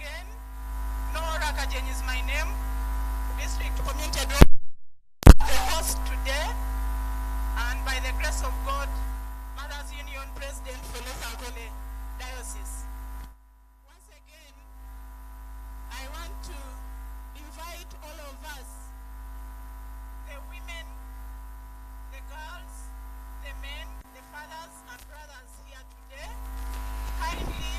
again, Nora Kajen is my name. District Community the host today, and by the grace of God, Mothers Union President for Lesankole Diocese. Once again, I want to invite all of us, the women, the girls, the men, the fathers and brothers here today, kindly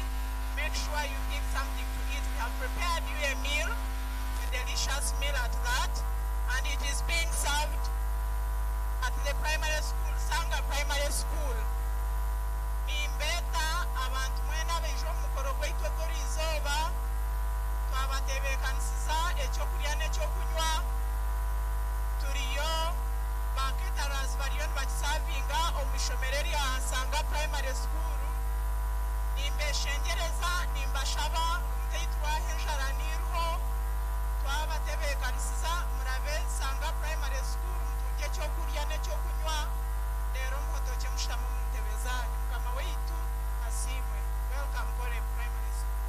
make sure you eat something to eat. We have prepared you a meal, a delicious meal at that, and it is being served at the primary school, Sanga Primary School. Nimbeta abantu mwena bejo mukoro gwitwe kuri izoba twabatebekanisiza ekyokulya n'ekyokunywa turiyo baketaras bariyo bakisavinga omwishomero rya Sanga Primary School. Nimbeshengereza nimbashaba omuteyitwa henjara nirho twabatebekanisiza murabe Sanga Primary School muturye ekyokulya n'ekyokunywa rero muhotoke mushitama mu ntebe zanyu mukama weitu asimwe. Welcome Kole Primary School.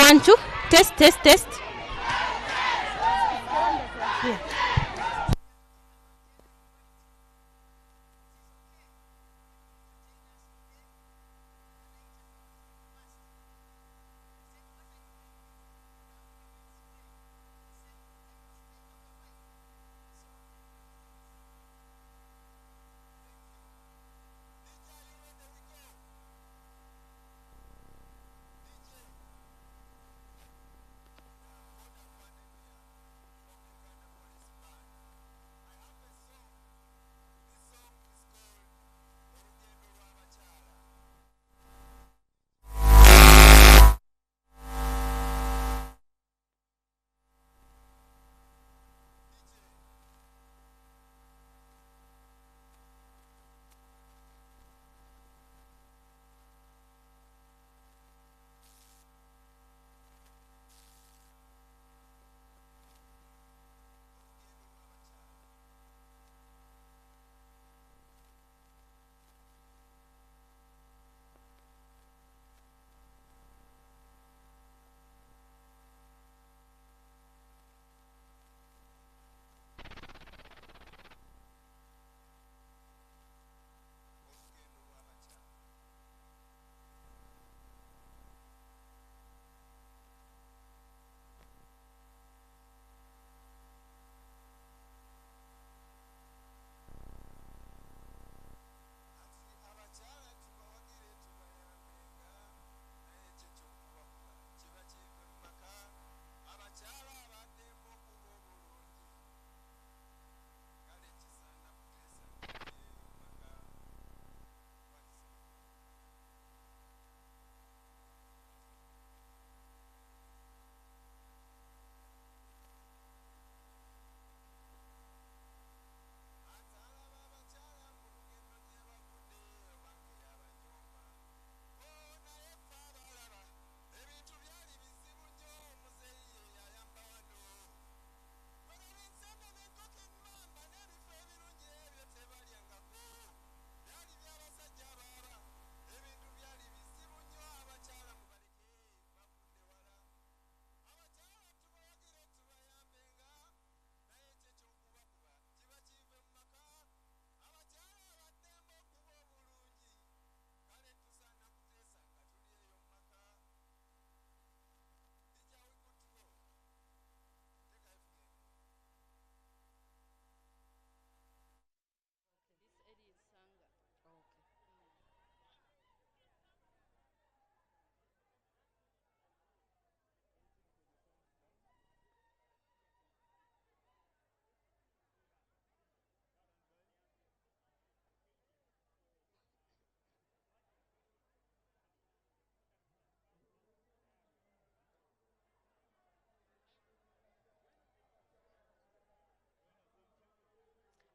1 2. Test, test, test. Yeah.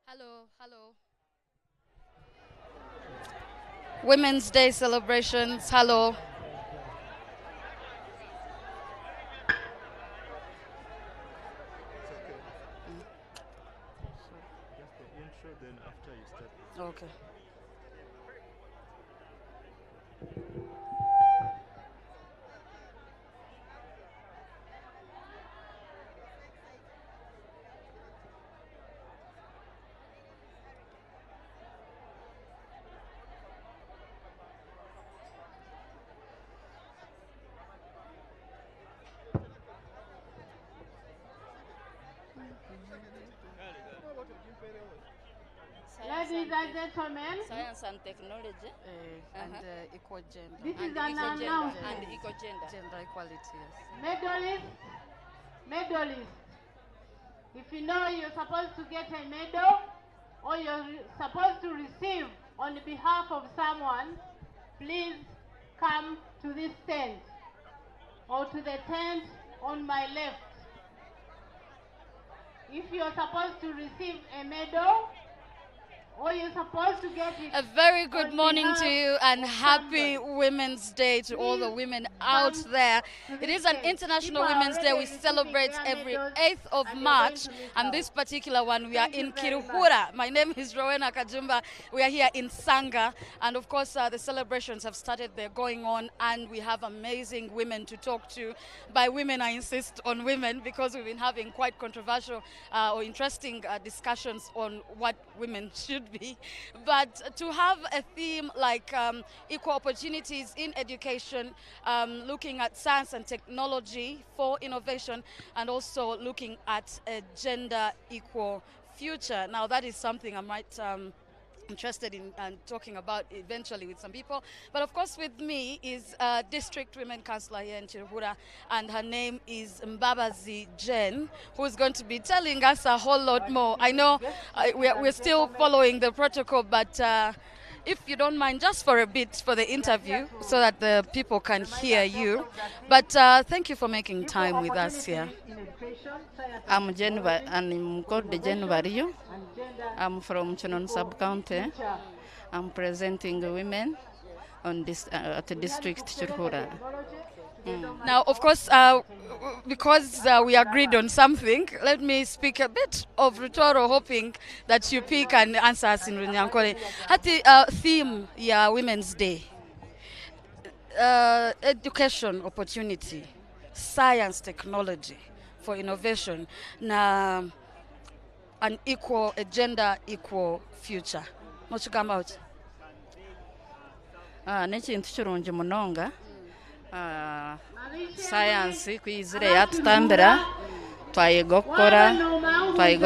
Hello, hello. Women's Day celebrations, hello. Just the intro, then after you start. Okay. Ladies and gentlemen, Science and technology And equal gender. this and is an eco gender announcement. and eco gender. Gender equality, yes. Medalists, if you know you're supposed to get a medal or you're supposed to receive on behalf of someone, please come to this tent or to the tent on my left. If you're supposed to receive a medal or you're supposed to get it. A very good on morning behalf to you and of happy someone. Women's Day to all the women out there. It is an International Women's Day. We celebrate every 8th of March, and this particular one we are in Kiruhura. My name is Rowena Kajumba. We are here in Sanga, and of course the celebrations have started. They're going on, and we have amazing women to talk to. By women, I insist on women because we've been having quite controversial or interesting discussions on what women should be. But to have a theme like equal opportunities in education, looking at science and technology for innovation, and also looking at a gender equal future. Now that is something I'm interested in and talking about eventually with some people. But of course with me is District Women Councillor here in Kiruhura, and her name is Mbabazi Jen, who is going to be telling us a whole lot more. I know we're still following the protocol, but if you don't mind, just for a bit for the interview so that the people can hear you. But thank you for making time with us here. I'm called Jen Vario. I'm from Chinon Sub-County. I'm presenting women on this at the district Kiruhura. Now, of course, because we agreed on something, let me speak a bit of Rutoro, hoping that you pick and answer us in Runyankole. At the theme, yeah, Women's Day, education opportunity, science, technology for innovation, na an equal, a gender equal future. What you come out? N'ekintu kirungi munonga. Science kwizire yatutambira twayiga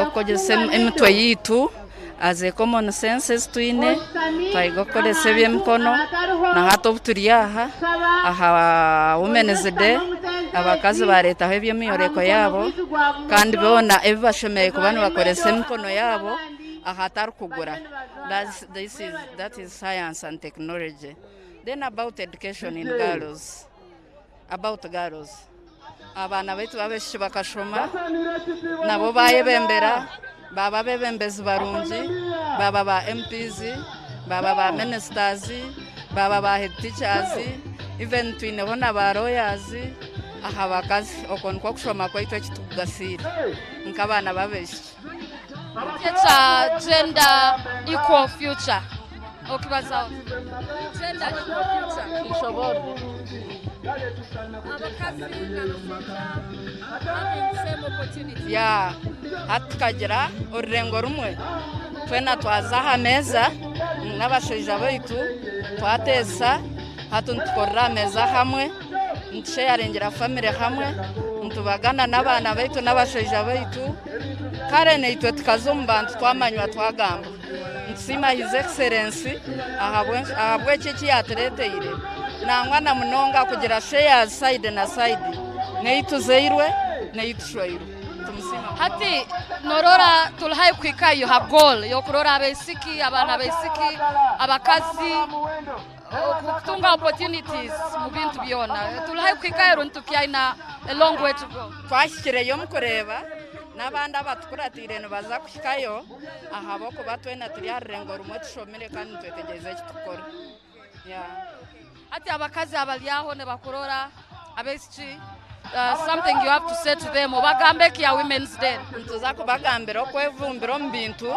kukozesa emitwe yitu as a common senses twine twayiga kukozesa eby'emikono na hati obu turi aha Women's Day abakazi baretaho eby'emiyoreko yabo kandi boona ebi bashomeye kuba nibakozesa emikono yabo ahatari kugura. That is science and technology. Then about education in girls. About girls. Abana baitu babeshi bakashoma nabo bayebembera baba bebembezi barungi baba ba MPs baba ba ministers baba ba head teachers even twineho n'aba lawyers aha bakazi okonko kushoma kwaitu ekitugasire nk'abana babeshi. It's a gender equal future. Okibazawo. Gender equal future. Ishobora. Ya hatukagira ururengo rumwe twena twazaha meza n'abashaija baitu twatesa hatu ntukorera meza hamwe ntusharingira family hamwe ntubagana n'abana baitu n'abashaija baitu kare neitwe tukazo bantu twamanywa twagamba nsima his excellency ahabwe kiki yatreteire nangwa na munonga kugira shares side na side neituzeirwe neitushwairwe tumusima hati norora tulhaye kwikayo ha goal yo kurora abesiki abana besiki abakazi kutunga opportunities mu bintu byona tulhaye kwikayo runtukiaina a long way to go. Twashyikireyo mukureba n'abandi abatukuratire nibaza kushikayo ahabo kuba twena turi harengo rumwe tushomere kandi twetegeze kitukora. Ati abakazi abalyaho ne bakurora abesiki something you have to say to them obagambe ki ya Women's Day. Ntuza kubagambira okwevumbira mu bintu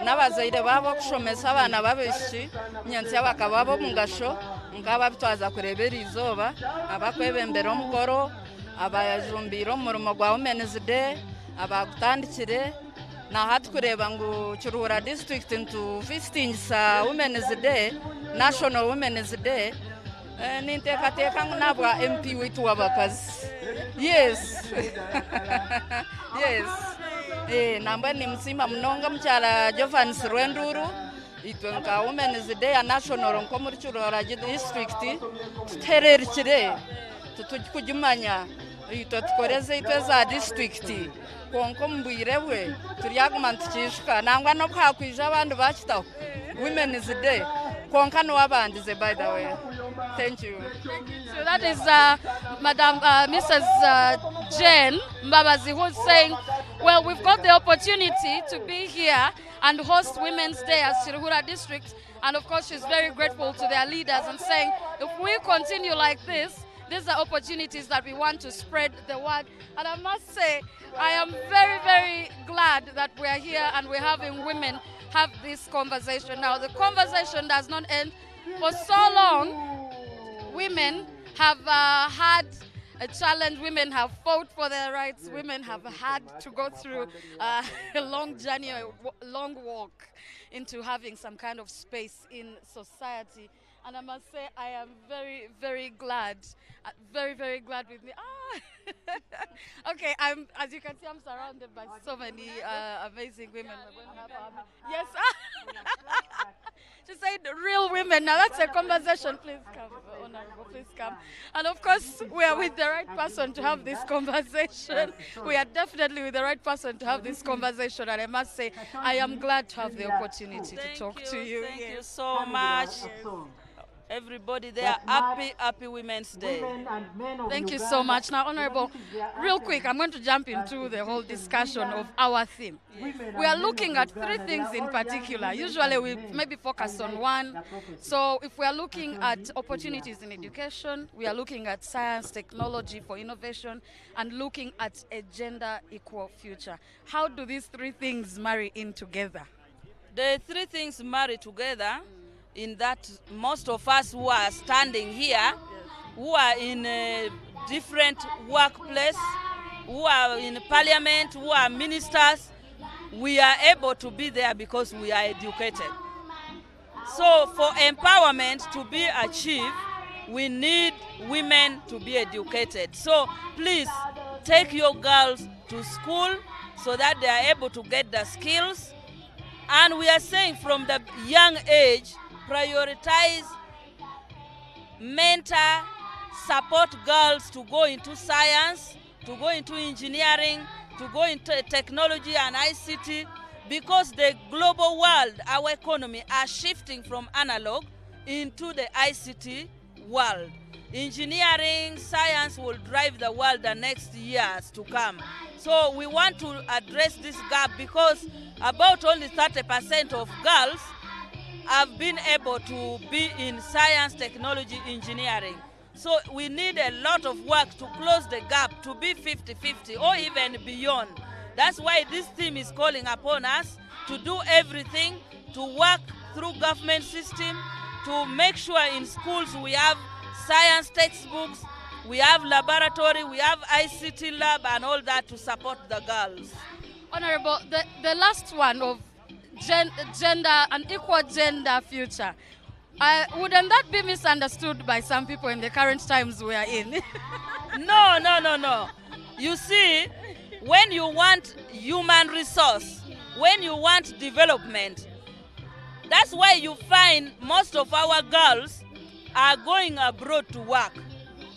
n'abazaire babo kushomesa abana babesiki nyansi abakababo mungasho nkaba bitwaza kurebera izoba abakwebembera omukoro abajumbira omurimo gwa Women's Day abagutandikire na hatu kureba ngo Kiruhura district into visiting sa Women's Day, National Women's Day nintekateka nabwa MP witu wabakazi. Yes. Yes. Namba ni msima mnonga mchala Jovan's Rwenduru itwe nka Women's Day ya National nko muri Kiruhura district tutererikire tukujumanya itwe tukoreze itwe za district konko mbwirewe turyagumantikishika nangwa no kwakwije abantu bakitaho Women's Day konka no wabandize by the way. Thank you. So that is Madam Mrs. Jane Mbabazi, who's saying, well, we've got the opportunity to be here and host Women's Day as Chirihura District. And of course, she's very grateful to their leaders and saying, if we continue like this, these are opportunities that we want to spread the word. And I must say, I am very, very glad that we are here and we're having women have this conversation. Now, the conversation does not end. For so long, women have had a challenge. Women have fought for their rights. Women have had to go through a long journey, a long walk into having some kind of space in society. And I must say, I am very, very glad. Very, very glad with me. Okay, as you can see, I'm surrounded by so many amazing women. We're going to have yes. She said real women. Now that's a conversation. Please come, Honorable, please come. And of course, we are with the right person to have this conversation. We are definitely with the right person to have this conversation. And I must say, I am glad to have the opportunity to talk to you. Thank you so much. Everybody there, happy Women's Day. Thank you so much. Now, Honorable, real quick, I'm going to jump into the whole discussion of our theme. We are looking at three things in particular. Usually we maybe focus on one. So if we are looking at opportunities in education, we are looking at science, technology for innovation, and looking at a gender equal future. How do these three things marry in together? The three things marry together in that most of us who are standing here, who are in a different workplace, who are in parliament, who are ministers, we are able to be there because we are educated. So for empowerment to be achieved, we need women to be educated. So please take your girls to school so that they are able to get the skills. And we are saying from the young age, prioritize, mentor, support girls to go into science, to go into engineering, to go into technology and ICT, because the global world, our economy, are shifting from analog into the ICT world. Engineering, science will drive the world the next years to come. So we want to address this gap because about only 30% of girls have been able to be in science, technology, engineering. So we need a lot of work to close the gap to be 50-50 or even beyond. That's why this team is calling upon us to do everything, to work through government system, to make sure in schools we have science textbooks, we have laboratory, we have ICT lab and all that to support the girls. Honorable, the last one of gender, an equal gender future. Wouldn't that be misunderstood by some people in the current times we are in? No. You see, when you want human resource, when you want development, that's why you find most of our girls are going abroad to work,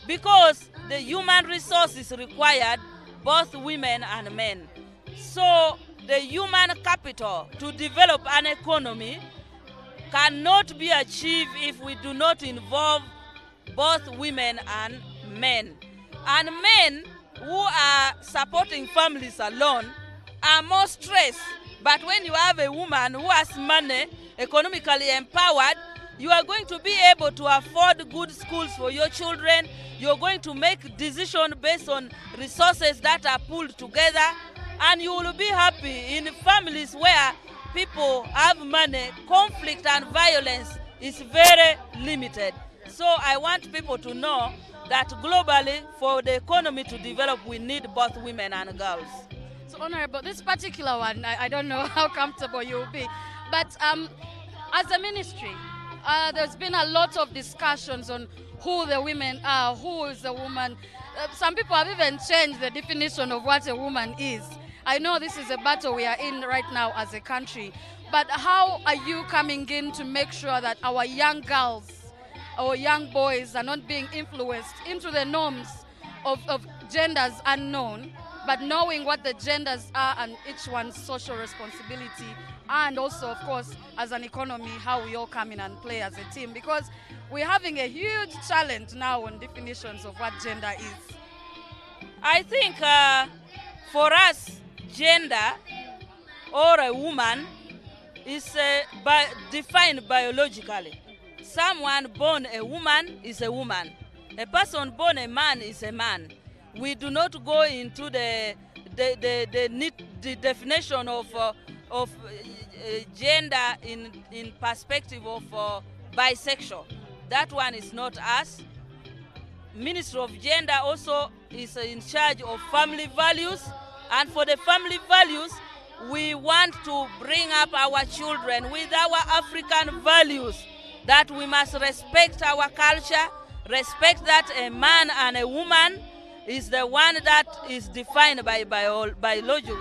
because the human resource is required, both women and men. So the human capital to develop an economy cannot be achieved if we do not involve both women and men. And men who are supporting families alone are more stressed. But when you have a woman who has money, economically empowered, you are going to be able to afford good schools for your children. You're going to make decisions based on resources that are pulled together. And you will be happy in families where people have money. Conflict and violence is very limited. So I want people to know that globally, for the economy to develop, we need both women and girls. So, Honorable, this particular one, I don't know how comfortable you'll be, but as a ministry, there's been a lot of discussions on who the women are, who is a woman. Some people have even changed the definition of what a woman is. I know this is a battle we are in right now as a country, but how are you coming in to make sure that our young girls, our young boys are not being influenced into the norms of genders unknown, but knowing what the genders are and each one's social responsibility, and also, of course, as an economy, how we all come in and play as a team, because we're having a huge challenge now on definitions of what gender is. I think for us, gender or a woman is defined biologically. Someone born a woman is a woman. A person born a man is a man. We do not go into the definition of gender in perspective of bisexual. That one is not us. Ministry of Gender also is in charge of family values, and for the family values, we want to bring up our children with our African values, that we must respect our culture, respect that a man and a woman is the one that is defined by biology.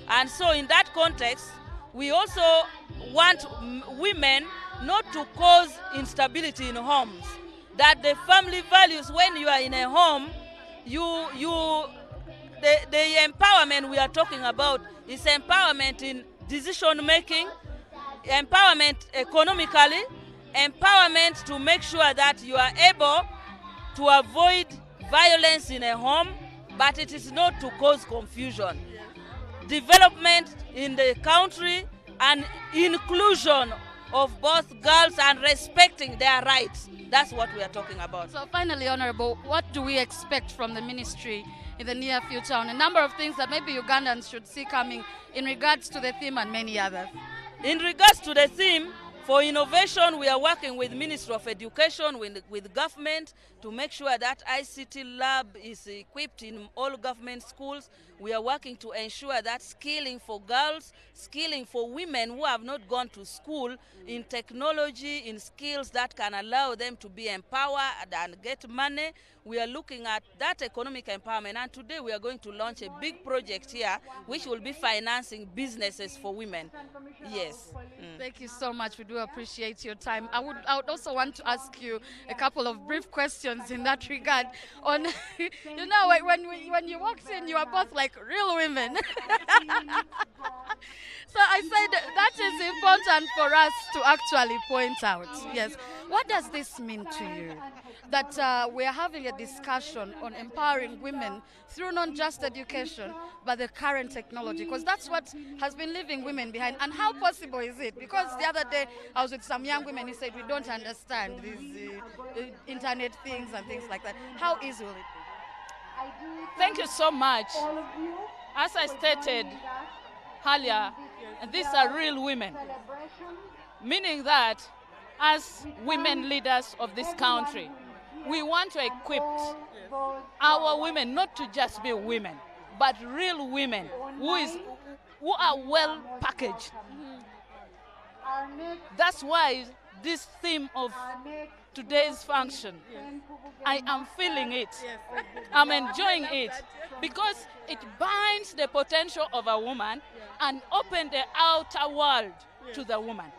And so in that context, we also want women not to cause instability in homes. That the family values, when you are in a home, the empowerment we are talking about is empowerment in decision making, empowerment economically, empowerment to make sure that you are able to avoid violence in a home, but it is not to cause confusion. Development in the country and inclusion of both girls and respecting their rights. That's what we are talking about. So finally, Honorable, what do we expect from the ministry in the near future on a number of things that maybe Ugandans should see coming in regards to the theme and many others? In regards to the theme, for innovation, we are working with Ministry of Education, with government, to make sure that ICT lab is equipped in all government schools. We are working to ensure that skilling for girls, skilling for women who have not gone to school in technology, in skills that can allow them to be empowered and get money. We are looking at that economic empowerment, and today we are going to launch a big project here which will be financing businesses for women. Yes. Thank you so much. We do appreciate your time. I would also want to ask you a couple of brief questions in that regard. On, you know, when you walked in, you are both like real women. So I said that is important for us to actually point out. Yes. What does this mean to you? That we are having a discussion on empowering women through not just education, but the current technology, because that's what has been leaving women behind. And how possible is it? Because the other day I was with some young women who said we don't understand these internet things and things like that. How easy will it be? Thank you so much. As I stated earlier, these are real women, meaning that as women leaders of this country, we want to equip our women not to just be women, but real women who are well packaged. That's why this theme of today's function, I am feeling it. I'm enjoying it because it binds the potential of a woman and opens the outer world to the woman.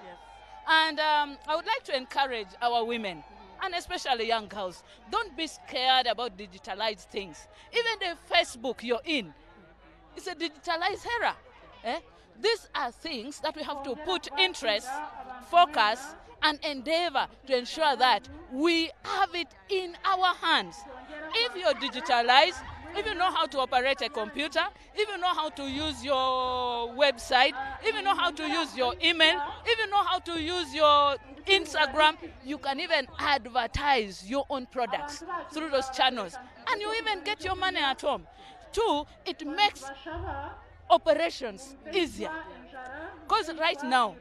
And I would like to encourage our women, and especially young girls, don't be scared about digitalized things. Even the Facebook you're in, it's a digitalized era. These are things that we have to put interest, focus, and endeavor to ensure that we have it in our hands. If you're digitalized, if you know how to operate a computer, if you know how to use your website, if you know how to use your email, if you know how to use your Instagram, you can even advertise your own products through those channels. And you even get your money at home. Two, it makes operations easier. Because right now,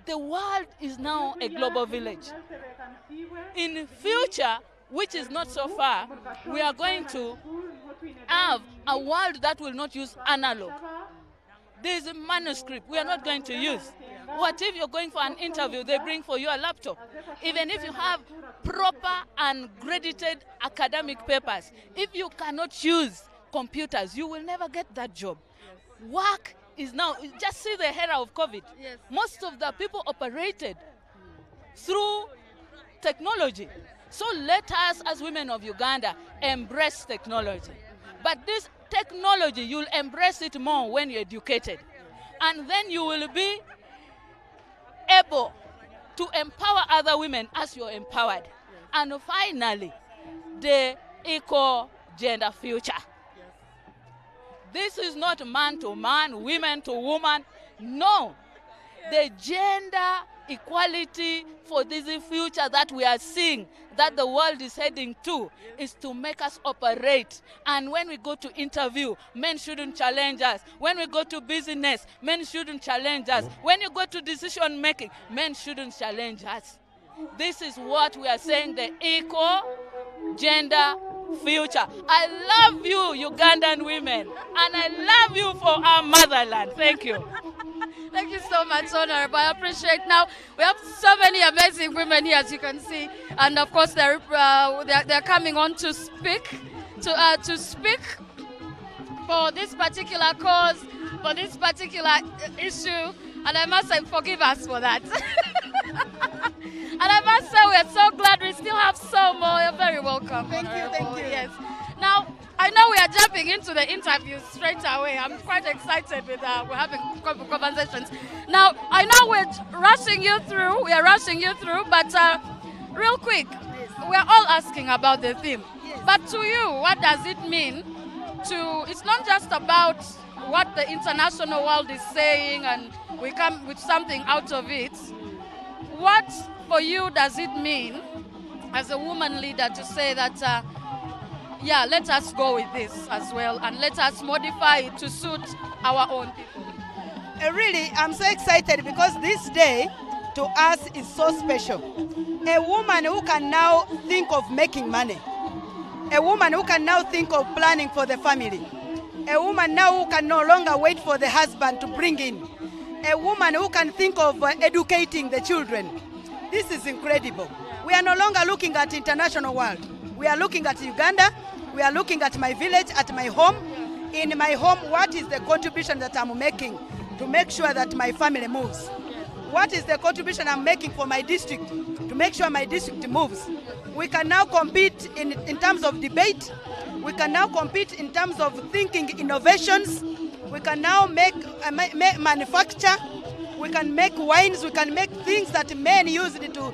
the world is now a global village. In future, which is not so far, we are going to have a world that will not use analog. There is a manuscript we are not going to use. What if you're going for an interview, they bring for you a laptop? Even if you have proper and credited academic papers, if you cannot use computers, you will never get that job. Work is now, just see the era of COVID. Yes. Most of the people operated through technology. So let us, as women of Uganda, embrace technology. But this technology, you'll embrace it more when you're educated. And then you will be able to empower other women as you're empowered. And finally, the eco gender future. This is not man to man, women to woman. No. The gender equality for this future that we are seeing, that the world is heading to, is to make us operate. And when we go to interview, men shouldn't challenge us. When we go to business, men shouldn't challenge us. When you go to decision making, men shouldn't challenge us. This is what we are saying, the equal gender future. I love you, Ugandan women, and I love you for our motherland. Thank you. Thank you so much, Honorable. I appreciate. Now, we have so many amazing women here, as you can see. And of course, they're coming on to speak, to speak for this particular cause, for this particular issue. And I must say, forgive us for that. And I must say, we're so glad we still have so more. You're very welcome. Thank you. Yes. Now, I know we are jumping into the interview straight away. I'm quite excited with we're having conversations. Now, I know we're rushing you through. We are rushing you through, but real quick, we are all asking about the theme. Yes. But to you, what does it mean to? It's not just about what the international world is saying, and we come with something out of it. What for you does it mean, as a woman leader, to say that? Yeah, let us go with this as well, and let us modify it to suit our own people. Really, I'm so excited because this day to us is so special. A woman who can now think of making money. A woman who can now think of planning for the family. A woman now who can no longer wait for the husband to bring in. A woman who can think of educating the children. This is incredible. We are no longer looking at international world. We are looking at Uganda. We are looking at my village, at my home. In my home, what is the contribution that I'm making to make sure that my family moves? What is the contribution I'm making for my district to make sure my district moves? We can now compete in terms of debate. We can now compete in terms of thinking innovations. We can now make manufacture. We can make wines. We can make things that men use to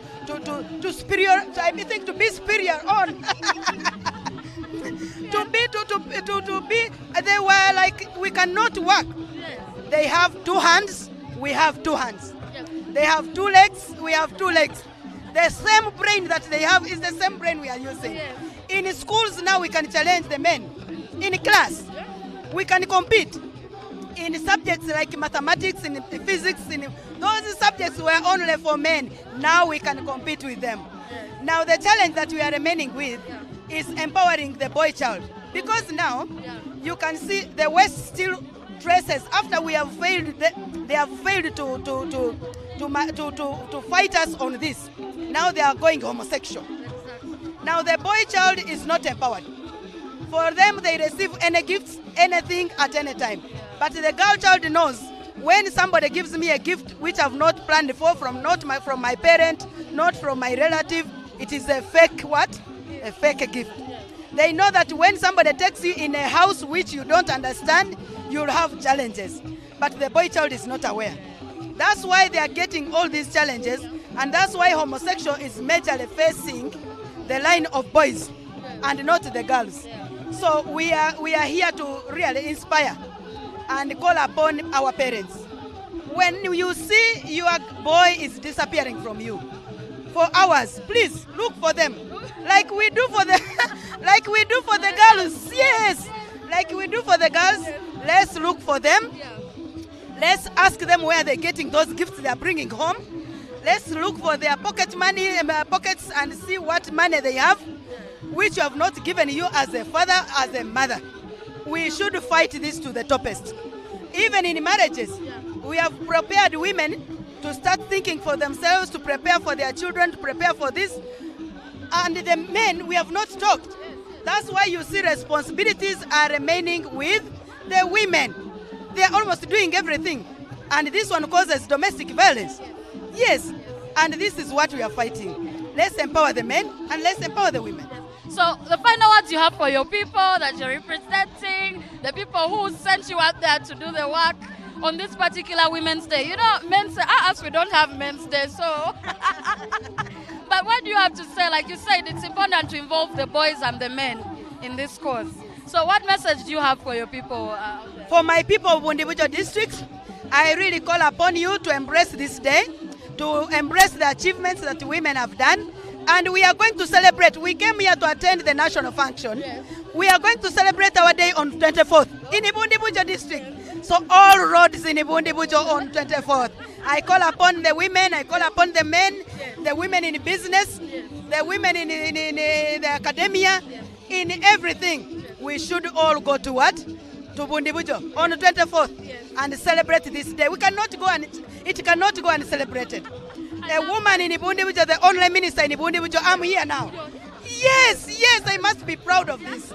superior. I think to be superior on. to be. They were like, we cannot work. They have 2 hands. We have 2 hands. They have 2 legs. We have 2 legs. The same brain that they have is the same brain we are using. In schools now we can challenge the men. In class, we can compete. In subjects like mathematics, in physics, in those subjects were only for men. Now we can compete with them. Now the challenge that we are remaining with is empowering the boy child. Because now you can see the West still dresses, after we have failed, they have failed to fight us on this. Now they are going homosexual. Now the boy child is not empowered. For them, they receive any gifts, anything at any time. But the girl child knows when somebody gives me a gift which I've not planned for, from my parent, not from my relative, it is a fake what? A fake gift. They know that when somebody takes you in a house which you don't understand, you'll have challenges. But the boy child is not aware. That's why they are getting all these challenges, and that's why homosexual is majorly facing the line of boys and not the girls. So we are here to really inspire and call upon our parents. When you see your boy is disappearing from you for hours, please look for them, like we do for the girls. Yes, like we do for the girls. Let's look for them. Let's ask them where they're getting those gifts they are bringing home. Let's look for their pockets and see what money they have, which you have not given you as a father, as a mother. We should fight this to the topest. Even in marriages, we have prepared women to start thinking for themselves, to prepare for their children, to prepare for this. And the men, we have not talked. That's why you see responsibilities are remaining with the women. They are almost doing everything. And this one causes domestic violence. Yes, and this is what we are fighting. Let's empower the men and let's empower the women. So the final words you have for your people that you're representing, the people who sent you out there to do the work on this particular Women's Day. You know, men say, us, we don't have Men's Day, so. But what do you have to say? Like you said, it's important to involve the boys and the men in this cause. So what message do you have for your people? For my people of Bundibujo district, I really call upon you to embrace this day, to embrace the achievements that women have done. And we are going to celebrate. We came here to attend the national function. Yes. We are going to celebrate our day on 24th in Bundibujo district. So all roads in Bundibujo on 24th. I call upon the women, I call upon the men, the women in business, the women in the academia, in everything. We should all go to what? To Bundibujo on the 24th and celebrate this day. We cannot go and it cannot go and celebrate it. A woman in Bundibujo, the only minister in Bundibujo, I'm here now. Yes, I must be proud of this.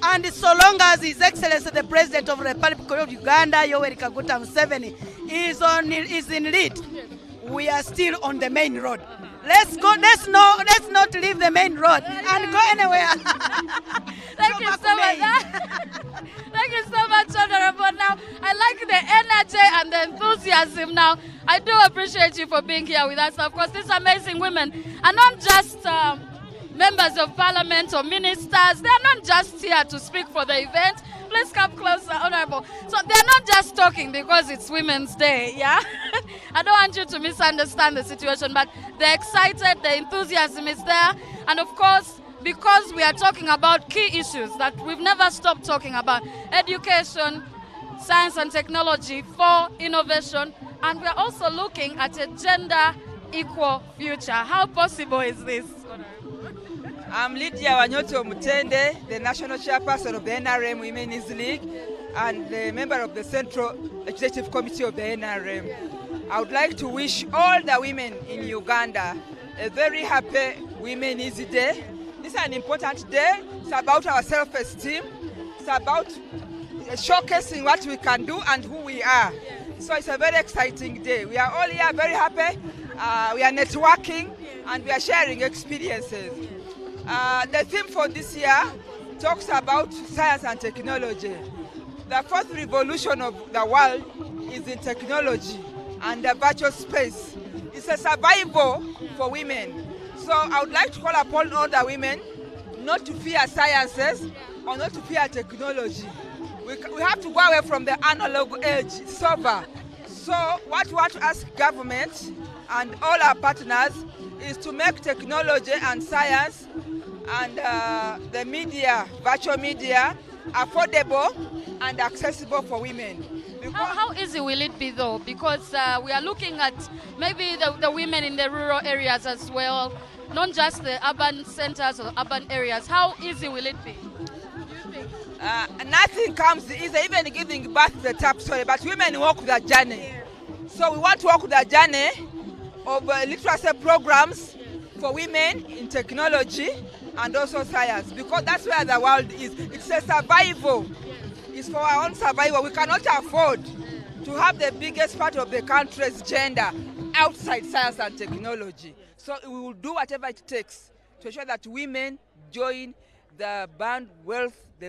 And so long as His Excellency the President of the Republic of Uganda, Yoweri Kaguta Museveni, is in lead, we are still on the main road. Let's go. Let's not leave the main road and go anywhere. Thank you so much. Thank you so much, Honorable. Now, I like the energy and the enthusiasm. Now, I do appreciate you for being here with us. Of course, these amazing women are not just members of parliament or ministers. They are not just here to speak for the event. Please come closer, Honorable. So they're not just talking because it's Women's Day, yeah? I don't want you to misunderstand the situation, but they're excited, the enthusiasm is there. And of course, because we are talking about key issues that we've never stopped talking about, education, science and technology for innovation, and we're also looking at a gender equal future. How possible is this? I'm Lydia Wanyoto Mutende, the National Chairperson of the NRM Women's League and the member of the Central Executive Committee of the NRM. I would like to wish all the women in Uganda a very happy Women's Day. This is an important day. It's about our self-esteem. It's about showcasing what we can do and who we are. So it's a very exciting day. We are all here very happy. We are networking and we are sharing experiences. The theme for this year talks about science and technology. The fourth revolution of the world is in technology and the virtual space. It's a survival for women. So I would like to call upon all the women not to fear sciences or not to fear technology. We have to go away from the analog age. It's over. So what we want to ask government and all our partners is to make technology and science and the media, virtual media, affordable and accessible for women. How easy will it be though? Because we are looking at maybe the women in the rural areas as well, not just the urban centers or urban areas. How easy will it be? Nothing comes easy, even giving birth is a tough story, but women walk the journey. So we want to walk the journey of literacy programs for women in technology and also science, because that's where the world is. It's a survival. It's for our own survival. We cannot afford to have the biggest part of the country's gender outside science and technology. So we will do whatever it takes to ensure that women join the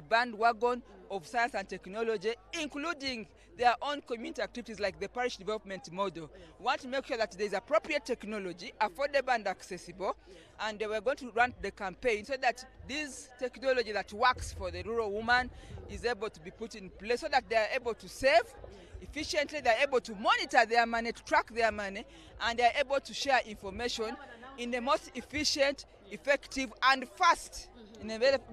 bandwagon of science and technology, including their own community activities like the parish development model. We want to make sure that there is appropriate technology, affordable and accessible, and we're going to run the campaign so that this technology that works for the rural woman is able to be put in place so that they are able to save efficiently, they are able to monitor their money, to track their money, and they are able to share information in the most efficient, effective, and fast.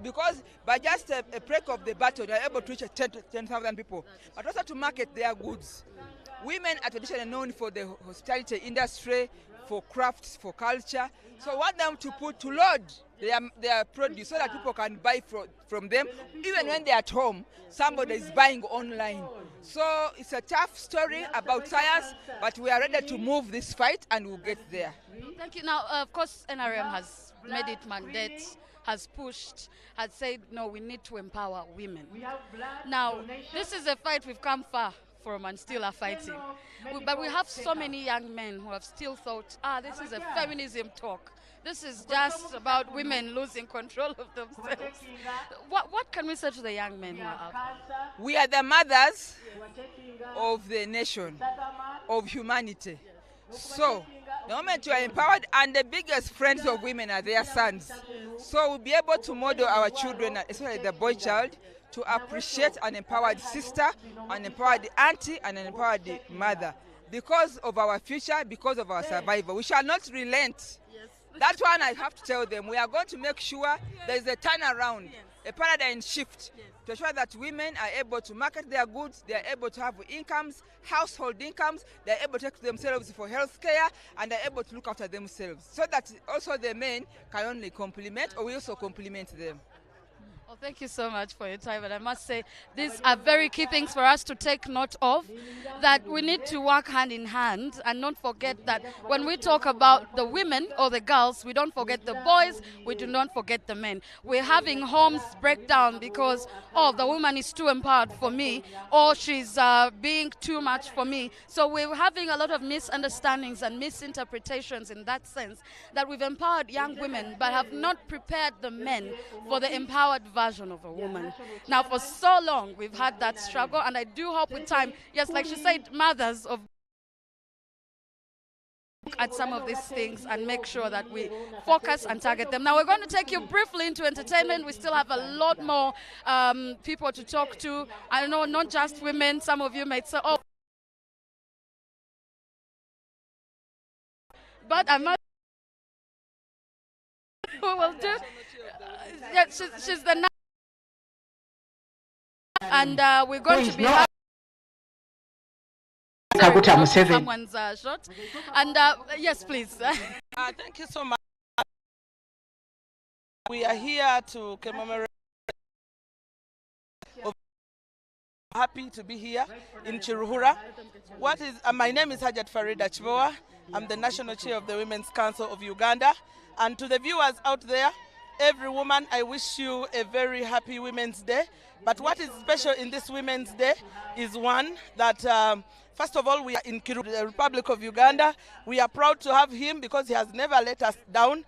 Because by just a break of the battle, they are able to reach 10,000 people, but also to market their goods. Women are traditionally known for the hospitality industry, for crafts, for culture. So I want them to load their produce so that people can buy from them. Even when they're at home, somebody is buying online. So it's a tough story about science, but we are ready to move this fight and we'll get there. Thank you. Now, of course, NRM has made it mandate, has pushed, has said, no, we need to empower women. Now, this is a fight we've come far from and still are fighting. But we have so many young men who have still thought, this is a feminism talk. This is just about women losing control of themselves. What can we say to the young men who are out there? We are the mothers of the nation, of humanity. So The moment you are empowered, and the biggest friends of women are their sons. So we'll be able to model our children, especially the boy child, to appreciate an empowered sister, an empowered auntie, and an empowered mother. Because of our future, because of our survival. We shall not relent. That one I have to tell them. We are going to make sure there is a turnaround, a paradigm shift to ensure that women are able to market their goods, they are able to have incomes, household incomes, they are able to take themselves for health care, and they are able to look after themselves. So that also the men can only complement, or we also complement them. Well, thank you so much for your time. And I must say, these are very key things for us to take note of, that we need to work hand in hand and not forget that when we talk about the women or the girls, we don't forget the boys, we do not forget the men. We're having homes break down because, oh, the woman is too empowered for me, or she's being too much for me. So we're having a lot of misunderstandings and misinterpretations in that sense, that we've empowered young women but have not prepared the men for the empowered version of a woman. Now, for so long, we've had that struggle, and I do hope with time, yes, like she said, mothers of look at some of these things and make sure that we focus and target them. Now, we're going to take you briefly into entertainment. We still have a lot more people to talk to. I know not just women. Some of you might say, oh, but I must. We will do. Yeah, she's the and we're going to be someone's shot. And yes, please. Thank you so much. We are here to commemorate. Happy to be here in Kiruhura. My name is Hajat Farida Chibowa. I'm the National Chair of the Women's Council of Uganda. And to the viewers out there, every woman, I wish you a very happy Women's Day. But what is special in this Women's Day is one, that first of all, we are in Kiruhura, the Republic of Uganda. We are proud to have him because he has never let us down.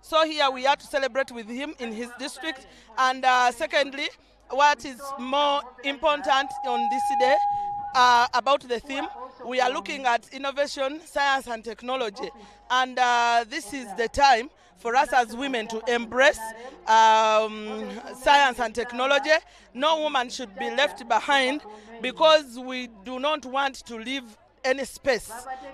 So here we are to celebrate with him in his district. And secondly, what is more important on this day about the theme, we are looking at innovation, science and technology. And this is the time for us as women to embrace science and technology. No woman should be left behind, because we do not want to leave any space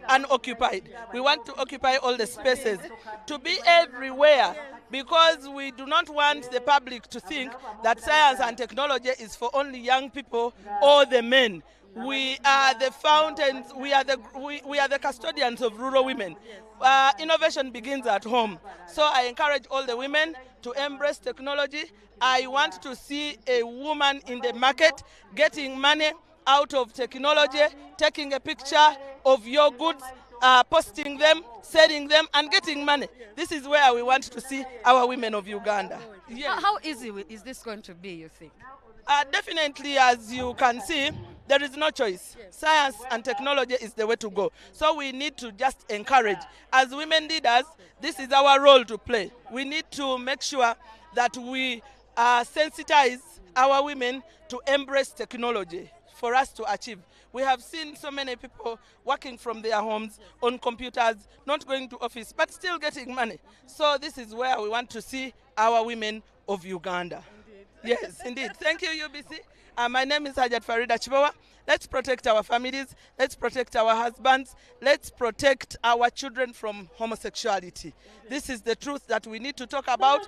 unoccupied. We want to occupy all the spaces, to be everywhere, because we do not want the public to think that science and technology is for only young people or the men. We are the fountains, we are the custodians of rural women. Innovation begins at home. So I encourage all the women to embrace technology. I want to see a woman in the market getting money out of technology, taking a picture of your goods, posting them, selling them, and getting money. This is where we want to see our women of Uganda. Yes. How easy is this going to be, you think? Definitely, as you can see, there is no choice. Science and technology is the way to go. So we need to just encourage. As women leaders, this is our role to play. We need to make sure that we sensitize our women to embrace technology for us to achieve. We have seen so many people working from their homes on computers, not going to office, but still getting money. So this is where we want to see our women of Uganda. Indeed. Yes, indeed. Thank you, UBC. My name is Hajat Farida Chibowa. Let's protect our families. Let's protect our husbands. Let's protect our children from homosexuality. This is the truth that we need to talk about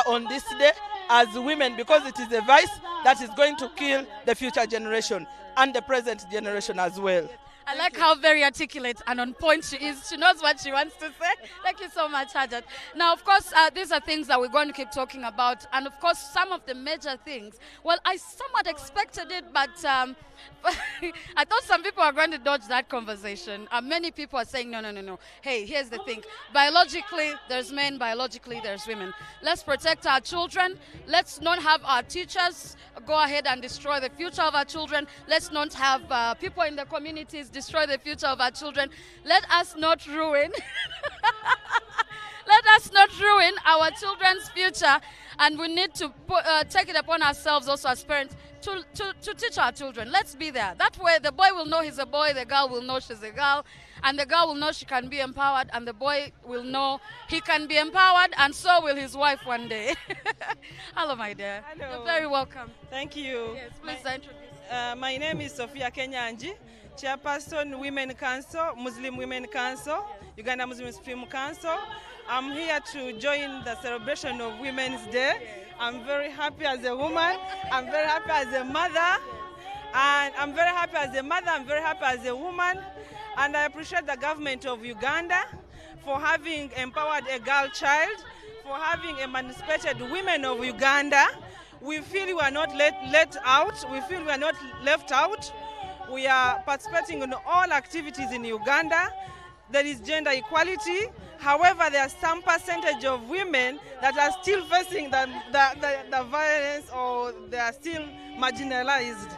on this day as women, because it is a vice that is going to kill the future generation and the present generation as well. I like how very articulate and on point she is. She knows what she wants to say. Thank you so much, Hajat. Now, of course, these are things that we're going to keep talking about. And, of course, some of the major things. Well, I somewhat expected it, but I thought some people are going to dodge that conversation. Many people are saying, no. Hey, here's the thing. Biologically, there's men. Biologically, there's women. Let's protect our children. Let's not have our teachers go ahead and destroy the future of our children. Let's not have people in the communities destroy the future of our children. Let us not ruin our children's future, and we need to take it upon ourselves also as parents to teach our children. Let's be there. That way the boy will know he's a boy, the girl will know she's a girl, and the girl will know she can be empowered, and the boy will know he can be empowered, and so will his wife one day. Hello, my dear. Hello. You're very welcome. Thank you. Yes, please introduce. My name is Sophia Kenyanji, Chairperson Women Council, Muslim Women Council, Uganda Muslim Supreme Council. I'm here to join the celebration of Women's Day. I'm very happy as a woman. I'm very happy as a mother. And I'm very happy as a mother. I'm very happy as a woman. And I appreciate the government of Uganda for having empowered a girl child, for having emancipated women of Uganda. We feel we are not let out. We feel we are not left out. We are participating in all activities in Uganda. There is gender equality. However, there are some percentage of women that are still facing the violence, or they are still marginalized.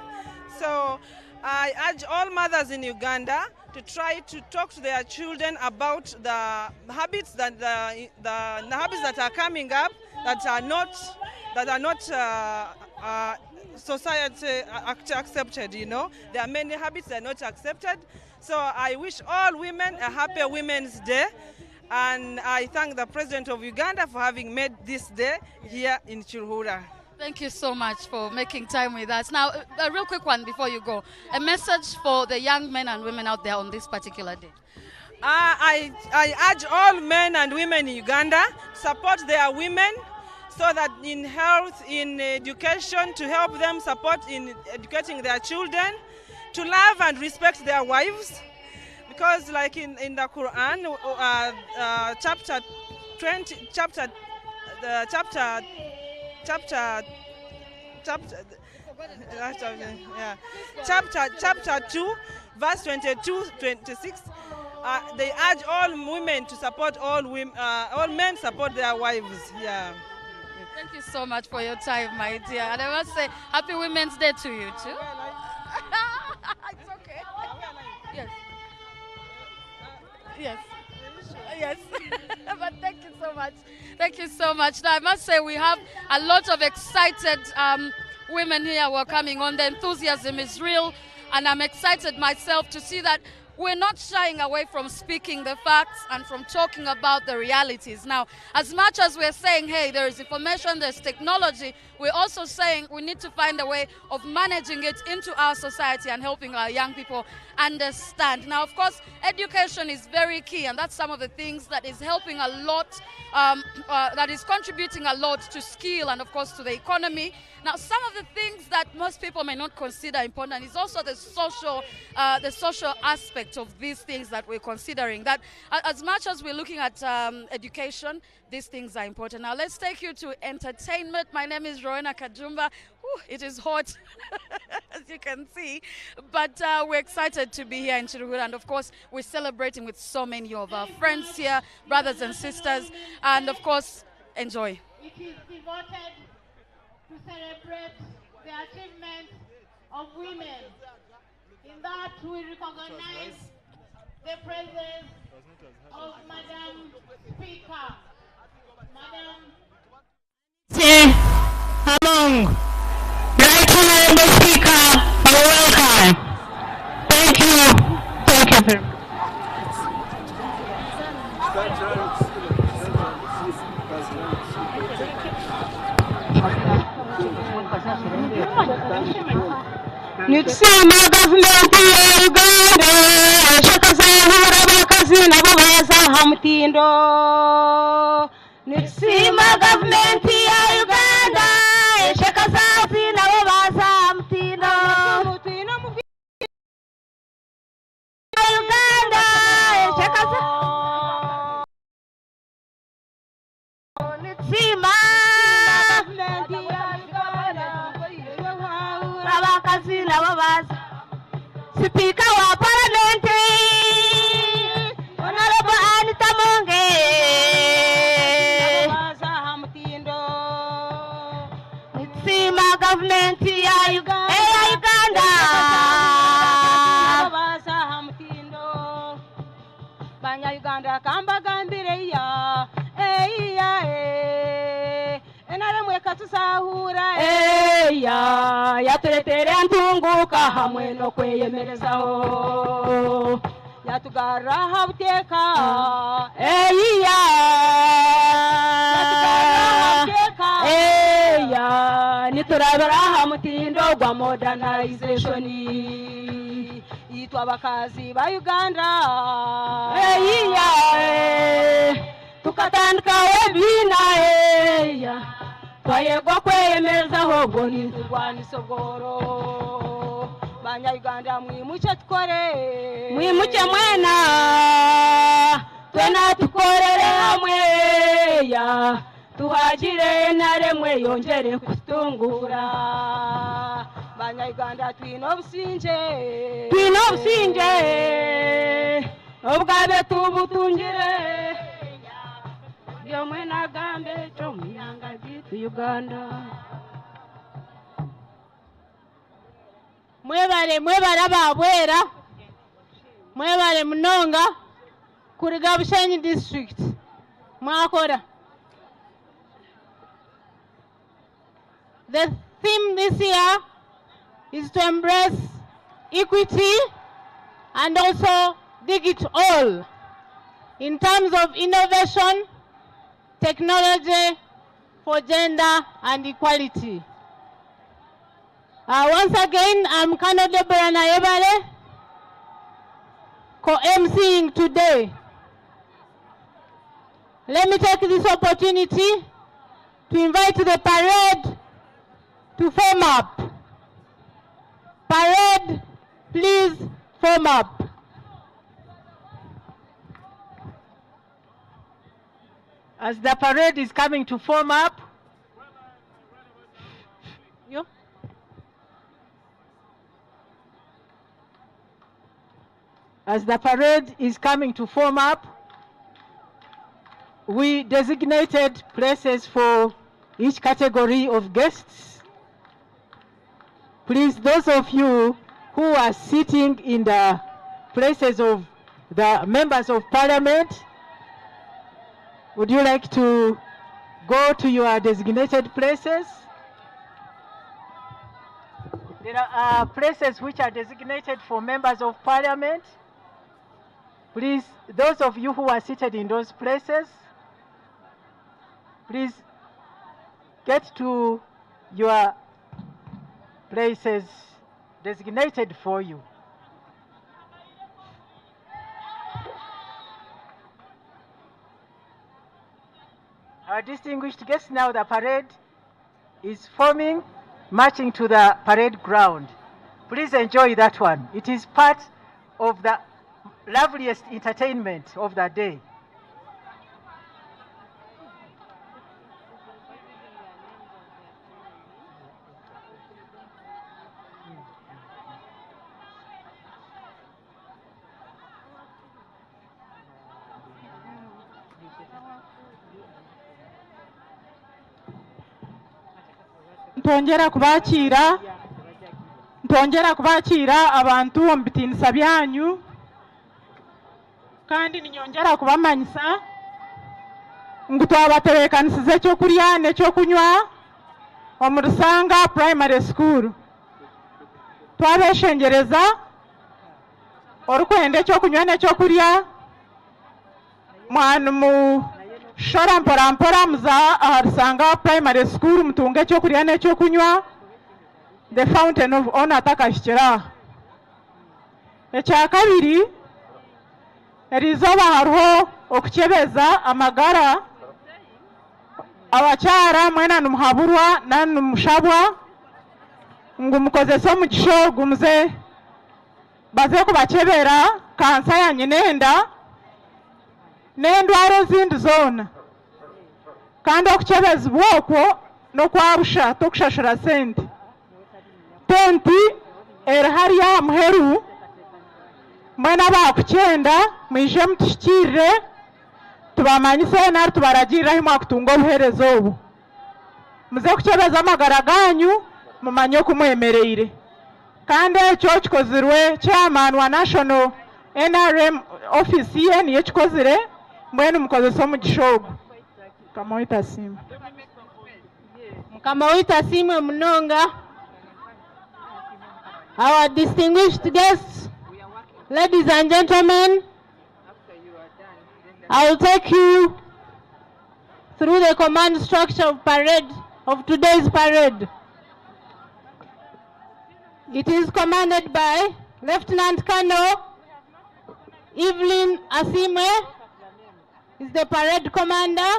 So I urge all mothers in Uganda to try to talk to their children about the habits that the habits that are coming up that are not society accepted. You know, there are many habits that are not accepted. So I wish all women a happy Women's Day. And I thank the President of Uganda for having made this day here in Kiruhura. Thank you so much for making time with us. Now, a real quick one before you go. A message for the young men and women out there on this particular day. I urge all men and women in Uganda to support their women so that in health, in education, to help them support in educating their children, to love and respect their wives. Because like in the Quran, chapter 2, verse 22-26, they urge all women to support all women, all men support their wives. Yeah. Thank you so much for your time, my dear. And I must say, happy Women's Day to you too. It's okay. Yes. Yes. Yes. But thank you so much. Thank you so much. Now, I must say we have a lot of excited women here who are coming on. The enthusiasm is real, and I'm excited myself to see that we're not shying away from speaking the facts and from talking about the realities. Now, as much as we're saying, hey, there is information, there's technology, we're also saying we need to find a way of managing it into our society and helping our young people understand. Now, of course, education is very key, and that's some of the things that is helping a lot, that is contributing a lot to skill and, of course, to the economy. Now, some of the things that most people may not consider important is also the social aspect of these things that we're considering. That as much as we're looking at education, these things are important. Now, let's take you to entertainment. My name is Rowena Kajumba. Ooh, it is hot, as you can see. But we're excited to be here in Kiruhura. And, of course, we're celebrating with so many of our friends here, brothers and sisters. And, of course, enjoy. It is devoted to celebrate the achievements of women. In that, we recognize the presence of Madam Speaker. Madam among Right Honorable Speaker, you're welcome. Thank you. Thank you very much. Nitsima government ya Uganda shakazahura bakazi nabo bazaha mutindo. Nitsima government ya Uganda shakazazi nabo bazaha mutindo. Uganda shakaza Nitsima government ya Uganda abakazi nabo baza. Speaker wa Parliament Honorable Anita Monge bazaha mutindo. Nitsima government ya Uganda bazaha mutindo. Banya Uganda kambagambire ya enare mweka tusahura ya yatuletere ntunguka hamwe no kweyemerezaho yatugarra habuteka eya eya niturabara hamutindo gwa modernization yitwa abakazi ba Uganda eya tukatandika webina eya twayegwa kweyemerezaho ngo nitugwanisogoro banya Uganda mwimuke tukore mwimuke mwena twena tukorere hamwe ya tuhagire naremwe yongere kutungura banya Uganda twino businje obwabe tubutungire yo mwena gambe cyo muyanga gitu Uganda mwebale ababwera mwebale munonga kuriga Bushenyi district mwakora. The theme this year is to embrace equity and also dig it all in terms of innovation, technology for gender and equality. Once again, I'm Kano Deborah Nayebale, co-emceeing today. Let me take this opportunity to invite the parade to form up. Parade, please form up. As the parade is coming to form up, we designated places for each category of guests. Please, those of you who are sitting in the places of the members of parliament, would you like to go to your designated places? There are places which are designated for members of parliament. Please, those of you who are seated in those places, please get to your places designated for you. Our distinguished guests, now the parade is forming, marching to the parade ground. Please enjoy that one. It is part of the loveliest entertainment of the day. ntongera kubakira abantu mu bitinisa byanyu kandi ninyongera kubamanyisa ngo twabatebekanisize cyo kurya n'ecyo kunywa omu Rusanga primary school twabeshengereza orukwenda ecyo kunywa n'ecyo kurya mwana mu shora mpora muza aha Rusanga primary school mutunga ecyo kurya n'ecyo kunywa the fountain of honor takashikira ekya kabiri erizoba hariho okukyebeza amagara abakyara mwena numuhaburwa nanumushabwa ngo mukozese omugisho gumuze baze kubakyebera kansa ya nyinenda n'endwara ezindi zoona kandi okukyebezibwa okwo n'okwabusha tokushashura sente tenti eri hariya muheru mwena bakukyenda mwije mutushikirire tubamanyise nari tubaragiriraho mwakutunga obuherezo obu muze kukyebeza amagara ganyu mumanye okumwemereire kandi ekyo kikozirwe chairman wa national NRM office ye niyo kikozire mwene mukozesa omugisha ogu mukama wita simwe munonga Our distinguished guests, ladies and gentlemen, I will take you through the command structure of today's parade. It is commanded by Lieutenant Colonel Evelyn Asimwe, is the parade commander.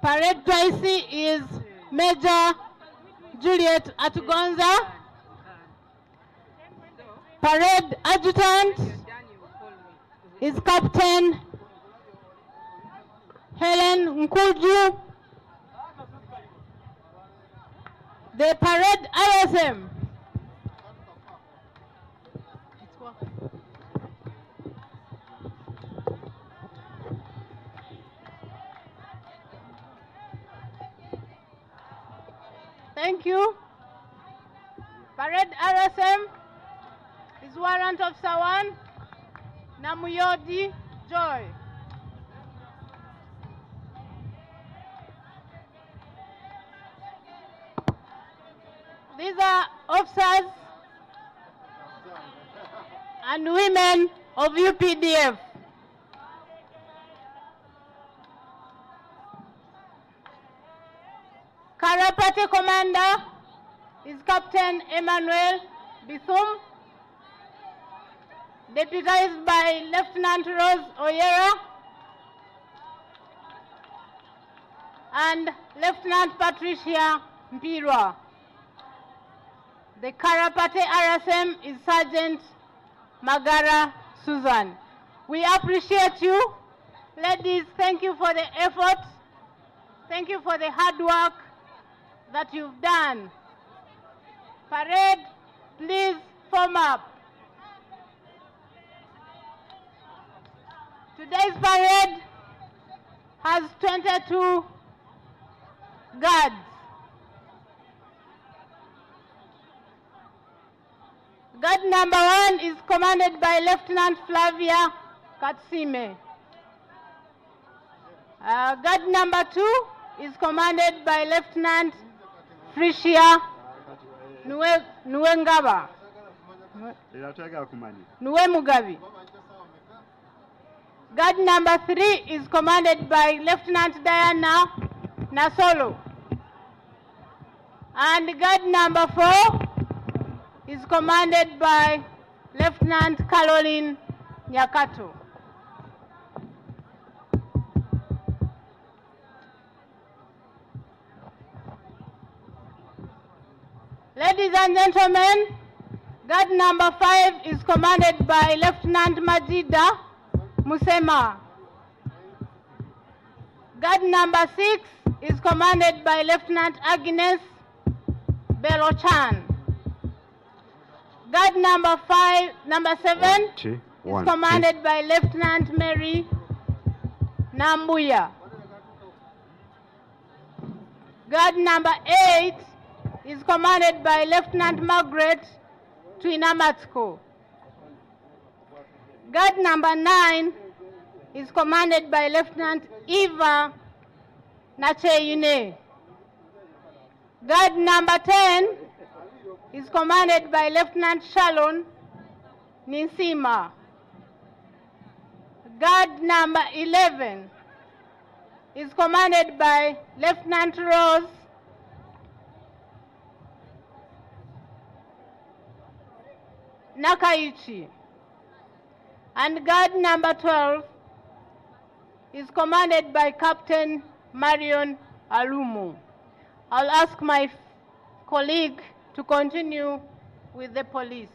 Parade Tracy is Major Juliet Atugonza. Parade Adjutant is Captain Helen Nkuju. The parade RSM Thank you. Parade RSM is Warrant Officer 1, Namuyodi Joy. These are officers and women of UPDF. Karapate Commander is Captain Emmanuel Bisum, deputized by Lieutenant Rose Oyera and Lieutenant Patricia Mpirwa. The Karapate RSM is Sergeant Magara Susan. We appreciate you. Ladies, thank you for the effort. Thank you for the hard work that you've done. Parade, please form up. Today's parade has 22 guards. Guard number 1 is commanded by Lieutenant Flavia Katsime. Guard number 2 is commanded by Lieutenant Frisia Nuengaba. Nuemugavi. Guard number 3 is commanded by Lieutenant Diana Nasolo. And guard number 4 is commanded by Lieutenant Caroline Nyakato. Ladies and gentlemen, guard number 5 is commanded by Lieutenant Majida Musema. Guard number 6 is commanded by Lieutenant Agnes Belochan. Guard number 7 is commanded by Lieutenant Mary Nambuya. Guard number 8 is commanded by Lieutenant Margaret Twinamatsko. Guard number 9 is commanded by Lieutenant Eva Nacheyune. Guard number 10 is commanded by Lieutenant Shalon Ninsima. Guard number 11 is commanded by Lieutenant Rose Nakaichi. And guard number 12 is commanded by Captain Marion Alumu. I'll ask my colleague to continue with the police.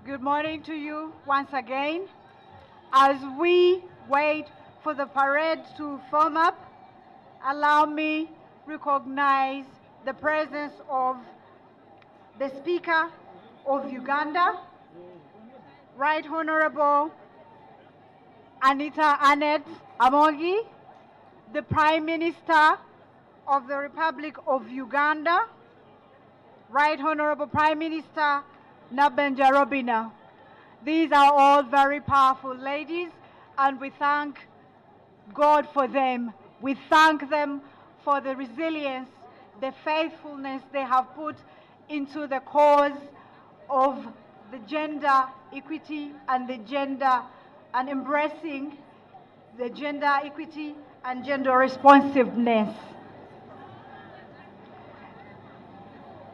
Good morning to you once again. As we wait for the parade to form up, allow me recognize the presence of the Speaker of Uganda, Right Honorable Anita Annette Amogi, the Prime Minister of the Republic of Uganda, Right Honorable Prime Minister Nabenja Robina. These are all very powerful ladies, and we thank God for them. We thank them for the resilience, the faithfulness they have put into the cause of the gender equity and and embracing the gender equity and gender responsiveness.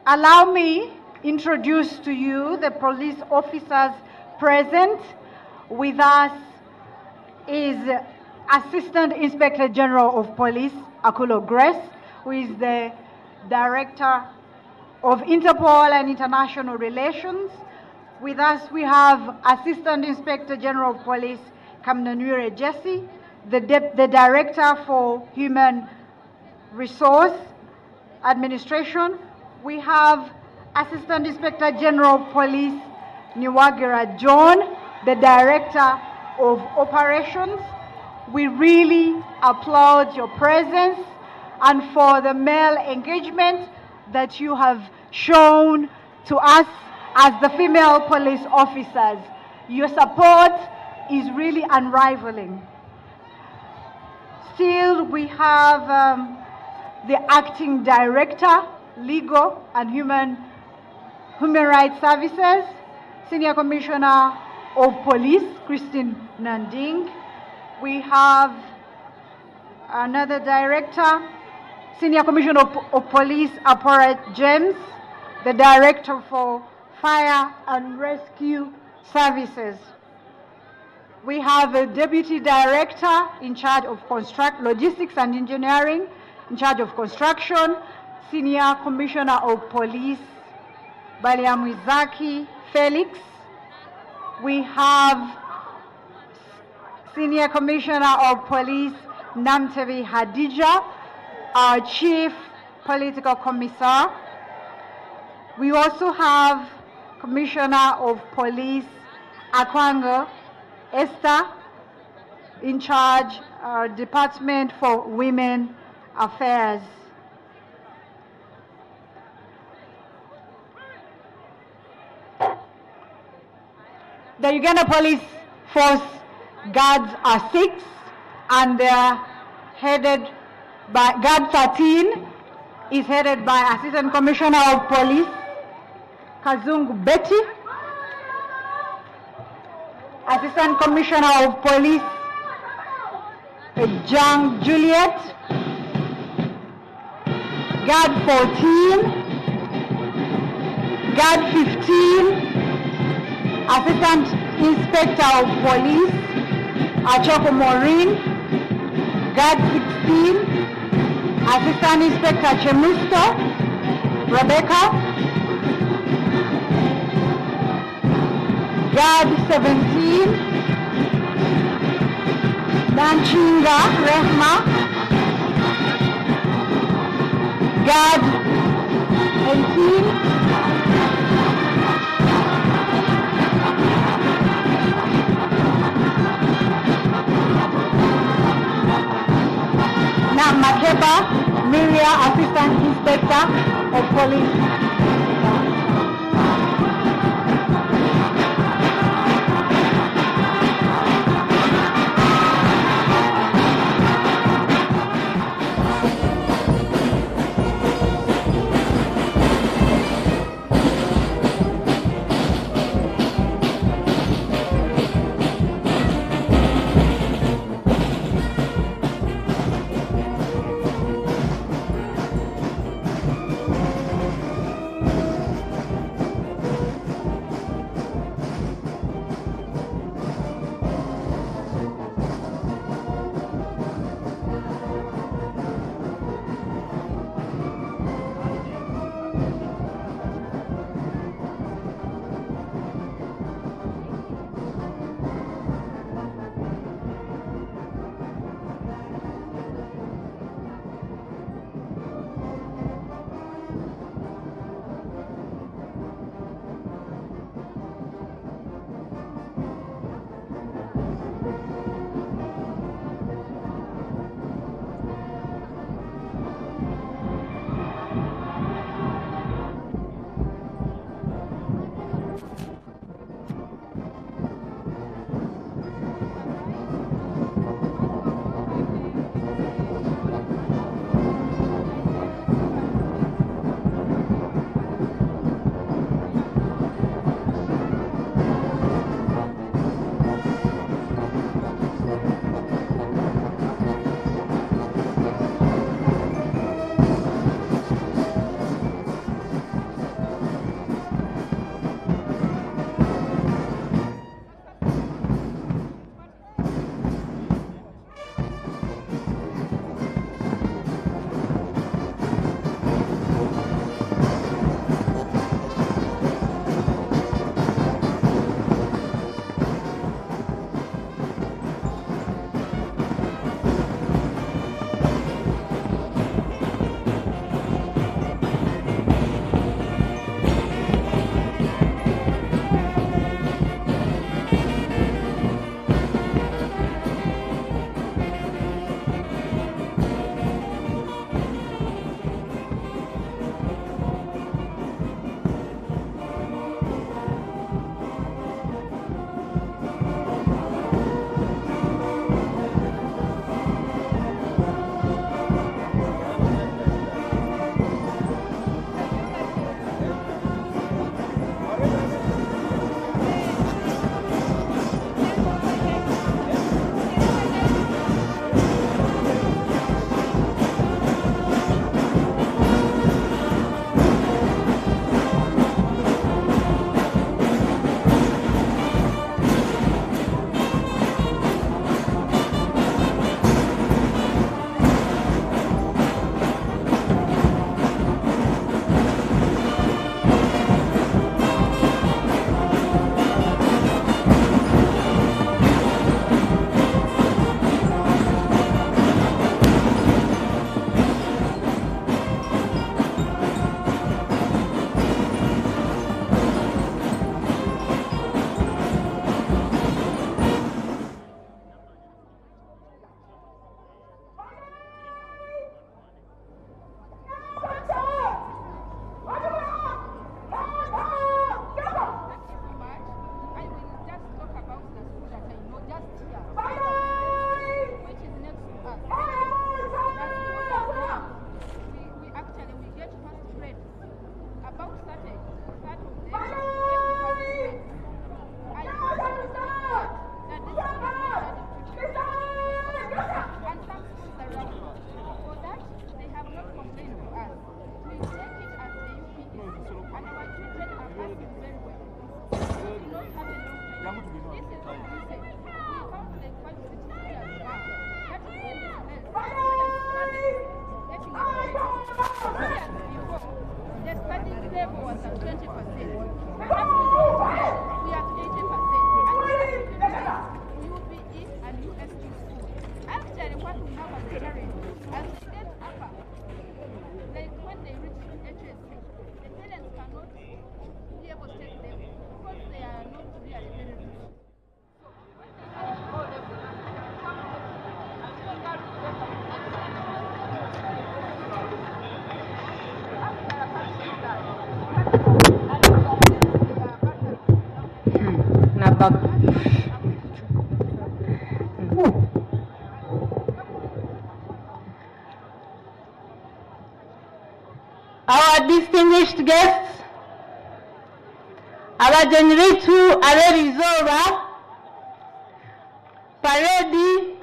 Allow me introduce to you the police officers present. With us is Assistant Inspector General of Police, Akulo Grace, who is the Director of Interpol and International Relations. With us, we have Assistant Inspector General of Police, Kamnanure Jesse, the Director for Human Resource Administration. We have Assistant Inspector General of Police, Niwagira John, the Director of Operations. We really applaud your presence and for the male engagement that you have shown to us as the female police officers. Your support is really unrivaling. Still, we have the Acting Director, Legal and Human Rights Services, Senior Commissioner of Police, Christine Nanding. We have another Director, Senior Commissioner of Police, Apparat James, the Director for Fire and Rescue Services. We have a Deputy Director in charge of Logistics and Engineering, in charge of construction, Senior Commissioner of Police, Baliamwizaki Felix. We have Senior Commissioner of Police, Namtevi Hadija, our Chief Political Commissar. We also have Commissioner of Police, Akwango Esther, in charge our Department for Women Affairs. The Uganda Police Force guards are 6, and they are headed by Guard 13 is headed by Assistant Commissioner of Police Kazungu Betty, Assistant Commissioner of Police Jang Juliet, Guard 14, Guard 15, Assistant Inspector of Police Achoko Maureen, Guard 16, Assistant Inspector Chemusto Rebecca, Guard 17, Danchinga Rehma, Guard 18, Makeba Miria, Assistant Inspector of Police. Our distinguished guests, abageneritu ab'ebizoba paredi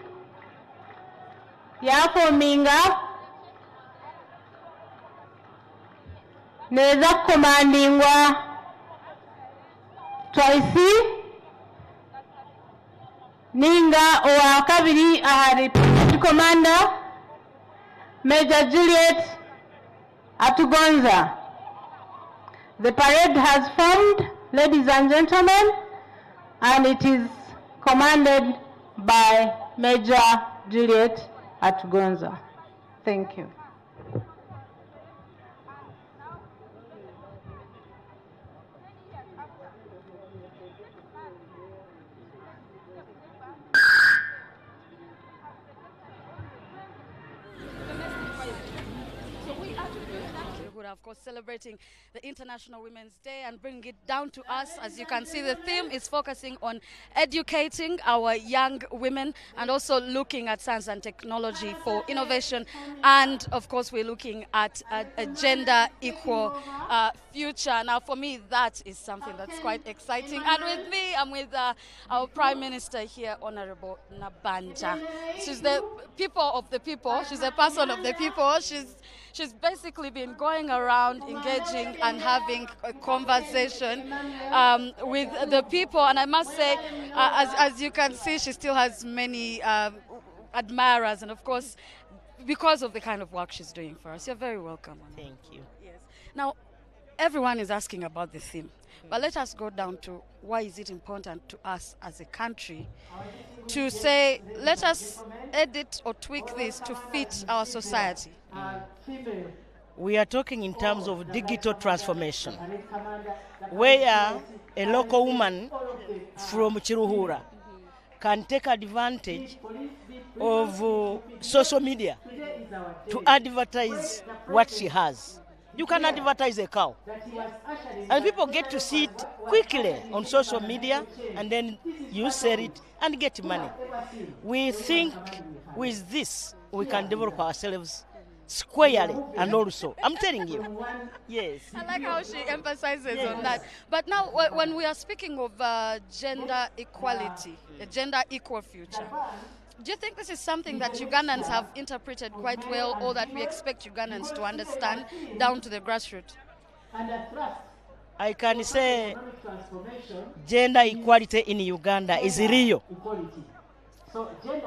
yafominga neza kukomandingwa twaisi ninga owa kabiri ahari commander Major Juliet Atugonza. The parade has formed, ladies and gentlemen, and it is commanded by Major Juliet Atugonza. Thank you. Of course, celebrating the International Women's Day and bringing it down to us. As you can see, the theme is focusing on educating our young women and also looking at science and technology for innovation. And of course, we're looking at a gender equal future. Now, for me, that is something that's quite exciting. And with me, I'm with our Prime Minister here, Honorable Nabanja. She's the people of the people. She's a person of the people. She's basically been going around engaging and having a conversation with the people. And I must say, as you can see, she still has many admirers. And of course, because of the kind of work she's doing for us. You're very welcome. Thank you. Yes. Now, everyone is asking about the theme. But let us go down to why is it important to us as a country to say, let us edit or tweak this to fit our society. We are talking in terms of digital transformation, where a local woman from Kiruhura can take advantage of social media to advertise what she has. You can advertise a cow, and people get to see it quickly on social media, and then you sell it and get money. We think with this we can develop ourselves squarely, and also, I'm telling you, yes. I like how she emphasizes on that. But now, when we are speaking of gender equality, a gender equal future, do you think this is something that Ugandans have interpreted quite well, or that we expect Ugandans to understand down to the grassroots? I can say gender equality in Uganda is real.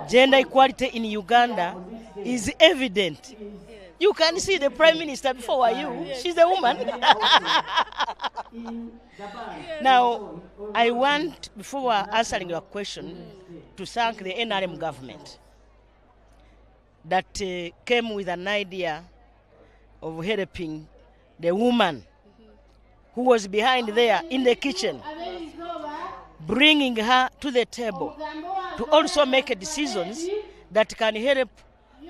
Gender equality in Uganda is evident. You can see the Prime Minister before you. She's a woman. Now, I want, before answering your question, to thank the NRM government that came with an idea of helping the woman who was behind there in the kitchen, bringing her to the table to also make decisions that can help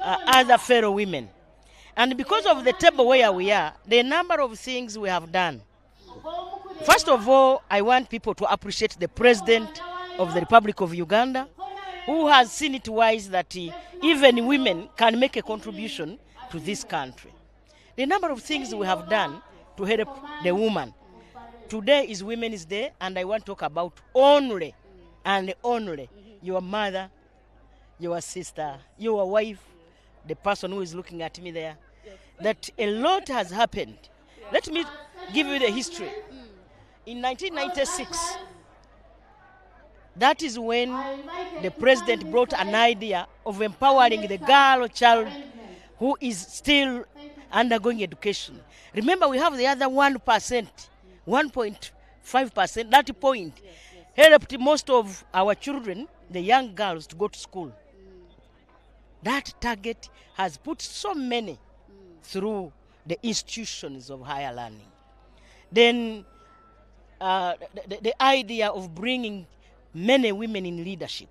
other fellow women. And because of the table where we are, the number of things we have done. First of all, I want people to appreciate the President of the Republic of Uganda, who has seen it wise that even women can make a contribution to this country. The number of things we have done to help the woman. Today is Women's Day, and I want to talk about only and only your mother, your sister, your wife, the person who is looking at me there. That a lot has happened. Let me give you the history. In 1996, that is when the president brought an idea of empowering the girl or child who is still undergoing education. Remember, we have the other 1%, 1.5%. That point helped most of our children, the young girls, to go to school. That target has put so many through the institutions of higher learning. Then the idea of bringing many women in leadership,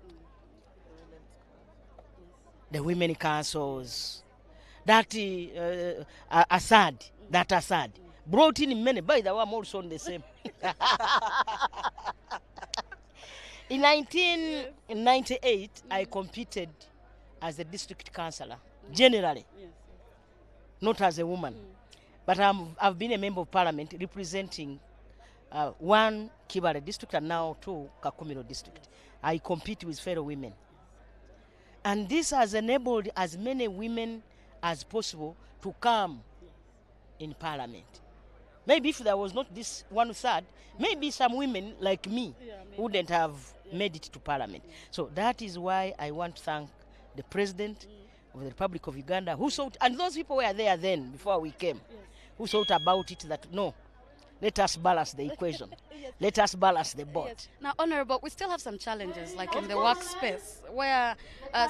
the women councils, that Assad brought in many. By the way, I'm also on the same. In 1998, I competed as a district councillor, generally, not as a woman. But I've been a member of parliament representing one Kibale district and now two Kakumiro district. I compete with fellow women. And this has enabled as many women as possible to come in parliament. Maybe if there was not this 1/3, maybe some women like me wouldn't have made it to parliament. So that is why I want to thank the President of the Republic of Uganda, who thought, and those people were there then before we came, who thought about it that no, let us balance the equation. Let us balance the board. Yes. Now, Honorable, we still have some challenges, like in the workspace, where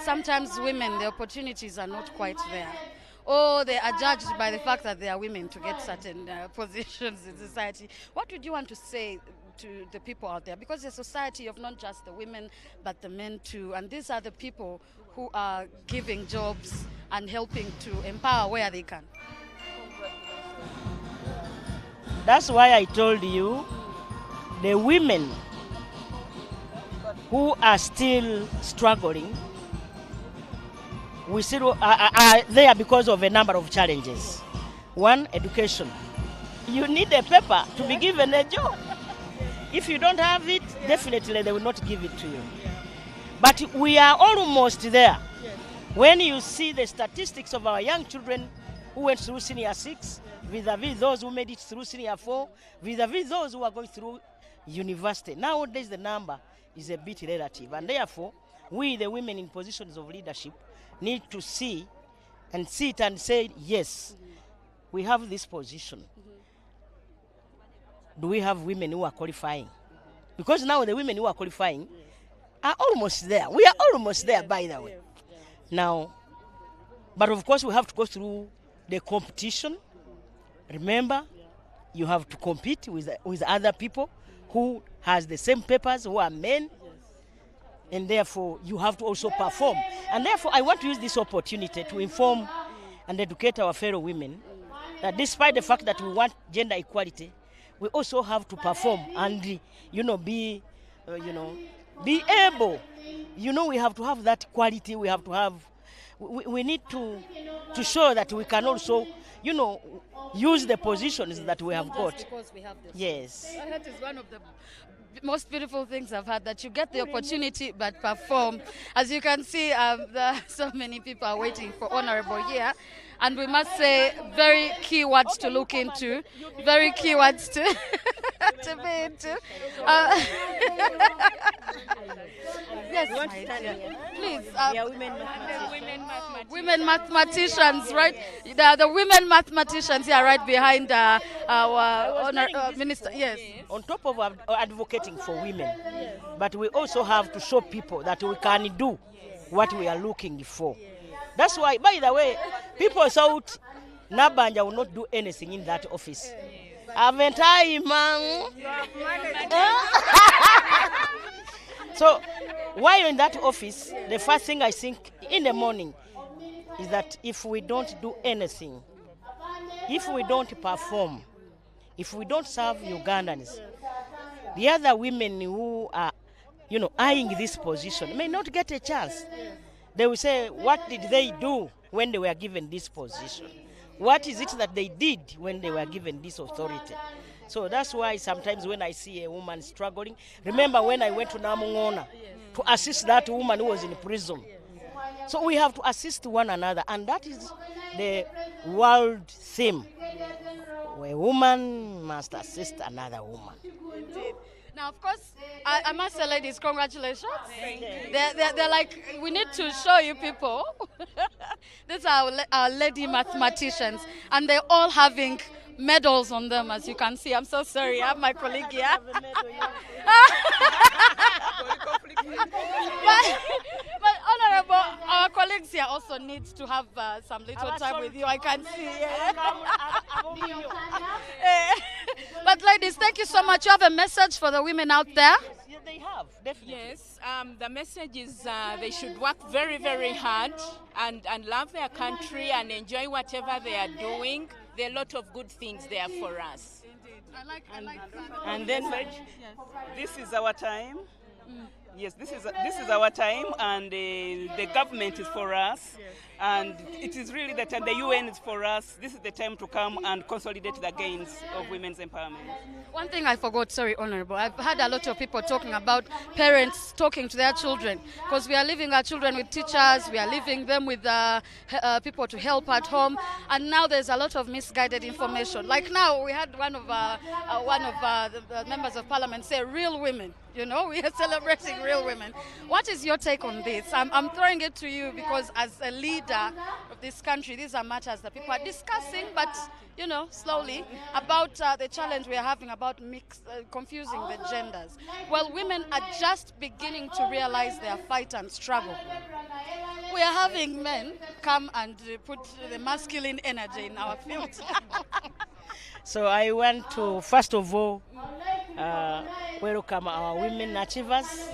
sometimes women, the opportunities are not quite there. Or they are judged by the fact that they are women to get certain positions in society. What would you want to say to the people out there? Because it's a society of not just the women, but the men too. And these are the people who are giving jobs and helping to empower where they can. That's why I told you the women who are still struggling, we still are there because of a number of challenges. One, education. You need a paper to be given a job. If you don't have it, definitely they will not give it to you. But we are almost there. When you see the statistics of our young children who went through senior 6, vis-a-vis those who made it through senior 4, vis-a-vis those who are going through university. Nowadays the number is a bit relative, and therefore we, the women in positions of leadership, need to see and sit and say, yes, we have this position. Do we have women who are qualifying? Because now the women who are qualifying are almost there. We are almost there, by the way. Now, but of course we have to go through the competition. Remember, you have to compete with other people who has the same papers, who are men, and therefore you have to also perform. And therefore I want to use this opportunity to inform and educate our fellow women that despite the fact that we want gender equality, we also have to perform and be able. We have to have that quality. We have to have. We need to show that we can also, use the positions that we have got. Because we have this. Yes. That is one of the most beautiful things I've had, that you get the opportunity but perform. As you can see, so many people are waiting for Honorable here. And we must say, very key words to look into, very key words to, to be into. Yes, please. Women mathematicians, right? The women mathematicians here, right behind our minister. Yes. On top of advocating for women, but we also have to show people that we can do what we are looking for. That's why, by the way, people thought Nabanja will not do anything in that office. Haven't I, man? So, while in that office, the first thing I think in the morning is that if we don't do anything, if we don't perform, if we don't serve Ugandans, the other women who are, eyeing this position may not get a chance. They will say, what did they do when they were given this position? What is it that they did when they were given this authority? So that's why sometimes when I see a woman struggling, remember when I went to Namungona to assist that woman who was in prison. So we have to assist one another, and that is the world theme. A woman must assist another woman. Indeed. Now, of course, I must say, ladies, congratulations. They're like, we need to show you people. These are our lady mathematicians, and they're all having medals on them, as you can see. I'm so sorry, I have my colleague here. but Honorable, our colleagues here also need to have some little time with you. I can see. Yeah. But But ladies, thank you so much. You have a message for the women out there? Yes, they have, definitely. Yes, the message is they should work very, very hard and love their country and enjoy whatever they are doing. There are a lot of good things there for us. I like that. And then this is our time. Yes, this is our time, and the government is for us, and it is really the time. The UN is for us. This is the time to come and consolidate the gains of women's empowerment. One thing I forgot, sorry, Honorable. I've had a lot of people talking about parents talking to their children, because we are leaving our children with teachers, we are leaving them with people to help at home, and now there's a lot of misguided information. Like now, we had one of the members of parliament say, real women. You know, we are celebrating real women. What is your take on this? I'm throwing it to you because as a leader of this country, these are matters that people are discussing, but, you know, slowly, about the challenge we are having about confusing the genders. Well, women are just beginning to realize their fight and struggle. We are having men come and put the masculine energy in our field. So I want to, first of all, welcome our women achievers,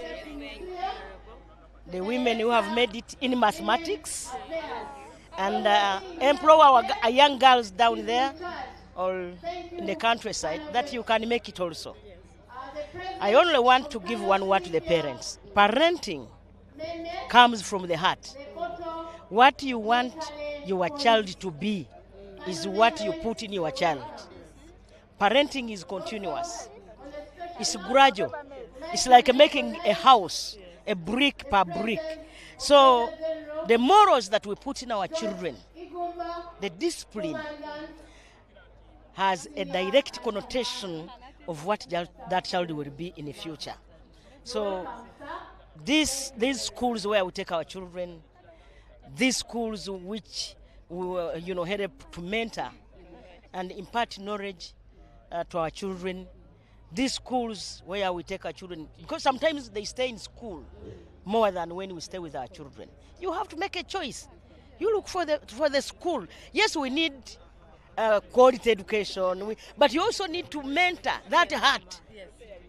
the women who have made it in mathematics, and empower our young girls down there or in the countryside that you can make it also. I only want to give one word to the parents. Parenting comes from the heart. What you want your child to be is what you put in your child. Parenting is continuous. It's gradual. It's like making a house, a brick per brick. So the morals that we put in our children, the discipline, has a direct connotation of what that child will be in the future. So these schools where we take our children, these schools which we help to mentor and impart knowledge to our children, these schools where we take our children, because sometimes they stay in school more than when we stay with our children. You have to make a choice. You look for the school. Yes, we need quality education, but you also need to mentor that heart,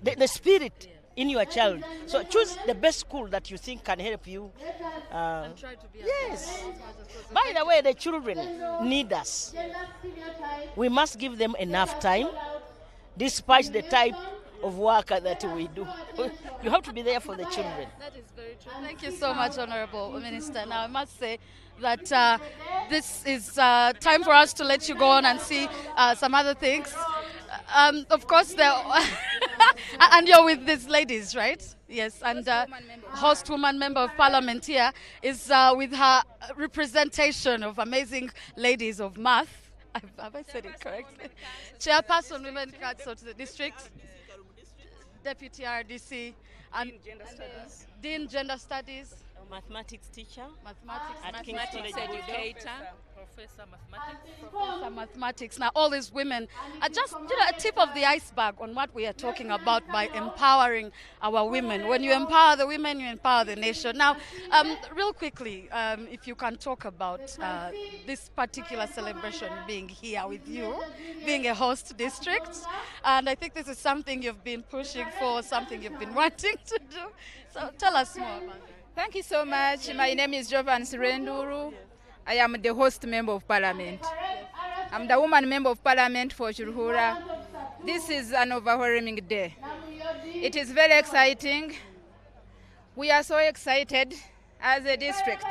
the spirit in your child. So choose the best school that you think can help you. And try to be yes. By the way, the children need us. We must give them enough time, despite the type of work that we do. You have to be there for the children. That is very true. Thank you so much, Honorable Minister. Now, I must say that this is time for us to let you go on and see some other things. Of course, and you're with these ladies, right? Yes, and host woman member of parliament here is with her representation of amazing ladies of math. Have I said it correctly? Chairperson, Women Council to the district, Deputy RDC, and Dean Gender Studies, mathematics teacher, mathematics educator, Professor Mathematics. Now, all these women are just a tip of the iceberg on what we are talking about by empowering our women. When you empower the women, you empower the nation. Now, real quickly, if you can talk about this particular celebration being here with you, being a host district, and I think this is something you've been pushing for, something you've been wanting to do. So tell us more about it. Thank you so much. My name is Jovan Sirenduru. I am the host member of parliament. I'm the woman member of parliament for Kiruhura. This is an overwhelming day. It is very exciting. We are so excited as a district.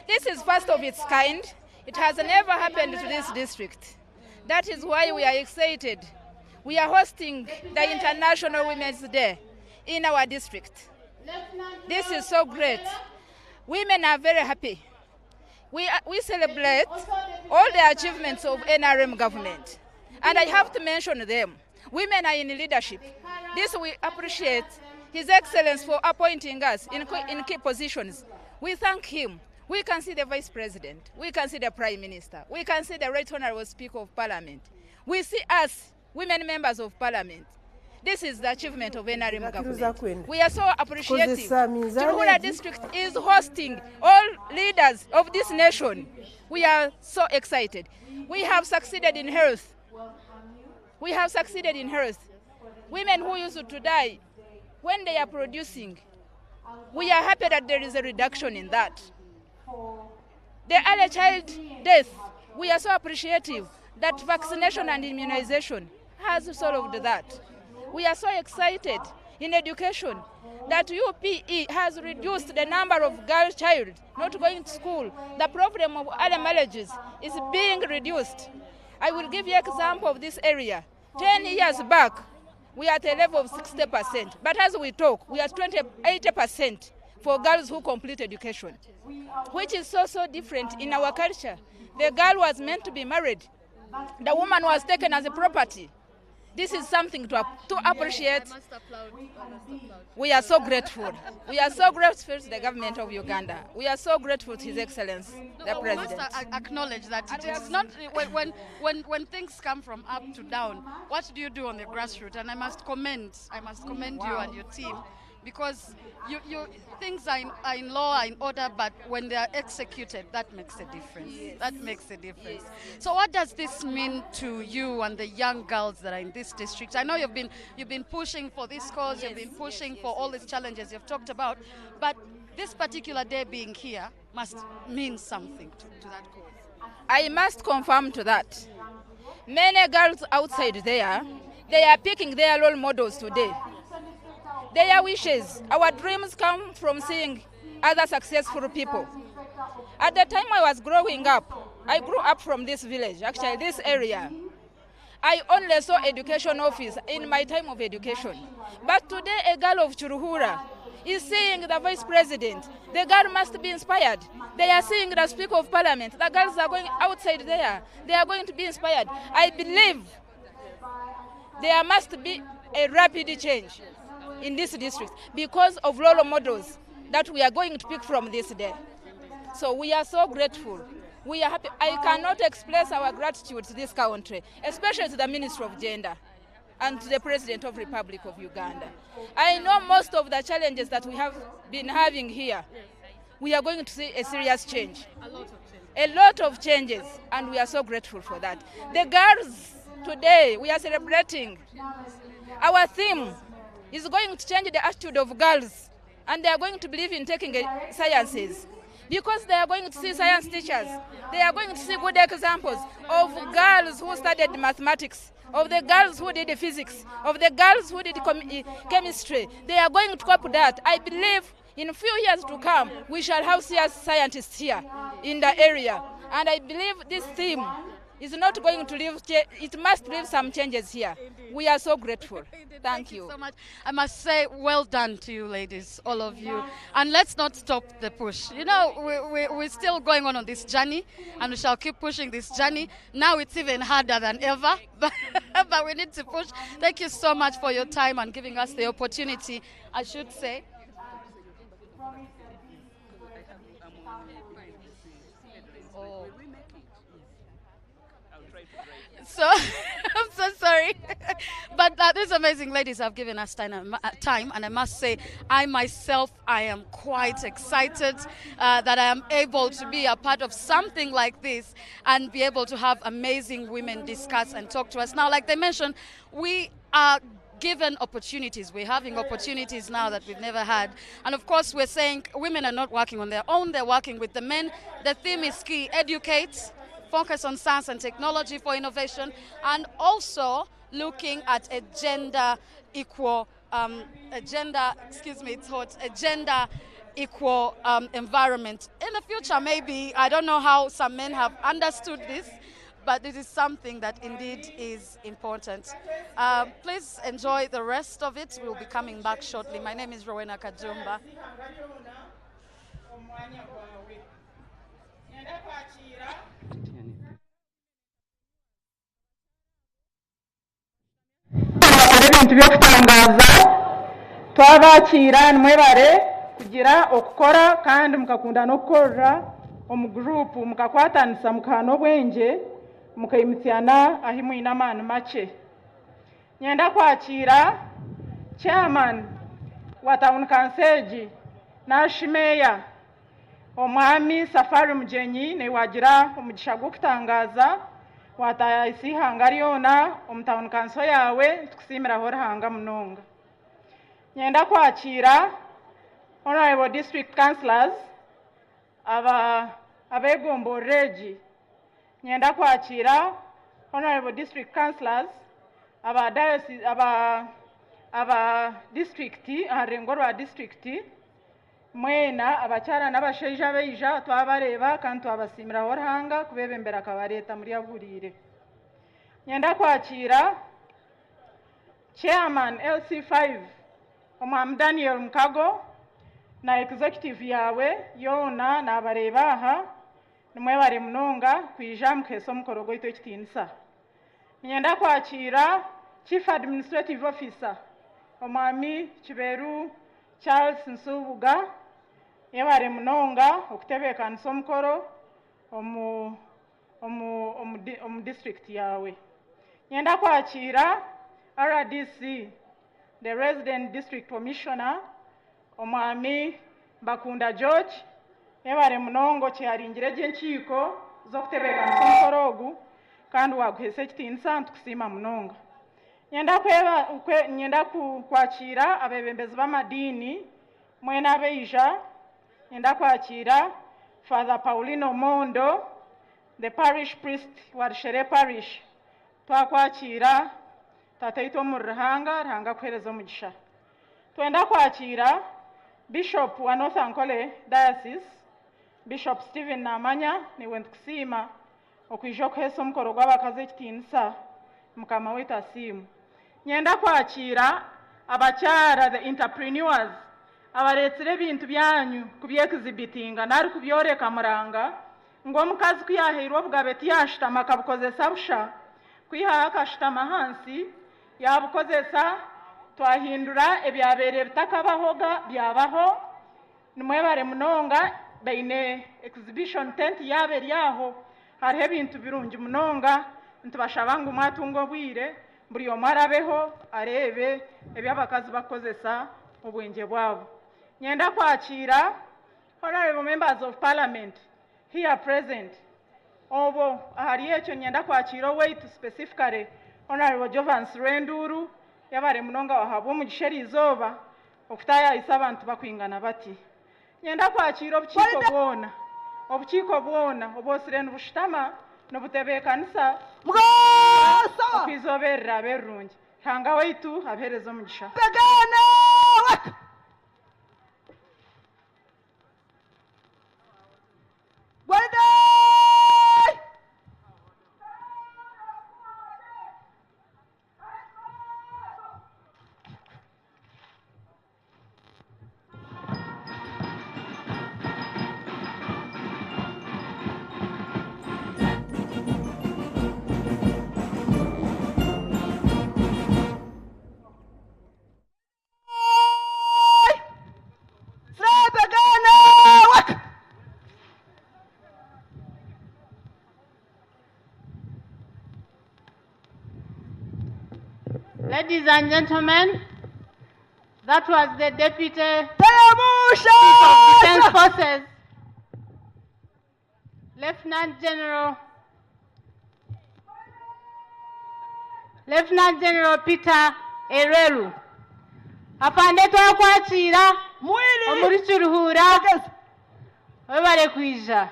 This is first of its kind. It has never happened to this district. That is why we are excited. We are hosting the International Women's Day in our district. This is so great. Women are very happy. We celebrate all the achievements of NRM government. And I have to mention them. Women are in leadership. This we appreciate His Excellency for appointing us in key positions. We thank him. We can see the Vice President. We can see the Prime Minister. We can see the Right Honorable Speaker of Parliament. We see us, women members of Parliament. This is the achievement of NRM government. We are so appreciative. Kiruhura district is hosting all leaders of this nation. We are so excited. We have succeeded in health. We have succeeded in health. Women who used to die, when they are producing, we are happy that there is a reduction in that. The early child death, we are so appreciative that vaccination and immunization has solved that. We are so excited in education that UPE has reduced the number of girl child not going to school. The problem of early marriages is being reduced. I will give you an example of this area. 10 years back, we are at a level of 60%, but as we talk, we are 80% for girls who complete education, which is so different in our culture. The girl was meant to be married. The woman was taken as a property. This is something to appreciate. We are so grateful. We are so grateful to the government of Uganda. We are so grateful to His Excellency, the President. We must acknowledge that it is not when things come from up to down. What do you do on the grassroots? And I must commend you and your team, because things are in law, are in order, but when they are executed, that makes a difference. Yes. That makes a difference. Yes. So what does this mean to you and the young girls that are in this district? I know you've been pushing for this cause, you've been pushing for all these challenges you've talked about, but this particular day being here must mean something to that cause. I must confirm to that. Many girls outside there, they are picking their role models today. Their wishes, our dreams come from seeing other successful people. At the time I was growing up, I grew up from this village, actually this area. I only saw education office in my time of education. But today a girl of Churuhura is seeing the vice president. The girl must be inspired. They are seeing the speaker of parliament. The girls are going outside there. They are going to be inspired. I believe there must be a rapid change in this district because of role models that we are going to pick from this day. So we are so grateful. We are happy. I cannot express our gratitude to this country, especially to the Minister of Gender and to the President of the Republic of Uganda. I know most of the challenges that we have been having here, we are going to see a serious change. A lot of changes, and we are so grateful for that. The girls today, we are celebrating. Our theme is going to change the attitude of girls, and they are going to believe in taking sciences because they are going to see science teachers. They are going to see good examples of girls who studied mathematics, of the girls who did physics, of the girls who did chemistry. They are going to cope that. I believe in a few years to come, we shall have serious scientists here in the area. And I believe this theme is not going to leave, it must leave some changes here. We are so grateful. Thank you so much. I must say, well done to you ladies, all of you. And let's not stop the push. You know, we're still going on this journey, and we shall keep pushing this journey. Now it's even harder than ever, but we need to push. Thank you so much for your time and giving us the opportunity, I should say. So, I'm so sorry. But these amazing ladies have given us time, and I must say, I myself, I am quite excited that I am able to be a part of something like this and be able to have amazing women discuss and talk to us. Now, like they mentioned, we are given opportunities. We're having opportunities now that we've never had. And of course, we're saying women are not working on their own, they're working with the men. The theme is key: educate, focus on science and technology for innovation, and also looking at a gender equal, environment. In the future, maybe, I don't know how some men have understood this, but it is something that indeed is important. Please enjoy the rest of it. We'll be coming back shortly. My name is Rowena Kajumba. Ebintu byokutangaza twabakira nimwebare kugira okukora kandi mukakunda n'okukorera omu group mukakwatanisa mukana obwenje mukayimitiana ahi mwine amaani make. Nyenda kwakira chairman wa town council nashimeya omwami Safari Mujenyi ne wagira omugisha gw'okutangaza wataisi hanga ryona omtown council yawe tukusimiraho ruhanga munonga. Nyenda kwakira honorable district councillors abegombo regi. Nyenda kwakira honorable district councillors aba diocese aba district arengo rwa district mwena abacyara n'abasheja beija twabareba kandi twabasimiraho ruhanga kubebembera akabareta muri yavurire. Nyenda kwakira chairman LC5 Omwami Daniel Mkago na executive yawe yona nabareba aha nimwe bare munonga kwija mkeso mukorogo ito kitinisa. Nyenda kwakira chief administrative officer Omwami Kiberu Charles Nsubuga yabare munonga okutebeka nsomukoro omu district yawe. Nyenda kwakira RDC the resident district commissioner Omwami Bakunda George yabare munongo kyaringire gyenkiko zo kutebeka nsomukoro ogu kandi waguhese kitinisa ntukusima munonga. Nyenda kwakira abebembezi b'amadini mwena abeija. Nyenda kwakira Father Paulino Mondo the parish priest wa Rushere parish. Twakwakira tataito mu ruhanga kuhereza omugisha. Twenda kwakira Bishop wa North Ankole Diocese Bishop Stephen Namanya niwe ntukusima okwijo kuhesa omukoro gw'abakazi ekitinisa mukama wetu asimu. Nyenda kwakira abakyara the entrepreneurs abaretsire ebintu byanyu kubyekizibitinga nari kubyoreka muranga ngo omukazi kuyaheirwa obugabe tiyashitama akabukozesa busha kwihaho akashitama hansi yabukozesa twahindura ebyabere bitakabahoga byabaho nimwebare munonga baine exhibition tent yabe ryaho hariho ebintu birungi munonga ntibashaba ngo mwatunga obwire buri omwe arabeho arebe ebyabakazi bakozesa obwenge bwabo. Nyenda kwakira honorable members of parliament here present. Obo ahari ekyo nyenda kwakira wait specifically honorable Jovans Renduru yabare munonga wahabwa omugisha eriizooba okutayayisa abantu bakwingana bati. Nyenda kwakira obukiiko bwona obwosire nibushitama nobutebekanisa okwizoberera aberungi hanga waitu abereza omugisha. Ladies and gentlemen, that was the Deputy Chief of Defense Forces, Lieutenant General Peter Erelu. Apande twakwakira omuri Kiruhura webare kwija.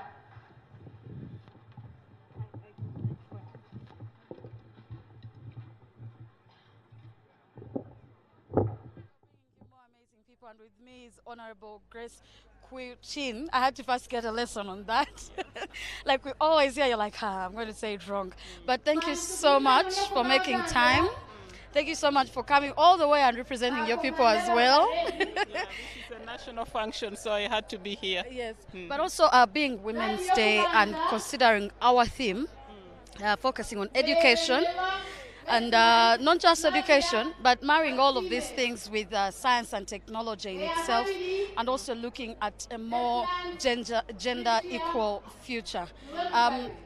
And with me is Honorable Grace Chin. I had to first get a lesson on that. Like we always hear, you're like, I'm going to say it wrong. But thank you so much for making time. Thank you so much for coming all the way and representing your people as well. It's a national function, so I had to be here. Yes, but also being Women's Day and considering our theme, focusing on education. And not just education, but marrying all of these things with science and technology in itself, and also looking at a more gender equal future.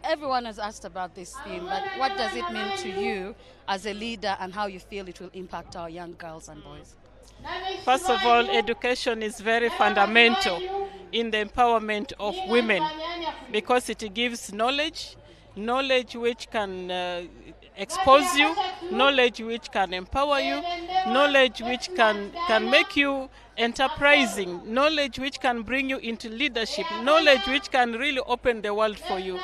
Everyone has asked about this theme, but what does it mean to you as a leader and how you feel it will impact our young girls and boys? First of all, education is very fundamental in the empowerment of women because it gives knowledge, knowledge which can expose you, knowledge which can empower you, knowledge which can make you enterprising, knowledge which can bring you into leadership, knowledge which can really open the world for you.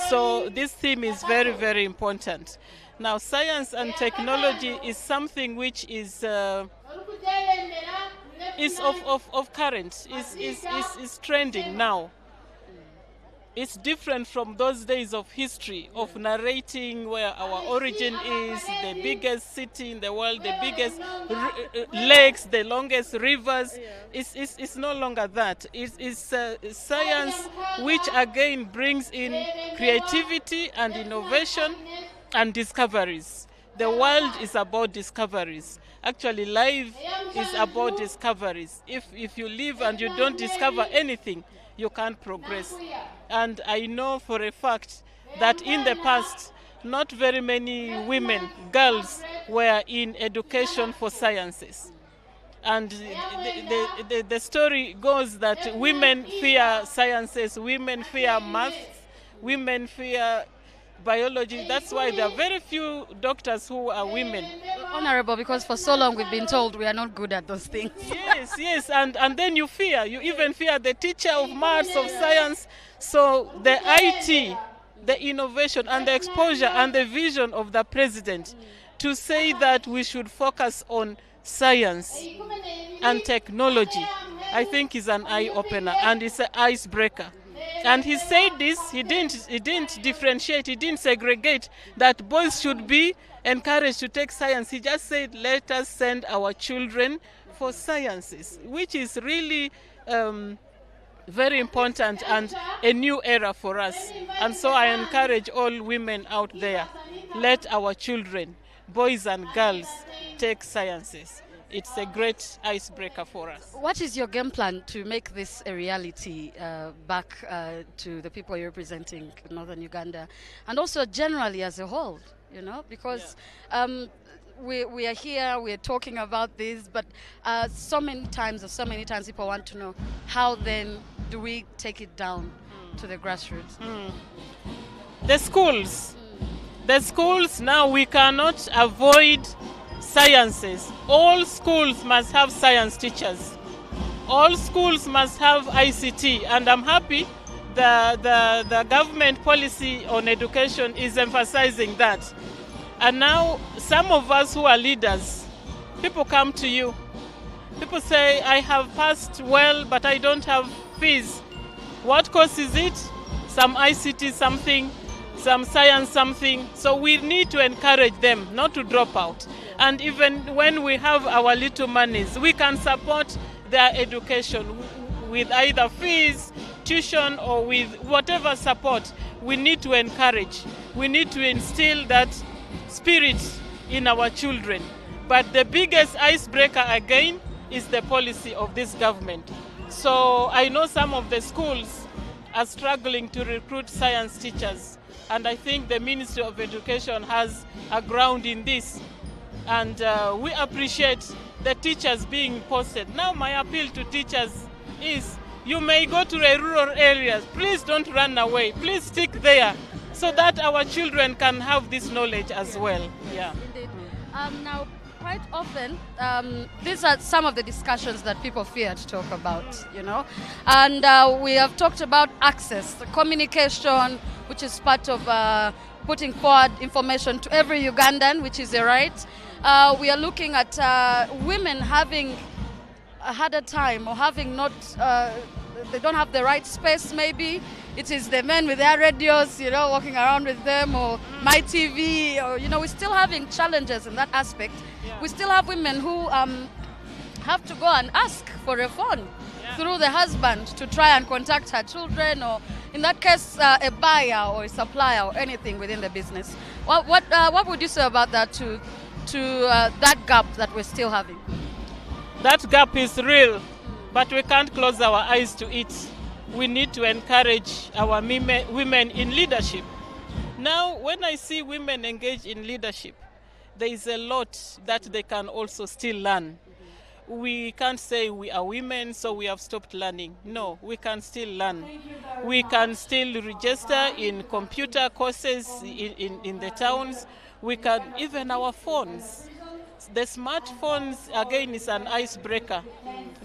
So this theme is very, very important. Now, science and technology is something which is of current, is trending now. It's different from those days of history, of narrating where our origin is, the biggest city in the world, the biggest lakes, the longest rivers. It's no longer that. It's science which again brings in creativity and innovation and discoveries. The world is about discoveries. Actually, life is about discoveries. If you live and you don't discover anything, you can't progress. And I know for a fact that in the past, not very many women, girls, were in education for sciences. And the story goes that women fear sciences, women fear math, women fear biology. That's why there are very few doctors who are women. Honorable, because for so long we've been told we are not good at those things. Yes, and then you even fear the teacher of maths, of science. So the IT, the innovation and the exposure and the vision of the president to say that we should focus on science and technology, I think is an eye-opener and it's an icebreaker. And he said this, he didn't differentiate, he didn't segregate that boys should be encouraged to take science. He just said, let us send our children for sciences, which is really very important and a new era for us. And so I encourage all women out there, let our children, boys and girls, take sciences. It's a great icebreaker for us. What is your game plan to make this a reality back to the people you're representing in Northern Uganda and also generally as a whole, you know, because we are here, we're talking about this, but so many times people want to know how then do we take it down to the grassroots? The schools now, we cannot avoid sciences. All schools must have science teachers. All schools must have ICT, and I'm happy the government policy on education is emphasizing that. And now some of us who are leaders, people come to you. People say, I have passed well, but I don't have fees. What course is it? Some ICT something, some science something. So we need to encourage them not to drop out. And even when we have our little monies, we can support their education with either fees, tuition, or with whatever support. We need to encourage. We need to instill that spirit in our children. But the biggest icebreaker again is the policy of this government. So I know some of the schools are struggling to recruit science teachers. And I think the Ministry of Education has a ground in this. And we appreciate the teachers being posted. Now my appeal to teachers is, you may go to the rural areas. Please don't run away. Please stick there so that our children can have this knowledge as well. Yeah. Indeed. Now, quite often, these are some of the discussions that people fear to talk about, you know. And we have talked about access, the communication, which is part of putting forward information to every Ugandan, which is a right. We are looking at women having a harder time or having not, they don't have the right space maybe. It is the men with their radios, you know, walking around with them, or My TV, or, you know, we're still having challenges in that aspect. Yeah. We still have women who have to go and ask for a phone through the husband to try and contact her children, or in that case, a buyer or a supplier or anything within the business. What would you say about that to that gap that we're still having? That gap is real, but we can't close our eyes to it. We need to encourage our women in leadership. Now, when I see women engage in leadership, there is a lot that they can also still learn. we can't say we are women, so we have stopped learning. No, we can still learn. We can still register in computer courses in the towns. We can, even our phones. The smartphones, again, is an icebreaker.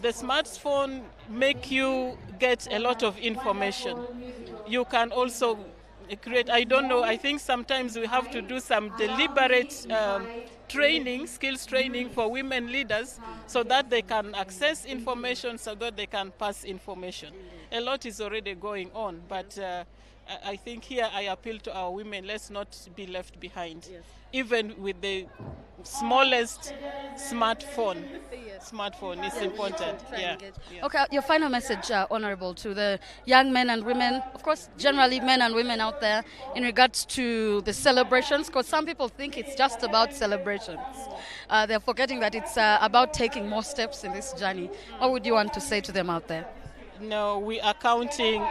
The smartphone make you get a lot of information. You can also create, I don't know, I think sometimes we have to do some deliberate training, skills training for women leaders so that they can access information, so that they can pass information. A lot is already going on, but I think here I appeal to our women, let's not be left behind. Yes. Even with the smallest smartphone. Smartphone is important. Yeah. Okay, your final message, Honorable, to the young men and women, of course, generally men and women out there, in regards to the celebrations, because some people think it's just about celebrations. They're forgetting that it's about taking more steps in this journey. What would you want to say to them out there? No, we are counting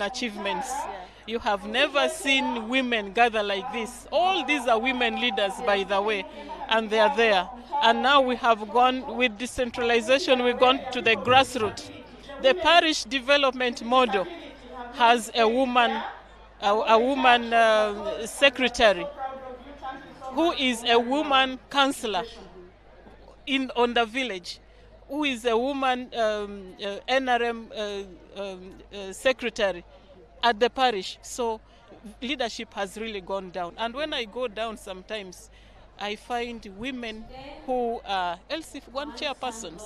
achievements. Yeah. You have never seen women gather like this. All these are women leaders, by the way, and they are there. And now we have gone, with decentralization, we've gone to the grassroots. The parish development model has a woman secretary who is a woman councillor on the village, who is a woman NRM secretary at the parish. So leadership has really gone down. And when I go down sometimes, I find women who are LC1 chairpersons.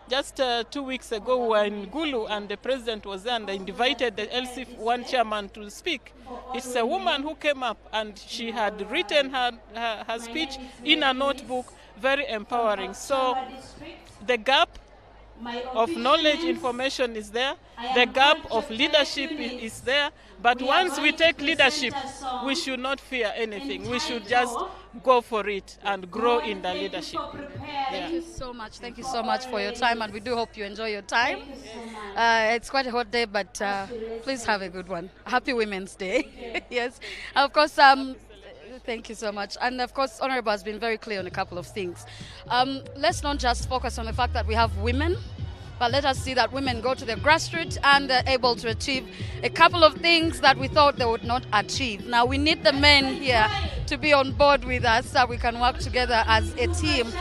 Just 2 weeks ago, we were in Gulu and the president was there and I invited the LC1 chairman to speak. It's a woman who came up and she had written her speech in a notebook, very empowering. So the gap of knowledge, information is there. The gap of leadership is there. But once we take leadership, we should not fear anything. We should just go for it and grow in the leadership. Thank you so much. Thank you so much for your time, and we do hope you enjoy your time. It's quite a hot day, but please have a good one. Happy Women's Day. Yes. Of course, thank you so much. And of course, Honorable has been very clear on a couple of things. Let's not just focus on the fact that we have women, but let us see that women go to the grassroots and are able to achieve a couple of things that we thought they would not achieve. Now, we need the men here to be on board with us so we can work together as a team.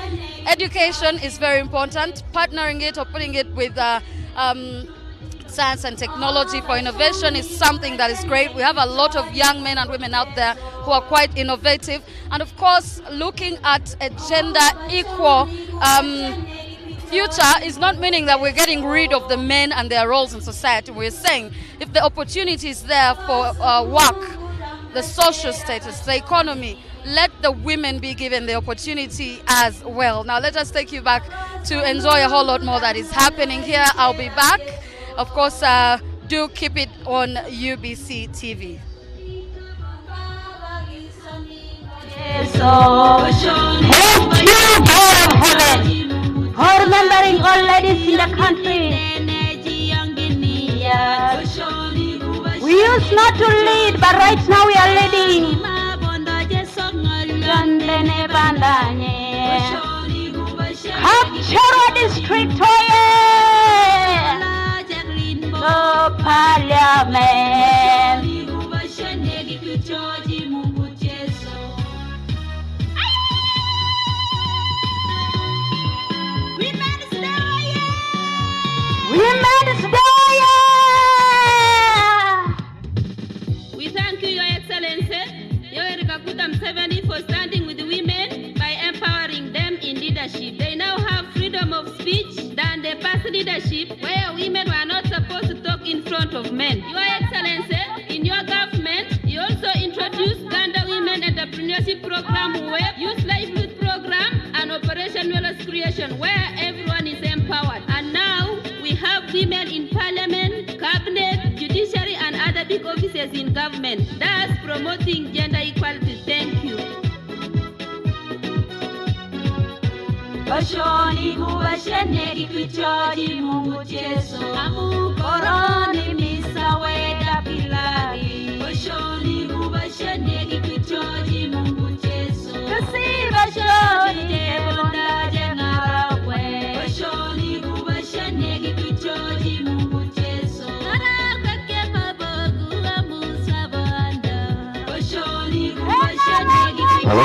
Education is very important. Partnering it or putting it with science and technology for innovation is something that is great. We have a lot of young men and women out there who are quite innovative. And of course, looking at a gender equal future is not meaning that we're getting rid of the men and their roles in society. We're saying if the opportunity is there for work, the social status, the economy, let the women be given the opportunity as well. Now let us take you back to enjoy a whole lot more that is happening here. I'll be back. Of course, do keep it on UBC TV. For remembering all ladies in the country. Yes. We used not to lead, but right now we are leading. Capture district, the parliament. Women's Day! We thank you, Your Excellency, Yoweri Kaguta Museveni, for standing with the women by empowering them in leadership. They now have freedom of speech than the past leadership, where women were not supposed to talk in front of men. Your Excellency, in your government, you also introduced Uganda Women Entrepreneurship Program, Youth Livelihood Program, and Operation Wealth Creation, where everyone is empowered. And now we have women in parliament, cabinet, judiciary, and other big offices in government, thus promoting gender equality. Thank you. Bashoni kubashenegi kichodi Mungu Yesu amukoroni misaweda bilari. Bashoni kubashenegi kichodi Mungu Yesu kasi bashoni jebonda jengarakwe. Hello?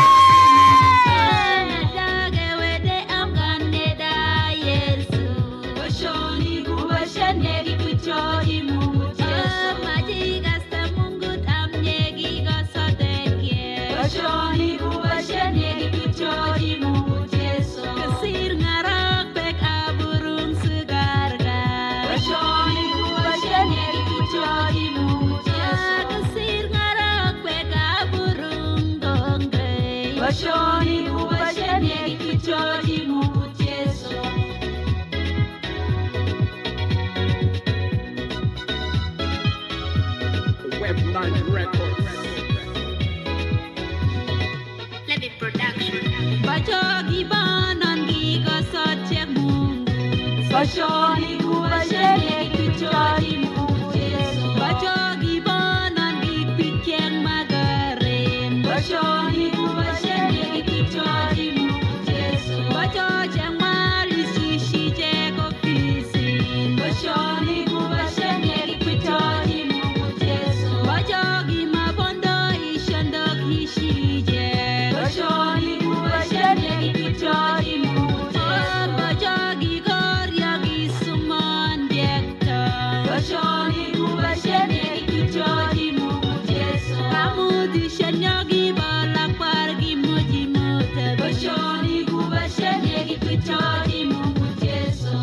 Webline Records. Let it production. Bajogi banan gi kasatche mungu. Bashoni kubashene kichori mungu Yesu. Bajogi banan gi pikyeng magare. Bashoni kubashene kichori mungu Yesu. Bajoje mali shishi je kofisi. Bashoni kubashene kichori mungu Yesu. Bajogi mabondo ishondok hishije. Bashoni kubashene kichori mungu Yesu. Bajogi gorya gisuman diekta. Bashoni kubashene kichori mungu Yesu. Kamudi shanyogi balak pargi muji mute. Bashoni kubashene kichori mungu Yesu.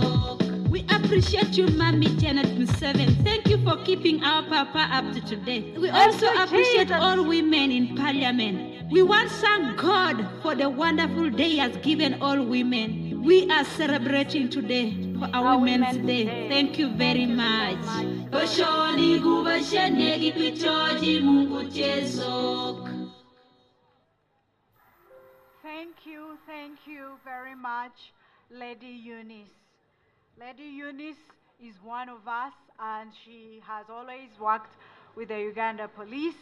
We appreciate you, Mami Janet Museveni. Thank you for keeping our Papa up to today. We also appreciate all women in Parliament. We want to thank God for the wonderful day He has given all women. We are celebrating today for our Women's Day. Thank you very much. Bashoni kubashene kichori mungu Yesu. Thank you very much, Lady Eunice. Lady Eunice is one of us, and she has always worked with the Uganda police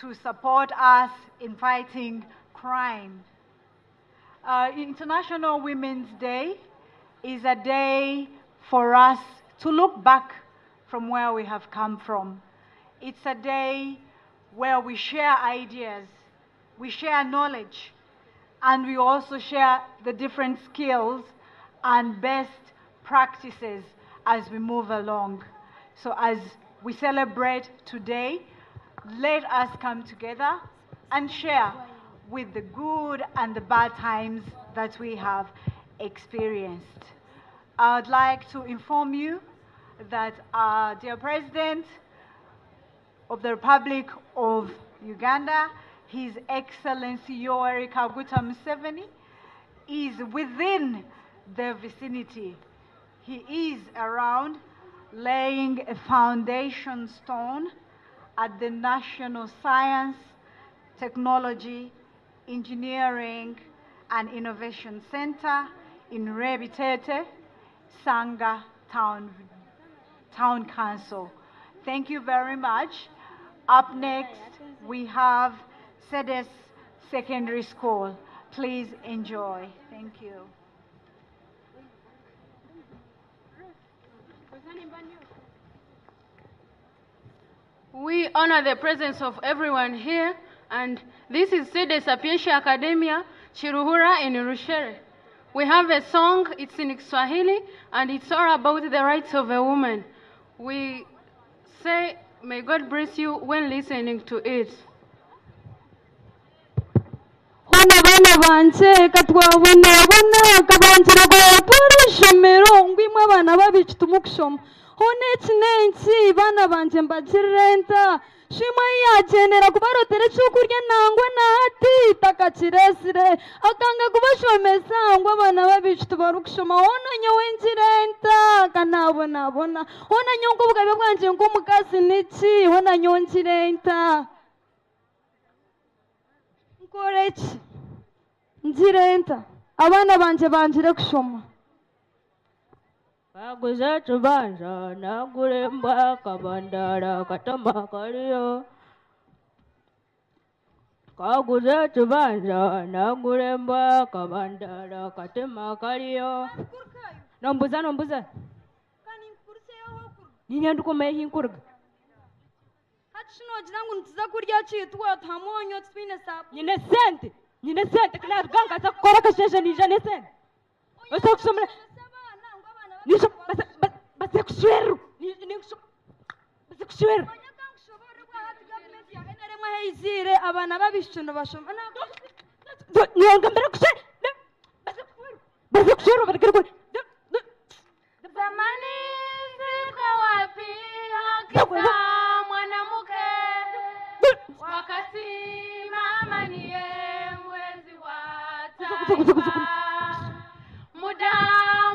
to support us in fighting crime. International Women's Day is a day for us to look back from where we have come from. It's a day where we share ideas, we share knowledge, and we also share the different skills and best practices as we move along. So as we celebrate today, let us come together and share with the good and the bad times that we have experienced. I'd like to inform you that our dear President of the Republic of Uganda, His Excellency Yoweri Kaguta Museveni, is within the vicinity. He is around laying a foundation stone at the National Science, Technology, Engineering and Innovation Center in Rebitete, Sanga Town Council. Thank you very much. Up next, we have Sedes Secondary School. Please enjoy. Thank you. We honor the presence of everyone here, and this is Sede Sapientia Academia, Chiruhura in Rushere. We have a song, it's in Kiswahili, and it's all about the rights of a woman. We say, may God bless you when listening to it. Bana banje katwabona kabanjira go turishomero ngwimwe abana babicu tumukushoma honetse nensi bana banje mbazirenta shima yagenera kubarotera cyukurya nangwa nati takaciresire akanga kubashomeza ngo abana babicu tubarukushoma hona nyowenzirenta kanabona hona nyongo bugabe bwanje ngo mukasi niki hona nyonzirenta nkorechi nzirenta abana banje banjire kushoma baguze tubanja naguremba kabandara katamba kariyo kaguze tubanja naguremba kabandara katema kariyo nombuza ninyanduko mehi nkurga hatshino jirangu ntiza kurya chitwa tamonyo tsine sap nyine sente nyine sente kana ruganga za kukora kasheshe nijane sente basa kusomera nisho basa kushweru basa kushweru mwe hayizire abana babishuno bashoma nyonga mbere kushweru basa kushweru barikirwa zamani ziko wapi haki za mwanamke wakati mama niye mwezi wa taifa. Muda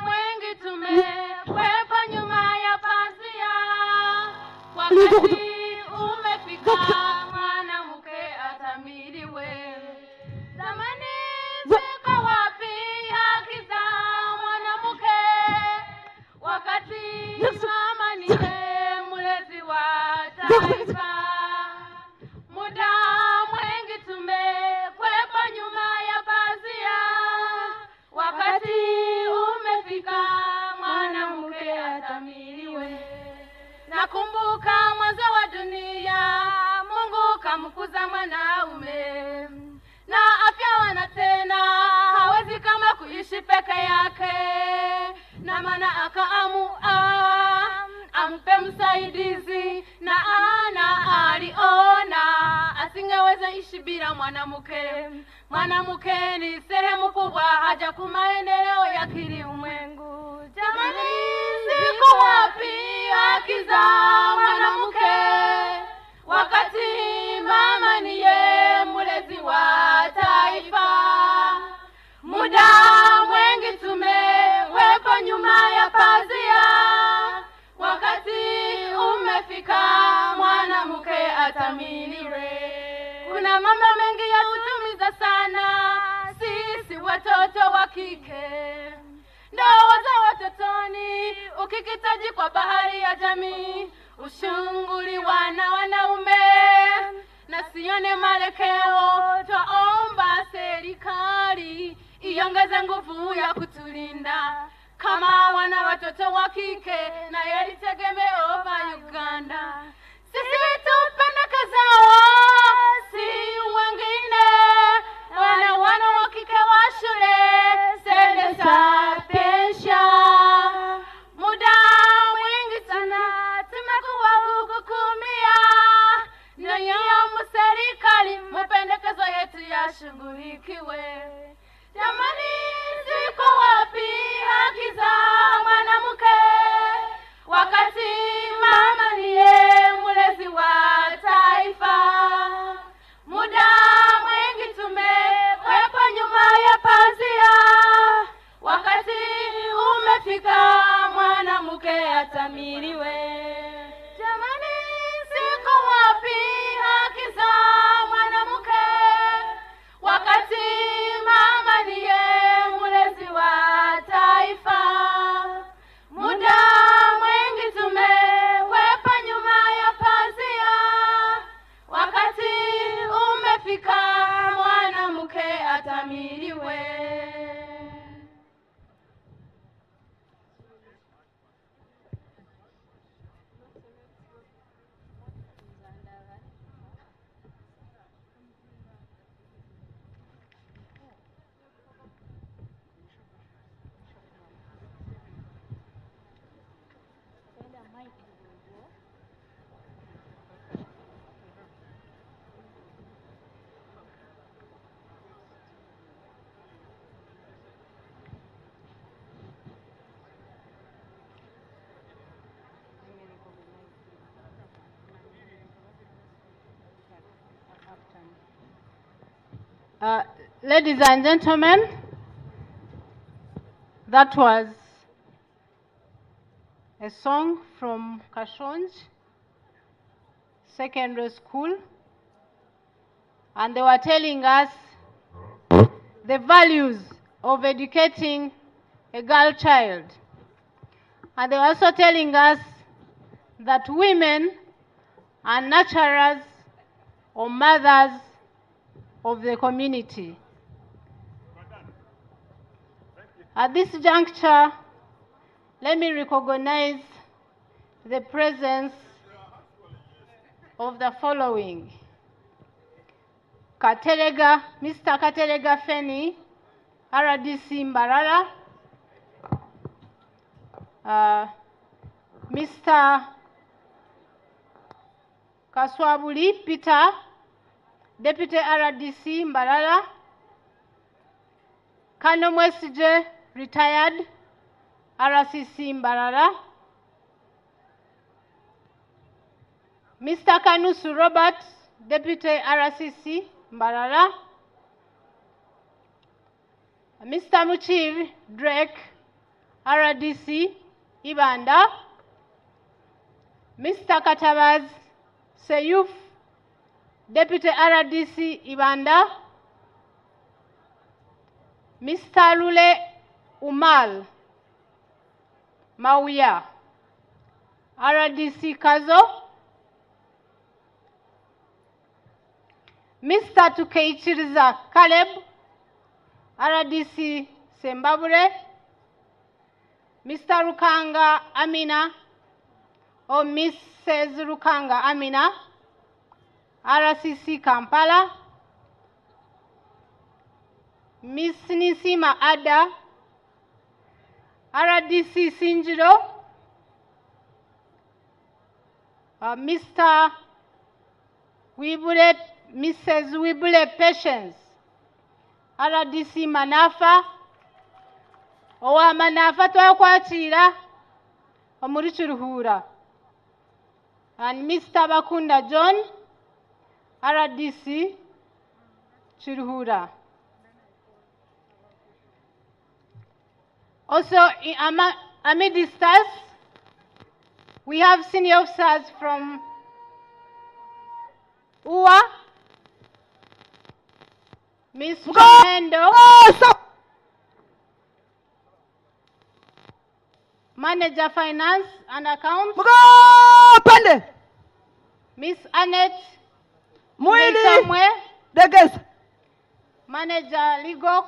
mwingi tumekwepa nyuma ya pazia, wakati umefika mwanamke atamiliwe. Zamani ziko wapi haki za mwanamke wakati mama niye mlezi wa taifa. Muda mwingi tumekwepa nyuma ya pazia, wakati umefika mwanamke atamiliwe. Nakumbuka mwanzo wa dunia Mungu kamkuza mwanaume, na afya wana tena hawezi kama kuishi peke yake, na maana akaamua ampe msaidizi, na aliona asingeweza ishi bila mwanamke. Mwanamke ni sehemu kubwa haja kwa maendeleo ya kilimwengu. Jamani, ziko wapi haki za mwanamke wakati mama niye mlezi wa taifa? Muda mwingi tumekwepa nyuma ya pazia, wakati umefika mwanamke atamiliwe. Kuna mambo mengi yatutumiza sana sisi watoto wa kike, ndoa za watotoni, ukikitaji kwa bahari ya jamii, ushunguliwa na wanaume na sione malekeo. Twaomba serikali iongeze nguvu ya kutulinda kama wana watoto wa kike na yalitegemeo pa Uganda. Sisi tupendekeza si wengine wana wa kike wa shule sende sapesha. Muda mwingi sana tumekuwa hukukumia, na yamu serikali mapendekezo yetu yashughulikiwe. Jamani, ziko wapi haki za mwanamke wakati mama niye mlezi wa taifa? Muda mwingi tumekwepa nyuma ya pazia, wakati umefika mwanamke atamiliwe. Jamani, ziko wapi haki za mwanamke wakati mama niye mlezi wa taifa? Muda mwingi tumekwepa nyuma ya pazia, wakati umefika mwanamke atamiliwe. Ladies and gentlemen, that was a song from Kashonj Secondary School, and they were telling us the values of educating a girl child. And they were also telling us that women are nurturers or mothers of the community. At this juncture, let me recognize the presence of the following: Katerega, Mr. Katerega Feni, RDC Mbarara, Mr. Kaswabuli Peter, Deputy RDC Mbarara, Kano Mwesije, retired, RCC Mbarara, Mr. Kanusu Robert, Deputy RCC Mbarara, Mr. Muchiri Drake, RDC Ibanda, Mr. Katabaz Seyuf, Deputy RDC Ibanda, Mr. Lule Umal Mawia, RDC Kazo, Mr. Tukeichiriza Caleb, RDC Zimbabwe, Mr. Rukanga Amina, or Mrs. Rukanga Amina, RCC Kampala, Miss Nisima Ada, RDC Sinjiro, Mr. Wibule, Mrs. Wibule Patience, RDC Manafa, Owa Manafa Twakwachira, Omuri Chiruhura, and Mr. Bakunda John, RDC Chiruhura. Also, amidst us, we have senior officers from UWA, Miss Chamendo, Manager Finance and Accounts, Miss Annette Somewhere, Manager Legal,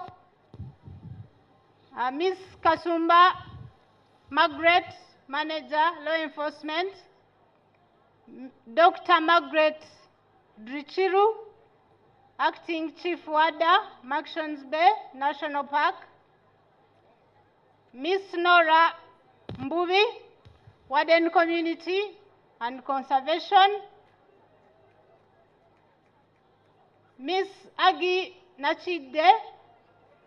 Miss Kasumba Margaret, Manager Law Enforcement, Dr. Margaret Drichiru, Acting Chief Warder, Marshals Bay National Park, Miss Nora Mbuvi, Warden Community and Conservation, Miss Agi Nachide,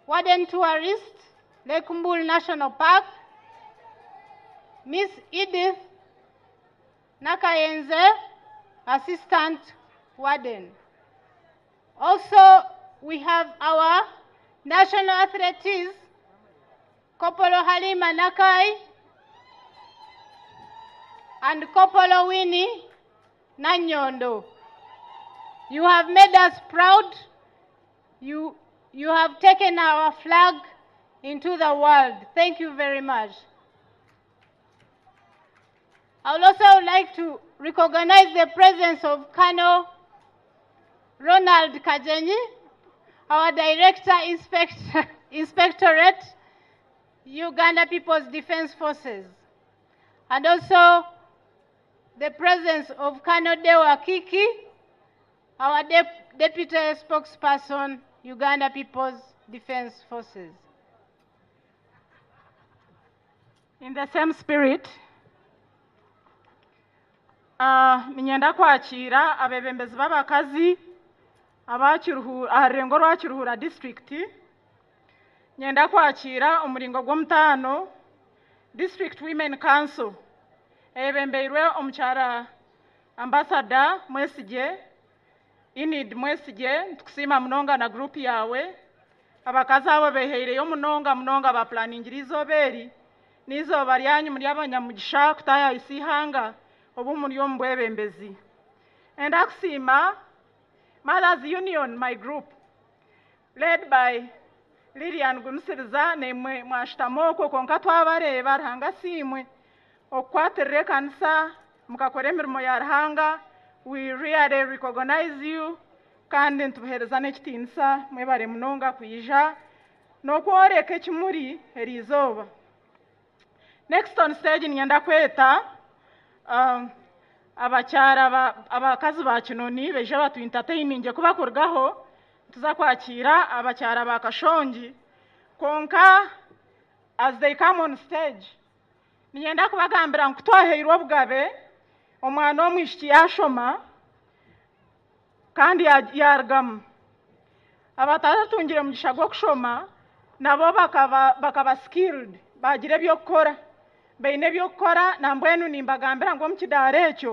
Warden Tourist, Lake Mbul National Park, Miss Edith Nakayenze, Assistant Warden. Also, we have our national athletes, Kopolo Halima Nakai and Kopolo Winnie Nanyondo. You have made us proud. You have taken our flag into the world. Thank you very much. I would also like to recognize the presence of Colonel Ronald Kajenyi, our Director Inspectorate, Uganda People's Defense Forces, and also the presence of Colonel Dewa Kiki, our Deputy Spokesperson, Uganda People's Defense Forces. In the same spirit, ninyenda kwakira abebembezi b'abakazi aharengo rwa Kiruhura district. Nyenda kwakira umuringo gw'omutano District Women Council ebembeirwe omukyara Ambassador Mwesige, Inid Mwesige, tukusima munonga na group yawe. Abakazi abo beheireyo munonga ba planingirizo beri nizo baryanyu muri abanyamugisha kutaya isihanga obu muri ombwebembezi. And akusima Mothers Union, my group, led by Lilian Gunsiriza, nemwe mwashitamoko konka twabareba Ruhanga simwe okwaterere kanisa mukakora emirimo ya Ruhanga. We really recognize you kandi ntubuhereza n'ekitinisa mwebare munonga kwija n'okworeka ekimuri erizoba. Next on stage nyenda kweta abakyara abakazi ba Kinoni beje batu entertaining kubakorgaho tuza kwakira abakyara ba Kashongi konka as they come on stage niyenda kubagambira nkutwaheirwe obugabe omwana omwishiki yashoma kandi yargamu abatatungire mu gishago kushoma nabo bakaba skilled bagire byo gukora baine byo gukora nambwenu nimbagambira ngo mukidare ekyo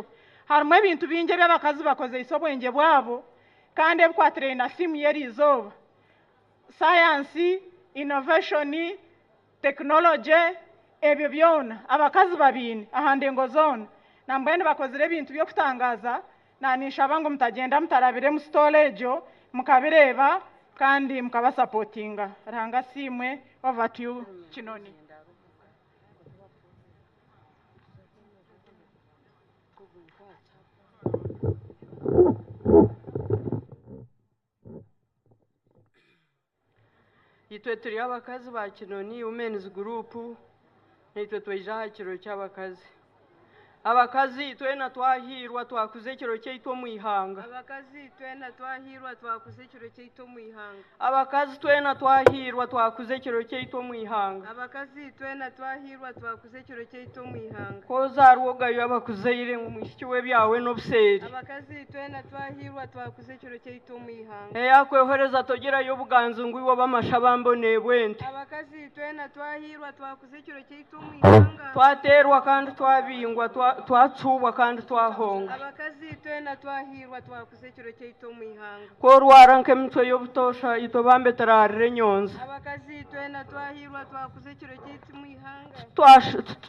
harimo ebintu binge by'abakazi bakoze isobwenge bwabo kandi ebikwatire na simu yeri izoba science innovation technology ebyo byona abakazi babini ahandengo zone nambwenu bakozere ebintu byo kutangaza nanishaba ngo mutagenda mutarabire mu storage mukabireba kandi mukaba supportinga ranga simwe over to you Kinoni. Itwe turi abakazi ba Kinoni Women's Group nitwe twejaha kiro cy'abakazi abakazi twena twahirwa twakuze kiro cy'ito mu ihanga abakazi twena twahirwa twakuze kiro cy'ito mu ihanga abakazi twena twahirwa twakuze kiro cy'ito mu ihanga abakazi twena twahirwa twakuze kiro cy'ito mu ihanga kozarwoga yabakuzeire mu mushiki we byawe no buseri abakazi twena twahirwa twakuze kiro cy'ito mu ihanga yakwehereza togera yo buganzu ngwiwo bamashabambo nebwente abakazi twena twahirwa twakuze kiro cy'ito mu ihanga twaterwa kandi twabingwa twacubwa kandi twahonga abakazi twena twahirwa twakuze kiro cy'ito mu ihanga ko rwara nke mutwe yo butosha ito bambe tararire nyonza abakazi twena twahirwa twakuze kiro cy'ito mu ihanga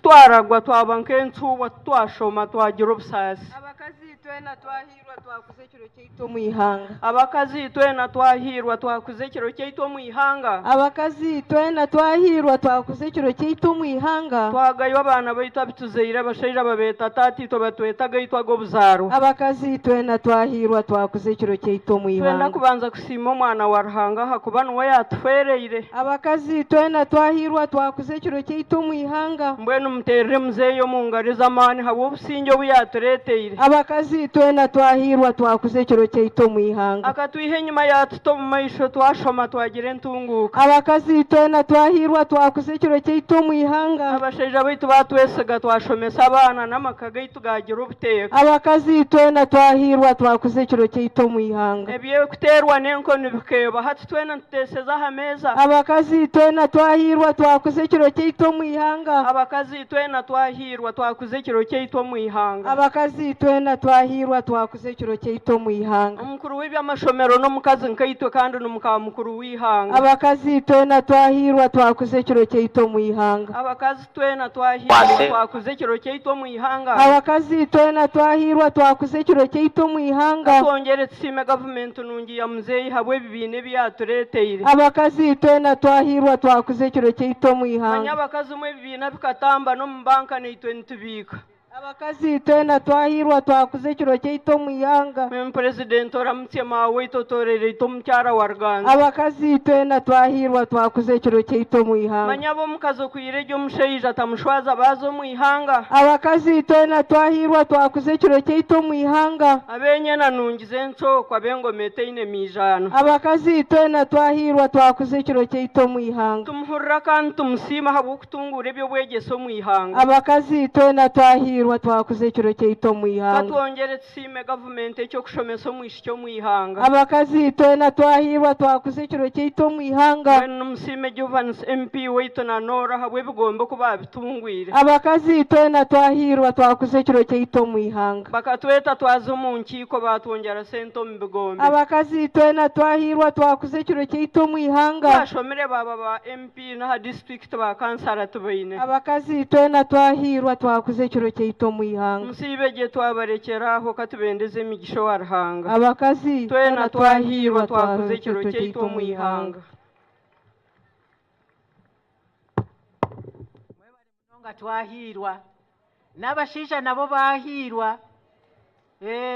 twaragwa twabanke ncubwa twashoma twagira obusasi abakazi twena twahirwa twakuze kiro cy'ito mu ihanga abakazi twena twahirwa twakuze kiro cy'ito mu ihanga abakazi twena twahirwa twakuze kiro cy'ito mu ihanga twagayo abana baitu abituzeire abashaija babeta tati to batwetaga itwago buzaro abakazi twena twahirwa twakuze kiro cy'ito mu ihanga twenda kubanza kusima omwana wa Ruhanga hakuba nuwe yatwereire abakazi twena twahirwa twakuze kiro cy'ito mu ihanga mbwenu muterere muzeyo mu ngari z'amani habo obusinge buyatureteire abakazi twena twahirwa twakuze kiro cy'ito mu ihanga akatwihe nyuma yatuto mu maisho twashoma twagire ntunguka abakazi twena twahirwa twakuze kiro cy'ito mu ihanga abashaija baitu batwesega twashomesa abana n'amakaga itugagira ubuteka abakazi twena twahirwa twakuze kiro cy'ito mu ihanga ebye kuterwa n'enkono bikeba hati twena tuteseza hameza abakazi twena twahirwa twakuze kiro cy'ito mu ihanga abakazi twena twahirwa twakuze kiro cy'ito mu ihanga abakazi twena twahirwa twakuze kiro cy'ito mu ihanga umukuru w'ibyamashomero no mukazi nkaitwe kandi n'umukaba mukuru w'ihanga abakazi twena twahirwa twakuze kiro cy'ito mu ihanga abakazi twena twahirwa twakuze kiro cy'ito mu ihanga abakazi twena twahirwa twakuze kiro cy'ito mu ihanga twongere tsime government nungi ya muzeyi habwe bibine byatureteire abakazi twena twahirwa twakuze kiro cy'ito mu ihanga manya abakazi mwe bibina bikatamba no mu banka neitwe ntubika abakazi twena twahirwa twakuze kiro cy'ito mu ihanga president oramutse mawe itotorere ito mucyara wa Ruganza abakazi twena twahirwa twakuze kiro cy'ito mu ihanga manya bo mukazo kuyire ryo musheija tamushwaza bazo mu ihanga abakazi twena twahirwa twakuze kiro cy'ito mu ihanga abenye nanungize ncoko abengomete ine mijana abakazi twena twahirwa twakuze kiro cy'ito mu ihanga tumuhurira kandi tumusima habo kutungura ebyo bwegeso mu ihanga abakazi twena twahirwa twakuze kiro cy'ito mu ihanga katwongere tsime government cyo kushomesa mwishyo mu ihanga abakazi twena twahirwa twakuze kiro cy'ito mu ihanga when musime Jovans MP weito na Nora habwe bigomba kuba bitungwire abakazi twena twahirwa twakuze kiro cy'ito mu ihanga bakatweta twazo mu nkiko batwongera sento mu bigombe abakazi twena twahirwa twakuze kiro cy'ito mu ihanga bashomere baba ba MP na district ba kansara tubaine abakazi twena twahirwa twakuze kiro cy'ito mu ihanga musibeje twabarekeraho katubendeze imigisho wa Ruhanga abakazi twena twahirwa twakuze kiro cy'ito mu ihanga nga twahirwa n'abashisha nabo bahirwa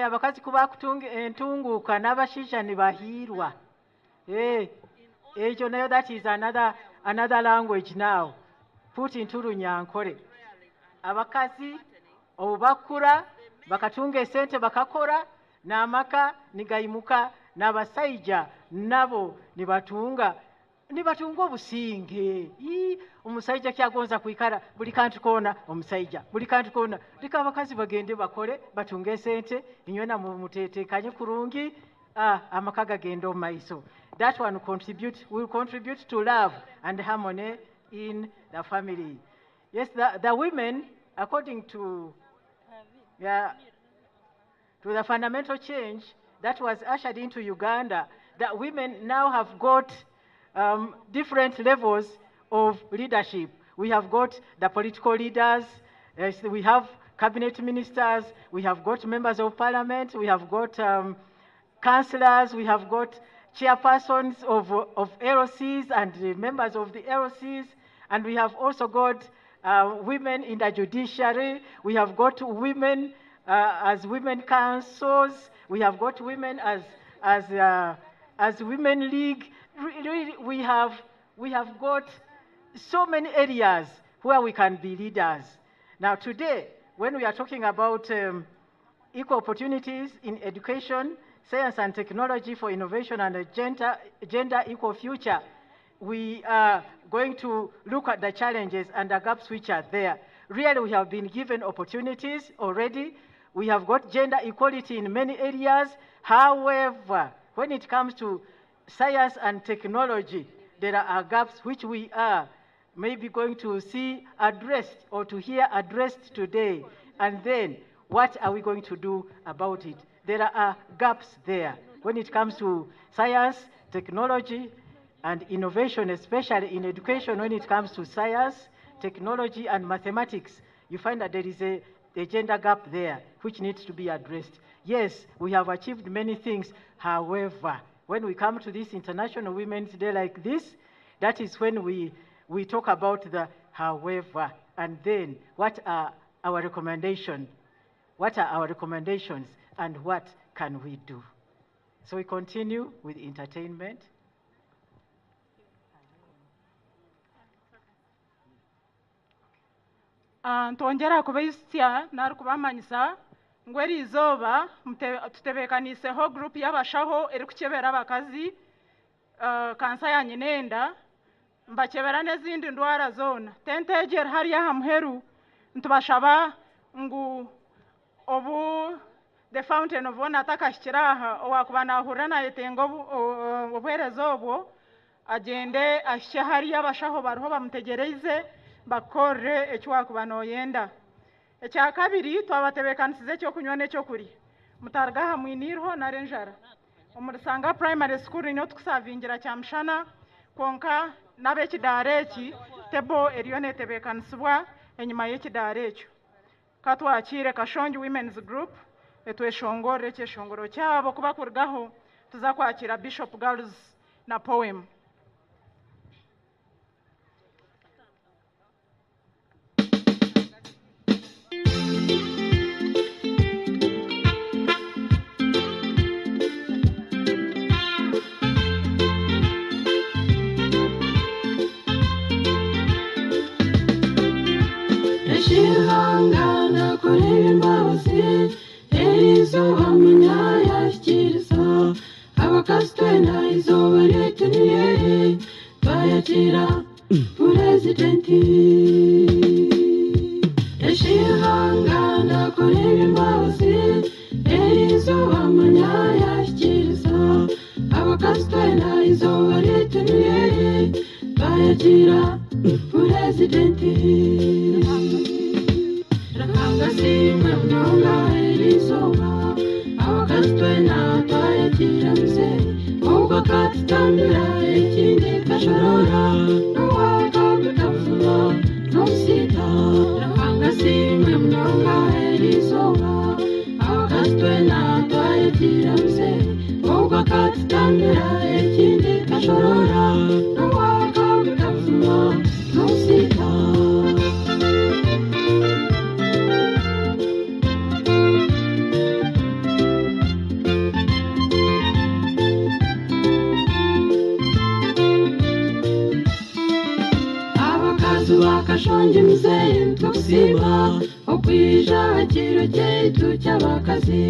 abakazi kuba entunguka n'abashisha nibahirwa ekyo nayo that is another language now put into Runyankore abakazi obakura bakatunga esente bakakora n'amaka nigayimuka n'abasaija nabo nibatunga obusinge omusajja kyagonza kwikara buli kantu koona omusajja buli kantu koona leka abakazi bagende bakole batunge sente inywena mutetekanye kurungi amaka gagende omu maiso. That one will contribute to love and harmony in the family. Yes, the women, according to the fundamental change that was ushered into Uganda, that women now have got different levels of leadership. We have got the political leaders, we have cabinet ministers, we have got members of parliament, we have got councillors, we have got chairpersons of LCs and members of the LCs, and we have also got women in the judiciary, we have got women as women councils, we have got women as women league. Really, we have got so many areas where we can be leaders. Now today, when we are talking about equal opportunities in education, science and technology for innovation and a gender equal future, we are going to look at the challenges and the gaps which are there. Really, we have been given opportunities already. We have got gender equality in many areas. However, when it comes to science and technology, there are gaps which we are maybe going to see addressed or to hear addressed today. And then, what are we going to do about it? There are gaps there when it comes to science, technology, and innovation, especially in education. When it comes to science, technology, and mathematics, you find that there is a gender gap there which needs to be addressed. Yes, we have achieved many things. However, when we come to this International Women's Day like this, that is when we talk about the however, and then what are our recommendations? What are our recommendations and what can we do? So we continue with entertainment. Ntongera kubaisya nari kubamanyisa ngweri izoba tutebekaniseho group y'abashaho eri kukyebera abakazi kansa ya nyinenda mbakyebera n'ezindi ndwara zona tentegera hariya hamuheru ntubashaba ngu obu the fountain of one atakashikiraha owakuba nahurira nayetenga obwerezo obwo agende ashye hariya abashaho bariho bamutegereze bakorre ekiwakuba noyenda. Ekya kabiri twabatebekanisize ekyokunywa n'ekyokuri mutarga hamwinirho narenjara omurisanga primary school niyo tukusavingira kyamushana konka n'ab'ekidaara eki tebo eriyo netebekanisibwa enyuma y'ekidaara ekyo katwakire Kashongi Women's Group etweshongorre ekyeshongoro kyabo kuba kurugaho tuza kwakira Bishop Girls na poem. Shihangana kurimbazi izuba munyayashyikiriza abakasitwena izuba rituniye bayakira purezidenti. Shihangana kurimbazi izuba munyayashyikiriza abakasitwena izuba rituniye bayakira purezidenti. Rangasimwe mnonga elisoba abakasitwena twayakira mze ubwo katutambira ekindi kashorora nowakagutafula nosita. Rangasimwe mnonga elisoba abakasitwena twayakira mze ubwo katutambira ekindi kashorora nowakagutafula nosita. Kashongi mzee ntukusiba kwija kiro cyetu cy'abakazi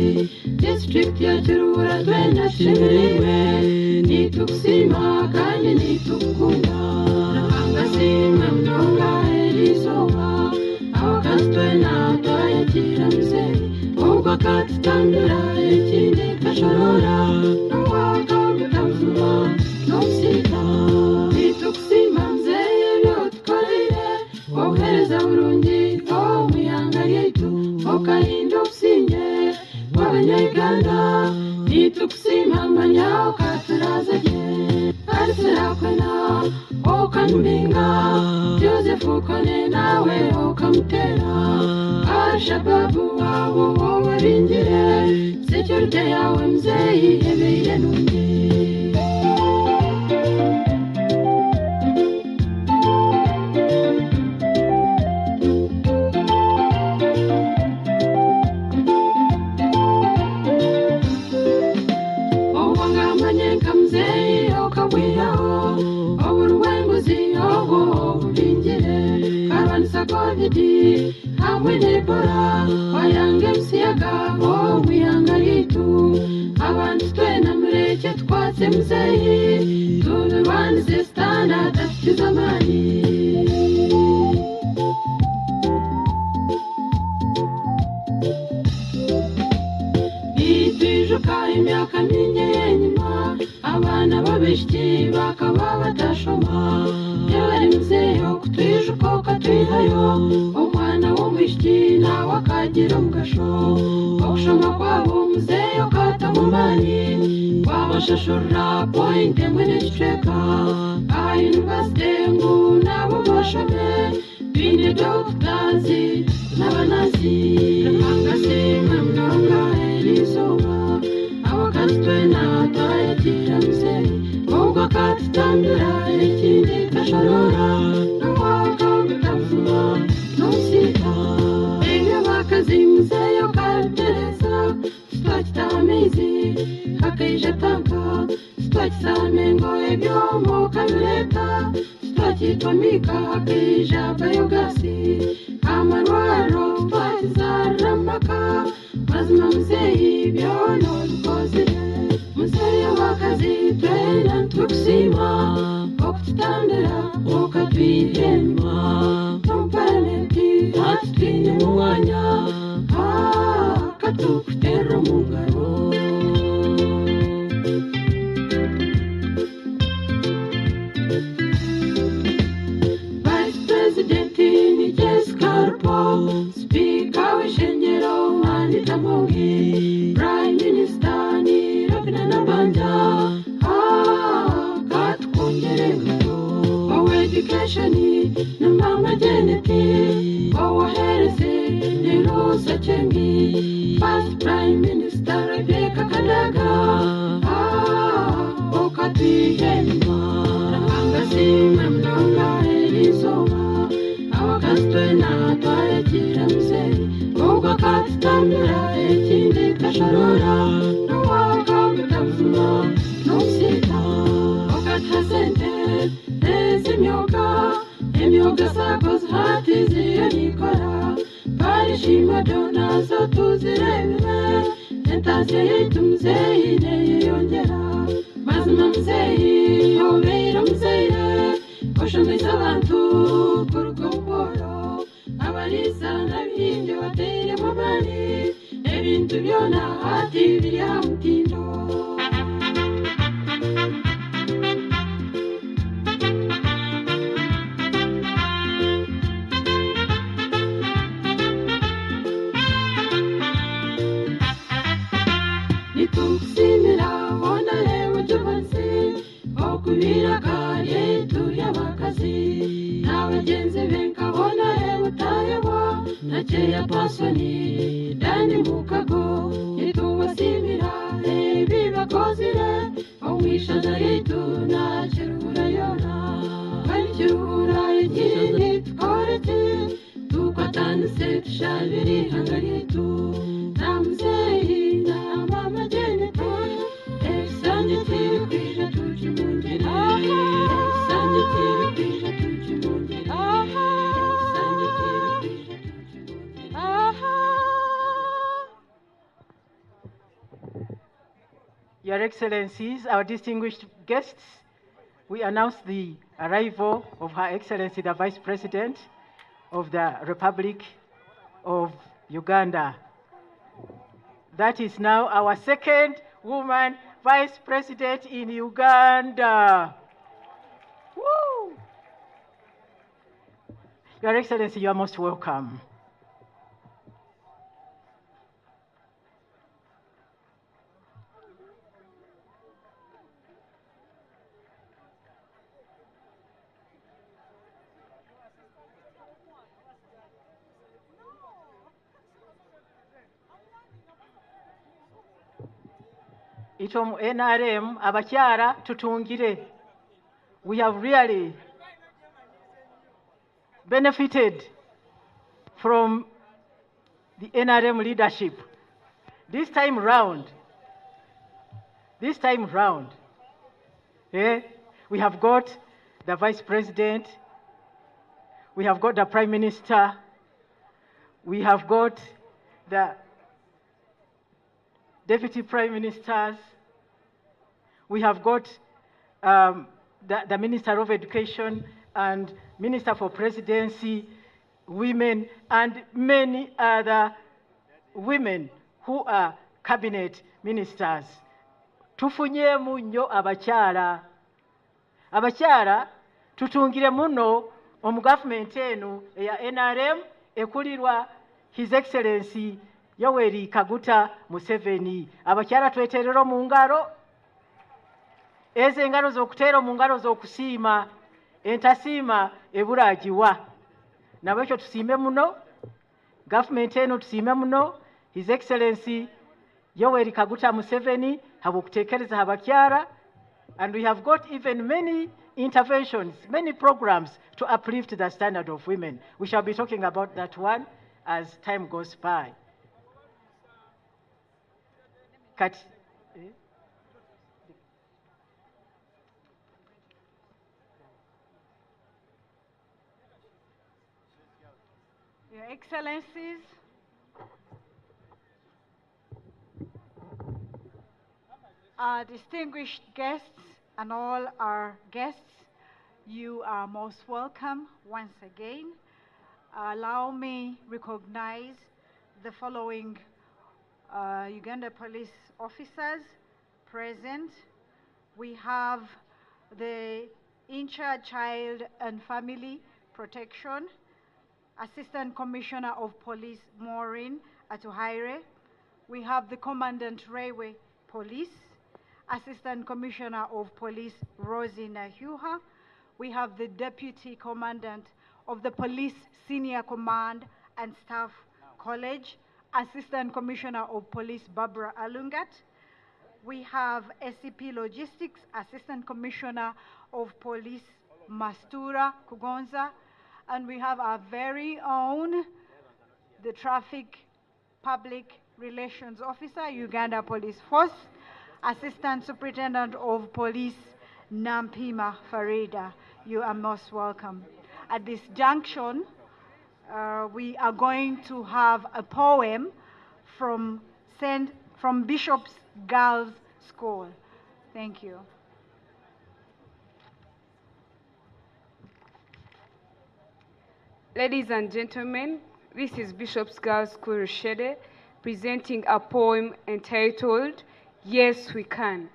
district ya Kiruhura twenashimiriwe nitukusima kandi nitukunda abasimwe mnonga elizoba abakazi twena twayakira mzee ubwo katutambira ikindi kashorora n'uwaka gutavuma n'usita nitukusima mzee byotkorere ohereza burungi omuyanga yetu okahinda obusinge bw'abanyayuganda nitukusima amanya okaturaza gye alisirakwena okanulinga Josefu kone nawe okamutera Al-Shababu abo wabingire security yawe mzeyi ebeire nungi hamwe n'Ebora wayange msiyaga wiyanga yitu abantu twena mureke twatse mzeyi tubirwanize standard afite zamani nitwijuka imyaka myinshi yenyuma abana babeshyi bakaba batashoma yari mzeyi okutwijuka okatwihayo umwana w'umwishyi nawe akagira mugasho okushoma kwabo muzeyi okata mu mani wabashashurira pointe mwe n'ekicweka aha university ngu nabo bashome twine dokitazi n'abanazi akasimwe mnonga elizoba abakazi twena twayakira muzeyi ubwo katutambira ikindi kashorora n'uwaka gutavuma n'usita ebyo bakazi muzeyi okatereza sitwakitamizi akaija tanka sitwakisamengo ebyomo kabireta sitwakitomika akaija bayogasi amarwaro twakizarramaka mazima muzeyi byono dukozire muzeyi wakazi twena ntukusima okututandira okatwihenyuma tomparamenti atutwine mu mwanya katukutera mu ngaro Vice President ni Jessica Rupo Speaker w'ishengero Anita Mongi Prime Minister ni Robina Nabanja katukongere ngato Our education na Mama Janet Our health ni Rosa Chengi First Prime Minister Rebecca Kadaga okatwihenima angasimwe mnonga elizoba abakazi twena twayakira muzeyi ubwo katutambira ikindi kashorora n'uwaka gutavuma n'usita okatazente ez'imyuga zakoze hati ziyonikora barishima donazo tuzirebere entaziyo yitu muzeyi neyiyongera mazima muzeyi obeire muzeyi oshomesa abantu kuruga buhoro abariza n'abindi bateiremu amani ebintu byona hati biri aha mutindo nitukusimira onarewe jubansi okubiraga yetu y'abakazi n'abagenzi be nkabona rewe utayebo nakeya pasoni dani mukago nitubasimira ebi bakozire omwishaza yetu na Kiruhura yona kandi Kiruhura ikindi tukoreki tukwatanise tushabire ihanga ryetu na muzeyi na Mama Janet ebisange tiri kwija tukimungire ebisange tiri kwija tukimungire ebisange tiri kwija tukimungire Your Excellencies, our distinguished guests, we announce the arrival of Her Excellency, the Vice President of the Republic of Uganda. That is now our second woman Vice President in Uganda. Woo! Your Excellency, you are most welcome. Itom NRM abakyala tutungire. We have really benefited from the NRM leadership. This time round, we have got the Vice President, we have got the Prime Minister, we have got the Deputy Prime Ministers, we have got the Minister of Education and Minister for Presidency, women, and many other women who are cabinet ministers. Tufunyemu nnyo abakyala. Abakyala tutungire muno omu government eno eya NRM ekulirwa His Excellency Yoweri Kaguta Museveni. Abakyala tweterero mu ngalo. Ezo engalo z'okuteera mu ngalo z'okusiima. Entasiima ebula agiwa. Nabwekyo tusiime muno. Government eno tusiime muno. His Excellency Yoweri Kaguta Museveni habwokuteekereza abakyala. And we have got even many interventions, many programs to uplift the standard of women. We shall be talking about that one as time goes by. Kati. Your Excellencies, our distinguished guests and all our guests, you are most welcome once again. Allow me recognize the following Uganda police officers present. We have the In-Charge Child and Family Protection, Assistant Commissioner of Police Maureen Atuhaire. We have the Commandant Railway Police, Assistant Commissioner of Police Rosie Nahuha. We have the Deputy Commandant of the Police Senior Command and Staff College, Assistant Commissioner of Police Barbara Alungat. We have SCP Logistics, Assistant Commissioner of Police Mastura Kugonza. And we have our very own, the Traffic Public Relations Officer, Uganda Police Force, Assistant Superintendent of Police Nampima Farida. You are most welcome. At this junction, we are going to have a poem from Bishop's Girls' School. Thank you. Ladies and gentlemen, this is Bishop's Girls' School Rushede presenting a poem entitled, Yes We Can.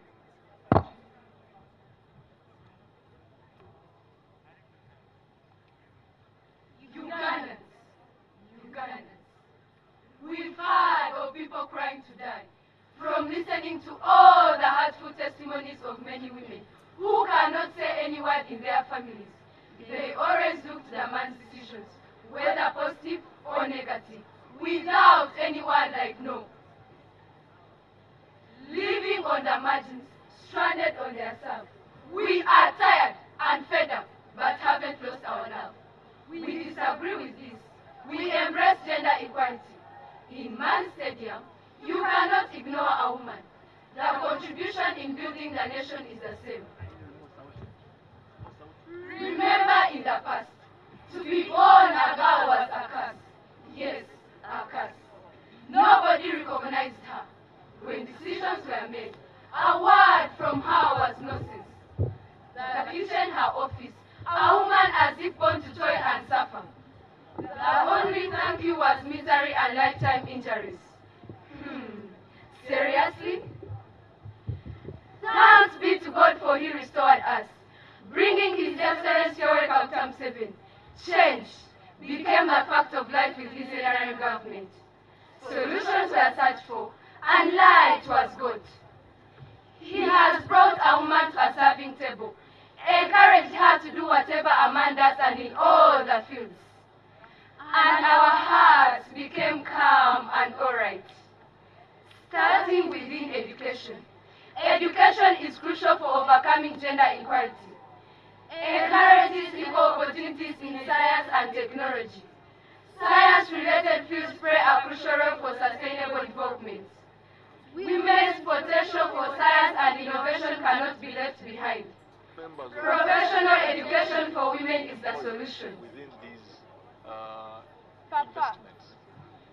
Ugandans, we've heard of people crying to die, from listening to all the hurtful testimonies of many women who cannot say any word in their families. They always look to the man's decisions, whether positive or negative, without anyone like no. Living on the margins, stranded on their self. We are tired and fed up, but haven't lost our love. We disagree with this. We embrace gender equality. In Man's Stadium, you cannot ignore a woman. The contribution in building the nation is the same. Remember in the past, to be born a girl was a curse. Yes, a curse. Nobody recognized her. When decisions were made, a relinquishing her office, a woman as if born to toil and suffer. The only thank you was misery and lifetime injuries. Seriously? Thanks be to God for He restored us, bringing His Excellency Yoweri Kaguta Museveni. Change became a fact of life with his interim government. Solutions were searched for, and light was got. He has brought a woman to a serving table, encouraged her to do whatever a man does and in all the fields. And our hearts became calm and alright. Starting within education. Education is crucial for overcoming gender inequality. Encourages equal opportunities in science and technology. Science-related fields play a crucial role for sustainable development. Women's potential for science and innovation cannot be left behind. Professional education for women is the solution. Papa,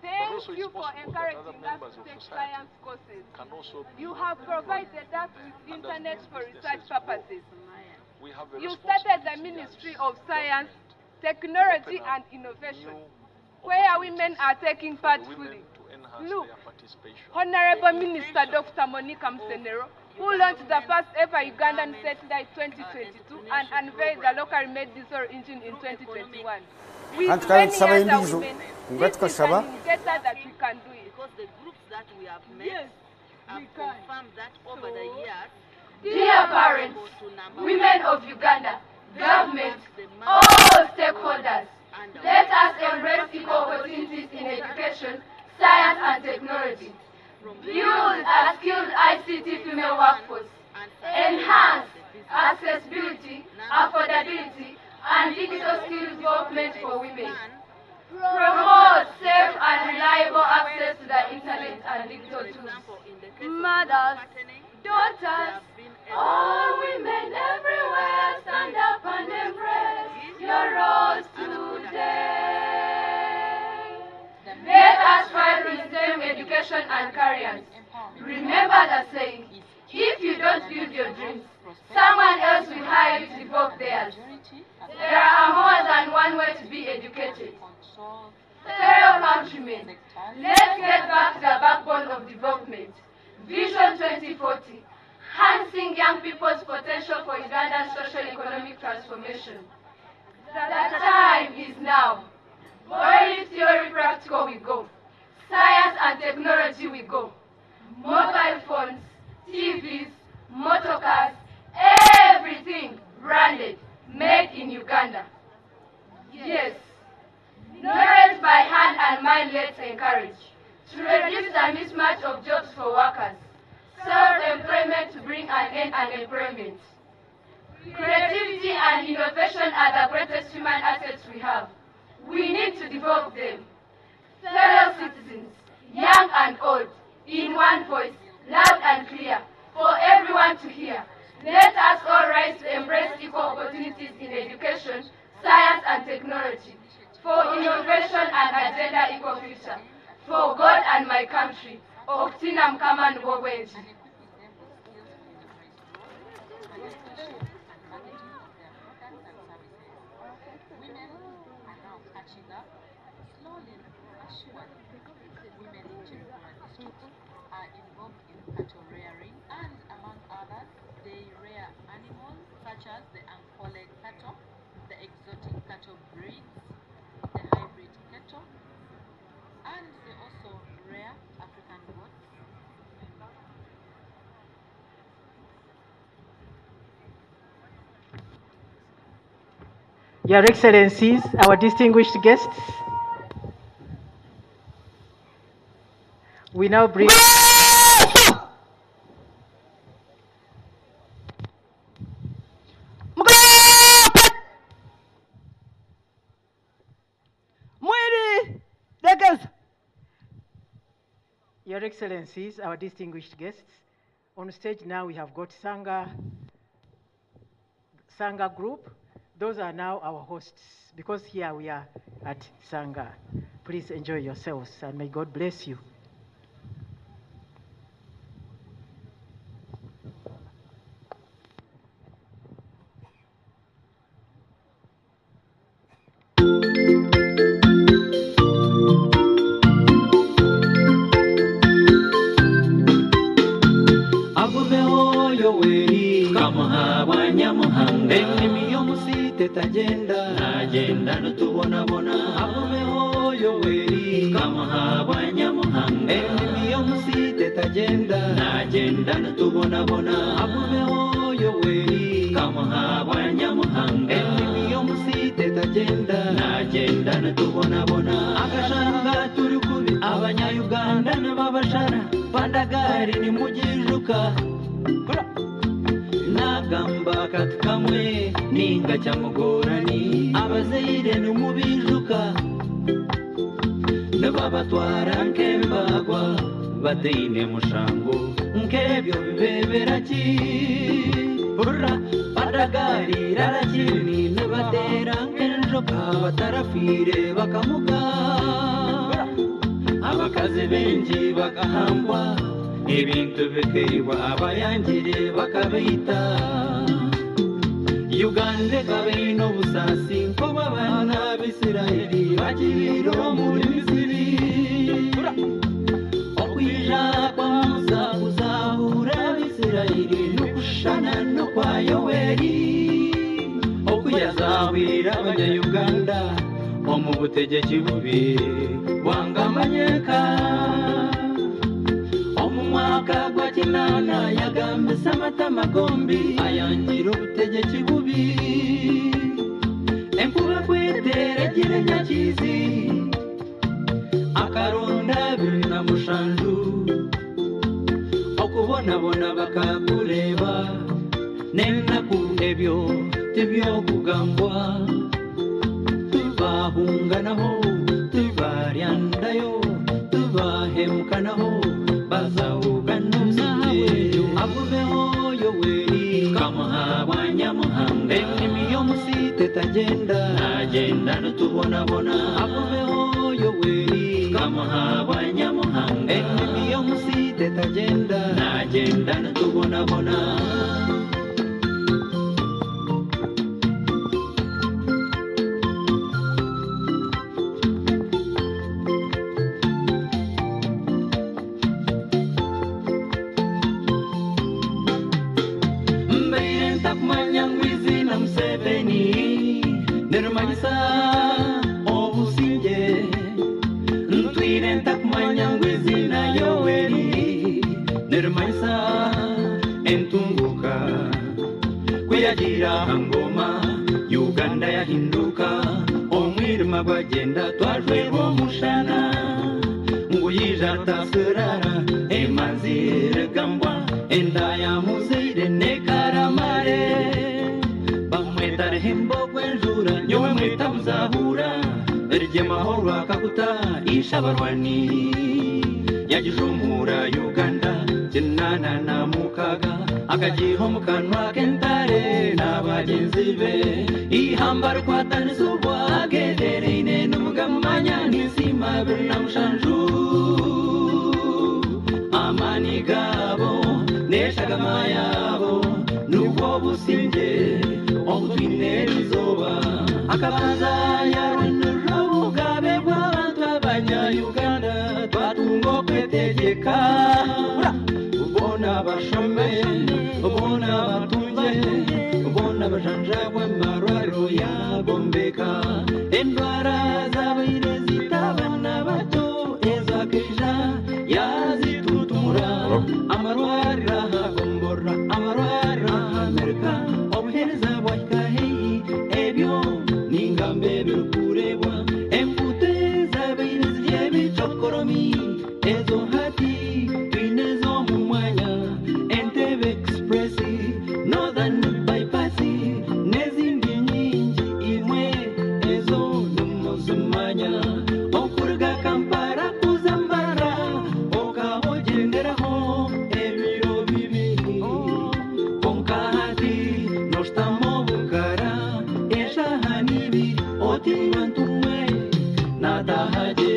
thank you for encouraging us to take science courses. You have provided us with internet for research purposes. You started the Ministry of Science, Technology and Innovation, where women are taking part fully. Look, Honorable Minister Dr. Monica Msenero, who launched the first ever Ugandan satellite 2022 and unveiled the locally made diesel engine in 2021. With And many Saba other Imbizo, women, Ngwet this is Saba. an indicator that we can do it. Because the groups that we have met have confirmed that over the years. Dear parents, women of Uganda, government, all stakeholders, let us embrace equal opportunities in education, science and technology. Build a skilled ICT female workforce. Enhance accessibility, affordability, and digital skill development for women. Promote safe and reliable access to the internet and digital tools. Mothers, daughters, all women everywhere, stand up and embrace your roles today. Let us strive in STEM education and careers. Remember the saying, if you don't build your dreams, someone else will hire you to develop theirs. There are more than one way to be educated. Fellow countrymen, let's get back to the backbone of development. Vision 2040, enhancing young people's potential for Uganda's social-economic transformation. The time is now. Boiling theory practical we go. Science and technology we go. Mobile phones, TVs, motorcars, everything branded, made in Uganda. Yes, knowledge by hand and mind let's encourage. To reduce the mismatch of jobs for workers. Self-employment to bring an end to unemployment. Creativity and innovation are the greatest human assets we have. We need to develop them. Fellow citizens, young and old, in one voice, loud and clear, for everyone to hear. Let us all rise to embrace equal opportunities in education, science and technology, for innovation and a gender equal future, for God and my country. Oktina Mkama Nubobweji. Women are now catching up. Slowly but surely, women in Chirikura district are involved in cattle rearing and, among others, they rear animals such as the Ankole cattle, the exotic cattle breeds, the hybrid cattle, and they also rear African goats. Your Excellencies, our distinguished guests, we now bring Your Excellencies, our distinguished guests, on stage now we have got Sangha Group. Those are now our hosts, because here we are at Sangha. Please enjoy yourselves and may God bless you. nyamuhanga endimi y'omusite tagenda agenda nutubonabona avumeho yoweri kamuhabwa nyamuhanga endimi y'omusite tagenda agenda nutubonabona avumeho yoweri kamuhabwa nyamuhanga endimi y'omusite tagenda agenda nutubonabona akashanga turi kubi abanyayuganda n'ababashara pandagari ni mujijuka nagamba katukamwe ninga cyamugorani abazeire ni mubijuka n'ababatwara nkembagwa bateine mushango nkebyo bibebera ki burra pandagari rarakini n'abatera nkenjoka batarafire bakamuga abakazi benshi bakahambwa ebintu bikeiwa abayangire bakabita Uganda kabeino busasi nkoba bana b'Isiraheli bakiro muri Misiri okwija kwa Musa kuzahura b'Isiraheli nukushana no kwa Yoweri okuyazawira abanya-Uganda omu butegeki bubi wangamanyeka omumwaka gwa kinana yagambisa amatama gombi ayangira obutegeki bubi enkuba kwetera gira nyakizi akaronda biri na mushanju okubonabona bakakureba n'enaku ebyo tibyokugambwa tubahunganaho tubaryandayo tubahemukanaho bazawuganusiye avumeho yoweri kamuhabwa nyamuhanga endimi y'omusite tagenda agenda nutubonabona avumeho yoweri kamuhabwa nyamuhanga endimi y'omusite tagenda agenda nutubonabona ngoma Uganda yahinduka omwirima gwagenda twajwebwa omushana nguyija taserara emanzi regambwa enda ya muzeire nekaramare bamweta rehembo gwenjura nyowe mweta buzahura erye mahoro akakuta ishabarwani yagijumura Uganda jinana na mukaga akajiho mukanwa kentare n'abagenzi be ihamba rwatanizubwa gedereine n'umugamanya n'isima birna mushanju amani gabo neshagama yabo n'ubwo businge obutwine izuba akabanza yarunura ubugabe bw'abantu b'abanya-Uganda twatungo kwetegeka ubona bashome ubona batunze ubona bajanjabwe marwaro yagombeka endwara zabaire zitabana bato ezakija yazitutumura amarwara hagombora amarwara amerika obuhereza bwakaheyi ebyo ningambe birukurebwa embuto zabaire zigiye bicokoromi ezo hati twinezo mu mwanya Entebbe Express Northern Bypass n'ezindi nyingi imwe ezo nimuzimanya okuruga Kampala kuzambara okahogenderaho ebiro bibiri konka hati nostamo bukara eshahanibi oti bantumwe natahaje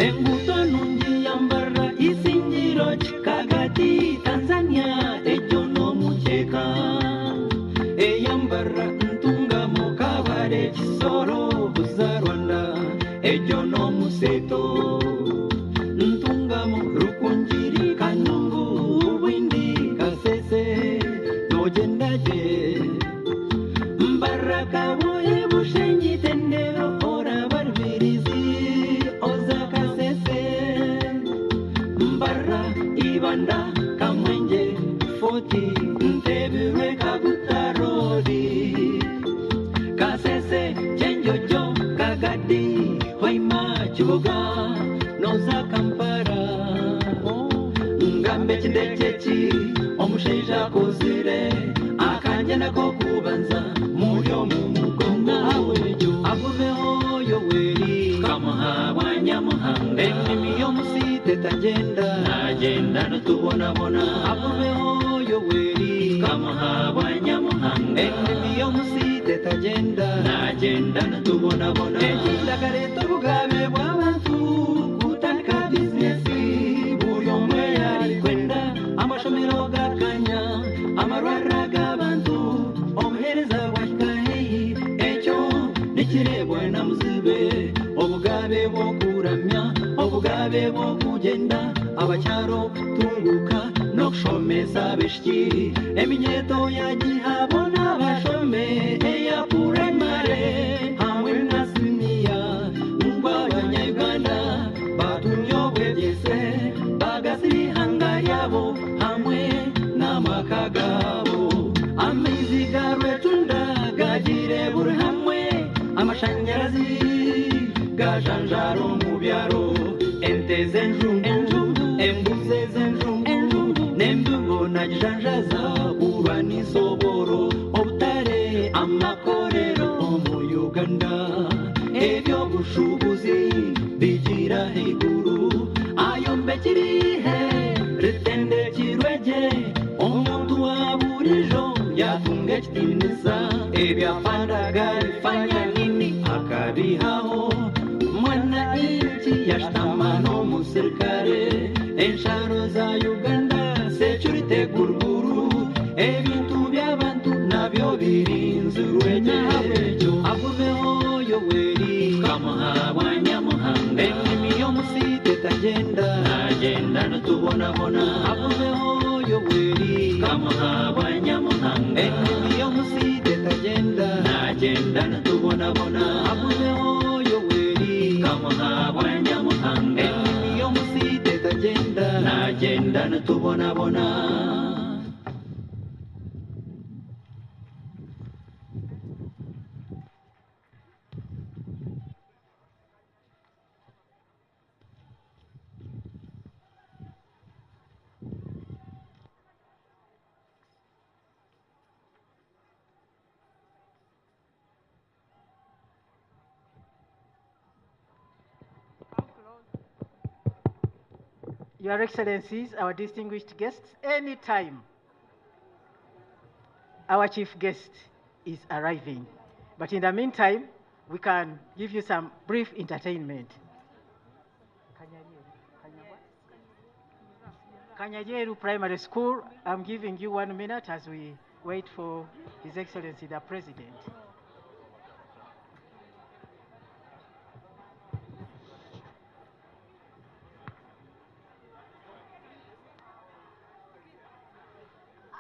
enguto nungi yambara isingiro chikagati Tanzania ejono mucheka eyambara ntunga mukabare kisoro buza Rwanda ejono museto ntunga mu rukunjiri kanungu bwindi kasese nojendaje kaboye bushenyi tendero ora barbirizi oza kasese mbara ibanda kamwenje foti ntebiwe kabutarodi kasese chenjojo kagadi hoima chuga noza kampara ngambe chindechechi omusheja kozire akanyana ko kubanza muryo mumugongo avubeho yoweri kamuha nyamuhanga enimi yo musite tagenda agenda nutubonabona avubeho yoweri kamuha nyamuhanga enimi yo musite tagenda agenda nutubonabona ekindagareto bugabe bw'abantu kutandika bizinesi buri umwe yari kwenda amashomero gakanya amarwara g'abantu obuhereza bwashikaheyi ekyo nikirebwa na muzibe obugabe bw'okuramya obugabe bw'okugenda abakyaro tunguka n'okushomesa abeshiki eminyeto yagihabo n'abashome eya puremare hamwe na siniya ngwa abanyayuganda batumye obwegyese bagasirihanga yabo hamwe n'amaka gabo amaizi garwetunda gagire buri hamwe amashanyarazi gajanjaro mu byaro ente z'enjungu embuze z'enjungu n'embugo nagijanjaza urwa n'isoboro obutare amakorero mu Uganda ebyo bushubuzi bigira higuru ayo mbekirihe ritende kirweje omuntu waburijo yatunga kitinisa ebyafandaga rifanya nini akabihaho mwana inchi yashtamano musirikare ensharo za Uganda security guruguru ebintu by'abantu nabyo birinze urweje avubeho yoweri kamuha nyamuhanga enimi yo musite tagenda agenda nutubonabona avubeho yoweri kamuha nyamuhanga enimi yo musite tagenda agenda nutubonabona avubeho yoweri kamuha nyamuhanga enimi yo musite tagenda agenda nutubonabona. Your Excellencies, our distinguished guests, anytime our chief guest is arriving. But in the meantime, we can give you some brief entertainment. Kanyajeru Primary School, I'm giving you 1 minute as we wait for His Excellency the President.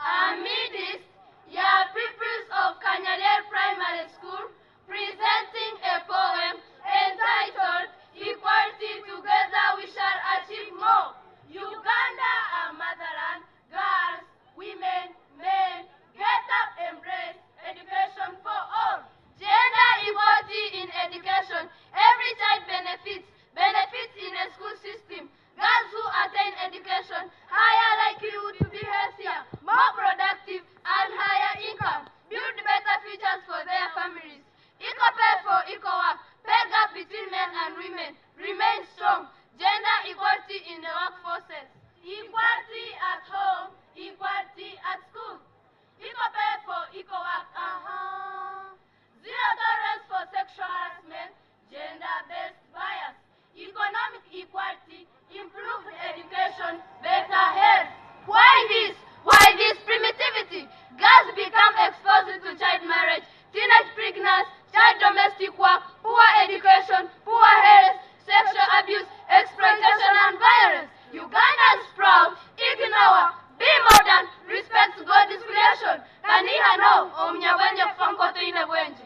Amidst your pupils of Kanyajeru Primary School presenting a poem entitled Equality Together We Shall Achieve More. Uganda, our motherland, girls, women, men, get up, embrace education for all. Gender equality in education. Every child benefits in a school system. Girls who attain education, higher likelihood to be healthier, more productive, and higher income. Build better futures for their families. Equal pay for equal work. Pay gap between men and women remain strong. Gender equality in the workforces. Equality at home, equality at school. Equal pay for equal work. Zero tolerance for sexual harassment, gender-based bias. Economic equality, improved education, better health. Why this? Why this primitivity? Girls become exposed to child marriage, teenage pregnancy, child domestic work, poor education, poor health, sexual abuse, exploitation and violence. Uganda is proud, ignore, be modern, respect God's creation. Kaniha no, omnyabwenje kufankoto ine bwenje.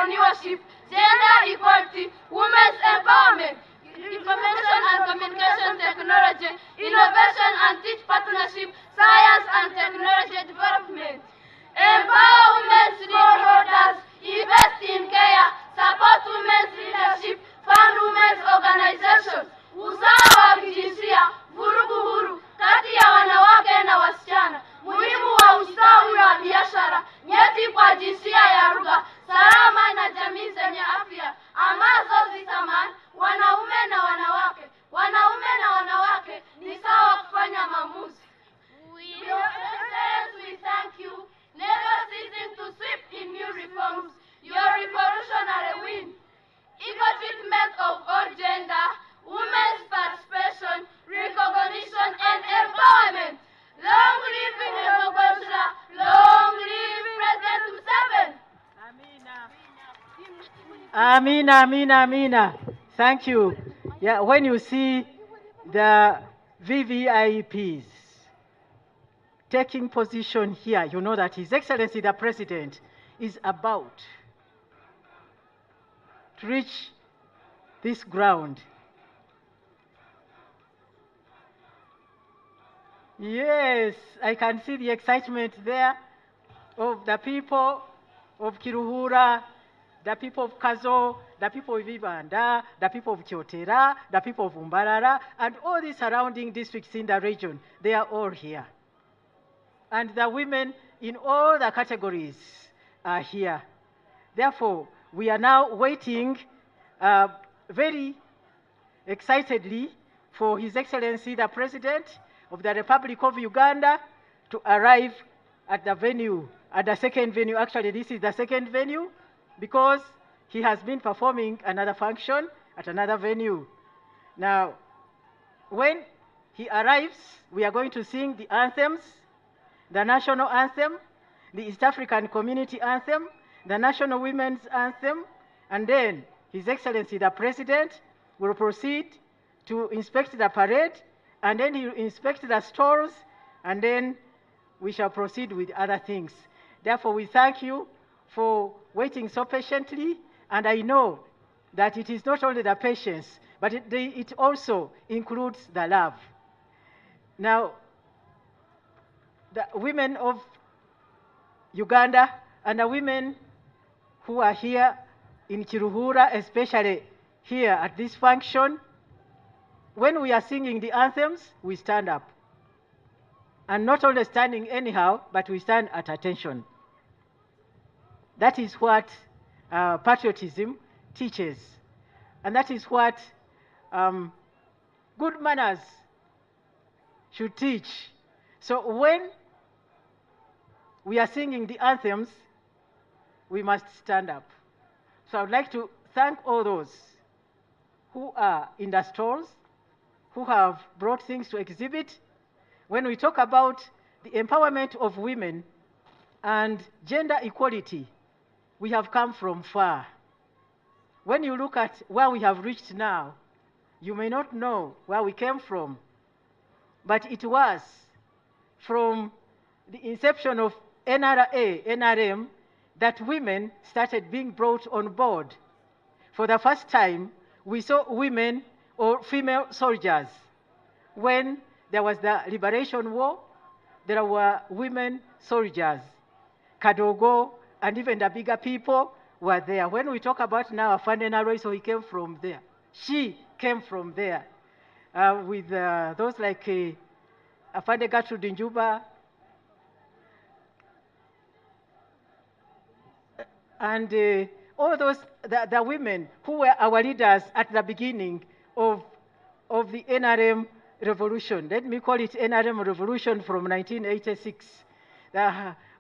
entrepreneurship, gender equality, women's empowerment, information and communication technology, innovation and teach partnership, science and technology development. Empower women's stakeholders, invest in care, support women's leadership, fund women's organizations, usawa wa kijinsia, vurugu huru kati ya wanawake na wasichana, muhimu wa ustawi wa biashara, nyeti kwa jinsia ya lugha, salama na jamii zenye afya, ambazo zitamani wanaume na wanawake. Wanaume na wanawake ni sawa kufanya maamuzi. Your Excellency, we thank you, never ceasing to sweep in new reforms, your revolutionary win. Equal treatment of all gender, women's participation, recognition and empowerment. Long live Hemogosha, long live President Museveni. Amina, Amina, Amina. Thank you. Yeah, when you see the VVIPs taking position here, you know that His Excellency the President is about to reach this ground. Yes, I can see the excitement there of the people of Kiruhura, the people of Kazo, the people of Ibanda, the people of Kyotera, the people of Umbarara, and all the surrounding districts in the region. They are all here. And the women in all the categories are here. Therefore, we are now waiting very excitedly for His Excellency the President of the Republic of Uganda to arrive at the venue, at the second venue. Actually, this is the second venue because he has been performing another function at another venue. Now, when he arrives, we are going to sing the anthems, the national anthem, the East African Community Anthem, the National Women's Anthem, and then His Excellency the President will proceed to inspect the parade, and then he will inspect the stalls, and then we shall proceed with other things. Therefore, we thank you for waiting so patiently, and I know that it is not only the patience, but it also includes the love. Now, the women of Uganda and the women who are here in Kiruhura, especially here at this function, when we are singing the anthems, we stand up. And not only standing anyhow, but we stand at attention. That is what patriotism teaches. And that is what good manners should teach. So when we are singing the anthems, we must stand up. So I would like to thank all those who are in the stalls, who have brought things to exhibit. When we talk about the empowerment of women and gender equality, we have come from far. When you look at where we have reached now, you may not know where we came from, but it was from the inception of NRA, NRM, that women started being brought on board. For the first time, we saw women or female soldiers. When there was the Liberation War, there were women soldiers. Kadogo and even the bigger people were there. When we talk about now Afande Naroiso, he came from there. She came from there. With those like Afande Gertrude Njuba, and all those, the women who were our leaders at the beginning of the NRM revolution. Let me call it NRM revolution from 1986.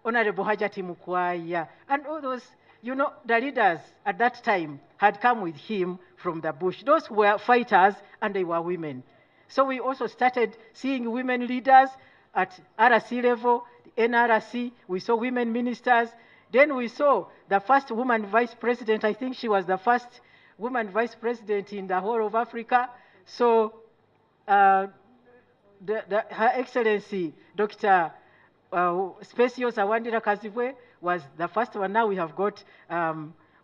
Honorable Hajati Mukwaya, and all those, you know, the leaders at that time had come with him from the bush. Those were fighters and they were women. So we also started seeing women leaders at RC level, the NRC. We saw women ministers. Then we saw the first woman vice president. I think she was the first woman vice president in the whole of Africa. So Her Excellency, Dr. Specious Awandira Kazibwe was the first one. Now we have got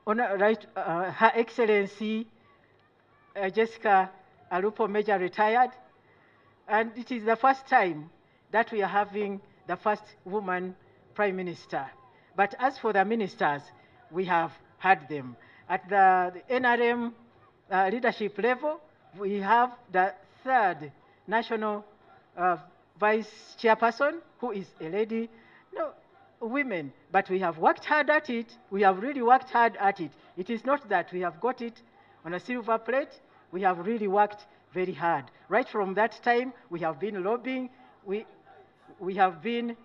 Her Excellency Jessica Alupo Major retired, and it is the first time that we are having the first woman Prime Minister. But as for the ministers, we have had them. At the NRM leadership level, we have the third national vice chairperson, who is a lady. No, women, but we have worked hard at it. We have really worked hard at it. It is not that we have got it on a silver plate. We have really worked very hard. Right from that time, we have been lobbying. We have been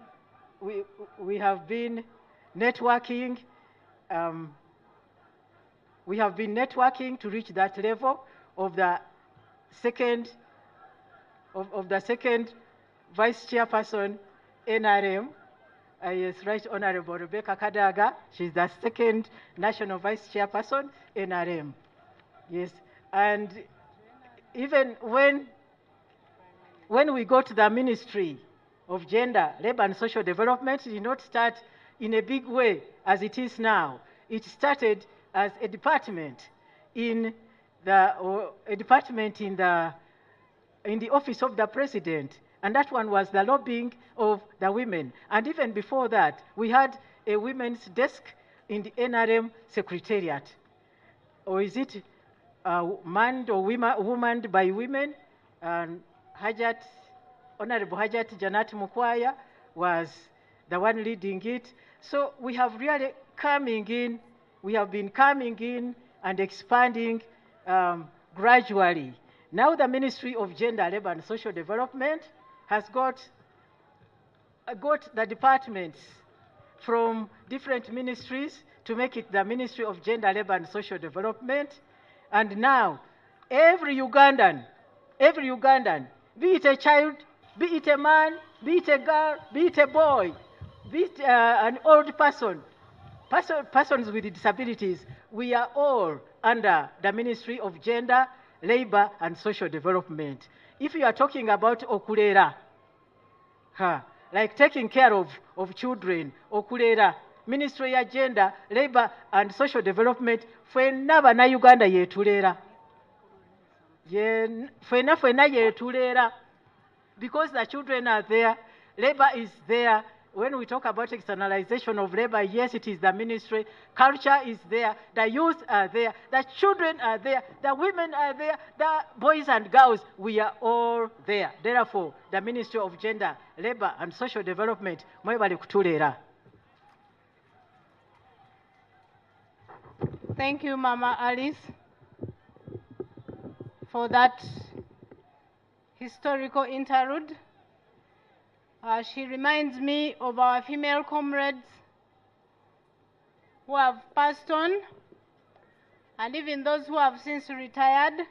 networking. We have been networking to reach that level of the second vice chairperson NRM. Yes, Right Honorable Rebecca Kadaga. She's the second national vice chairperson NRM. Yes, and even when we go to the Ministry of Gender, Labor and Social Development, it did not start in a big way as it is now. It started as a department in the office of the president, and that one was the lobbying of the women. And even before that, we had a women's desk in the NRM secretariat. Or is it manned or womaned by women? And Honorable Hajat Janat Mukwaya was the one leading it. So we have really been coming in and expanding gradually. Now the Ministry of Gender, Labor and Social Development has got the departments from different ministries to make it the Ministry of Gender, Labor and Social Development. And now every Ugandan, be it a child, be it a man, be it a girl, be it a boy, be it an old person, persons with disabilities, we are all under the Ministry of Gender, Labor and Social Development. If you are talking about okulera, like taking care of children, okulera, Ministry of Gender, Labor and Social Development, fwena bana Uganda yetulera. Fwena yetulera. Because the children are there, labor is there. When we talk about externalization of labor, yes, it is the ministry. Culture is there. The youth are there. The children are there. The women are there. The boys and girls, we are all there. Therefore, the Ministry of Gender, Labor and Social Development, mwebale kutulera. Thank you, Mama Alice, for that historical interlude. She reminds me of our female comrades who have passed on, and even those who have since retired.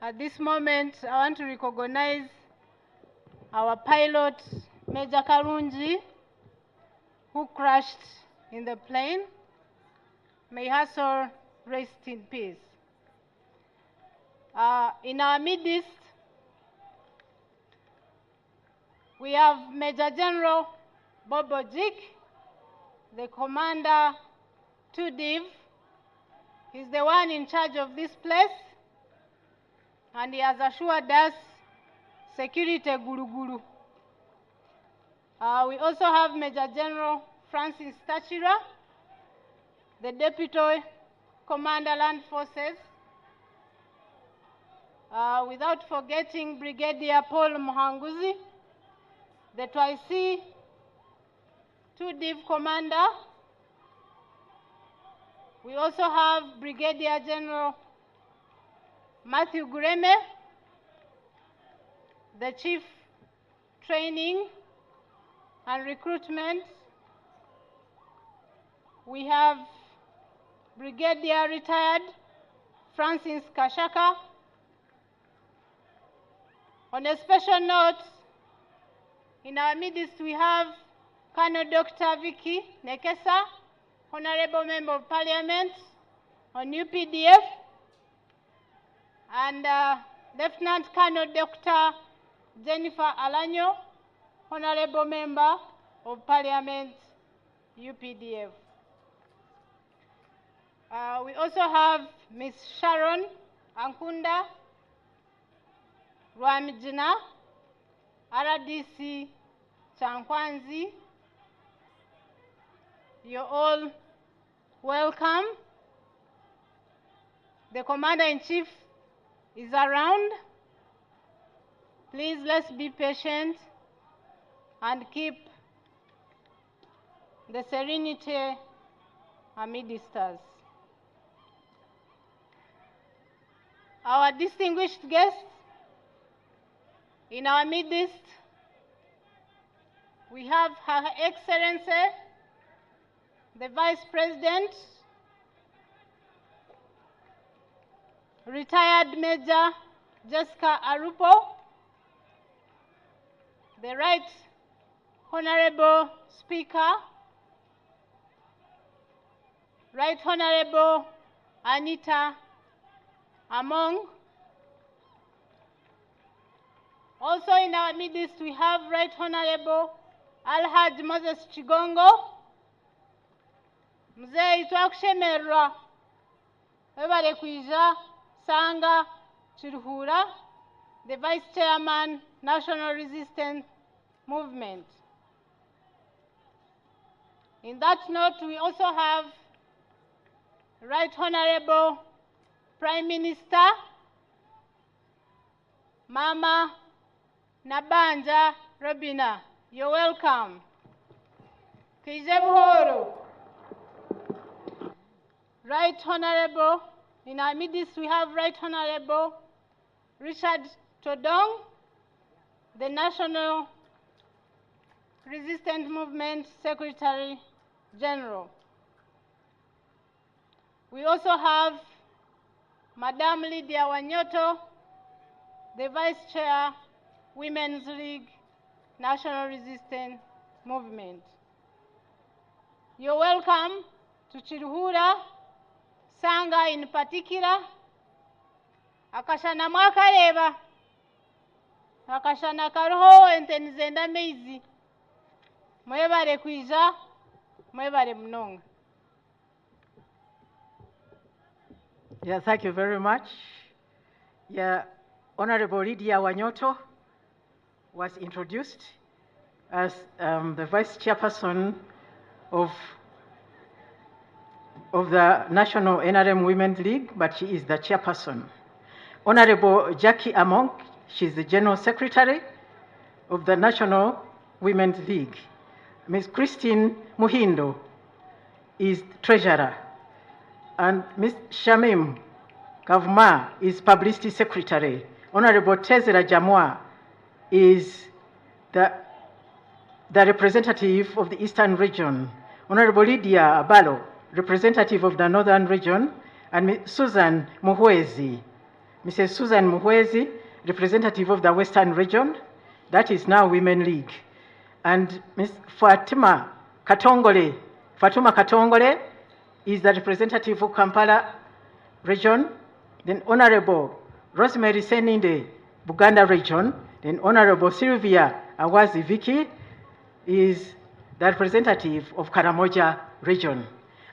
At this moment, I want to recognize our pilot, Major Karunji, who crashed in the plane. May her soul rest in peace. In our midst, we have Major General Bobo Jik, the Commander 2DIV. He's the one in charge of this place, and he has assured us security guru. We also have Major General Francis Tachira, the Deputy Commander Land Forces, without forgetting Brigadier Paul Muhanguzi, the Twice 2DIV Commander. We also have Brigadier General Matthew Gureme, the Chief Training and Recruitment. We have Brigadier Retired Francis Kashaka. On a special note, in our midst we have Colonel Dr. Vicky Nekesa, Honorable Member of Parliament on UPDF, and Lieutenant Colonel Dr. Jennifer Alanyo, Honorable Member of Parliament, UPDF. We also have Ms. Sharon Ankunda Rwamijina, RDC Chankwanzi. You're all welcome. The Commander-in-Chief is around. Please, let's be patient and keep the serenity amidst us. Our distinguished guests, in our midst, we have Her Excellency, the Vice President, retired Major Jessica Arupo, the Right Honorable Speaker, Right Honorable Anita Among. Also in our midst we have Right Honorable Alhaj Moses Chigongo. Mzee twakushemerwa webale kwija Sanga Chiruhura, the Vice Chairman, National Resistance Movement. In that note, we also have Right Honorable Prime Minister Mama Nabanja Robina. You're welcome. Kijebuhoro. Right Honorable, in our midst we have Right Honorable Richard Todong, the National Resistance Movement Secretary General. We also have Madam Lydia Wanyoto, the Vice Chair, Women's League, National Resistance Movement. You're welcome to Chiruhura, Sanga in particular. Akashana mwakareba, akashana karoho entenizenda meizi. Mwebare kwija, mwebare mnonga. Yeah, thank you very much. Yeah, Honorable Lydia Wanyoto was introduced as the Vice Chairperson of the National NRM Women's League, but she is the chairperson. Honorable Jackie Among, she's the General Secretary of the National Women's League. Ms. Christine Muhindo is Treasurer. And Ms. Shamim Kavma is Publicity Secretary. Honorable Tezera Jamwa is the representative of the Eastern Region. Honorable Lydia Abalo, representative of the Northern Region, and Ms. Susan Muhwezi. Mrs. Susan Muhwezi, representative of the Western Region, that is now Women League. And Ms. Fatuma Katongole is the representative of Kampala Region. Then Honorable Rosemary Seninde, Buganda Region. Then Honorable Sylvia Awazi Vicky is the representative of Karamoja Region.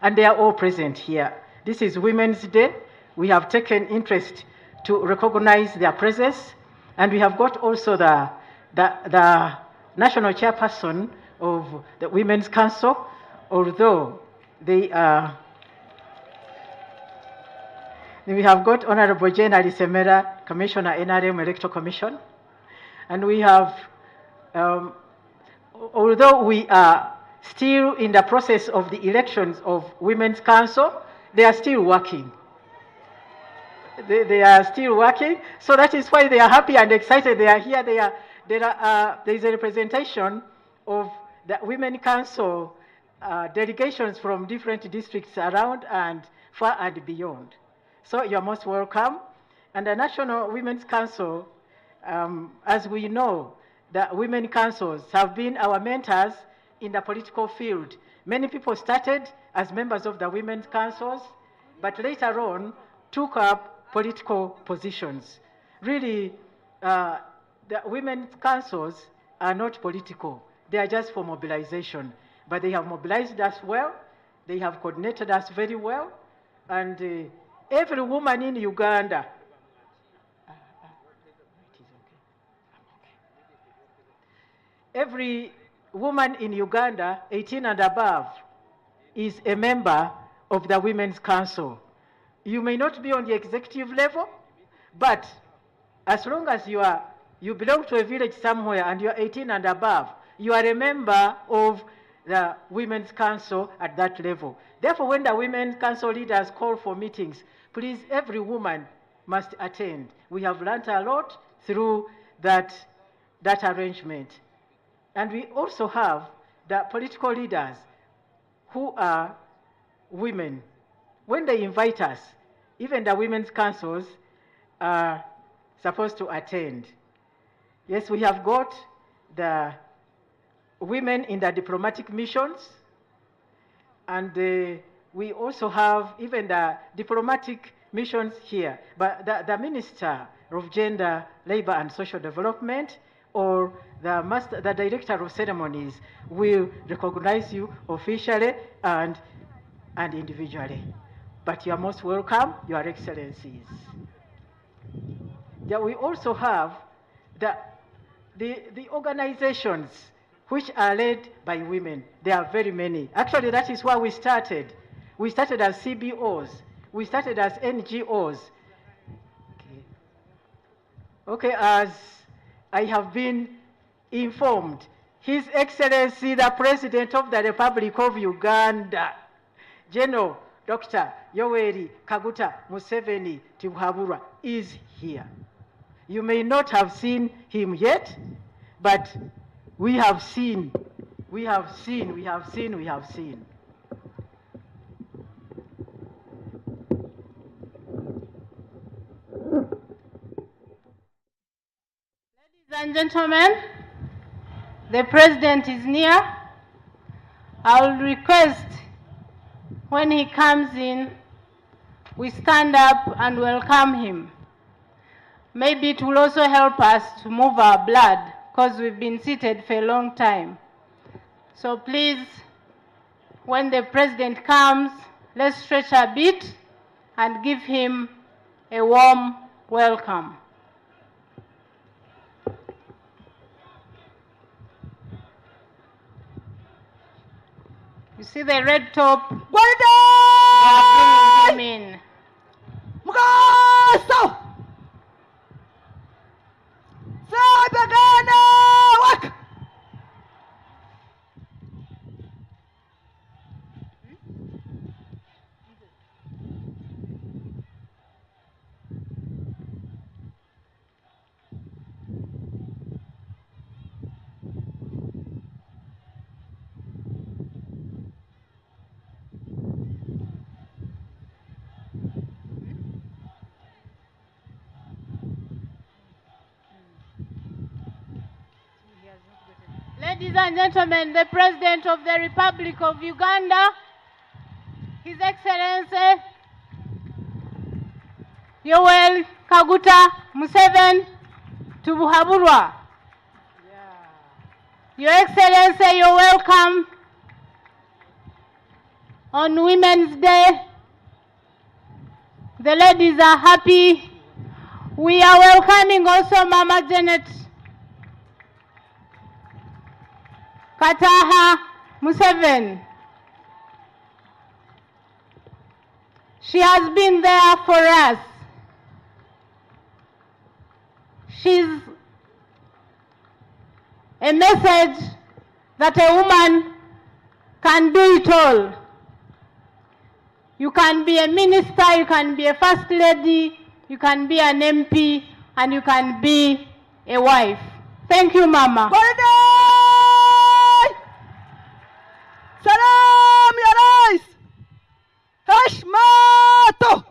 And they are all present here. This is Women's Day. We have taken interest to recognize their presence. And we have got also the national chairperson of the Women's Council, although they are. We have got Honorable Jane Alisemera, Commissioner, NRM Electoral Commission. And we have, although we are still in the process of the elections of Women's Council, they are still working. They are still working, so that is why they are happy and excited. They are here. There is a representation of the Women's Council delegations from different districts around and far and beyond. So you're most welcome. And the National Women's Council, as we know, the women councils have been our mentors in the political field. Many people started as members of the women's councils, but later on took up political positions. Really, the women's councils are not political. They are just for mobilization. But they have mobilized us well. They have coordinated us very well. And every woman in Uganda, every woman in Uganda, 18 and above, is a member of the Women's Council. You may not be on the executive level, but as long as you belong to a village somewhere and you are 18 and above, you are a member of the Women's Council at that level. Therefore, when the Women's Council leaders call for meetings, please, every woman must attend. We have learned a lot through that arrangement. And we also have the political leaders who are women. When they invite us, even the women's councils are supposed to attend. Yes, we have got the women in the diplomatic missions, and we also have even the diplomatic missions here. But the Minister of Gender, Labor and Social Development, or the Director of Ceremonies will recognize you officially and individually. But you are most welcome, Your Excellencies. Yeah, we also have the organizations which are led by women. There are very many. Actually, that is why we started. We started as CBOs. We started as NGOs. Okay, as I have been informed, His Excellency, the President of the Republic of Uganda, General Dr. Yoweri Kaguta Museveni Tibuhaburwa, is here. You may not have seen him yet, but we have seen. Ladies and gentlemen, the President is near. I will request when he comes in, we stand up and welcome him. Maybe it will also help us to move our blood, because we've been seated for a long time. So please, when the President comes, let's stretch a bit and give him a warm welcome. You see the red top? They are bringing him in. Ladies and gentlemen, the President of the Republic of Uganda, His Excellency Yoweri Kaguta Museveni Tibuhaburwa. Your Excellency, you're welcome on Women's Day. The ladies are happy. We are welcoming also Mama Janet Kataha Museveni. She has been there for us. She's a message that a woman can do it all. You can be a minister, you can be a first lady, you can be an MP, and you can be a wife. Thank you, Mama. Salam ya Rais. Heshmato.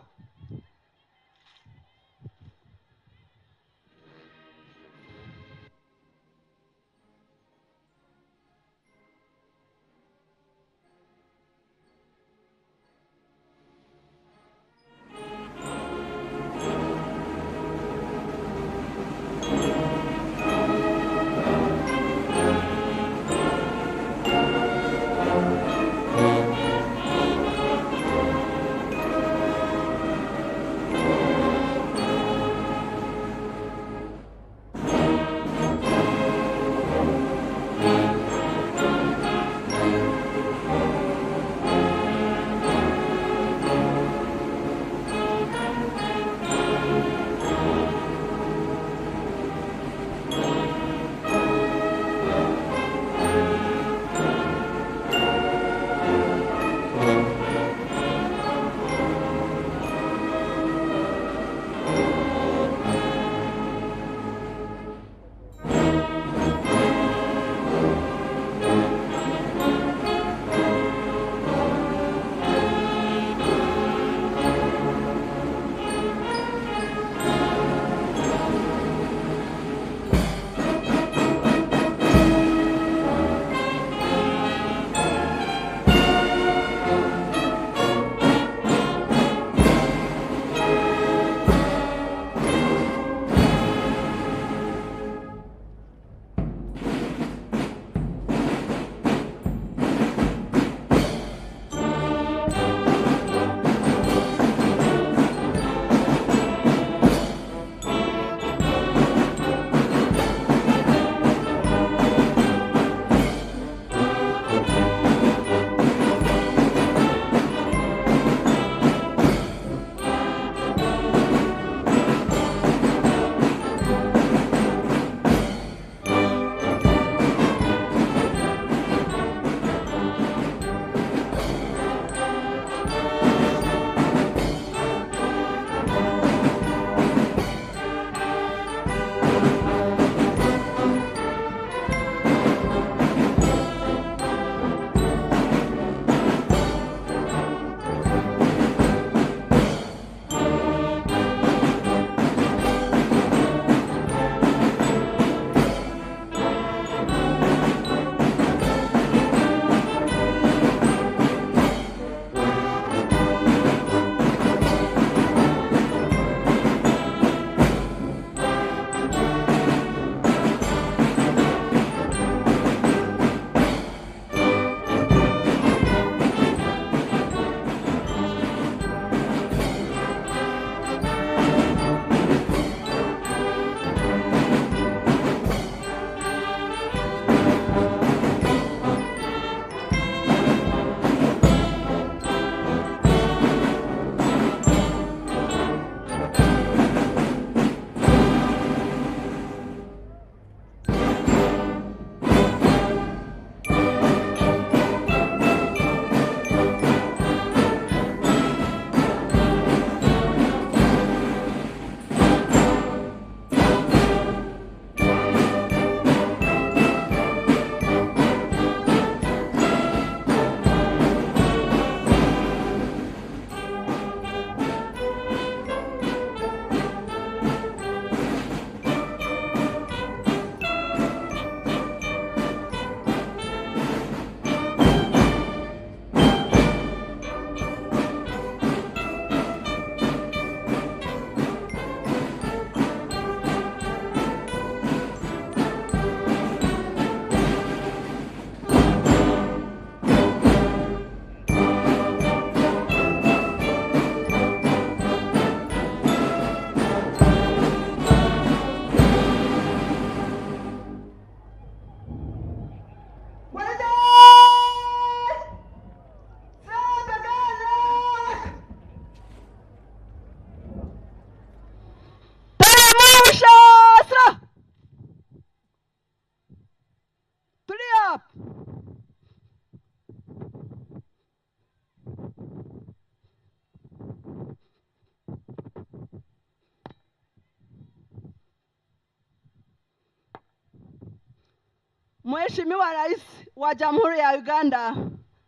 Mheshimiwa Rais wa Jamhuri ya Uganda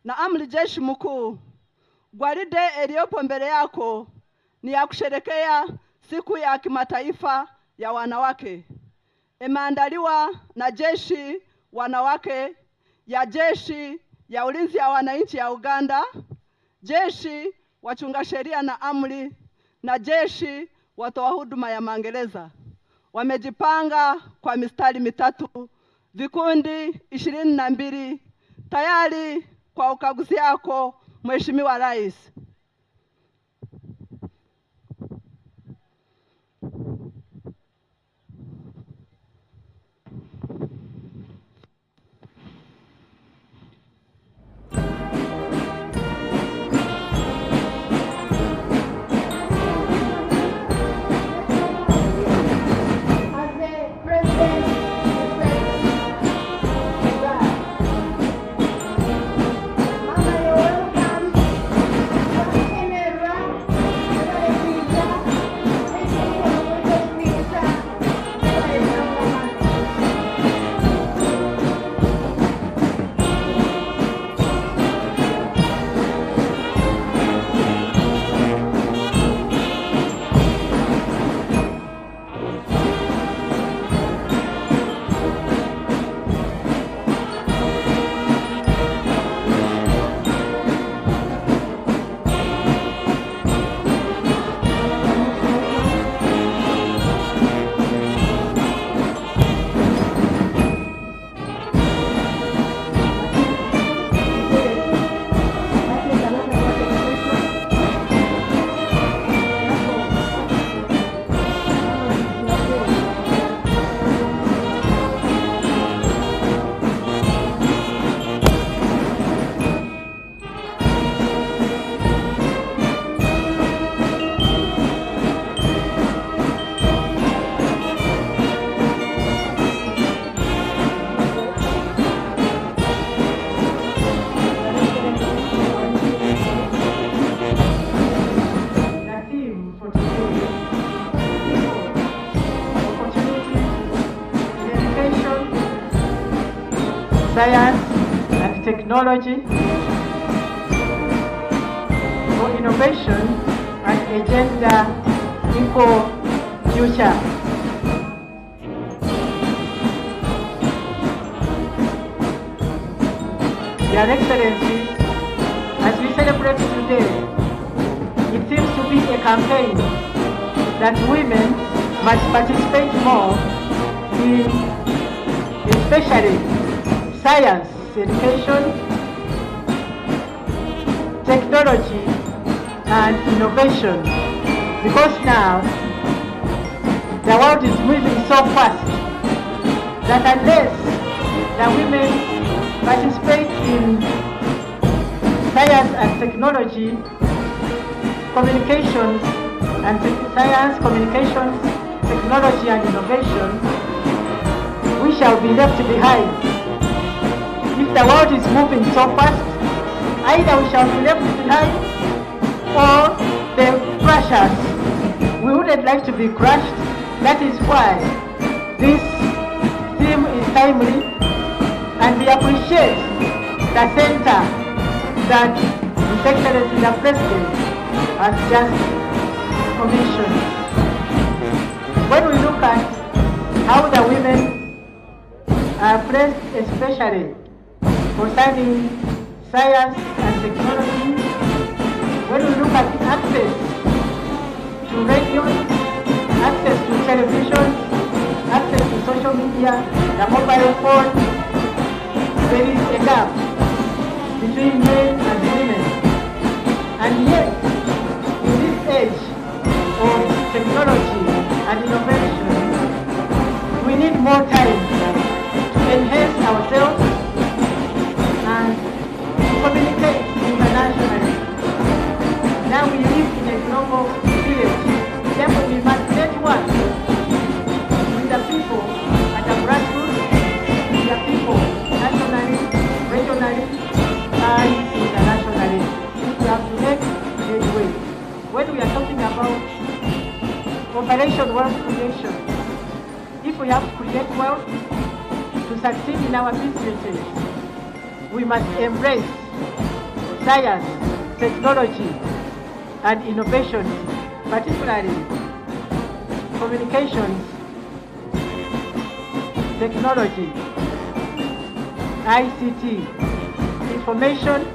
na Amri Jeshi Mkuu, gwaride iliyopo mbele yako ni ya kusherekea siku ya kimataifa ya wanawake. Imeandaliwa na jeshi wanawake ya jeshi ya ulinzi ya wananchi ya Uganda, jeshi wachunga sheria na amri, na jeshi watoa huduma ya magereza. Wamejipanga kwa mistari mitatu, vikundi 22, tayari kwa ukaguzi yako Mheshimiwa Rais. Science and technology, for innovation and a gender equal future. Your Excellency, as we celebrate today, it seems to be a campaign that women must participate more in, especially science, education, technology, and innovation. Because now, the world is moving so fast that unless the women participate in science and technology, communications, and science, communications, technology, and innovation, we shall be left behind. If the world is moving so fast, either we shall be left behind or they will crush us. We wouldn't like to be crushed. That is why this theme is timely, and we appreciate the center that His Excellency the President has just commissioned. When we look at how the women are placed, especially concerning science and technology, when we look at access to radio, access to television, access to social media, the mobile phone, there is a gap between men and women. And yet, in this age of technology and innovation, we need more time to enhance ourselves and communicate internationally. Now we live in a global village, therefore we must network with the people at the grassroots, with the people nationally, regionally, and internationally. We have to make headway. When we are talking about Operation Wealth Creation, if we have to create wealth, to to succeed in our businesses, we must embrace science, technology, and innovation, particularly communications, technology, ICT, information,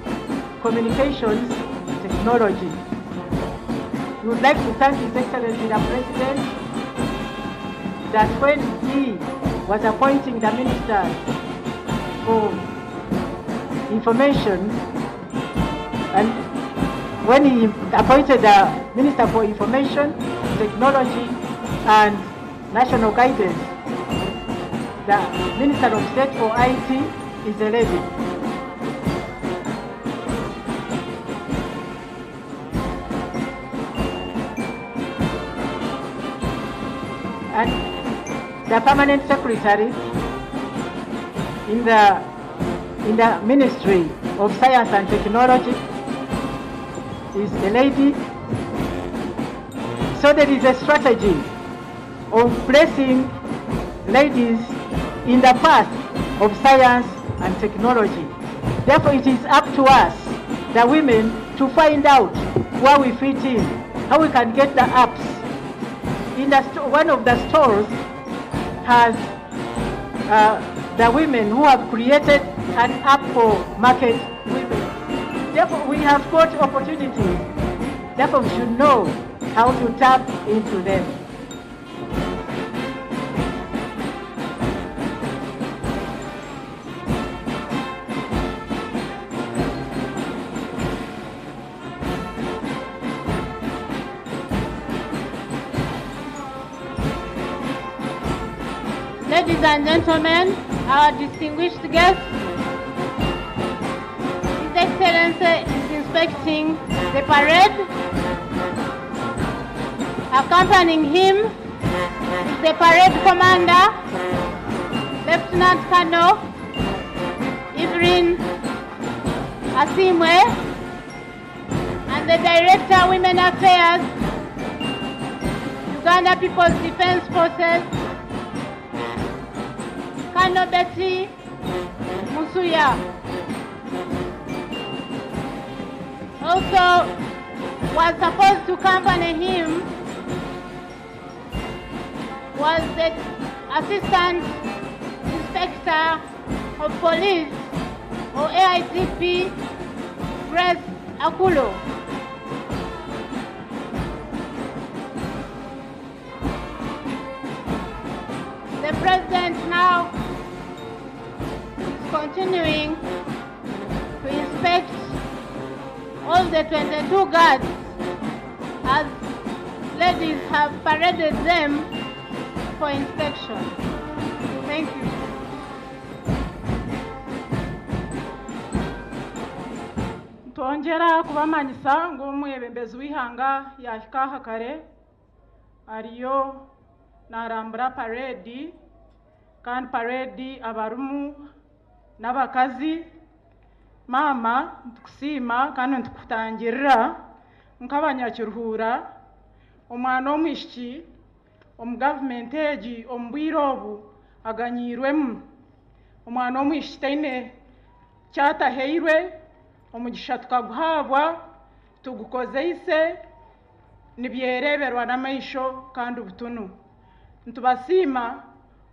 communications, technology. We would like to thank His Excellency the President that when he was appointing the ministers for information, and when he appointed the Minister for Information, Technology and National Guidance, the Minister of State for IT is a lady. And the Permanent Secretary in the Ministry of Science and Technology is a lady. So there is a strategy of placing ladies in the path of science and technology. Therefore, it is up to us, the women, to find out where we fit in, how we can get the apps. In the one of the stores has the women who have created an app for market women. Therefore, we have got opportunities. Therefore, we should know how to tap into them. Ladies and gentlemen, our distinguished guests, His Excellency is inspecting the parade. Accompanying him is the parade commander, Lieutenant Colonel Evelyn Asimwe, and the Director, Women Affairs, Uganda People's Defense Forces, Colonel Betty Musuya. Also was supposed to accompany him was the Assistant Inspector of Police, or AICP, Grace Akulo. The President now is continuing to inspect all the 22 guards as ladies have paraded them for inspection. Thank you. Twongera kubamanyisa ng'omwebembezi w'ihanga yahika kare ariyo narambura parade, kandi parade abarumu n'abakazi. Mama ntukusiima kandi ntukutangirira nk'abanyakiruhura omwana w'omwishiki omu gavumenti egi omu bwire obu aganyirwemu. Omwana w'omwishiki taine kyataheirwe, omugisha tukaguhabwa tugukozeise nibyereberwa n'amaisho kandi obutunu. Ntubasiima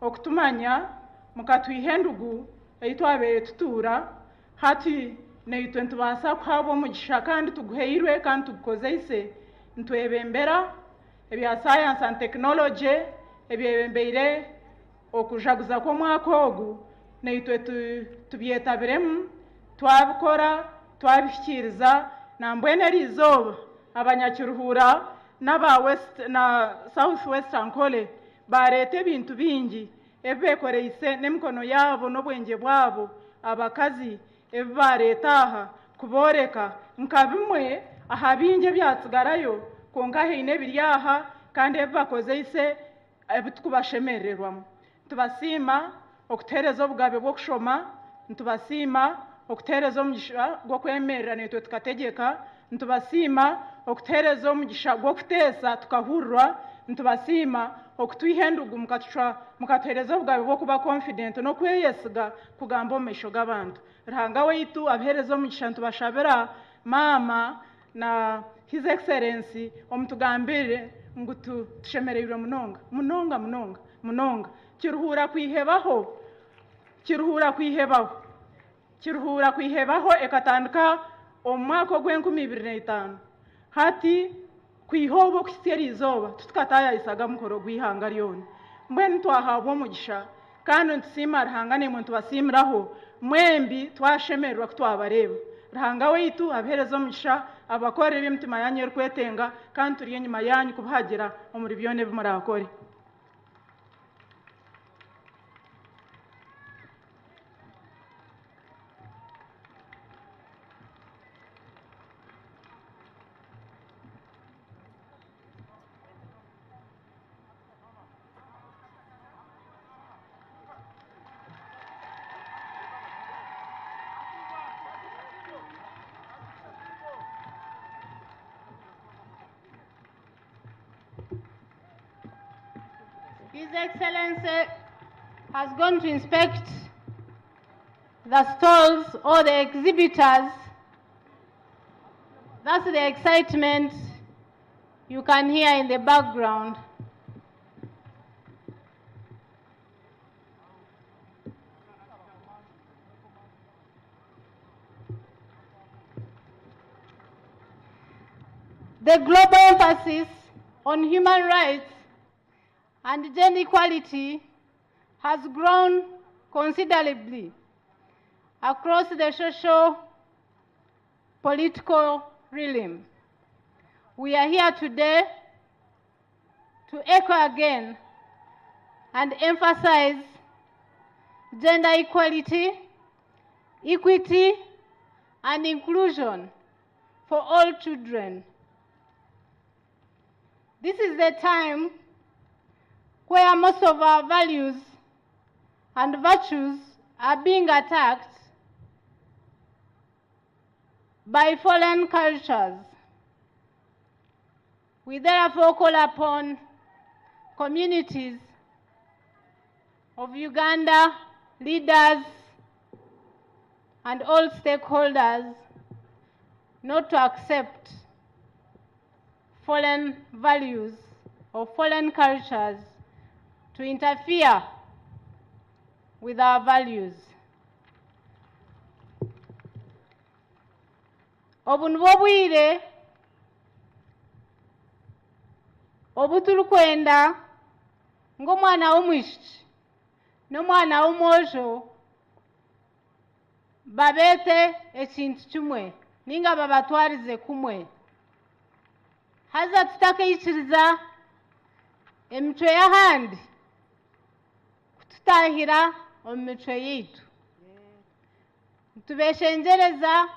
okutumanya mukatwiha endugu ei twabeire tutuura, hati naitwe ntubasa kuhabwa omugisha kandi tuguheirwe kandi tugukozeise ntwebembera ebya science and technology ebyebembeire okujaguza kw'omwaka ogu naitwe tubyetabiremu twabikora twabihikiriza nambwene erizooba abanyakiruhura n'aba west na south western kole bareeta ebintu bingi ebibekoreise n'emikono yaabo n'obwengye bwabo abakazi ebi bareeta aha kubooreka nka bimwe aha bingi ebyatsigarayo konka haine ebiri aha kandi ebi bakozeise ebitukubashemererwamu. Ntubasiima okuteereza obugabe bw'okushoma, ntubasiima okuteereza omugisha gw'okwemerera naitwe tukategeka, ntubasiima okuteereza omugisha gw'okuteesa tukahurira, ntubasiima okutwihendugu mukatuheereza obugabe bw'okuba confident n'okweyesiga kugamba omu maisho g'abantu. Ruhanga waitu abiheereza omugisha ntubashabira maama na His Excellency omutugambire ngu tushemereirwe munonga munonga munonga munonga. Kiruhura kwihebaho ekatandika omu mwaka ogw'2025 hati kwihoba okuhisa erizooba tutukatayayisaga mukoro gw'ihanga lyona. Mbwenu twahabwa omugisha kandi ntusiima Ruhanga nimwe ntubasiimiraho mwembi twashemererwa kutwabareeba. Ruhanga waitu abiheereza omugisha abakorera eby'emitima yanyu erikwetenga kandi turi enyuma yanyu kubahagira omuri byona ebi murakore. His Excellency has gone to inspect the stalls or the exhibitors. That's the excitement you can hear in the background. The global emphasis on human rights and gender equality has grown considerably across the social political realm. We are here today to echo again and emphasize gender equality, equity, and inclusion for all children. This is the time where most of our values and virtues are being attacked by foreign cultures. We therefore call upon communities of Uganda, leaders, and all stakeholders not to accept foreign values or foreign cultures to interfere with our values. Obu nibwo bwire obu turukwenda ng'omwana w'omwishiki n'omwana w'omwojo babeete ekintu kimwe ninga babatwarize kumwe. Haza tutakayikiriza emicwe y'ahandi kututahira omu micwe yaitu. Tubeshengereza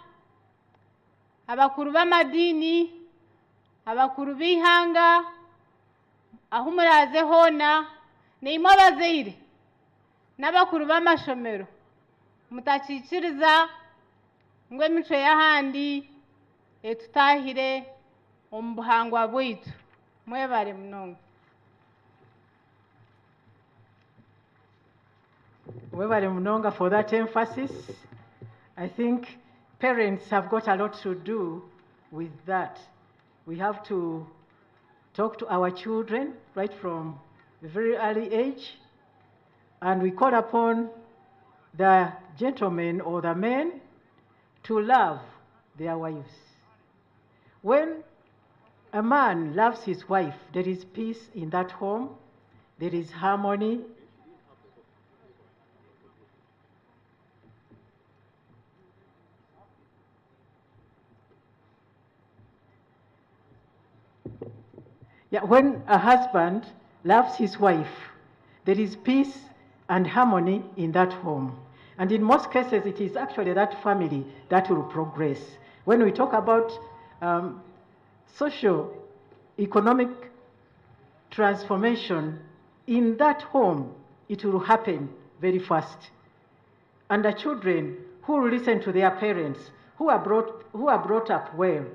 abakuru b'amadiini, abakuru b'ihanga, aho muraze hoona, neimwe abazaire n'abakuru b'amashomero mutakikiriza ngu emicwe y'ahandi etutahire omu buhangwa bwaitu. Mwebare munonga. Webale Munonga for that emphasis. I think parents have got a lot to do with that. We have to talk to our children right from a very early age, and we call upon the gentlemen or the men to love their wives. When a man loves his wife, there is peace in that home, there is harmony. Yeah, when a husband loves his wife, there is peace and harmony in that home. And in most cases, it is actually that family that will progress. When we talk about social, economic transformation, in that home, it will happen very fast. And the children who listen to their parents, who are brought up well,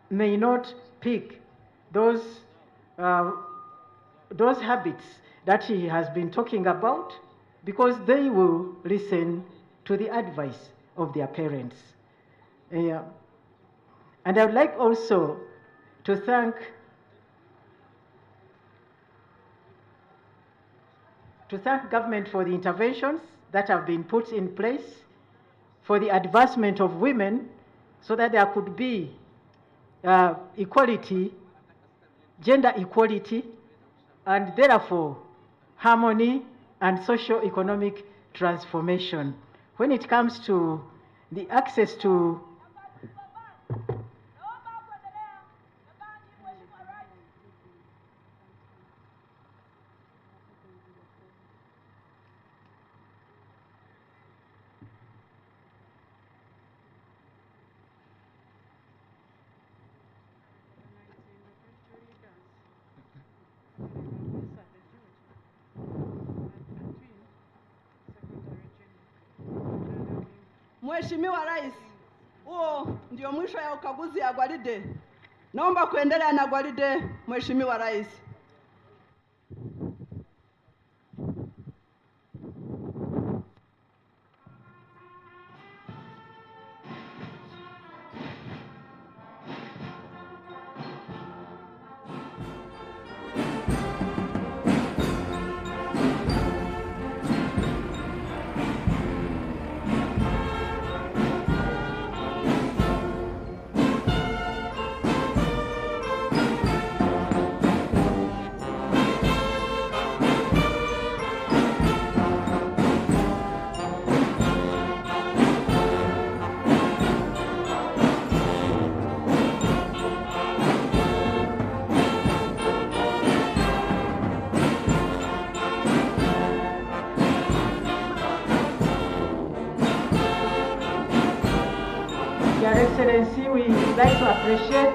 may not pick those those habits that he has been talking about, because they will listen to the advice of their parents. And I would like also to thank government for the interventions that have been put in place for the advancement of women, so that there could be equality, gender equality, and therefore harmony and socio-economic transformation. When it comes to the access to Mheshimiwa Rais, huo ndio mwisho ya ukaguzi ya gwaride. Naomba kuendelea na gwaride, Mheshimiwa Rais. Your Excellency, we would like to appreciate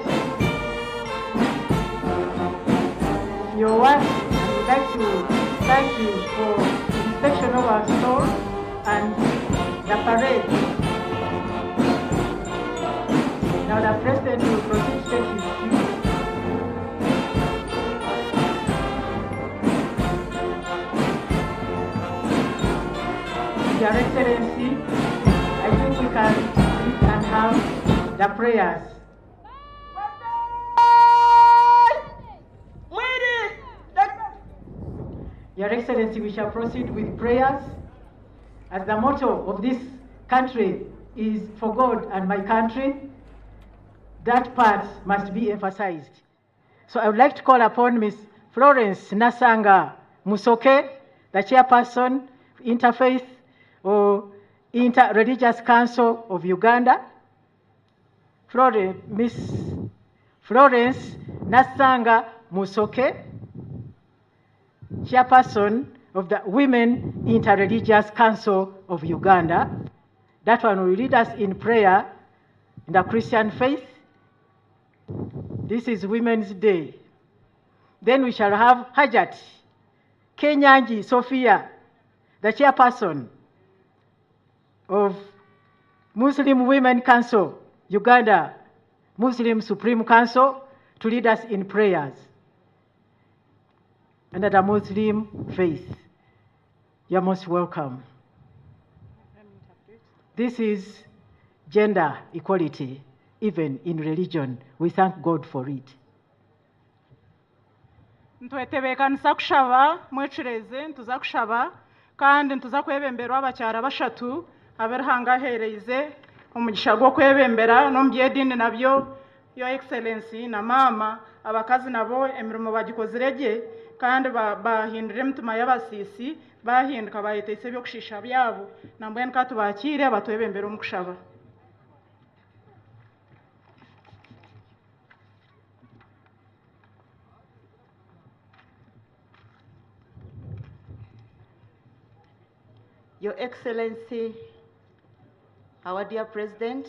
your work, and we'd like to thank you for the inspection of our store and the parade. Now the President will proceed to take his seat. Your Excellency, I think we can and have the prayers. Your Excellency, we shall proceed with prayers, as the motto of this country is for God and my country. That part must be emphasized. So I would like to call upon Ms. Florence Nasanga Musoke, the chairperson of Interfaith or Inter-Religious Council of Uganda. Ms. Florence Nasanga Musoke, chairperson of the Women Inter-Religious Council of Uganda. That one will lead us in prayer in the Christian faith. This is Women's Day. Then we shall have Hajat Kenyanji Sophia, the chairperson of Muslim Women Council, Uganda Muslim Supreme Council, to lead us in prayers under the Muslim faith. You're most welcome. This is gender equality, even in religion. We thank God for it. ntwetebekanisa kushaba mwecureze ntuza kushaba kandi ntuza kwebembera abacyara bashatu aberhanga hereze umugisha gwo kwebembera no mbyedini nabyo Your Excellency na mama abakazi nabo emirimo bagikozirege kandi bahindure mutuma y'abasisi bahinduka bayitese byo kushisha byabo nambwe nkatubakire batwebembera umukushaba. Your Excellency, our dear President,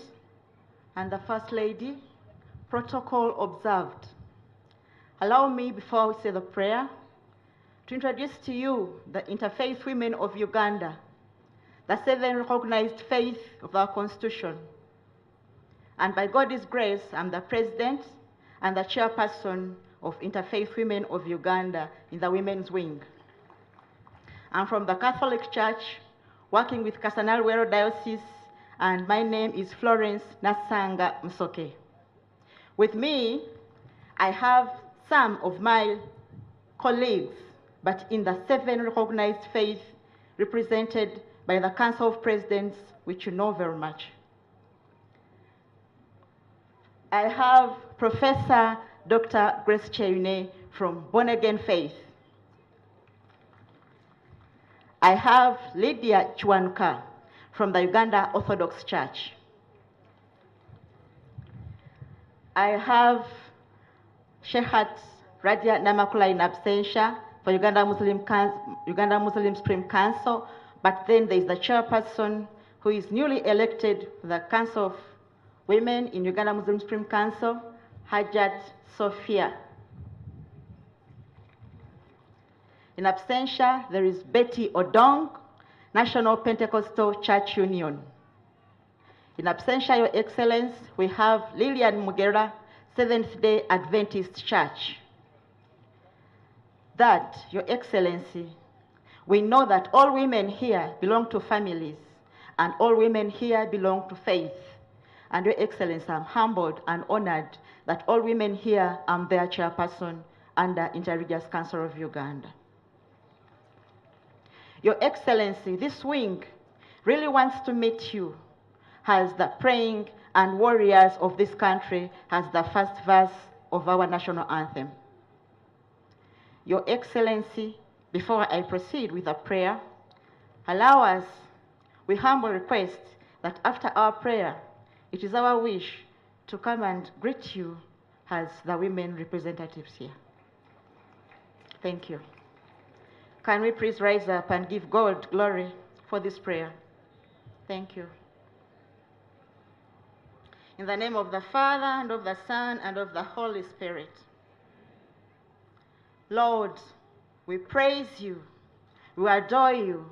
and the First Lady, protocol observed. Allow me, before we say the prayer, to introduce to you the Interfaith Women of Uganda, the 7 recognized faith of our Constitution. And by God's grace, I'm the President and the Chairperson of Interfaith Women of Uganda in the women's wing. I'm from the Catholic Church, working with Kasanal-Wero Diocese, and my name is Florence Nasanga Msoke. With me, I have some of my colleagues, but in the 7 recognized faiths represented by the Council of Presidents, which you know very much. I have Professor Dr. Grace Cheyune from Born Again Faith. I have Lydia Chwanuka from the Uganda Orthodox Church. I have Sheikhat Radia Namakula in absentia for Uganda Muslim Supreme Council, but then there is the chairperson who is newly elected for the Council of Women in Uganda Muslim Supreme Council, Hajat Sophia. In absentia, there is Betty Odong, National Pentecostal Church Union. In absentia, Your Excellence, we have Lillian Mugera, Seventh-day Adventist Church. That, Your Excellency, we know that all women here belong to families, and all women here belong to faith. And Your Excellency, I'm humbled and honored that all women here, I'm their chairperson under Interreligious Council of Uganda. Your Excellency, this wing really wants to meet you as the praying and warriors of this country as the first verse of our national anthem. Your Excellency, before I proceed with a prayer, allow us, we humbly request that after our prayer, it is our wish to come and greet you as the women representatives here. Thank you. Can we please rise up and give God glory for this prayer? Thank you. In the name of the Father, and of the Son, and of the Holy Spirit. Lord, we praise you, we adore you,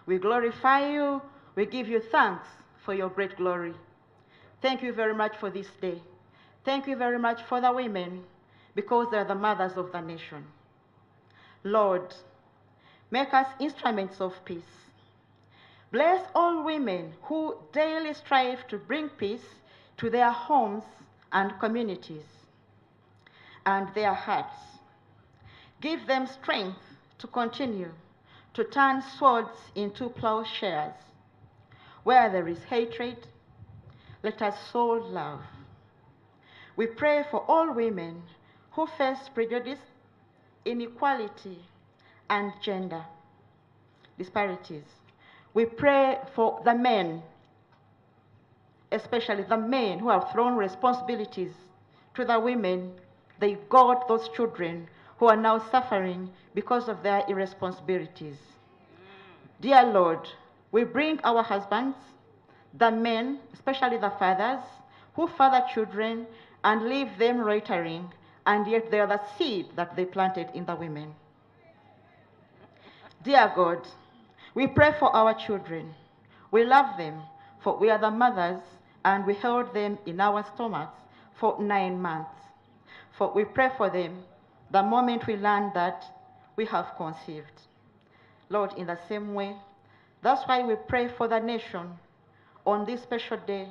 we glorify you, we give you thanks for your great glory. Thank you very much for this day. Thank you very much for the women, because they are the mothers of the nation. Lord, make us instruments of peace. Bless all women who daily strive to bring peace to their homes and communities and their hearts. Give them strength to continue to turn swords into plowshares. Where there is hatred, let us sow love. We pray for all women who face prejudice, inequality, and gender disparities. We pray for the men, especially the men who have thrown responsibilities to the women. They got those children who are now suffering because of their irresponsibilities. Dear Lord, we bring our husbands, the men, especially the fathers, who father children and leave them loitering, and yet they are the seed that they planted in the women. Dear God, we pray for our children. We love them, for we are the mothers, and we held them in our stomachs for 9 months. For we pray for them the moment we learn that we have conceived. Lord, in the same way, that's why we pray for the nation. On this special day,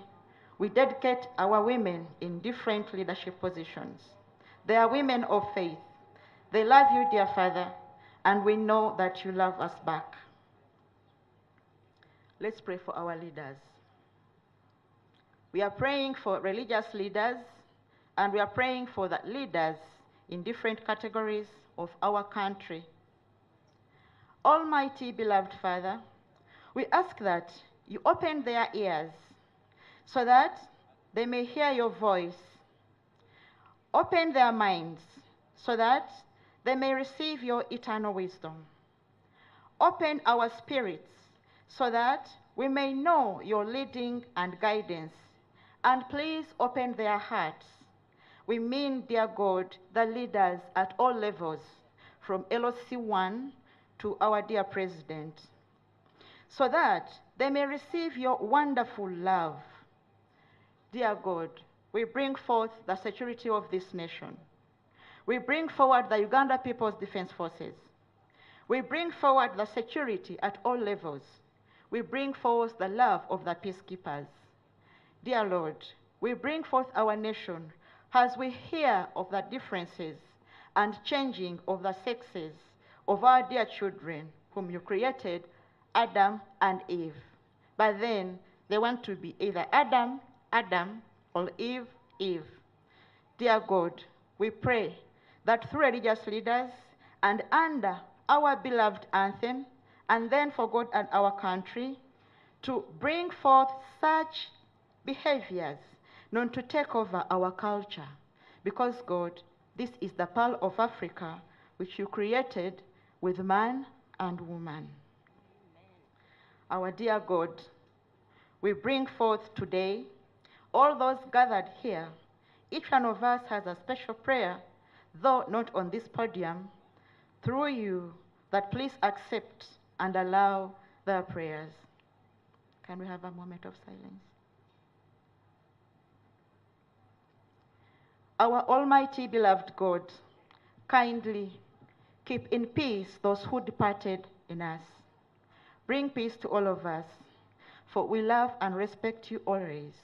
we dedicate our women in different leadership positions. They are women of faith. They love you, dear Father, and we know that you love us back. Let's pray for our leaders. We are praying for religious leaders, and we are praying for the leaders in different categories of our country. Almighty beloved Father, we ask that you open their ears so that they may hear your voice. Open their minds so that they may receive your eternal wisdom. Open our spirits so that we may know your leading and guidance. And please open their hearts. We mean, dear God, the leaders at all levels, from LOC1 to our dear President, so that they may receive your wonderful love. Dear God, we bring forth the security of this nation. We bring forward the Uganda People's Defense Forces. We bring forward the security at all levels. We bring forth the love of the peacekeepers. Dear Lord, we bring forth our nation as we hear of the differences and changing of the sexes of our dear children whom you created, Adam and Eve. But then they want to be either Adam, or Eve, Eve. Dear God, we pray that through religious leaders and under our beloved anthem, and then for God and our country, to bring forth such behaviors known to take over our culture. Because God, this is the pearl of Africa, which you created with man and woman. Our dear God, we bring forth today all those gathered here. Each one of us has a special prayer, though not on this podium, through you, that please accept and allow their prayers. Can we have a moment of silence? Our almighty beloved God, kindly keep in peace those who departed in us. Bring peace to all of us, for we love and respect you always.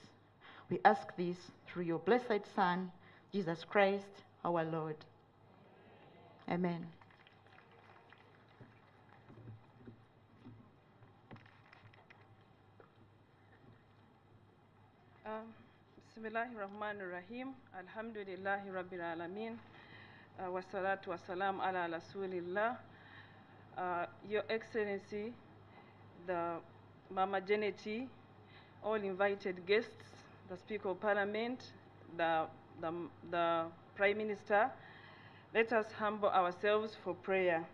We ask this through your blessed Son, Jesus Christ, our Lord. Amen. Bismillahirrahmanirrahim. Alhamdulillahi Rabbil Alameen. Wassalatu wassalam ala Rasulillah. Your Excellency, the Mama Janeti, all invited guests, the Speaker of Parliament, the Prime Minister, let us humble ourselves for prayer.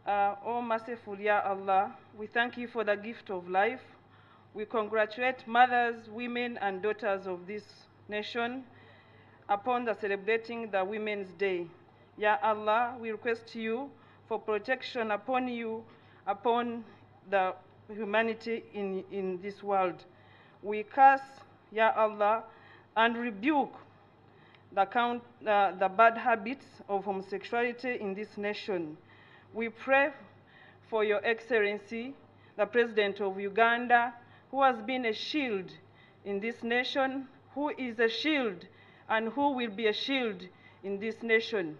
Oh merciful Ya Allah, we thank you for the gift of life. We congratulate mothers, women, and daughters of this nation upon the celebrating the Women's Day. Ya Allah, we request you for protection upon you, upon the humanity in this world. We curse, Ya Allah, and rebuke the bad habits of homosexuality in this nation. We pray for Your Excellency, the President of Uganda, who has been a shield in this nation, who is a shield and who will be a shield in this nation.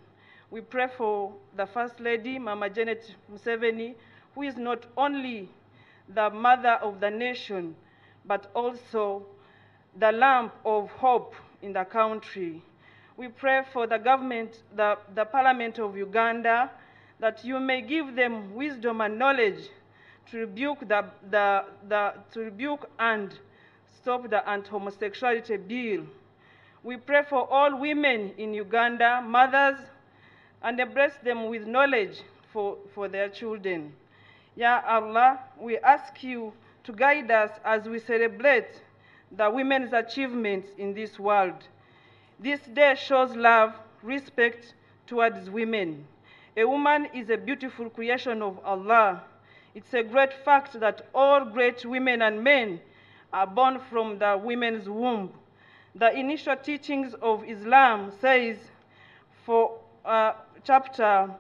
We pray for the First Lady, Mama Janet Museveni, who is not only the mother of the nation, but also the lamp of hope in the country. We pray for the government, the Parliament of Uganda, that you may give them wisdom and knowledge to rebuke and stop the anti-homosexuality bill. We pray for all women in Uganda, mothers, and embrace them with knowledge for their children. Ya Allah, we ask you to guide us as we celebrate the women's achievements in this world. This day shows love, respect towards women. A woman is a beautiful creation of Allah. It's a great fact that all great women and men are born from the women's womb. The initial teachings of Islam says, for chapter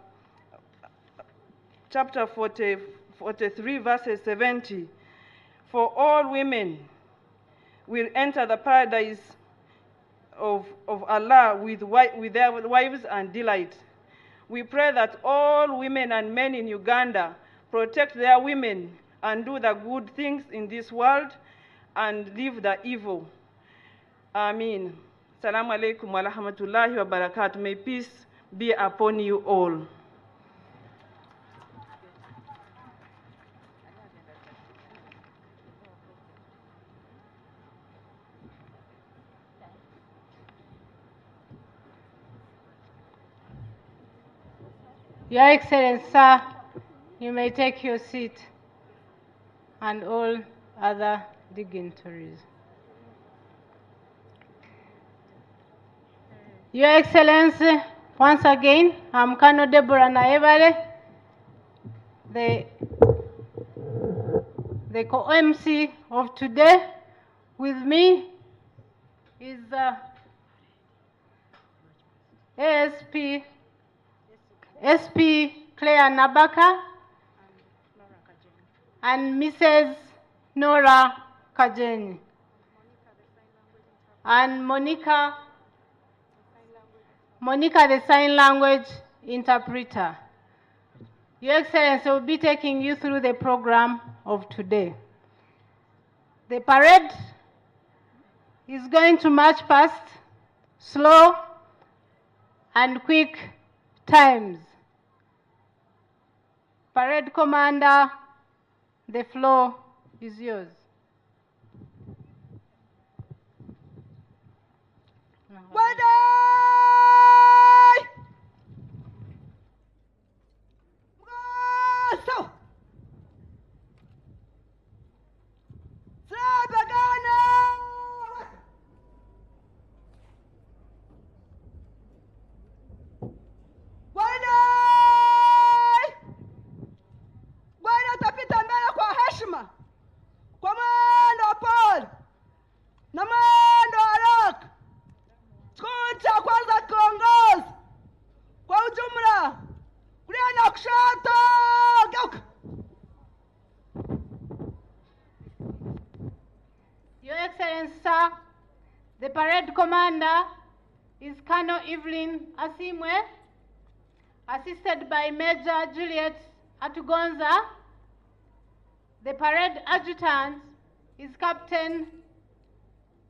43, verses 70, for all women will enter the paradise of Allah with their wives and delight. We pray that all women and men in Uganda protect their women and do the good things in this world and leave the evil. Ameen. Assalamu alaikum wa rahmatullahi wa barakatuh. May peace be upon you all. Your Excellency, sir, you may take your seat, and all other dignitaries. Your Excellency, once again, I'm Colonel Deborah Naebale, the co-MC of today. With me is ASP, SP Claire Nabaka, and Mrs. Nora Kajeni, and Monica the sign language interpreter. Your Excellency will be taking you through the program of today. The parade is going to march past slow and quick times. Parade Commander, the floor is yours. Your Excellency, sir, the parade commander is Colonel Evelyn Asimwe, assisted by Major Juliet Atugonza. The parade adjutant is Captain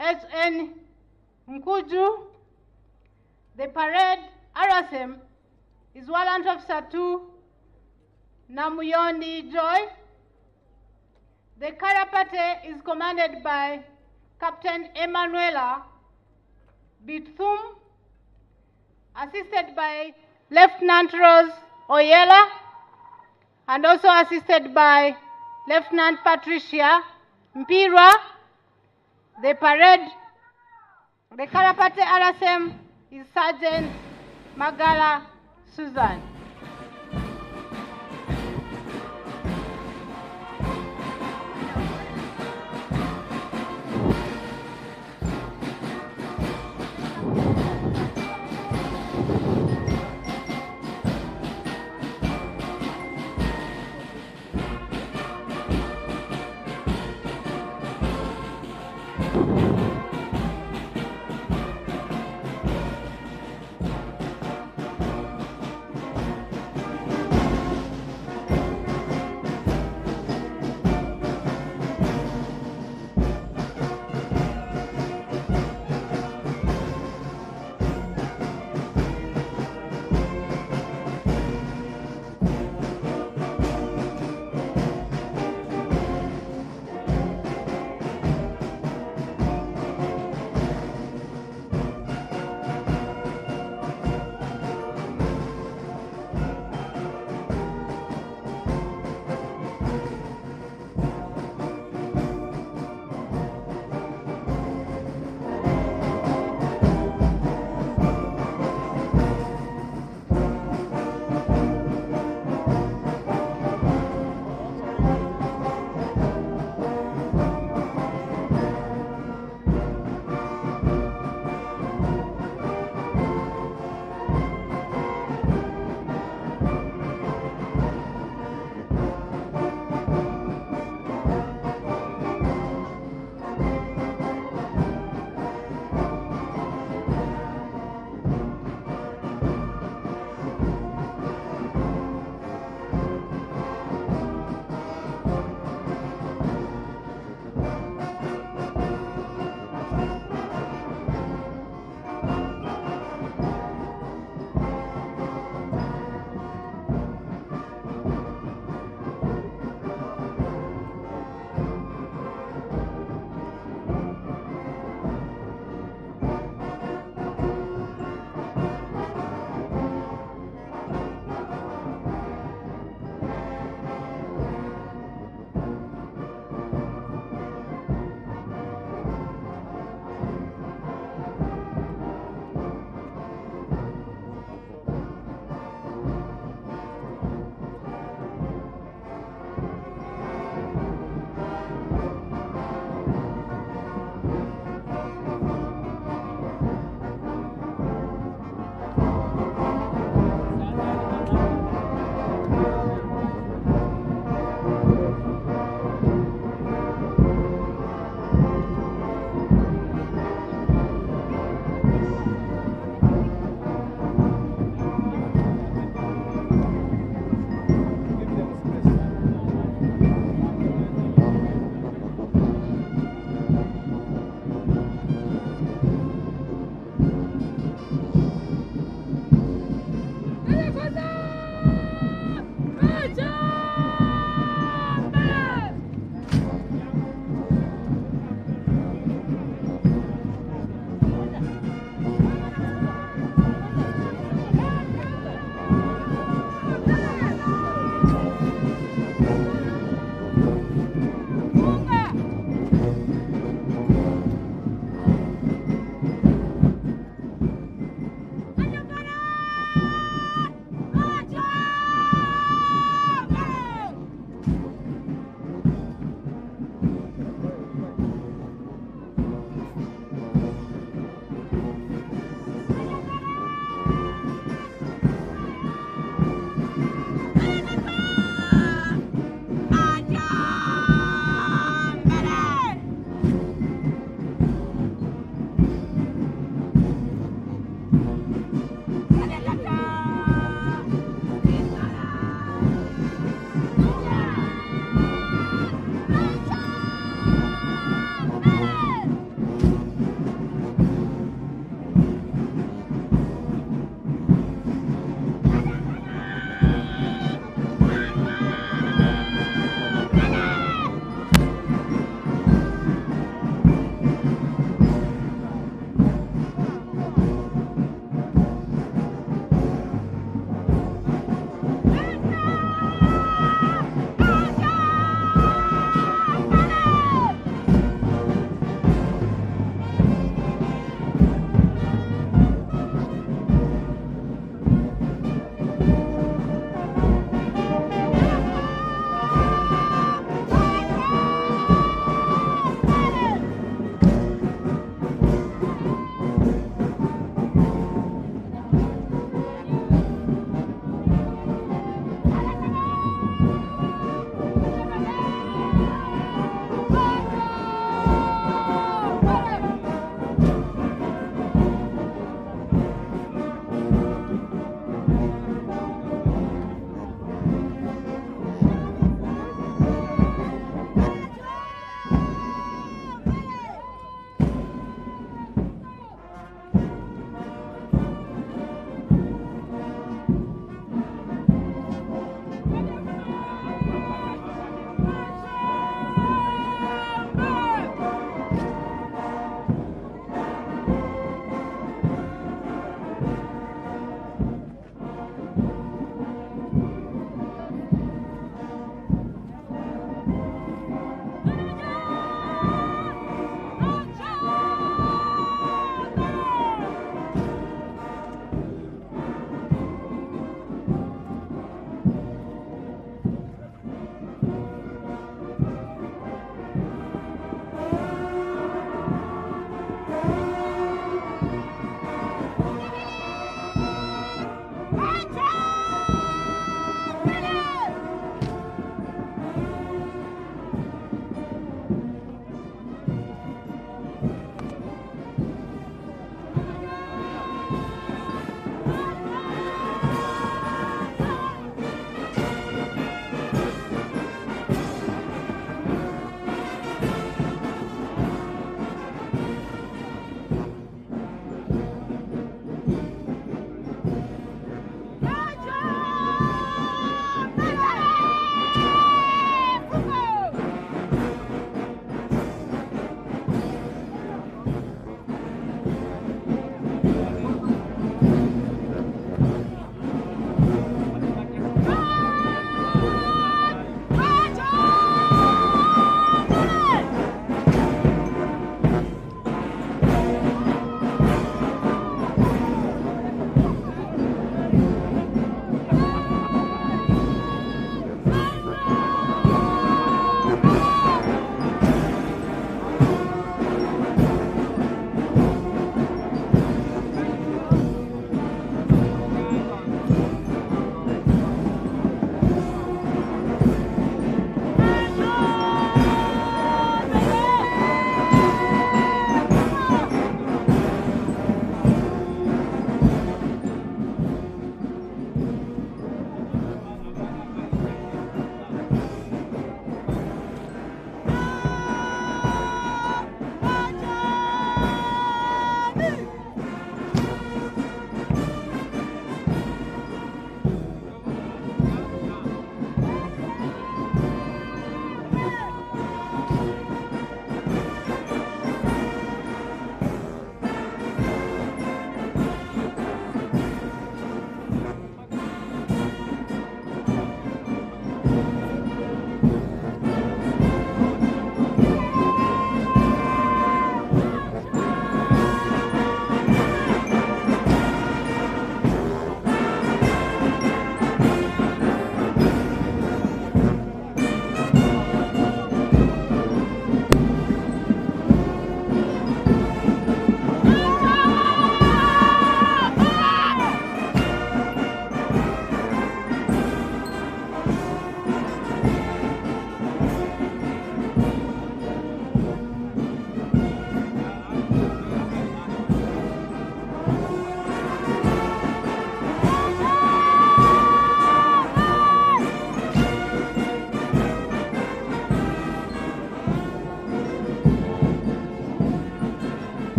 H.N. Mkuju. The parade RSM is Warrant Officer 2 Namuyoni Joy. The Karapate is commanded by Captain Emanuela Bithum, assisted by Lieutenant Rose Oyela, and also assisted by Lieutenant Patricia Mpira. The Karapate RSM is Sergeant Magala Susan.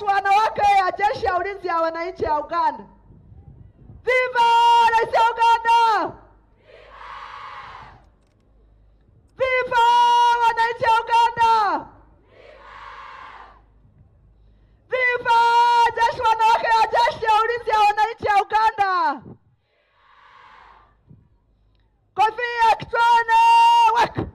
wanawake ya jeshi ya ulinzi ya wananchi ya Uganda. Viva Rais ya Uganda! Viva wananchi ya Uganda! Viva jeshi wanawake ya jeshi ya ulinzi ya wananchi ya Uganda! Kofia kichwani, weka!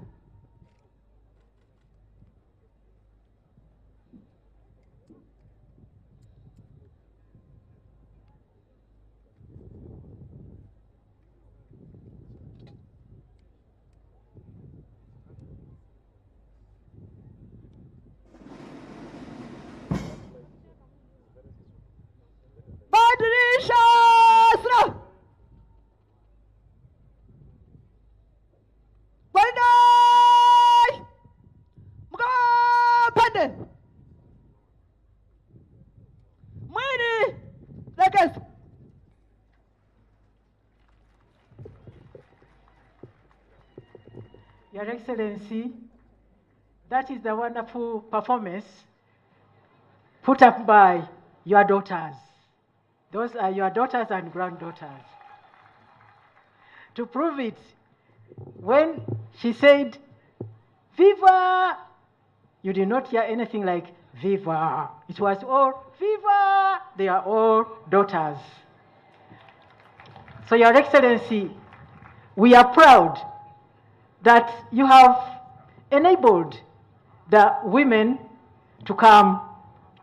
Badilisha sura. Kwenda mkapande mwili legeza. Your Excellency, that is the wonderful performance put up by your daughters. Those are your daughters and granddaughters. To prove it, when she said, Viva, you did not hear anything like Viva. It was all Viva. They are all daughters. So, Your Excellency, we are proud that you have enabled the women to come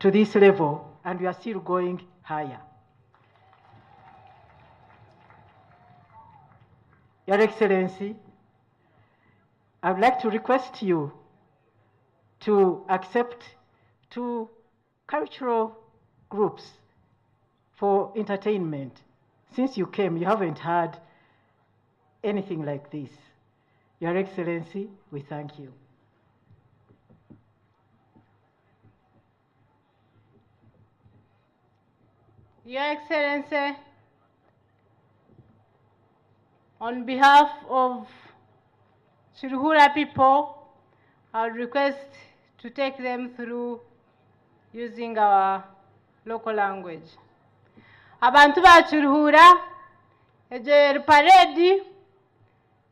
to this level, and we are still going higher. Your Excellency, I would like to request you to accept 2 cultural groups for entertainment. Since you came, you haven't had anything like this. Your Excellency, we thank you. Your Excellency, on behalf of Chiruhura people, I would request to take them through using our local language. Abantu ba Chiruhura, eje parade,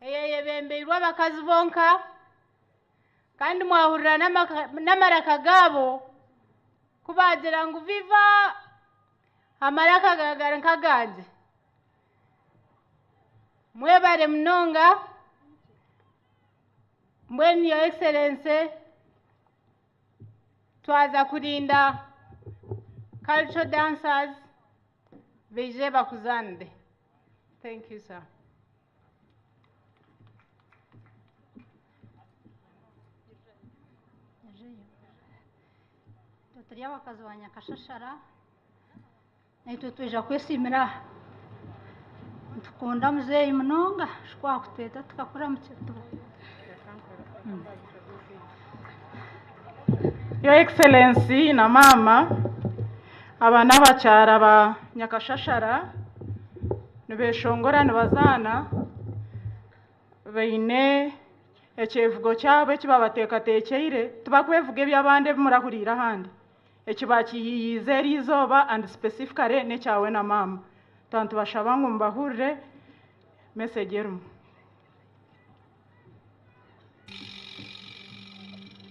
eyebembeirwa abakazi bonka, kandi mwahurira n'amaraka gabo kubagira ngu viva amaraka gagara nkaganje. Mwebare mnonga, mbweni Your Excellency, twaza kurinda cultural dancers beje bakuzande. Thank you, sir. Turi abakazi ba Nyakashashara, naitwe tuja kwesimira tukunda muzeyi munonga shwa kuteta tukakura muchetu. Your Excellency na mama abana bacyara ba Nyakashashara nibeshongora nibazana baine ekivugo cyabo ekibabatekatekeire tubakwevuga ebyabande murahurira handi ekibakiyize rizoba and specifically ne cyawe na mama tantu bashaba ngo mbahurire message yeru.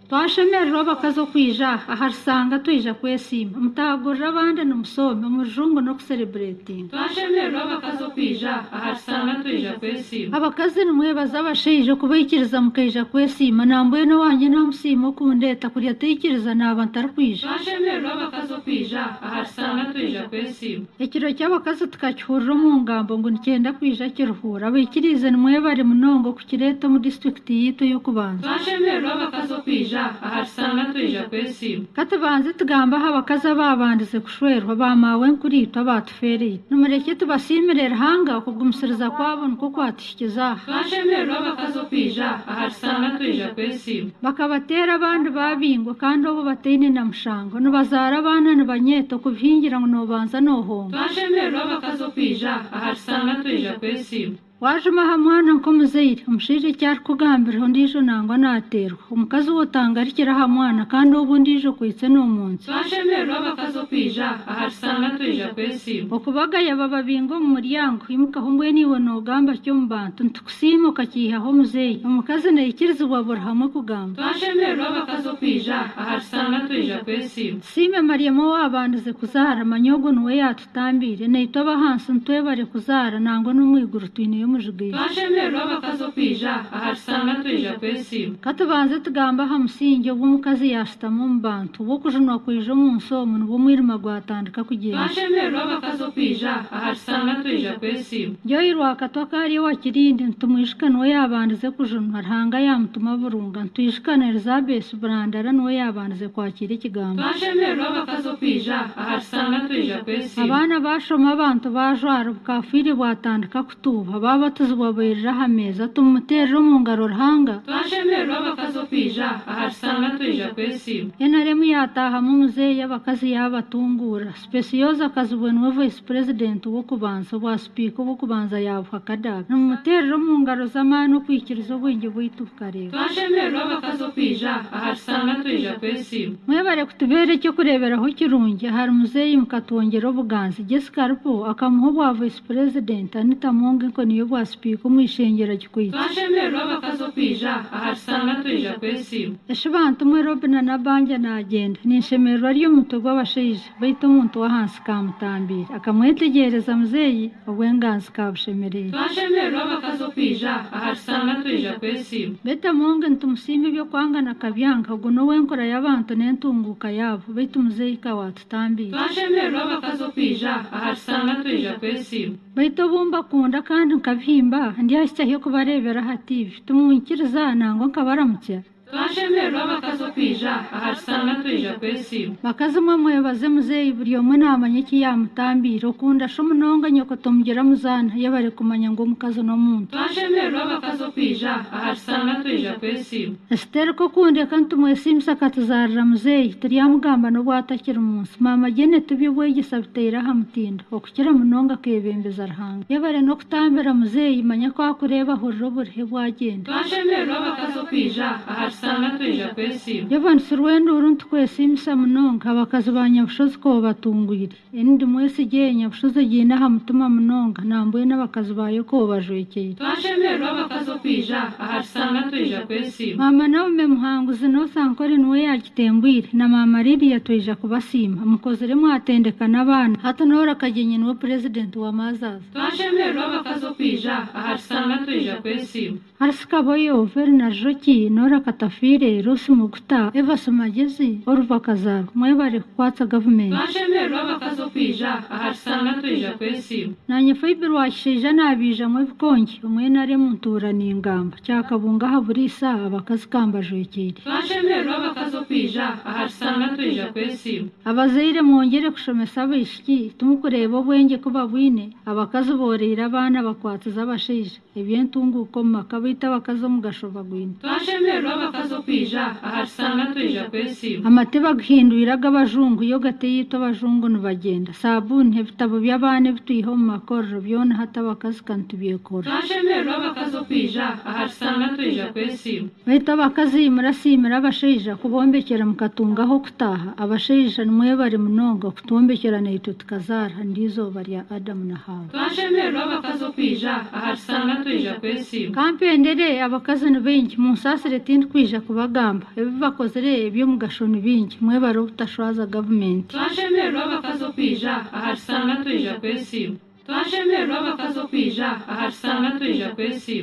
Twashemererwa abakazi kwija aharisanga twija kwesima mutagurira abandi n'umusome umujungu no kucelebrating. Twashemererwa abakazi kwija aharisanga twija kwesima abakazi nimwe bazabashije kubayikiriza mukaija kwesima nambuye no wanje namusimo kundeta kuriya teyikiriza n'abantu arikwija. Twashemererwa abakazi kwija aharisanga twija kwesima ekiro cy'abakazi tukakihurira mu ngambo ngo nicyenda kwija kiruhura abikirize nimwe bari munongo kukireta mu district yitu yo kubanza. Twashemererwa abakazi kwija aharisanga twija kwesima katubanze tugamba abakazi babandize kushwerwa bamawe nkurito abatufereye numureke tubasimirira hanga kugumusiriza kwabo nuko kwatishikiza. Twashemererwa abakazi kwija aharisanga twija kwesima bakabatera abandi babingwa kandi abo bateyine na mushango nubazara abana nibanyeto kuvingira ngo nobanza nohonga. Twashemererwa abakazi kwija aharisanga twija kwesima wajuma hamwana nko muzeire umushije cyari kugambira ndijo nangwa naterwa umukazi wotangarikira hamwana kandi ubundijo kwitse no munsi twashemerwa bakazo kwija ahasanga twija kwesi okubagaya bababingo mu muryango imukahumbwe niwe no gamba cyo mbantu ntukusimo kakihaho muzeyi umukazi nayikirizwa burhamwe kugamba twashemerwa bakazo kwija ahasanga twija kwesi sime Mariamo wabanduze kuzara manyogo nuwe yatutambire neyitoba hansi ntwebare kuzara nangwa n'umwiguru twine yo mujugiye twashemerwa bakazo kwija ahasanga twija kwesi katubanze tugamba hamusinge ubumukazi yashitamo mbantu bo kujunwa kwije mu nsomo n'ubumwirima gwatandika kugira twashemerwa bakazo kwija ahasanga twija kwesi Joyirwa katwaka ari wakirinde ntumwishikana yabanduze kujunwa rhanga yamutuma burunga ntwishikana Elizabeth Brandara nuwe yabanduze kwakira ikigambo twashemerwa bakazo kwija ahasanga twija kwesi abana bashoma abantu bajwara bukafiri bwatandika kutuba baba tuzwaberera hameza tumuterero mu ngaro rhanga twashemerwa bakazo kwija ahasanga twija kwesi enaremu yataha mu muzeyi y'abakazi yabatungura specioza kazubwenwe vice president wo kubanza wa speaker wo kubanza yavuka kadaga n'umuterero mu ngaro z'amano kwikirizo bwingi bwitukareba twashemerwa bakazo kwija ahasanga twija kwesi mwebare kutubere cyo kureberaho kirungi hari muzeyi mukatongera obuganzi Jessica Rupo akamuho bwa vice president Anita Monge ko niyo bwa speaker mu ishengera gikwita twashemerwa bakazo kwija ahasanga twija kwesi eshibantu mwe Robina na banja nagenda nishemerwa ryo muto gw'abashije baito umuntu wa hansi kamutambira akamwetegereza muzeyi obwenganzi kabushemereye twashemerwa bakazo kwija ahasanga twija kwesi beta Monge ntumusime byo kwangana kabyanga ngo no wenkora y'abantu n'entunguka yabo baito muzeyi kawatutambira twashemerwa bakazo kwija ahasanga twija kwesi baito bumba kunda kandi nkabihimba ndi hashyashye kubarebera ha TV tumwikiriza nango nkabaramutse twashemerwa bakazo kwija ahasanga twija kwesi bakazi mwe mwebaze muzeyi buri omwe namanye iki yamutambira ukunda sho munonga nyoko tumugera muzana yabare kumanya ngo mukazo no muntu twashemerwa bakazo kwija ahasanga twija kwesi Esther ko kunde kantu mwesimsa katuzarira muzeyi turi yamugamba no bwatakira umunsi mama gene tubibwegisa bitera hamutinda okukira munonga kebembeza rhanga yabare no kutambira muzeyi manya ko akureba horro burhe bwagenda twashemerwa bakazo kwija ahasanga twija kwesi yavanse urwendo uruntu kwesimsa munonga abakazi banyabushozi ko batungwire indi mwese genya bushozi gina hamutuma munonga nambuye n'abakazi bayo ko bajwekeye twashemerwa bakazo kwija ahasanga twija kwesi mama nawe me muhanguzi no sankore nuwe yakitembwire na mama Lydia twija kubasima mukozere mwatendekana abana hata nora kagenye nuwe president wa mazaza twashemerwa bakazo kwija ahasanga twija kwesi Arasikaboyo Verna Joki Nora Katafire Rusi Muguta Eva Somagezi Oruva Kazaro mwebare kwatsa government twashemerwa bakazo kwija ahasanga twija kwesi nanye fiber washija nabija mwe bikonki umwe nare muntura n'ingamba cyakabunga haburisa abakazi kambajwekere twashemerwa bakazo kwija ahasanga twija kwesi abazeire mwongere kushomesa abishiki tumukureba obwenge kuba bwine abakazi borera abana bakwatsa abashije ebyentunguko makabita bakazo mugashoba gwine twashemerwa bakazo kwija ahasanga twija kwesi amateba guhinduriraga abajungu yo gateyito abajungu nubagenda sabuni ebitabo by'abana bituyiho mu makorro byona hata bakazi kantubyekora twashemerwa bakazo kwija ahasanga twija kwesi bahita abakazi murasimira abashija kubombekera mukatungaho kutaha abashija nimwe bari munonga kutombekera neito tukazara ndizo bari Adamu na Hawa twashemerwa bakazo kwija ahasanga twija kwesi kampendere abakazi n'ibingi munsasire tindi kwija kubagamba ebibakozere ebyo mugashoni bingi mwe bari ubutashwaza government twashemerwa bakazo kwija ahasanga twija kwesi twashemerwa bakazo kwija ahasanga twija kwesi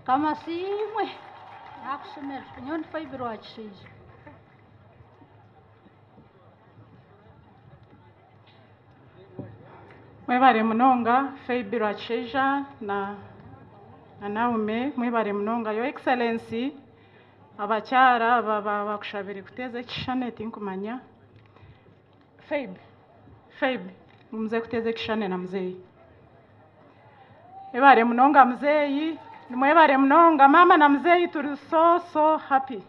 kama simwe nakushemera nyondi fiber wachije mwebare munonga Faibiro Acheja na Naume mwebare munonga yo excellency abakyara bakushabire kuteza ekishane tinkumanya Faib mumze kuteza ekishane na muzeyi mwebare munonga muzeyi mwebare munonga mama na muzeyi turi so happy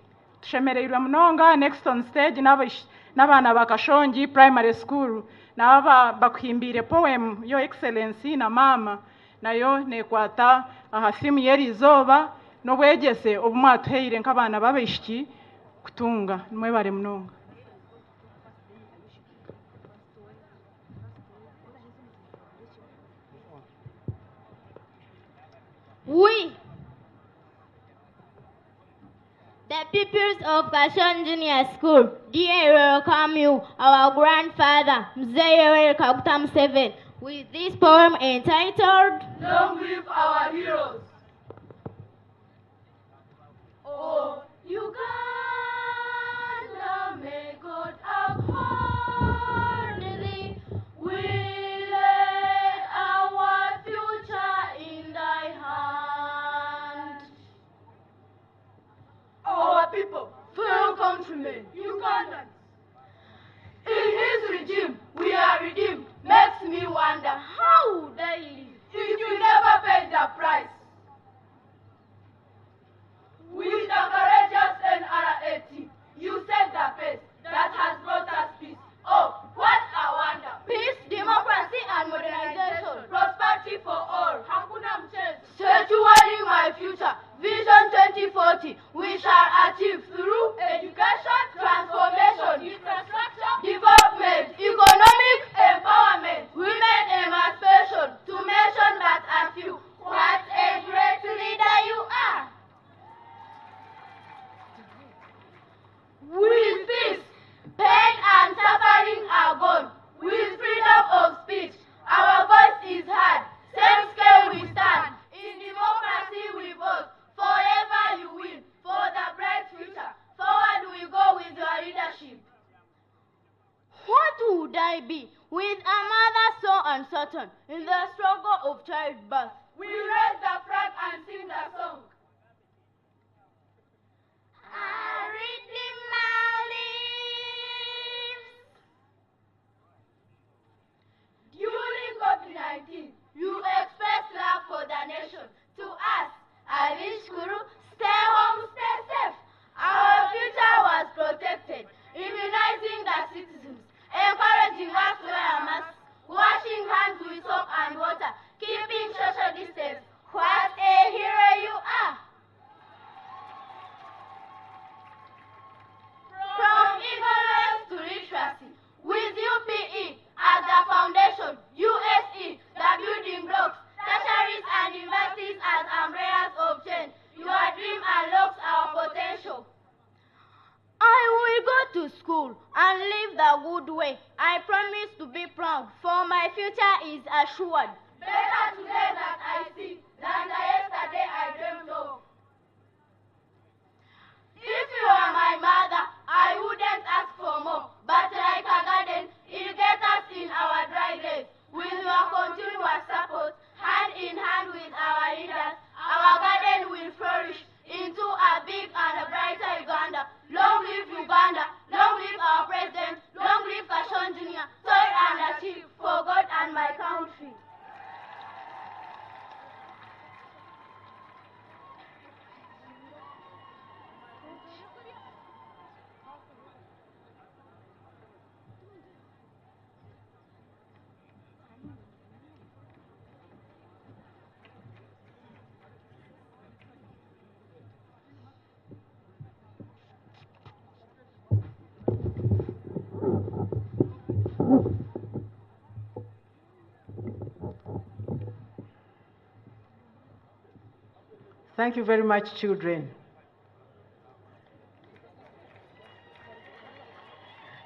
tushemereirwe munonga next on stage n'abana bakashongi primary school naba bakuhimbire poem yo excellency na mama nayo nekwata aha simu y'erizooba n'obwegyese obu mwatuheire nk'abaana b'abaishiki kutunga. Mwebare munonga. We, the pupils of Kashon Junior School, dear welcome you, our grandfather, Mzee Yoweri Kaguta Museveni, with this poem entitled, Long Live Our Heroes. Oh, Uganda, may God uphold thee. We lay our future in thy hand. Our people, fellow countrymen, Ugandans, in his regime we are redeemed. Makes me wonder, how would I live if you never paid the price? With the courageous NRA, you set the pace that has brought us peace. Oh, what a wonder! Peace, democracy, and modernization. Prosperity for all. Hakuna mchezo. Securing my future. Vision 2040. We shall achieve through education, transformation, infrastructure, development, economic empowerment, women emancipation, to mention but a few. What a great leader you are! With peace, pain and suffering are gone. With freedom of speech, our voice is heard. Same scale we stand. In democracy we vote. Forever you win. For the bright future. Forward we go with your leadership. what would I be with a mother so uncertain in the struggle of childbirth? We raise the flag and sing the song. During COVID-19, you expressed love for the nation. To us, I wish Guru, stay home, stay safe. Our future was protected, immunizing the citizens, encouraging us to wear a mask, washing hands with soap and water, keeping social distance. What a hero you are! From ignorance to literacy, with UPE as the foundation, USE the building blocks, tertiaries and universities as umbrellas of change. Your dream unlocks our potential. I will go to school and live the good way. I promise to be proud, for my future is assured. Better today that I see than the yesterday I dreamed of. If you are my mother, I wouldn't ask for more. But like a garden, irrigate us in our dry days. With your continuous support, hand in hand with our leaders, our garden will flourish into a big and a brighter Uganda. Long live Uganda, long live our president, long live Kashon Jr. Toil and achieve for God and my country. Thank you very much, children.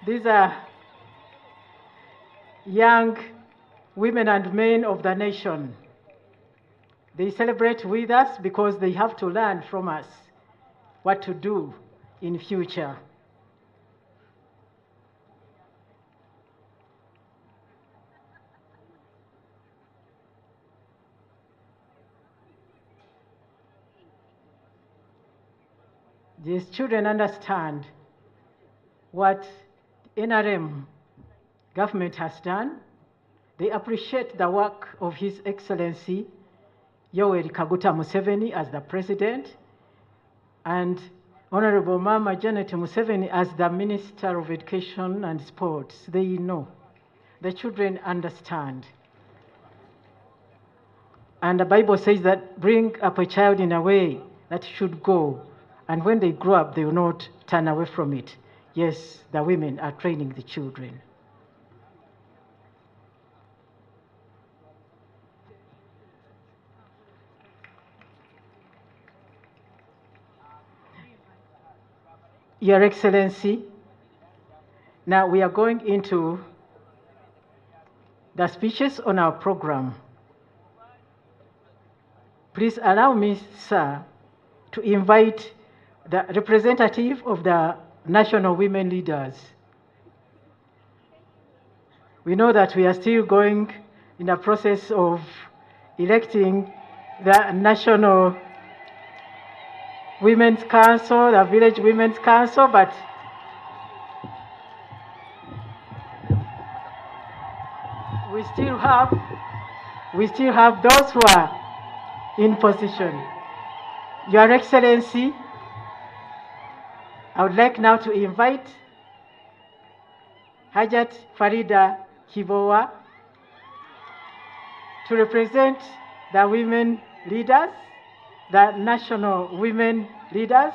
These are young women and men of the nation. They celebrate with us because they have to learn from us what to do in future. These children understand what NRM government has done. They appreciate the work of His Excellency Yoweri Kaguta Museveni as the President and Honorable Mama Janet Museveni as the Minister of Education and Sports. They know. The children understand. And the Bible says that bring up a child in a way that should go, and when they grow up, they will not turn away from it. Yes, the women are training the children. Your Excellency, now we are going into the speeches on our program. Please allow me, sir, to invite the representative of the national women leaders. We know that we are still going in the process of electing the National Women's Council, the Village Women's Council, but we still have those who are in position. Your Excellency, I would like now to invite Hajat Farida Kibowa to represent the women leaders, the national women leaders,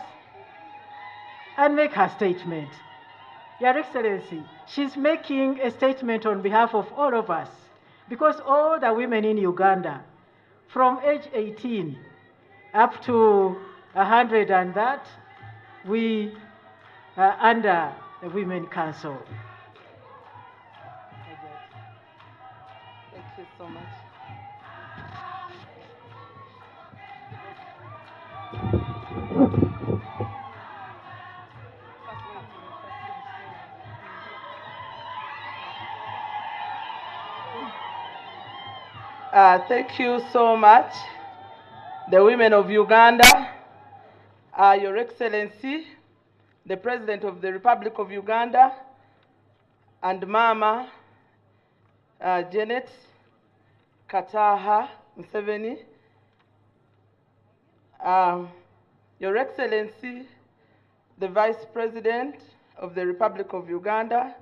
and make her statement. Your Excellency, she's making a statement on behalf of all of us, because all the women in Uganda, from age 18 up to 100 and that, we are under the Women Council. Thank you so much. Thank you so much, the women of Uganda, Your Excellency, the President of the Republic of Uganda, and Mama Janet Kataha Museveni, Your Excellency, the Vice President of the Republic of Uganda,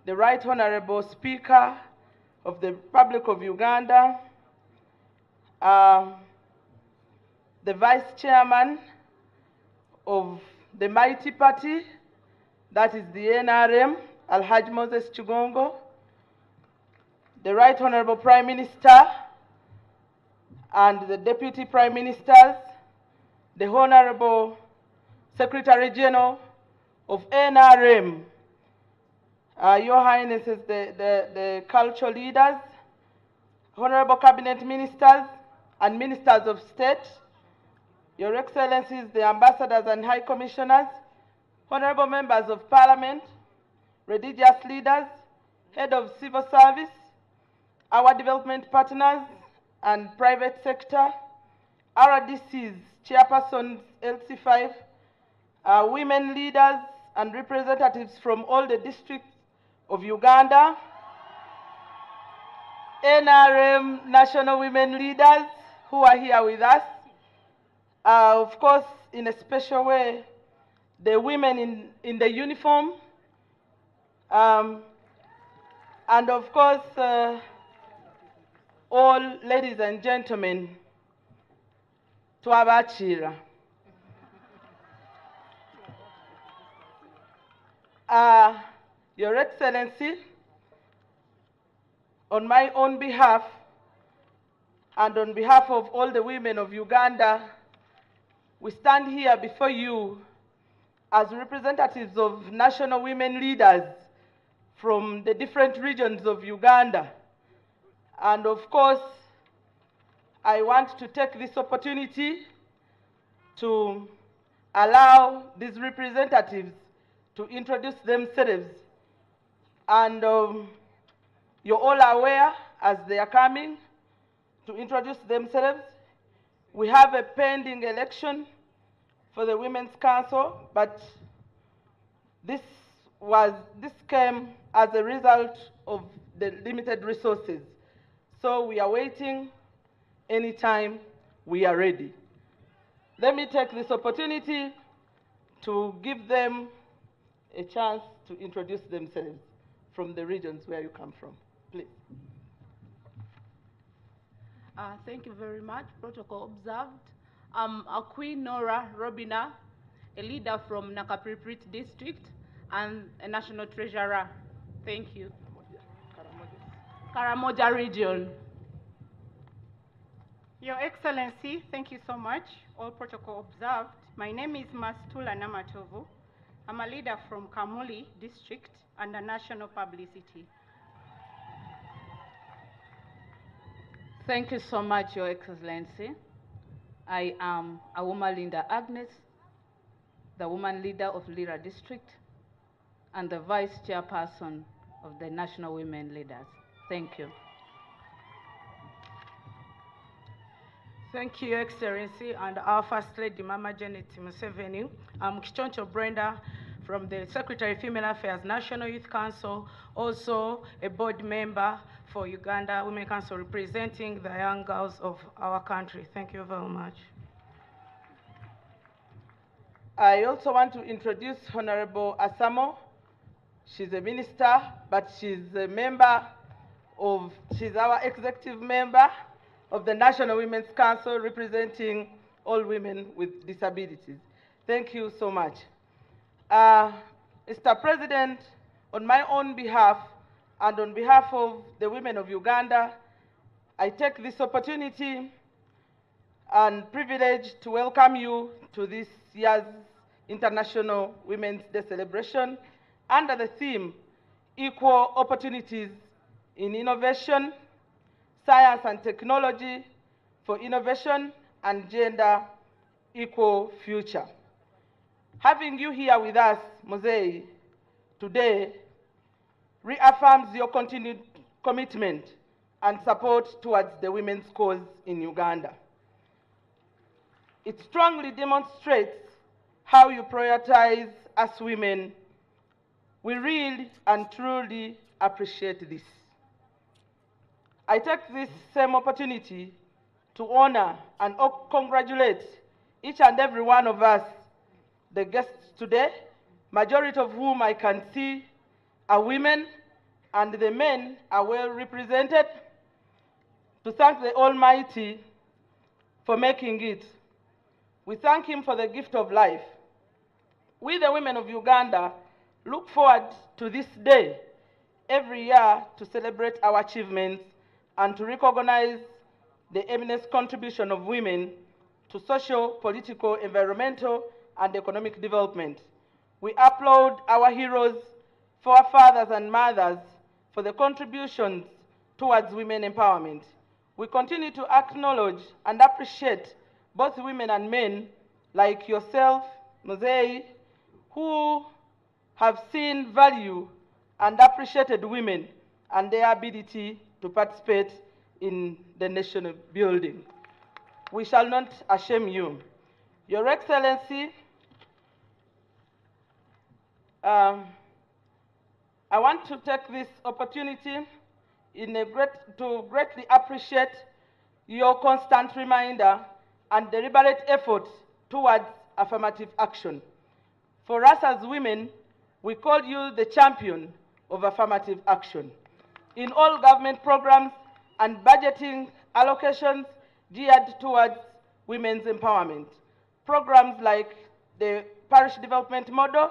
the Right Honorable Speaker of the Republic of Uganda, the Vice Chairman of the Mighty Party, that is the NRM, Alhaji Moses Chigongo, the Right Honorable Prime Minister and the Deputy Prime Ministers, the Honorable Secretary General of NRM, Your Highnesses, the cultural leaders, Honorable Cabinet Ministers and Ministers of State, Your Excellencies, the Ambassadors and High Commissioners, Honorable Members of Parliament, religious leaders, Head of Civil Service, our development partners and private sector, RDCs, Chairpersons LC5, women leaders and representatives from all the districts of Uganda, NRM national women leaders who are here with us, of course, in a special way, the women in the uniform, and of course, all ladies and gentlemen, twabachira. Your Excellency, on my own behalf and on behalf of all the women of Uganda, we stand here before you as representatives of national women leaders from the different regions of Uganda. And of course, I want to take this opportunity to allow these representatives to introduce themselves. And you're all aware, as they are coming to introduce themselves, we have a pending election for the Women's Council, but this came as a result of the limited resources. So we are waiting. Anytime we are ready. Let me take this opportunity to give them a chance to introduce themselves from the regions where you come from. Please. Thank you very much. Protocol observed. I'm Queen Nora Robina, a leader from Nakapriprit district and a national treasurer. Thank you. Karamoja region. Your Excellency, thank you so much. All protocol observed. My name is Mastula Namatovu. I'm a leader from Kamuli district under national publicity. Thank you so much, Your Excellency. I am Awuma Linda Agnes, the woman leader of Lira district and the vice chairperson of the National Women Leaders. Thank you. Thank you, Your Excellency, and our First Lady, Mama Janet Museveni. I'm Kichoncho Brenda from the Secretary Female Affairs National Youth Council, also a board member for Uganda Women Council representing the young girls of our country. Thank you very much. I also want to introduce Honorable Asamo. She's a minister, but she's our executive member of the National Women's Council representing all women with disabilities. Thank you so much. Mr. President, on my own behalf and on behalf of the women of Uganda, I take this opportunity and privilege to welcome you to this year's International Women's Day celebration under the theme, Equal Opportunities in Innovation, Science and Technology for Innovation and Gender Equal Future. Having you here with us, Mosei, today reaffirms your continued commitment and support towards the women's cause in Uganda. It strongly demonstrates how you prioritize us women. We really and truly appreciate this. I take this same opportunity to honor and congratulate each and every one of us, the guests today, majority of whom I can see are women, and the men are well represented, to thank the Almighty for making it. We thank Him for the gift of life. We, the women of Uganda, look forward to this day every year to celebrate our achievements and to recognize the eminent contribution of women to social, political, environmental, and economic development. We applaud our heroes, forefathers and mothers for the contributions towards women empowerment. We continue to acknowledge and appreciate both women and men like yourself, Mosei, who have seen value and appreciated women and their ability to participate in the nation building. We shall not shame you. Your Excellency, I want to take this opportunity to greatly appreciate your constant reminder and deliberate effort towards affirmative action. For us as women, we call you the champion of affirmative action. In all government programs and budgeting allocations geared towards women's empowerment. Programs like the Parish Development Model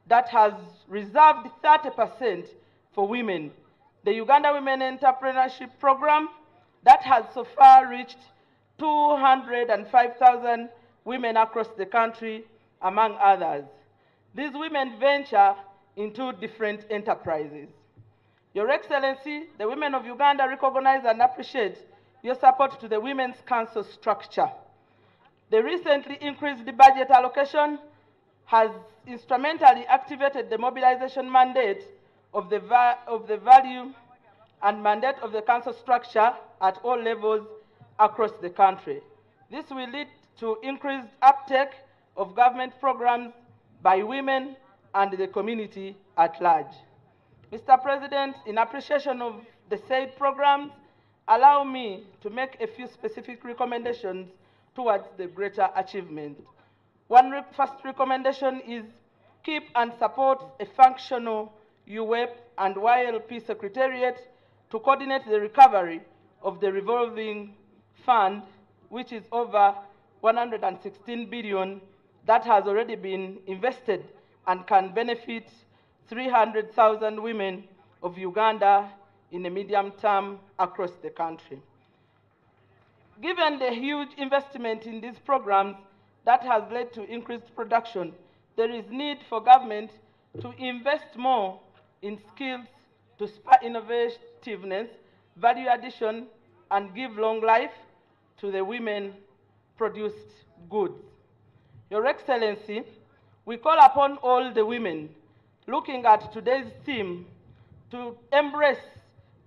that has reserved 30% for women. The Uganda Women Entrepreneurship Program that has so far reached 205,000 women across the country, among others. These women venture into different enterprises. Your Excellency, the women of Uganda recognize and appreciate your support to the Women's Council structure. The recently increased budget allocation has instrumentally activated the mobilization mandate of the value and mandate of the council structure at all levels across the country. This will lead to increased uptake of government programs by women and the community at large. Mr. President, in appreciation of the said programs, allow me to make a few specific recommendations towards the greater achievement. First recommendation is keep and support a functional UWEP and YLP Secretariat to coordinate the recovery of the revolving fund, which is over 116 billion, that has already been invested and can benefit 300,000 women of Uganda in the medium term across the country. Given the huge investment in these programs that has led to increased production, there is need for government to invest more in skills to spur innovativeness, value addition, and give long life to the women-produced goods. Your Excellency, we call upon all the women looking at today's theme to embrace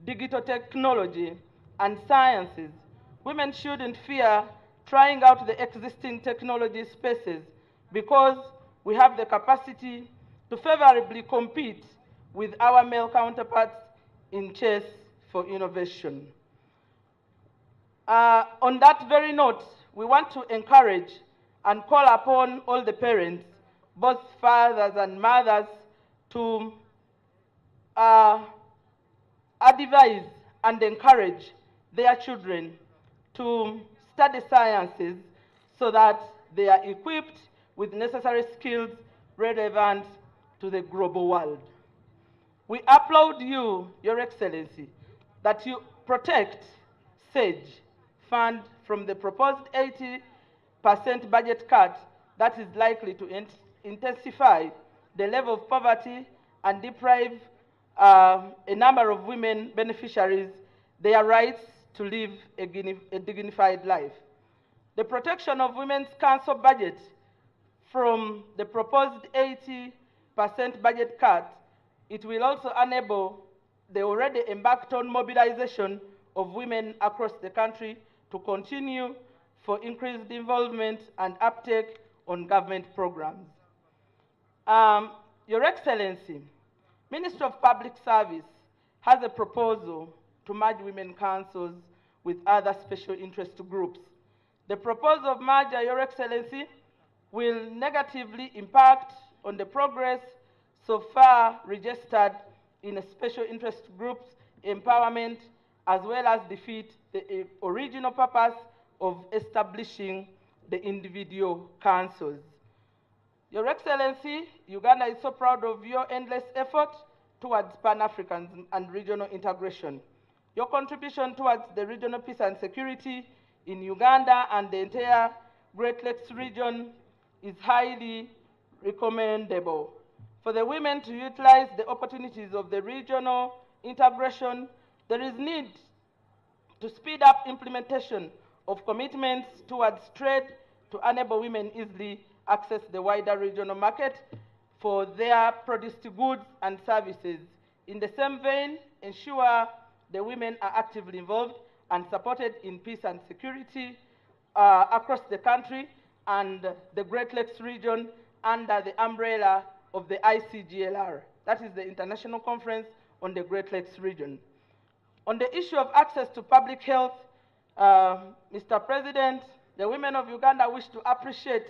digital technology and sciences. Women shouldn't fear trying out the existing technology spaces because we have the capacity to favorably compete with our male counterparts in chase for innovation. On that very note, we want to encourage and call upon all the parents, both fathers and mothers, to advise and encourage their children to study sciences so that they are equipped with necessary skills relevant to the global world. We applaud you, Your Excellency, that you protect SAGE fund from the proposed 80% budget cut that is likely to intensify the level of poverty and deprive a number of women beneficiaries their rights to live a dignified life. The protection of Women's Council budget from the proposed 80% budget cut, it will also enable the already embarked on mobilization of women across the country to continue for increased involvement and uptake on government programs. Your Excellency, Ministry of Public Service has a proposal to merge women councils with other special interest groups. The proposal of merger, Your Excellency, will negatively impact on the progress so far registered in a special interest group's empowerment, as well as defeat the original purpose of establishing the individual councils. Your Excellency, Uganda is so proud of your endless effort towards Pan-African and regional integration. Your contribution towards the regional peace and security in Uganda and the entire Great Lakes region is highly recommendable. For the women to utilize the opportunities of the regional integration, there is need to speed up implementation of commitments towards trade to enable women easily access the wider regional market for their produced goods and services. In the same vein, ensure the women are actively involved and supported in peace and security across the country and the Great Lakes region under the umbrella of the ICGLR, that is the International Conference on the Great Lakes region. On the issue of access to public health, Mr. President, the women of Uganda wish to appreciate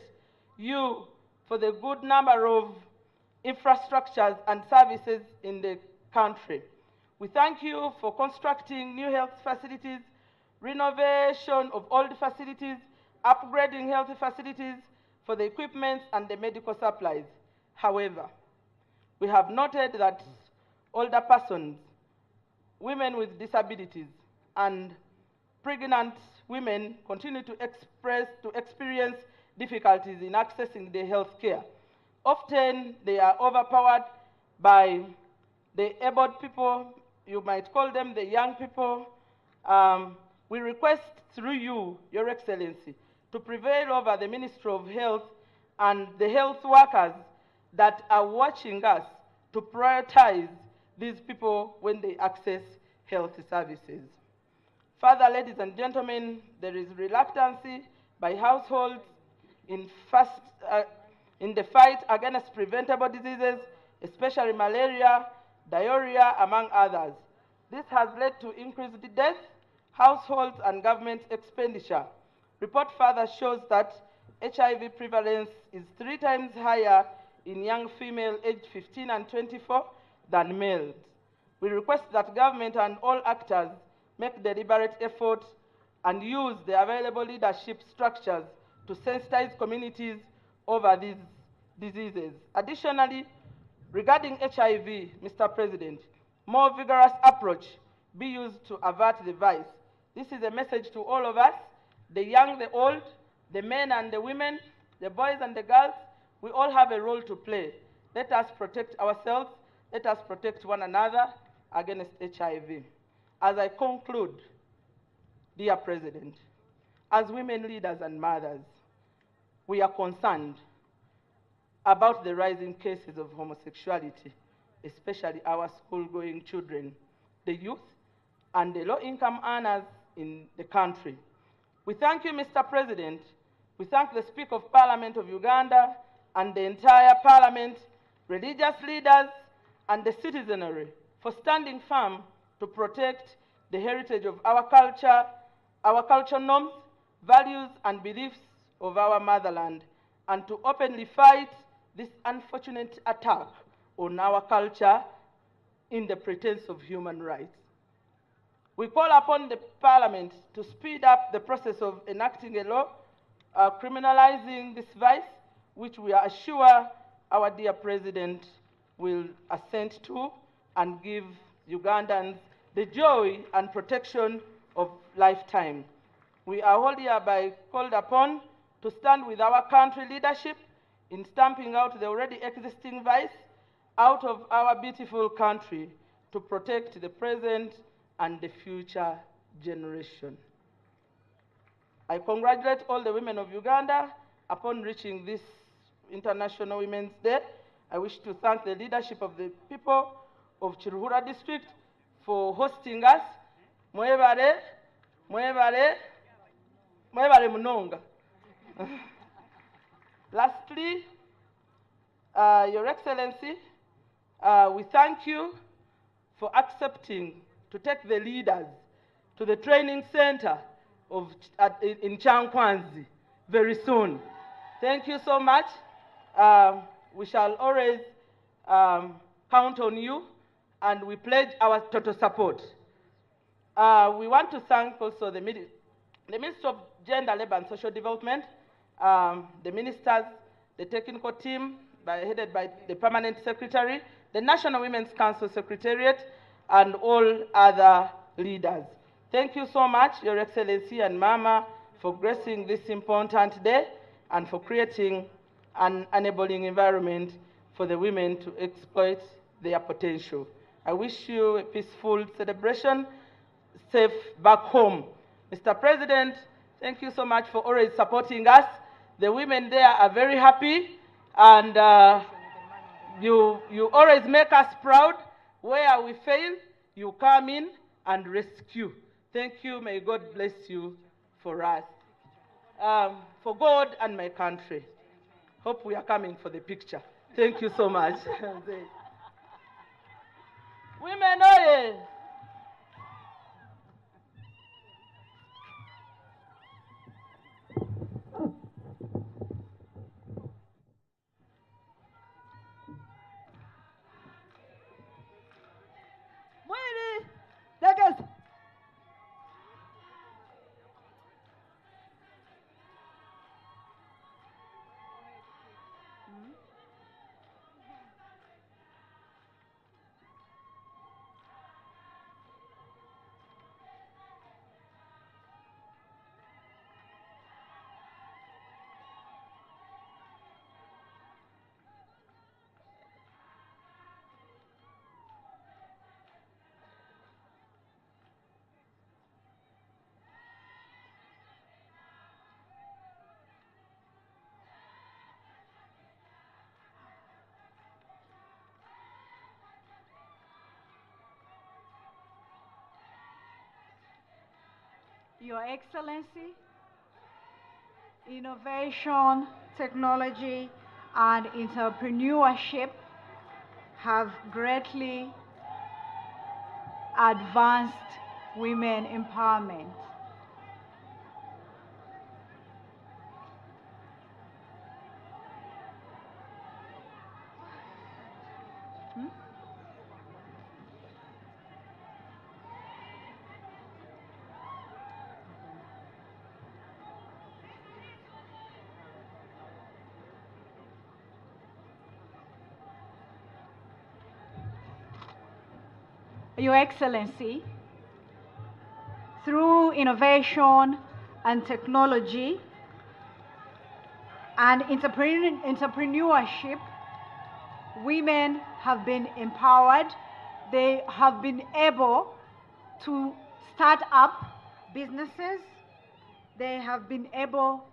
you for the good number of infrastructures and services in the country. We thank you for constructing new health facilities, renovation of old facilities, upgrading healthy facilities for the equipment and the medical supplies. However, we have noted that older persons, women with disabilities, and pregnant women continue to experience difficulties in accessing the health care. Often they are overpowered by the abled people, you might call them the young people. We request through you, Your Excellency, to prevail over the Ministry of Health and the health workers that are watching us to prioritize these people when they access health services. Further, ladies and gentlemen, there is reluctancy by households in the fight against preventable diseases, especially malaria, diarrhea, among others. This has led to increased deaths, households, and government expenditure. Report further shows that HIV prevalence is 3 times higher in young females aged 15 and 24 than males. We request that government and all actors make deliberate effort and use the available leadership structures to sensitize communities over these diseases. Additionally, regarding HIV, Mr. President, more vigorous approach be used to avert the vice. This is a message to all of us, the young, the old, the men and the women, the boys and the girls. We all have a role to play. Let us protect ourselves. Let us protect one another against HIV. As I conclude, dear President, as women leaders and mothers, we are concerned about the rising cases of homosexuality, especially our school-going children, the youth, and the low-income earners in the country. We thank you, Mr. President. We thank the Speaker of Parliament of Uganda and the entire Parliament, religious leaders, and the citizenry for standing firm to protect the heritage of our cultural norms, values, and beliefs of our motherland, and to openly fight this unfortunate attack on our culture in the pretense of human rights. We call upon the Parliament to speed up the process of enacting a law criminalizing this vice, which we are sure our dear President will assent to and give Ugandans the joy and protection of lifetime. We are all hereby called upon to stand with our country leadership in stamping out the already existing vice out of our beautiful country to protect the present and the future generation. I congratulate all the women of Uganda upon reaching this International Women's Day. I wish to thank the leadership of the people of Chiruhura district for hosting us. Mwebale, mwebale, mwebale munonga. Lastly, Your Excellency, we thank you for accepting to take the leaders to the training center in Chankwanzi very soon. Thank you so much. We shall always count on you, and we pledge our total support. We want to thank also the Minister of Gender, Labour and Social Development, the ministers, the technical team headed by the Permanent Secretary, the National Women's Council Secretariat, and all other leaders. Thank you so much, Your Excellency and Mama, for gracing this important day and for creating an enabling environment for the women to exploit their potential. I wish you a peaceful celebration, safe back home. Mr. President, thank you so much for always supporting us. The women there are very happy, and you always make us proud. Where we fail, you come in and rescue. Thank you. May God bless you for us. For God and my country. Hope we are coming for the picture. Thank you so much. Women, oye! Mwiri, legeza. Your Excellency, innovation, technology, and entrepreneurship have greatly advanced women empowerment. Your Excellency, through innovation and technology and entrepreneurship, women have been empowered. They have been able to start up businesses. They have been able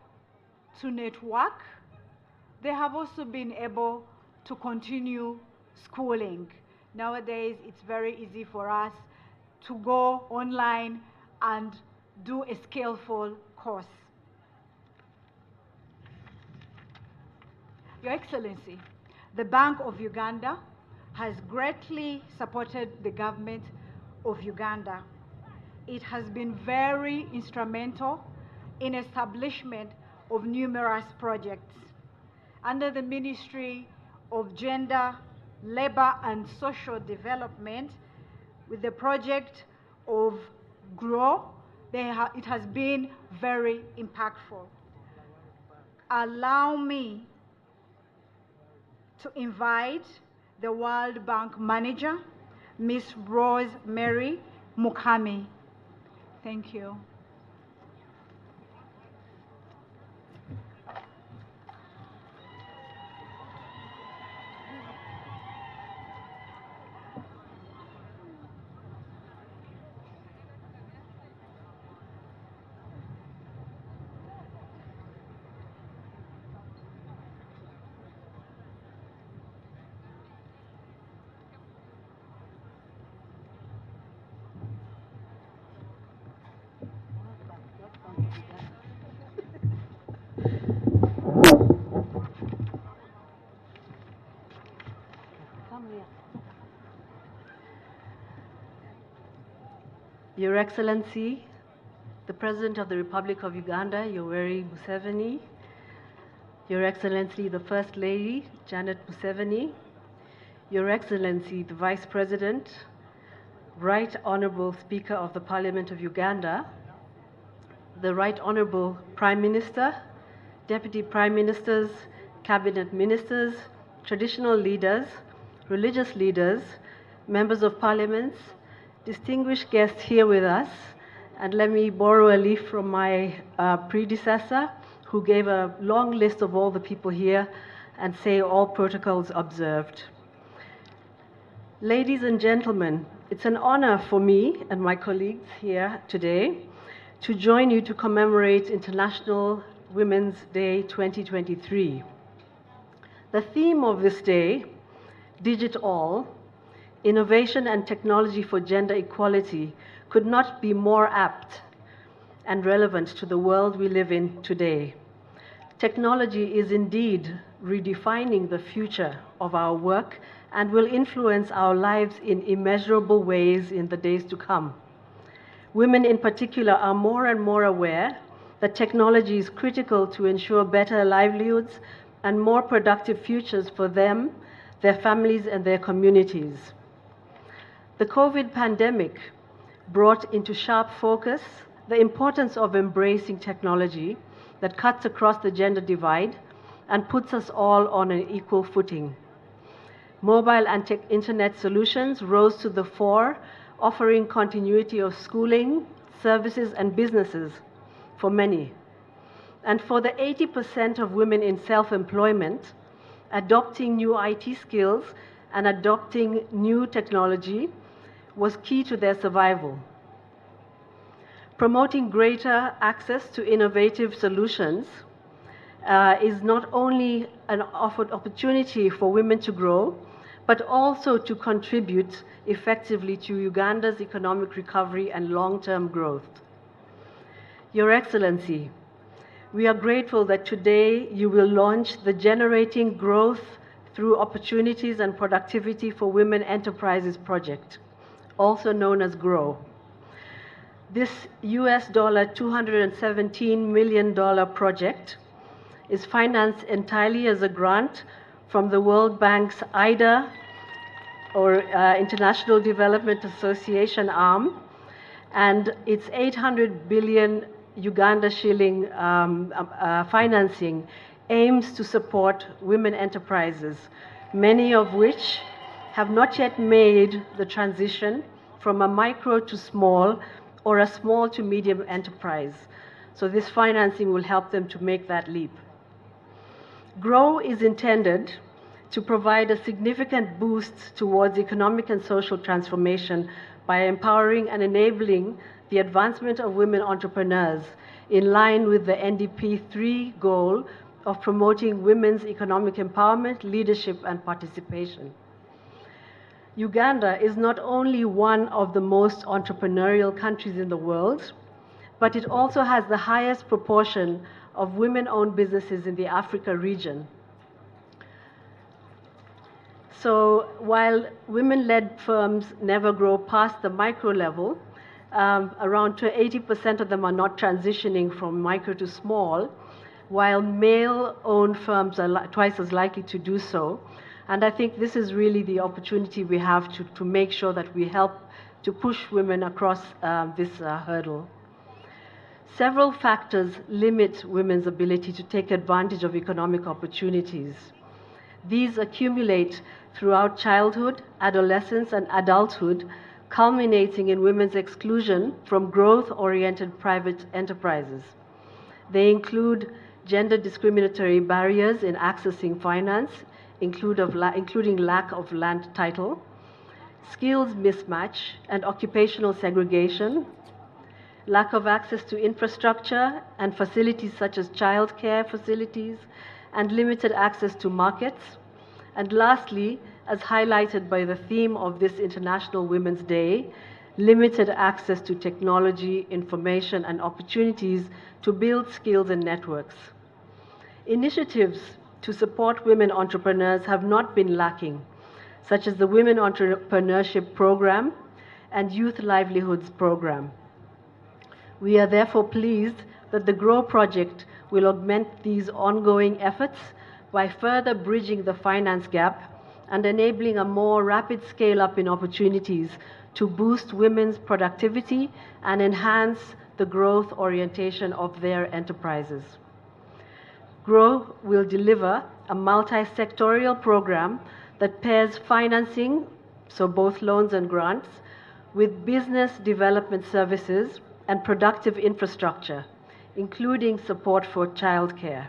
to network. They have also been able to continue schooling. Nowadays, it's very easy for us to go online and do a skillful course. Your Excellency, the Bank of Uganda has greatly supported the government of Uganda. It has been very instrumental in establishment of numerous projects. Under the Ministry of Gender, Labor and Social Development, with the project of GROW, it has been very impactful. Allow me to invite the World Bank manager, Ms. Rosemary Mukami. Thank you. Your Excellency, the President of the Republic of Uganda, Yoweri Museveni, Your Excellency, the First Lady, Janet Museveni, Your Excellency, the Vice President, Right Honorable Speaker of the Parliament of Uganda, the Right Honorable Prime Minister, Deputy Prime Ministers, Cabinet Ministers, traditional leaders, religious leaders, members of parliaments, distinguished guests here with us, and let me borrow a leaf from my predecessor, who gave a long list of all the people here, and say all protocols observed. Ladies and gentlemen, it's an honor for me and my colleagues here today to join you to commemorate International Women's Day 2023. The theme of this day, Digit-All, Innovation and Technology for Gender Equality, could not be more apt and relevant to the world we live in today. Technology is indeed redefining the future of our work and will influence our lives in immeasurable ways in the days to come. Women in particular are more and more aware that technology is critical to ensure better livelihoods and more productive futures for them, their families, and their communities. The COVID pandemic brought into sharp focus the importance of embracing technology that cuts across the gender divide and puts us all on an equal footing. Mobile and internet solutions rose to the fore, offering continuity of schooling, services, and businesses for many. And for the 80% of women in self-employment, adopting new IT skills and adopting new technology was key to their survival. Promoting greater access to innovative solutions is not only an offered opportunity for women to grow, but also to contribute effectively to Uganda's economic recovery and long-term growth. Your Excellency, we are grateful that today you will launch the Generating Growth Through Opportunities and Productivity for Women Enterprises project, also known as GROW. This $217 million project is financed entirely as a grant from the World Bank's IDA, or International Development Association arm, and its 800 billion Uganda shilling financing aims to support women enterprises, many of which have not yet made the transition from a micro to small or a small to medium enterprise. So this financing will help them to make that leap. GROW is intended to provide a significant boost towards economic and social transformation by empowering and enabling the advancement of women entrepreneurs in line with the NDP 3 goal of promoting women's economic empowerment, leadership, and participation. Uganda is not only one of the most entrepreneurial countries in the world, but it also has the highest proportion of women-owned businesses in the Africa region. So while women-led firms never grow past the micro level, around 80% of them are not transitioning from micro to small, while male-owned firms are twice as likely to do so. And I think this is really the opportunity we have to make sure that we help to push women across this hurdle. Several factors limit women's ability to take advantage of economic opportunities. These accumulate throughout childhood, adolescence, and adulthood, culminating in women's exclusion from growth-oriented private enterprises. They include gender discriminatory barriers in accessing finance, including lack of land title, skills mismatch and occupational segregation, lack of access to infrastructure and facilities such as childcare facilities, and limited access to markets. And lastly, as highlighted by the theme of this International Women's Day, limited access to technology, information, and opportunities to build skills and networks. Initiatives to support women entrepreneurs have not been lacking, such as the Women Entrepreneurship Program and Youth Livelihoods Program. We are therefore pleased that the GROW project will augment these ongoing efforts by further bridging the finance gap and enabling a more rapid scale-up in opportunities to boost women's productivity and enhance the growth orientation of their enterprises. GROW will deliver a multi-sectorial program that pairs financing, so both loans and grants, with business development services and productive infrastructure, including support for childcare.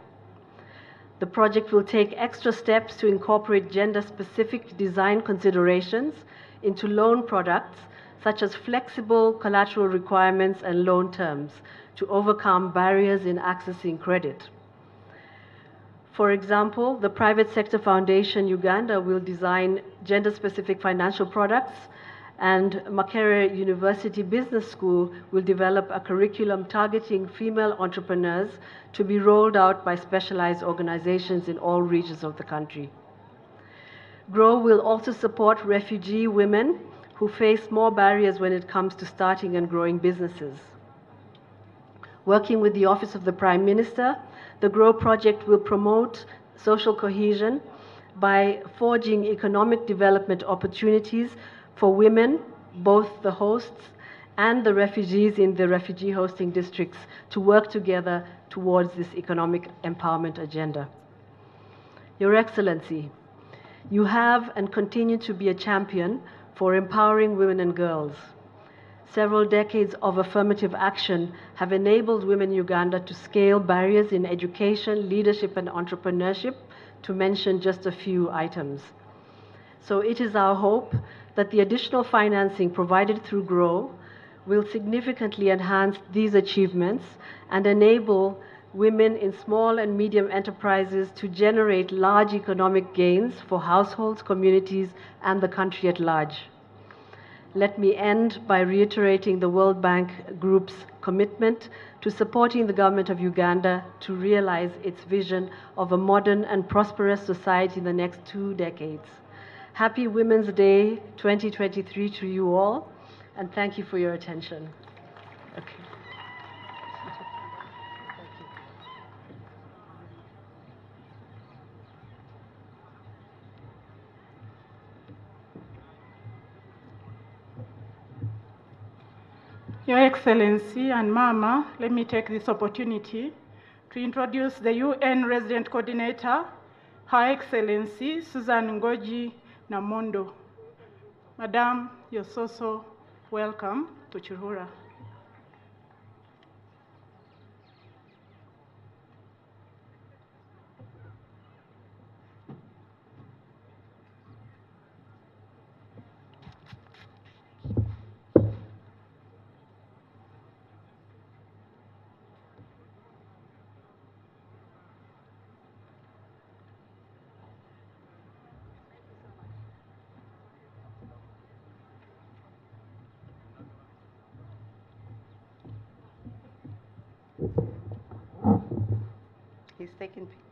The project will take extra steps to incorporate gender-specific design considerations into loan products, such as flexible collateral requirements and loan terms, to overcome barriers in accessing credit. For example, the Private Sector Foundation Uganda will design gender-specific financial products, and Makerere University Business School will develop a curriculum targeting female entrepreneurs to be rolled out by specialized organizations in all regions of the country. GROW will also support refugee women who face more barriers when it comes to starting and growing businesses. Working with the Office of the Prime Minister, the GROW project will promote social cohesion by forging economic development opportunities for women, both the hosts and the refugees in the refugee hosting districts, to work together towards this economic empowerment agenda. Your Excellency, you have and continue to be a champion for empowering women and girls. Several decades of affirmative action have enabled women in Uganda to scale barriers in education, leadership, and entrepreneurship, to mention just a few items. So it is our hope that the additional financing provided through GROW will significantly enhance these achievements and enable women in small and medium enterprises to generate large economic gains for households, communities, and the country at large. Let me end by reiterating the World Bank Group's commitment to supporting the government of Uganda to realize its vision of a modern and prosperous society in the next 2 decades. Happy Women's Day 2023 to you all, and thank you for your attention. Okay. Your Excellency and Mama, let me take this opportunity to introduce the UN Resident Coordinator, Her Excellency Susan Ngoji Namondo. Madam, you're so Welcome to Chirhura. He's taking pictures.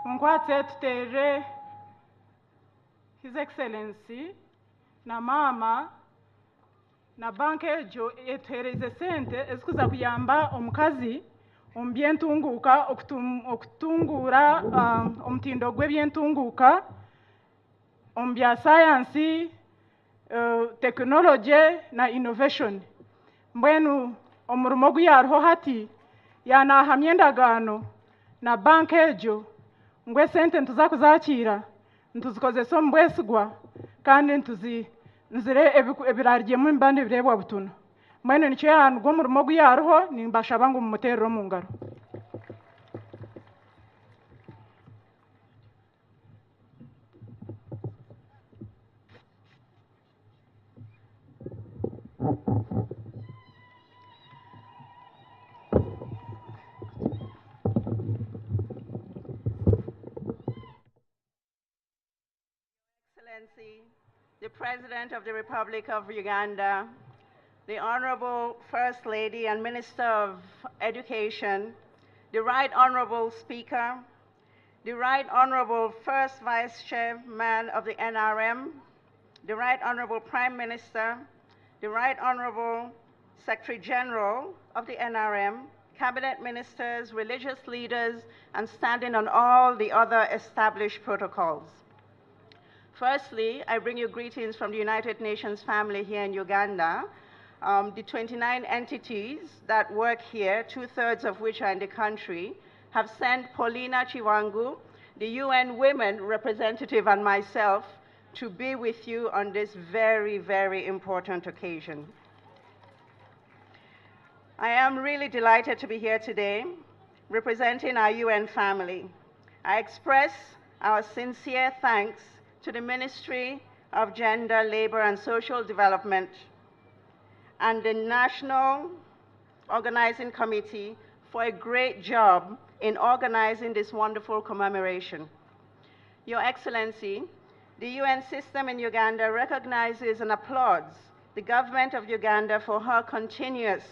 Munkwatse tutere His Excellency na mama na banki ejo etuhereze sente ezikuza kuyamba omukazi omu byentunguuka okutungura omutindo gw'ebyentunguuka omu bya science, technology na innovation. Mbwenu omurimo guyariho hati yanahamya endagaano na banki ejo ngwe sente ntuza kuzakira ntuzikozesa omu bwesigwa kandi nzire ebiraryemu embandi birebwa butono. Mbwenu nikyo yanugwa omurimo guyariho nimbashaba ngu mumuterere omu ngaro. Excellency, the President of the Republic of Uganda, the Honorable First Lady and Minister of Education, the Right Honorable Speaker, the Right Honorable First Vice Chairman of the NRM, the Right Honorable Prime Minister, the Right Honorable Secretary General of the NRM, Cabinet Ministers, religious leaders, and standing on all the other established protocols. Firstly, I bring you greetings from the United Nations family here in Uganda. The 29 entities that work here, 2/3 of which are in the country, have sent Paulina Chiwangu, the UN Women representative, and myself to be with you on this very, very important occasion. I am really delighted to be here today representing our UN family. I express our sincere thanks to the Ministry of Gender, Labor and Social Development and the National Organizing Committee for a great job in organizing this wonderful commemoration. Your Excellency, the UN system in Uganda recognizes and applauds the government of Uganda for her continuous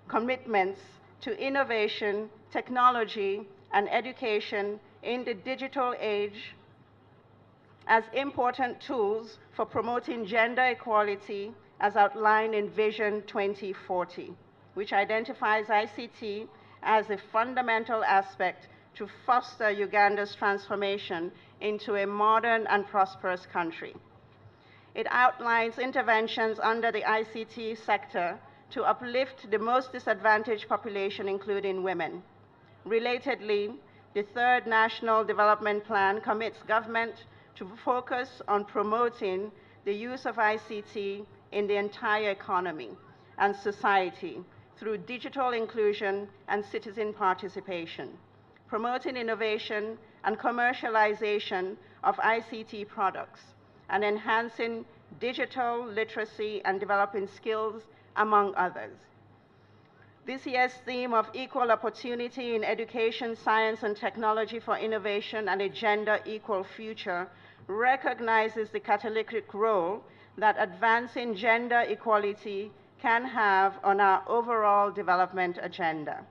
commitments to innovation, technology, and education in the digital age as important tools for promoting gender equality as outlined in Vision 2040, which identifies ICT as a fundamental aspect to foster Uganda's transformation into a modern and prosperous country. It outlines interventions under the ICT sector to uplift the most disadvantaged population, including women. Relatedly, the third National Development Plan commits government to focus on promoting the use of ICT in the entire economy and society through digital inclusion and citizen participation, promoting innovation and commercialization of ICT products, and enhancing digital literacy and developing skills, among others. This year's theme of equal opportunity in education, science, and technology for innovation and a gender equal future recognizes the catalytic role that advancing gender equality can have on our overall development agenda.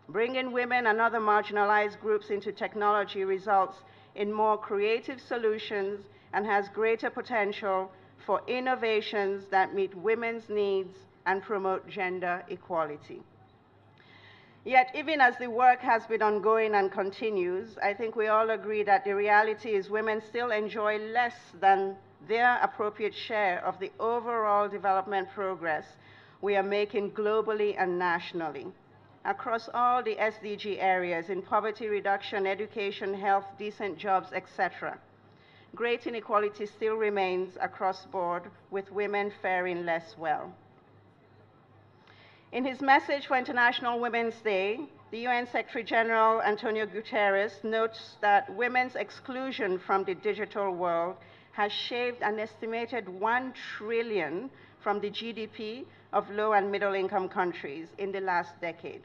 Bringing women and other marginalized groups into technology results in more creative solutions and has greater potential for innovations that meet women's needs and promote gender equality. Yet, even as the work has been ongoing and continues, I think we all agree that the reality is women still enjoy less than their appropriate share of the overall development progress we are making globally and nationally. Across all the SDG areas in poverty reduction, education, health, decent jobs, etc. Great inequality still remains across board, with women faring less well. In his message for International Women's Day, the UN Secretary General Antonio Guterres notes that women's exclusion from the digital world has shaved an estimated $1 trillion from the GDP of low and middle income countries in the last decade,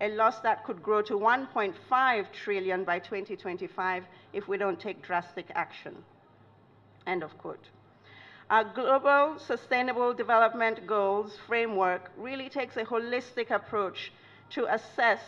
a loss that could grow to $1.5 trillion by 2025 if we don't take drastic action. End of quote. Our Global Sustainable Development Goals framework really takes a holistic approach to assess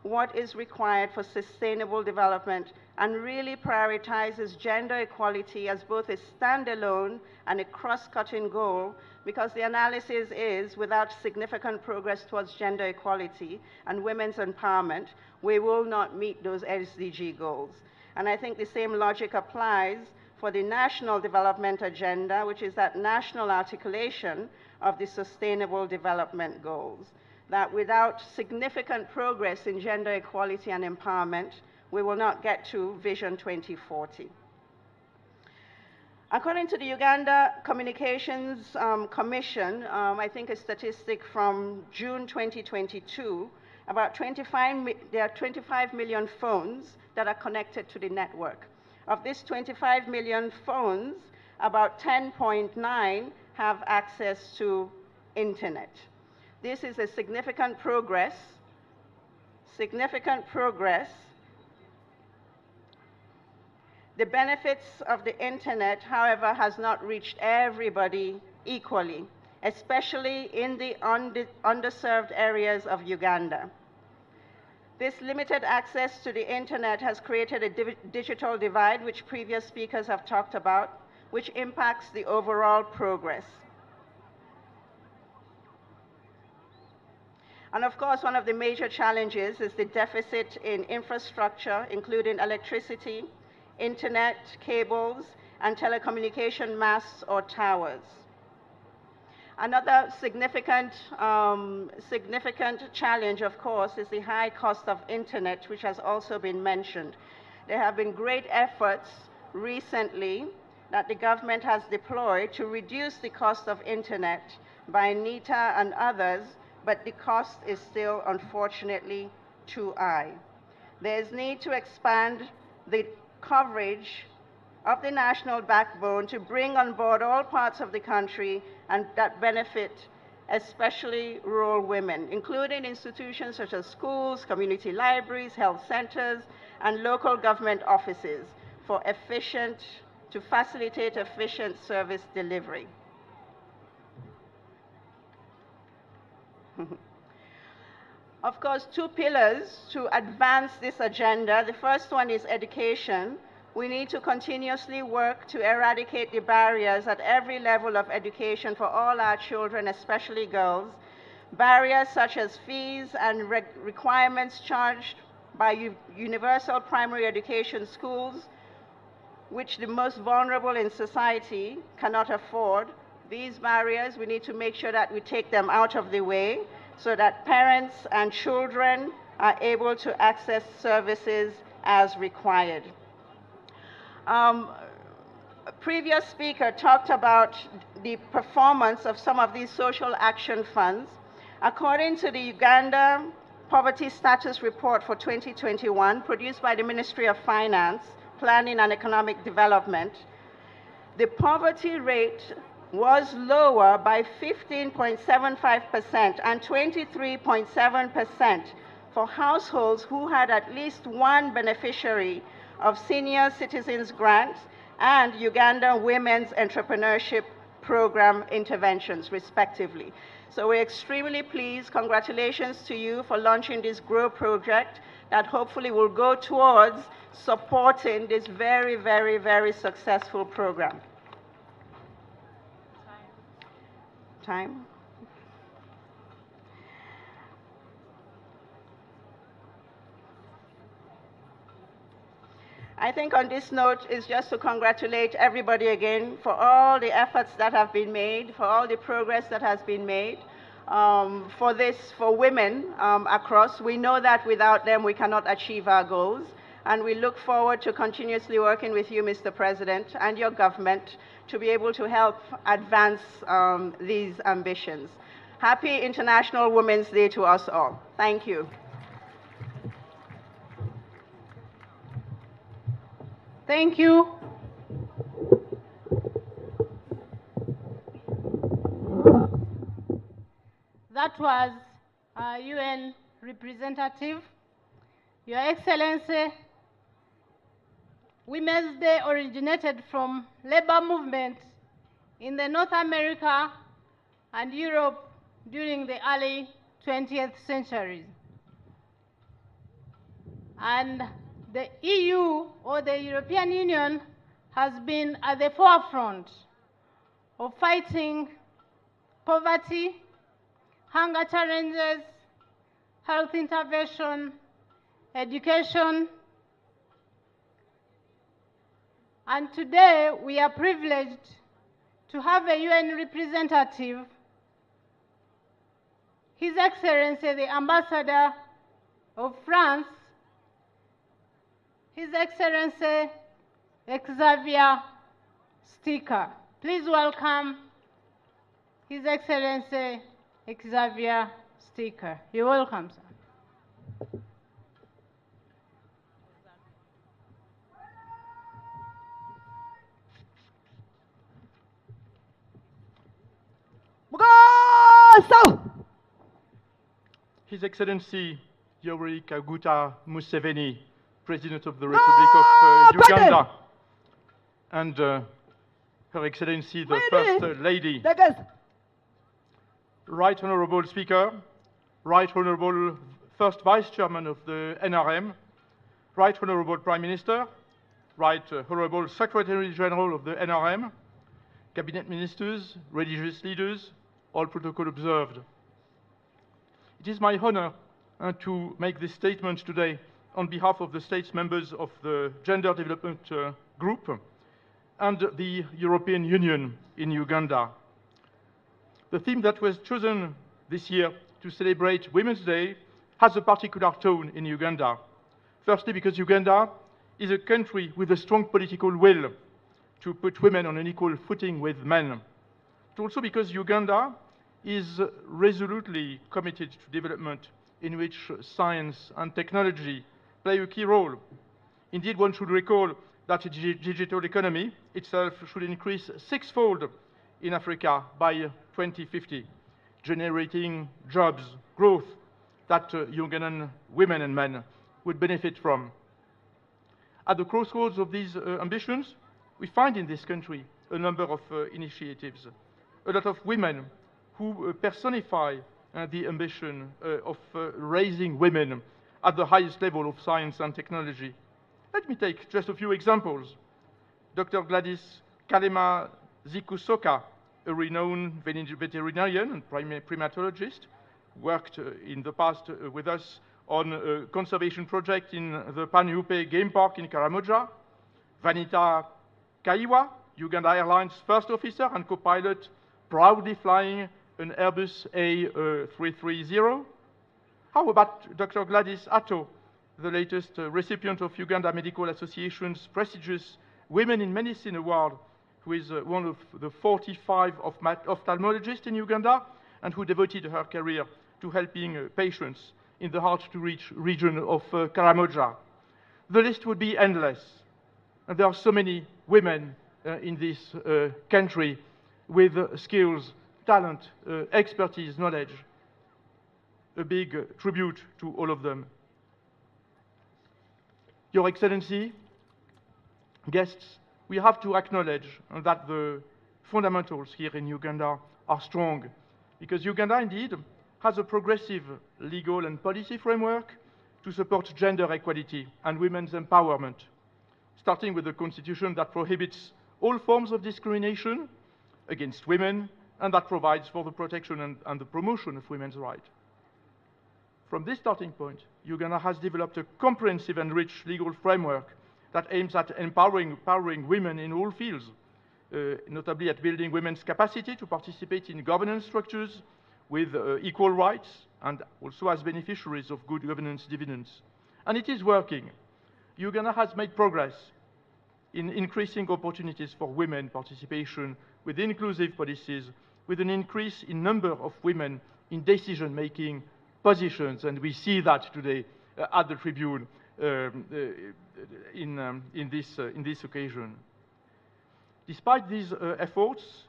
what is required for sustainable development and really prioritizes gender equality as both a standalone and a cross-cutting goal, because the analysis is without significant progress towards gender equality and women's empowerment, we will not meet those SDG goals. And I think the same logic applies for the National Development Agenda, which is that national articulation of the Sustainable Development Goals, that without significant progress in gender equality and empowerment, we will not get to Vision 2040. According to the Uganda Communications Commission, I think a statistic from June 2022, there are 25 million phones that are connected to the network. Of these 25 million phones, about 10.9 have access to internet. This is a significant progress. The benefits of the internet, however, has not reached everybody equally, especially in the underserved areas of Uganda. This limited access to the internet has created a digital divide, which previous speakers have talked about, which impacts the overall progress. And of course, one of the major challenges is the deficit in infrastructure, including electricity, internet, cables, and telecommunication masts or towers. Another significant challenge, of course, is the high cost of internet, which has also been mentioned. There have been great efforts recently that the government has deployed to reduce the cost of internet by NITA and others, but the cost is still, unfortunately, too high. There is need to expand the coverage of the national backbone to bring on board all parts of the country and that benefit especially rural women, including institutions such as schools, community libraries, health centers, and local government offices, to facilitate efficient service delivery. Of course, two pillars to advance this agenda. The first one is education. We need to continuously work to eradicate the barriers at every level of education for all our children, especially girls. Barriers such as fees and requirements charged by universal primary education schools, which the most vulnerable in society cannot afford. These barriers, we need to make sure that we take them out of the way so that parents and children are able to access services as required. A previous speaker talked about the performance of some of these social action funds. According to the Uganda Poverty Status Report for 2021, produced by the Ministry of Finance, Planning and Economic Development, the poverty rate was lower by 15.75% and 23.7% for households who had at least one beneficiary of Senior Citizens Grants and Uganda Women's Entrepreneurship Program interventions, respectively. So we're extremely pleased. Congratulations to you for launching this GROW project that hopefully will go towards supporting this very, very, very successful program. Time. I think on this note is just to congratulate everybody again for all the efforts that have been made, for all the progress that has been made for women across. We know that without them we cannot achieve our goals, and we look forward to continuously working with you, Mr. President, and your government to be able to help advance these ambitions. Happy International Women's Day to us all. Thank you. Thank you. That was our UN representative. Your Excellency, Women's Day originated from labor movement in the North America and Europe during the early 20th century. And the EU, or the European Union, has been at the forefront of fighting poverty, hunger challenges, health intervention, education. And today we are privileged to have a UN representative, His Excellency the Ambassador of France, His Excellency Xavier Sticker. Please welcome His Excellency Xavier Sticker. You're welcome, sir. His Excellency Yoweri Kaguta Museveni, President of the Republic of Uganda, and Her Excellency the First Lady. Right Honorable Speaker, Right Honorable First Vice Chairman of the NRM, Right Honorable Prime Minister, Right Honorable Secretary General of the NRM, Cabinet Ministers, religious leaders, all protocol observed. It is my honor to make this statement today on behalf of the states members of the Gender Development Group and the European Union in Uganda. The theme that was chosen this year to celebrate Women's Day has a particular tone in Uganda. Firstly, because Uganda is a country with a strong political will to put women on an equal footing with men. But also because Uganda is resolutely committed to development in which science and technology play a key role. Indeed, one should recall that the digital economy itself should increase sixfold in Africa by 2050, generating jobs, growth that Ugandan women and men would benefit from. At the crossroads of these ambitions, we find in this country a number of initiatives. A lot of women who personify the ambition of raising women at the highest level of science and technology. Let me take just a few examples. Dr. Gladys Kalema-Zikusoka, a renowned veterinarian and primatologist, worked in the past with us on a conservation project in the Panyupe Game Park in Karamoja. Vanita Kaiwa, Uganda Airlines first officer and co-pilot, proudly flying an Airbus A330. How about Dr. Gladys Atto, the latest recipient of Uganda Medical Association's prestigious Women in Medicine Award, who is one of the 45 ophthalmologists in Uganda and who devoted her career to helping patients in the hard-to-reach region of Karamoja. The list would be endless. And there are so many women in this country with skills, talent, expertise, knowledge. A big tribute to all of them. Your Excellency, guests, we have to acknowledge that the fundamentals here in Uganda are strong, because Uganda indeed has a progressive legal and policy framework to support gender equality and women's empowerment, starting with a constitution that prohibits all forms of discrimination against women and that provides for the protection and the promotion of women's rights. From this starting point, Uganda has developed a comprehensive and rich legal framework that aims at empowering women in all fields, notably at building women's capacity to participate in governance structures with equal rights and also as beneficiaries of good governance dividends. And it is working. Uganda has made progress in increasing opportunities for women participation with inclusive policies, with an increase in number of women in decision-making positions, and we see that today at the Tribune in this occasion. Despite these efforts,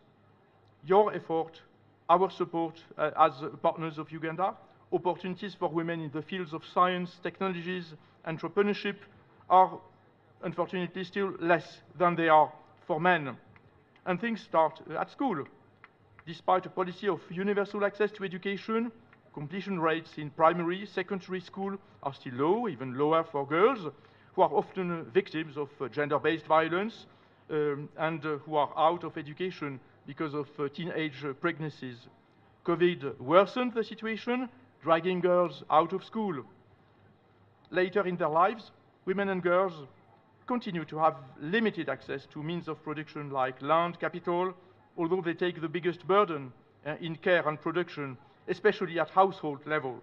your effort, our support as partners of Uganda, opportunities for women in the fields of science, technologies, entrepreneurship are unfortunately still less than they are for men. And things start at school. Despite a policy of universal access to education, completion rates in primary, secondary school are still low, even lower for girls, who are often victims of gender-based violence and who are out of education because of teenage pregnancies. COVID worsened the situation, dragging girls out of school. Later in their lives, women and girls continue to have limited access to means of production like land, capital, although they take the biggest burden in care and production, especially at household level.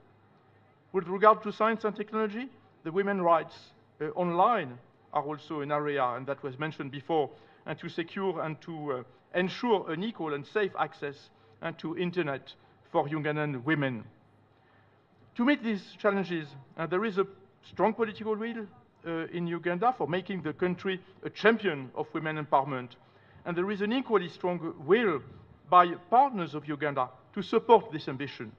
With regard to science and technology, the women's rights online are also an area, and that was mentioned before, and to secure and to ensure an equal and safe access to internet for Ugandan women. To meet these challenges, there is a strong political will in Uganda for making the country a champion of women empowerment. And there is an equally strong will by partners of Uganda to support this ambition.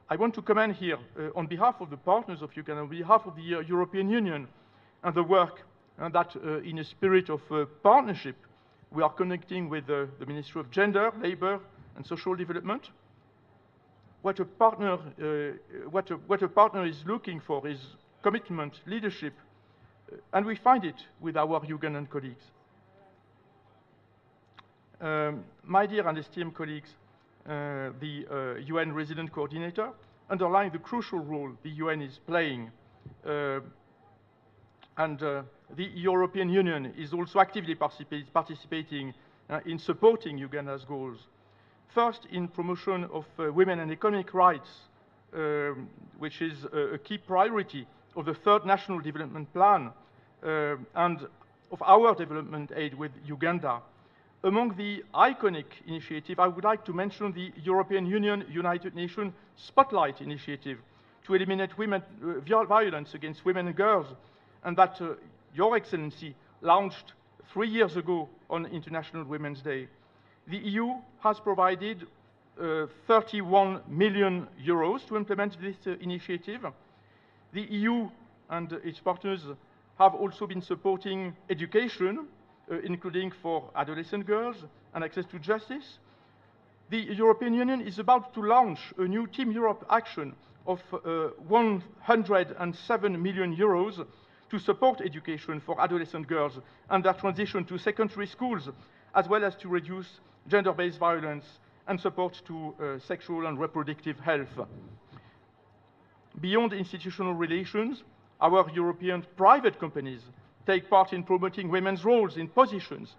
I want to commend here, on behalf of the partners of Uganda, on behalf of the European Union, and the work that in a spirit of partnership we are connecting with the Ministry of Gender, Labour and Social Development. What a partner is looking for is commitment, leadership, and we find it with our Ugandan colleagues. My dear and esteemed colleagues, the UN Resident Coordinator underlined the crucial role the UN is playing, and the European Union is also actively participating in supporting Uganda's goals. First, in promotion of women and economic rights, which is a key priority of the third National Development Plan and of our development aid with Uganda. Among the iconic initiative, I would like to mention the European Union United Nations Spotlight Initiative to eliminate violence against women and girls, and that Your Excellency launched 3 years ago on International Women's Day. The EU has provided 31 million euros to implement this initiative. The EU and its partners have also been supporting education, including for adolescent girls and access to justice. The European Union is about to launch a new Team Europe action of 107 million euros to support education for adolescent girls and their transition to secondary schools, as well as to reduce gender-based violence and support to sexual and reproductive health. Beyond institutional relations, our European private companies take part in promoting women's roles in positions.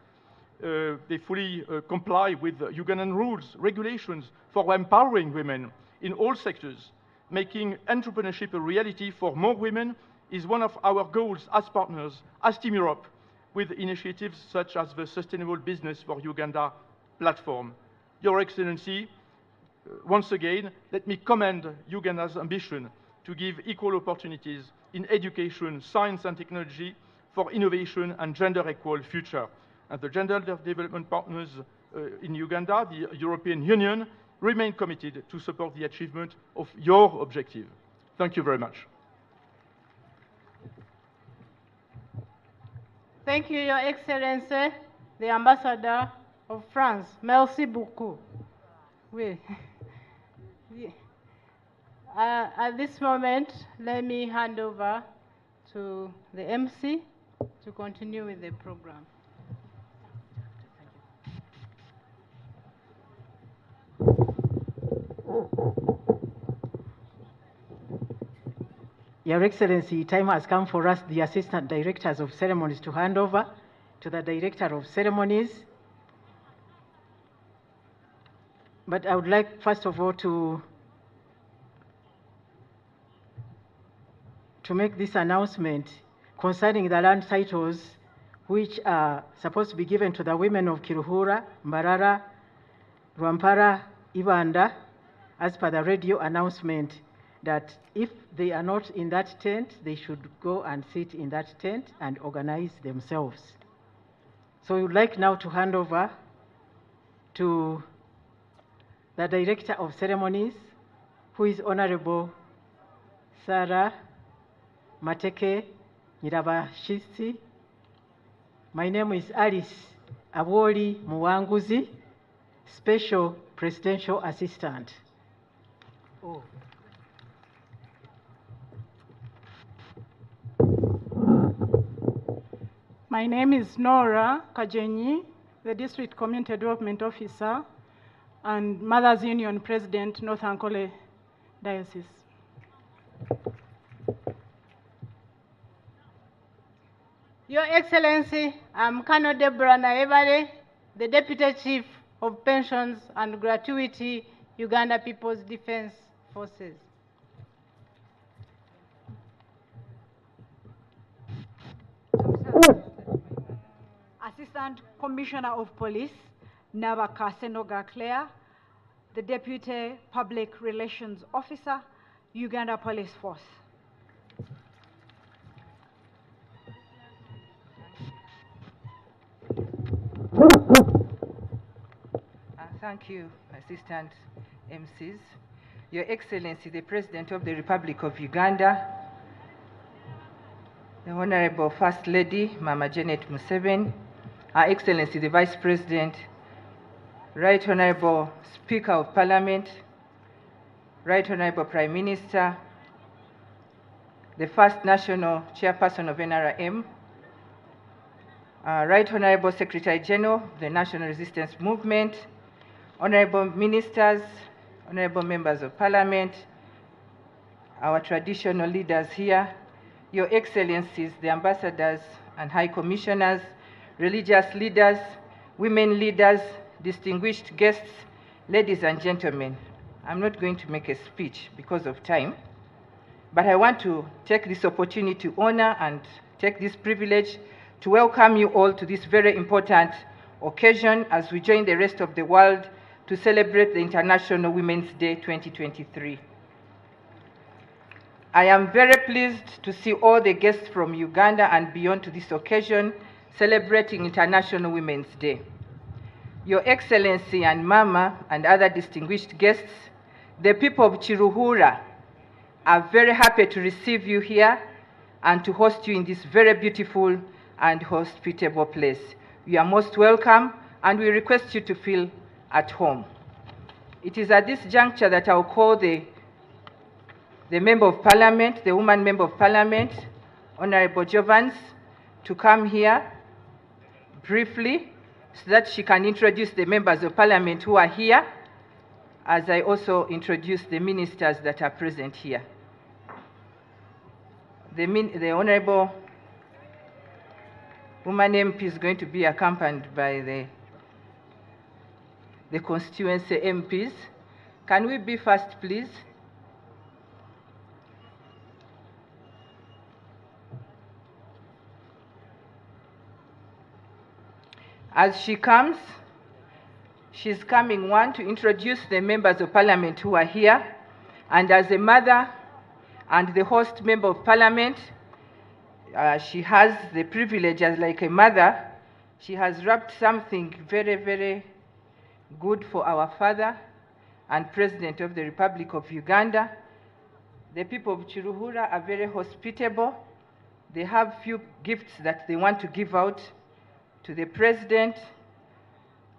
They fully comply with Ugandan rules, regulations for empowering women in all sectors. Making entrepreneurship a reality for more women is one of our goals as partners, as Team Europe, with initiatives such as the Sustainable Business for Uganda platform. Your Excellency, once again, let me commend Uganda's ambition to give equal opportunities in education, science and technology for innovation and gender-equal future. And the gender development partners in Uganda, the European Union, remain committed to support the achievement of your objective. Thank you very much. Thank you, Your Excellency, the Ambassador of France. Merci beaucoup. Oui. At this moment, let me hand over to the MC to continue with the program. Your Excellency, time has come for us, the Assistant Directors of Ceremonies, to hand over to the Director of Ceremonies. But I would like, first of all, to make this announcement concerning the land titles which are supposed to be given to the women of Kiruhura, Mbarara, Rwampara, Ibanda, as per the radio announcement, that if they are not in that tent, they should go and sit in that tent and organize themselves. So we would like now to hand over to the Director of Ceremonies, who is Honorable Sarah Mateke Nyirabashisi. My name is Alice Awoli Muwanguzi, Special Presidential Assistant. Oh. My name is Nora Kajenyi, the District Community Development Officer and Mothers Union President, North Ankole Diocese. Your Excellency, I'm Colonel Deborah Naebale, the Deputy Chief of Pensions and Gratuity, Uganda People's Defense Forces. Assistant Commissioner of Police, Nabaka Senoga Claire, the Deputy Public Relations Officer, Uganda Police Force. Thank you, Assistant MCs. Your Excellency, the President of the Republic of Uganda, the Honorable First Lady, Mama Janet Museveni, Her Excellency, the Vice President, Right Honorable Speaker of Parliament, Right Honorable Prime Minister, the First National Chairperson of NRM, Right Honorable Secretary General of the National Resistance Movement, Honorable Ministers, Honorable Members of Parliament, our traditional leaders here, Your Excellencies, the Ambassadors and High Commissioners, religious leaders, women leaders, distinguished guests, ladies and gentlemen. I'm not going to make a speech because of time, but I want to take this opportunity to honor and take this privilege to welcome you all to this very important occasion as we join the rest of the world to celebrate the International Women's Day 2023. I am very pleased to see all the guests from Uganda and beyond to this occasion celebrating International Women's Day. Your Excellency and Mama and other distinguished guests, the people of Kiruhura are very happy to receive you here and to host you in this very beautiful and hospitable place. You are most welcome, and we request you to feel at home. It is at this juncture that I'll call the Member of Parliament, the woman Member of Parliament, Honorable Jovans, to come here briefly so that she can introduce the members of Parliament who are here, as I also introduce the ministers that are present here. The Honorable woman MP is going to be accompanied by the constituency MPs. Can we be first, please? As she comes, she's coming, one, to introduce the members of Parliament who are here, and as a mother and the host Member of Parliament, she has the privilege, as like a mother, she has wrapped something very, very good for our father and President of the Republic of Uganda. The people of Chiruhura are very hospitable. They have few gifts that they want to give out to the President,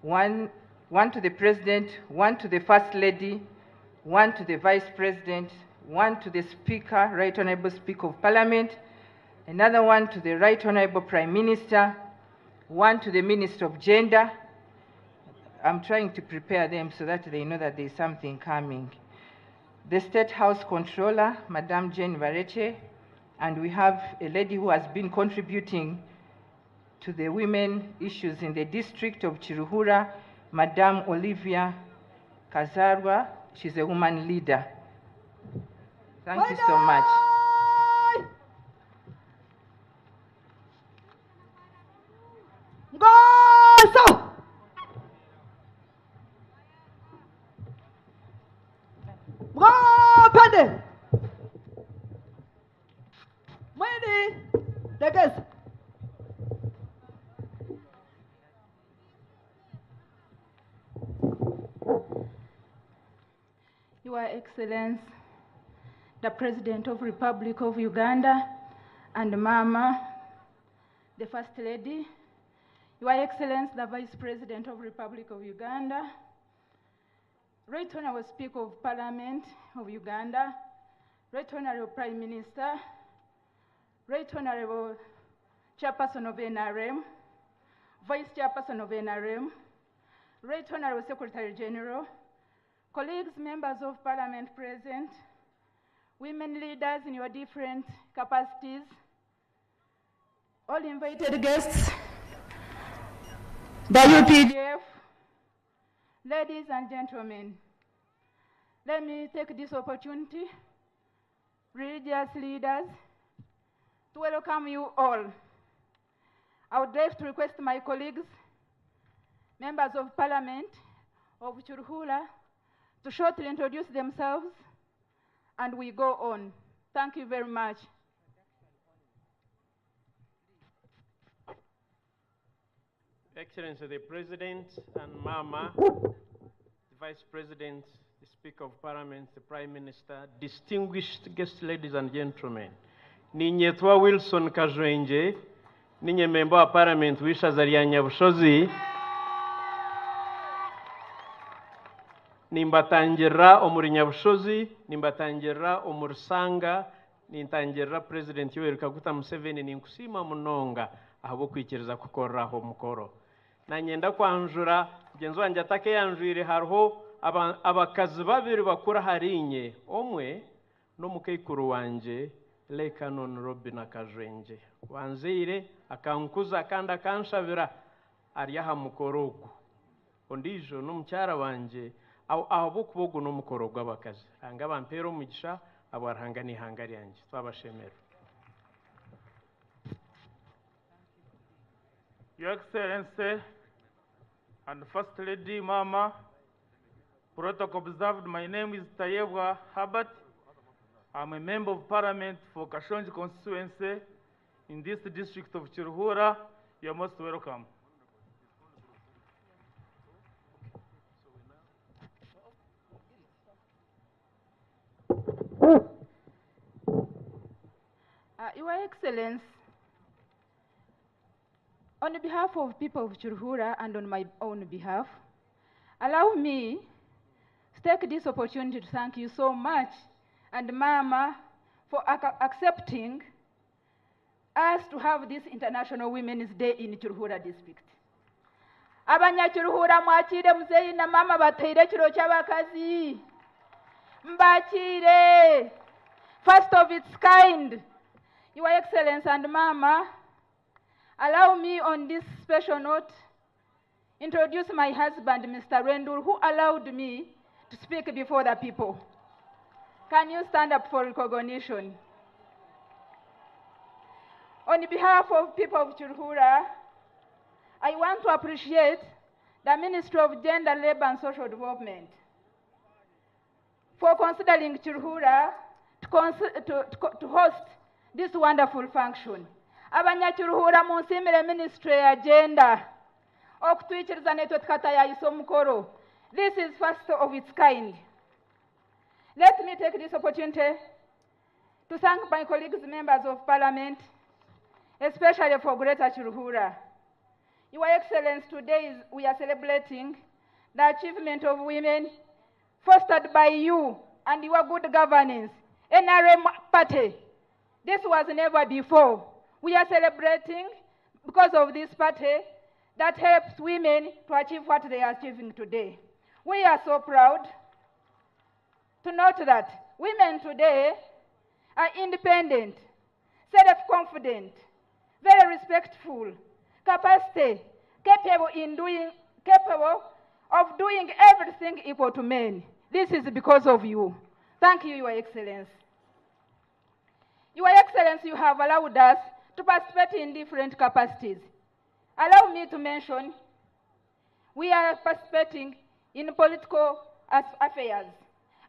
one to the President, one to the First Lady, one to the Vice President, one to the Speaker, Right Honourable Speaker of Parliament, another one to the Right Honourable Prime Minister, one to the Minister of Gender. I'm trying to prepare them so that they know that there's something coming. The State House Controller, Madame Jane Vareche, and we have a lady who has been contributing to the women issues in the district of Chiruhura, Madame Olivia Kazarwa. She's a woman leader. Thank you so much. Ngoso! Ngopande! Mwini! Dekes! Your Excellency, the President of Republic of Uganda, and Mama, the First Lady, Your Excellency, the Vice President of Republic of Uganda, Right Honourable Speaker of Parliament of Uganda, Right Honourable Prime Minister, Right Honourable Chairperson of NRM, Vice Chairperson of NRM, Right Honourable Secretary General, colleagues, members of Parliament present, women leaders in your different capacities, all invited guests, the UPDF, ladies and gentlemen, let me take this opportunity, religious leaders, to welcome you all. I would like to request my colleagues, members of Parliament of Chiruhura, to shortly introduce themselves, and we go on. Thank you very much. Excellency, the President and Mama, the Vice President, the Speaker of Parliament, the Prime Minister, distinguished guests, ladies and gentlemen. Ninyetwa Wilson Kajwenje, ninye member wa Parliament wishaza lya Nyabushozi, nimbatangira omuri Nyabushozi, nimbatangira omuri Sanga, nintangira President Yoweri Kaguta Museveni ninkusima munonga ahabo kwikiriza kukoraho mukoro. Nanyenda kwanjura mugenzi wanje atake yanjwire hariho abakazi babiri bakura harinye, omwe n'omukeikuru wanje Lekanon Robina Kajwenje wanzire akankuza kandi akanshabira ari aha mukoro ogu ondijo n'omukyara wanje abo kubogo n'omukoro gw'abakazi hanga bampera omugisha abo arahanga n'ihanga ryanje twabashemera. Your Excellency and First Lady Mama, protocol observed, my name is Tayebwa Herbert. I'm a member of Parliament for Kashonji constituency in this district of Chiruhura. You're most welcome. Your Excellency, on behalf of people of Chirhura and on my own behalf, allow me to take this opportunity to thank you so much and Mama for accepting us to have this International Women's Day in Chirhura district. Abanyachiruhura mwachire muzeyi na mama bateire chiro cy'abakazi. Mbachire, first of its kind. Your Excellency and Mama, allow me on this special note introduce my husband, Mr. Rendur, who allowed me to speak before the people. Can you stand up for recognition? On behalf of people of Chirhura, I want to appreciate the Ministry of Gender, Labor and Social Development for considering Chirhura to host this wonderful function. Abanyachiruhura munsimire Ministry ya Gender okutwikiriza netwe tukatayaisa omukoro. This is first of its kind. Let me take this opportunity to thank my colleagues, members of Parliament, especially for Greater Chirhura. Your Excellency, today we are celebrating the achievement of women fostered by you and your good governance. NRM party, this was never before. We are celebrating because of this party that helps women to achieve what they are achieving today. We are so proud to note that women today are independent, self-confident, very respectful, capable of doing everything equal to men. This is because of you. Thank you, Your Excellency. Your Excellency, you have allowed us to participate in different capacities. Allow me to mention, we are participating in political affairs.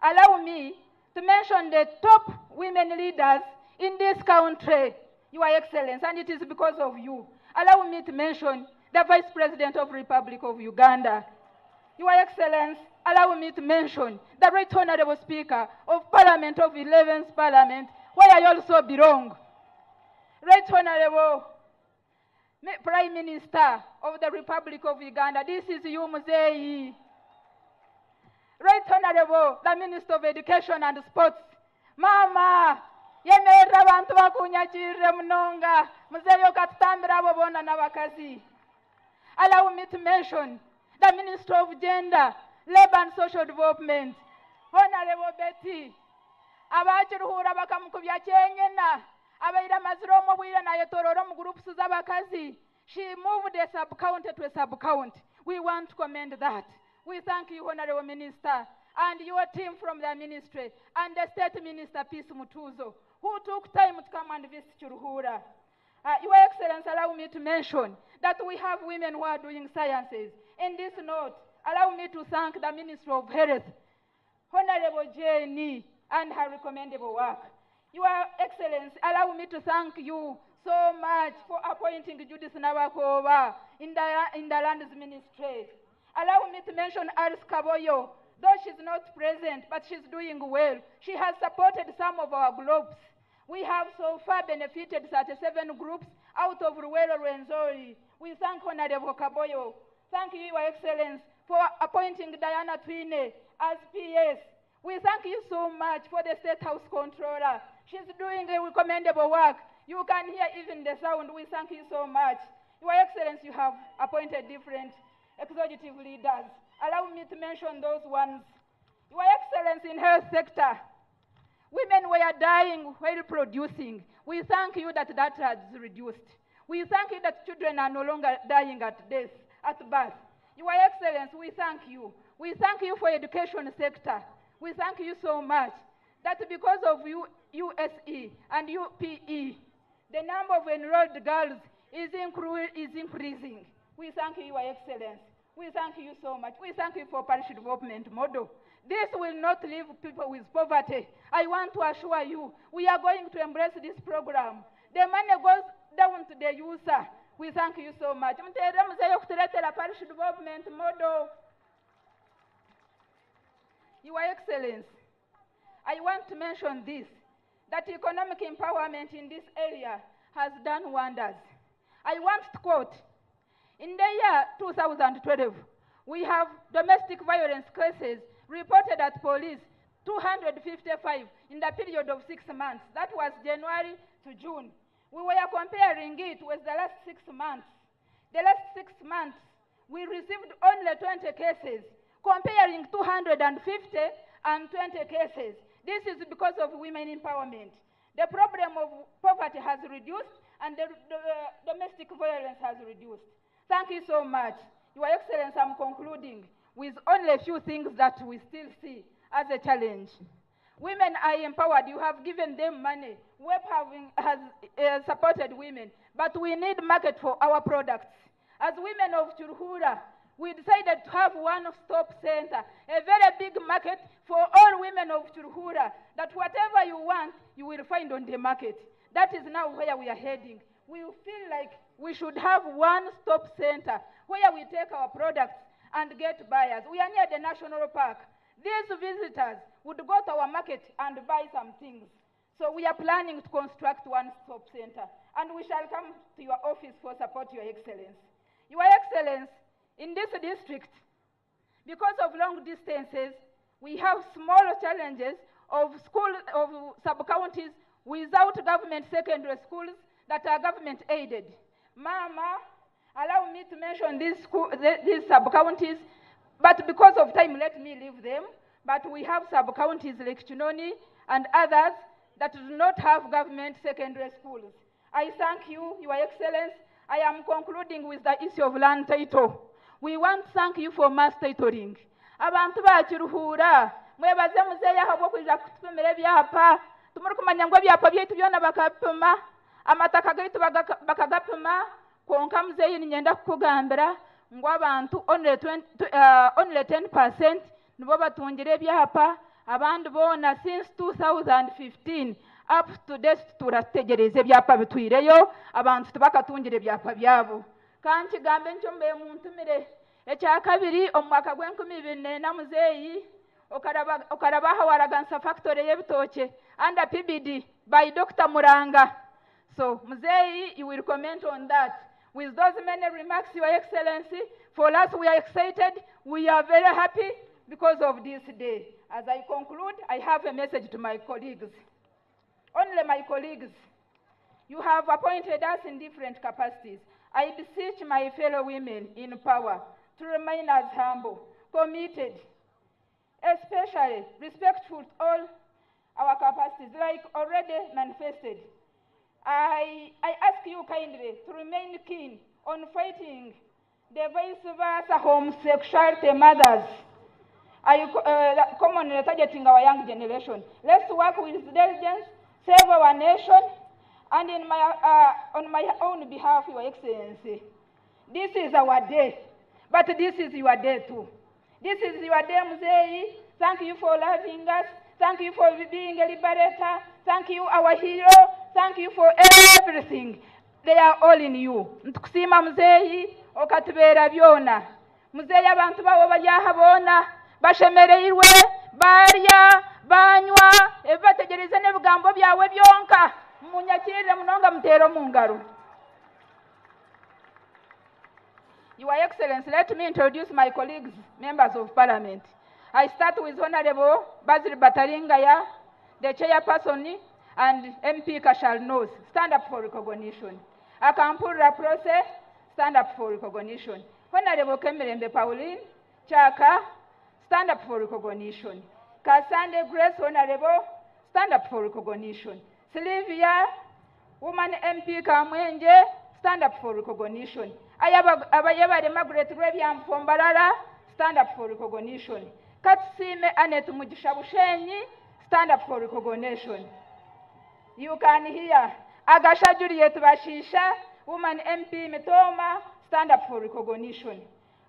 Allow me to mention the top women leaders in this country, Your Excellency, and it is because of you. Allow me to mention the Vice President of the Republic of Uganda. Your Excellency, allow me to mention the Right Honorable Speaker of Parliament of 11th Parliament, where I also belong. Right Honorable Prime Minister of the Republic of Uganda, this is you, Muzeyi. Right Honorable the Minister of Education and Sports, Mama, yemerera abantu bakunyakirire munonga, Muzeyi okatutambira abo bona n'abakazi. Allow me to mention the Minister of Gender, Labor and Social Development, Honorable Betty. Abachiruhura bakamukubya cyenyena, abaira maziro mu bwira nayo tororo mu groups z'abakazi. She moved a sub-county to a sub-county. We want to commend that. We thank you, Honorable Minister, and your team from the ministry, and the State Minister, Peace Mutuzo, who took time to come and visit Chirhura. Your Excellency, allow me to mention that we have women who are doing sciences. In this note, allow me to thank the Minister of Health, Honorable Jenny, and her recommendable work. Your Excellency, allow me to thank you so much for appointing Judith Nabakova in the Lands Ministry. Allow me to mention Alice Kaboyo. Though she's not present, but she's doing well. She has supported some of our groups. We have so far benefited 37 groups out of Ruwero Rwenzori. We thank Honorable Kaboyo. Thank you, Your Excellency, for appointing Diana Twine as PS. We thank you so much for the State House Controller. She's doing a commendable work. You can hear even the sound. We thank you so much. Your Excellency, you have appointed different executive leaders. Allow me to mention those ones. Your Excellency, in health sector, women were dying while producing. We thank you that that has reduced. We thank you that children are no longer dying at birth. Your Excellency, we thank you. We thank you for education sector. We thank you so much that because of USE and UPE, the number of enrolled girls is increasing. We thank you, Your Excellency. We thank you so much. We thank you for parish development model. This will not leave people with poverty. I want to assure you, we are going to embrace this program. The money goes down to the user. We thank you so much. Parish development model. Your Excellency, I want to mention this, that economic empowerment in this area has done wonders. I want to quote, in the year 2012, we have domestic violence cases reported at police 255 in the period of 6 months. That was January to June. We were comparing it with the last 6 months. The last 6 months, we received only 20 cases, comparing 250 and 20 cases. This is because of women empowerment. The problem of poverty has reduced and the domestic violence has reduced. Thank you so much. Your Excellency, I'm concluding with only a few things that we still see as a challenge. Women are empowered. You have given them money. WEP has supported women, but we need market for our products. As women of Churhura, we decided to have one-stop center, a very big market for all women of Churhura, that whatever you want, you will find on the market. That is now where we are heading. We feel like we should have one-stop center where we take our products and get buyers. We are near the national park. These visitors would go to our market and buy some things. So we are planning to construct one-stop center, and we shall come to your office for support, Your Excellency. Your Excellency, in this district, because of long distances, we have small challenges of sub-counties without government secondary schools that are government aided. Mama, allow me to mention these sub-counties, but because of time, let me leave them. But we have sub-counties like Chinoni and others that do not have government secondary schools. I thank you, Your Excellency. I am concluding with the issue of land title. We want to thank you for mass titling. Abantu ba Kiruhura, mwebaze muzeeyi aho kuja kutupimira ebyapa. Tumuri kumanya ngo ebyapa byaitu byona bakapima, amataka gaitu bakagapima, konka muzeeyi ninyenda kukugambira ngo abantu only 10% nibo batungira ebyapa, abandi boona since 2015 up to date turategereza ebyapa bitwireyo, abantu tibakatungira ebyapa byabo. Kandi gambe nchombe muntumire ekyakabiri omwaka gw'2024 muzeeyi okarabaha waragansa factory y'ebitoke under PBD by Dr. Muranga. So muzeeyi, you will comment on that. With those many remarks, Your Excellency, for us we are excited, we are very happy because of this day. As I conclude, I have a message to my colleagues. Only my colleagues, you have appointed us in different capacities. I beseech my fellow women in power to remain as humble, committed, especially respectful to all our capacities, like already manifested. I ask you kindly to remain keen on fighting the vice versa homosexuality mothers. Commonly targeting our young generation. Let's work with diligence, save our nation, and on my own behalf, Your Excellency, this is our day, but this is your day too. This is your day, Muzeeyi. Thank you for loving us. Thank you for being a liberator. Thank you, our hero. Thank you for everything. They are all in you. Ntukusima Muzeeyi, okatubera byona. Muzeeyi, abantu bawo balyahabona, bashemereirwe, barya, banywa, bategereza n'ebigambo byawe byonka. Munyakirire munonga mutero mungaro. Your Excellency, let me introduce my colleagues, members of Parliament. I start with Honorable Basil Bataringaya, the chairperson, and MP Kashal Nos. Stand up for recognition. Akampura Prose, stand up for recognition. Honorable Kemirembe Pauline Chaka, stand up for recognition. Kasande Grace, Honorable, stand up for recognition. Sylvia, woman MP Kamwenje, stand up for recognition. Abayabade Margaret Rebiam Fombarara, stand up for recognition. Katsime Anet Mujishabushenyi, stand up for recognition. You can hear Agasha Juliet Bashisha, woman MP Metoma, stand up for recognition.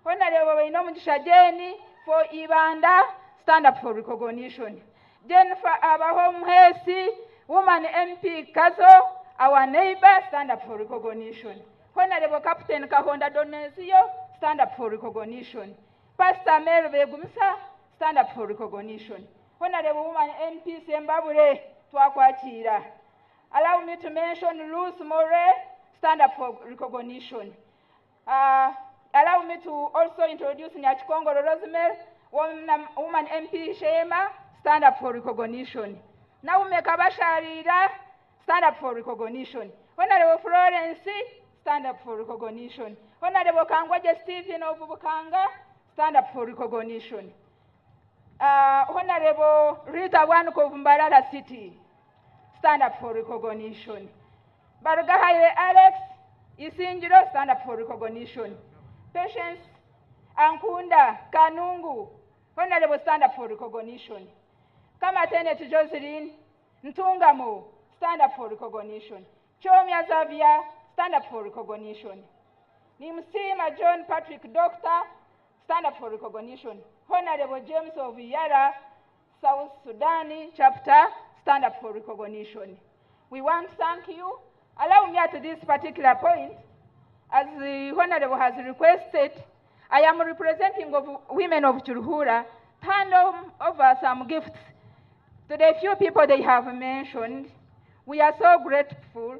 Honorable Inomujishajeni for Ibanda, stand up for recognition. Jennifer Abahom Hesi, woman MP Kazo, our neighbor, stand up for recognition. Honorable Captain Kahonda Donezio, stand up for recognition. Pastor Melve Gumsa, stand up for recognition. Honorable woman MP Sembabure, twakwakira. Allow me to mention Ruth Moray, stand up for recognition. Allow me to also introduce Nyachikongoro Rosemary, woman MP Shema, stand up for recognition. Naume Kabasharira, stand up for recognition. Honorable Florence, stand up for recognition. Honorable Kangwaje Stephen of Bukanga, stand up for recognition. Honorable Rita Wanuko of Mbarara City, stand up for recognition. Barugahire Alex Isinjiro, stand up for recognition. Patience Ankunda Kanungu, Honorable, stand up for recognition. Kamatene to Jocelyn Ntungamo, stand up for recognition. Chomia Zavia, stand up for recognition. Nimsima John Patrick Doctor, stand up for recognition. Honorable James of Yara, South Sudani chapter, stand up for recognition. We want to thank you. Allow me at this particular point, as the Honorable has requested, I am representing of women of Chulhura, hand over some gifts to the few people they have mentioned. We are so grateful.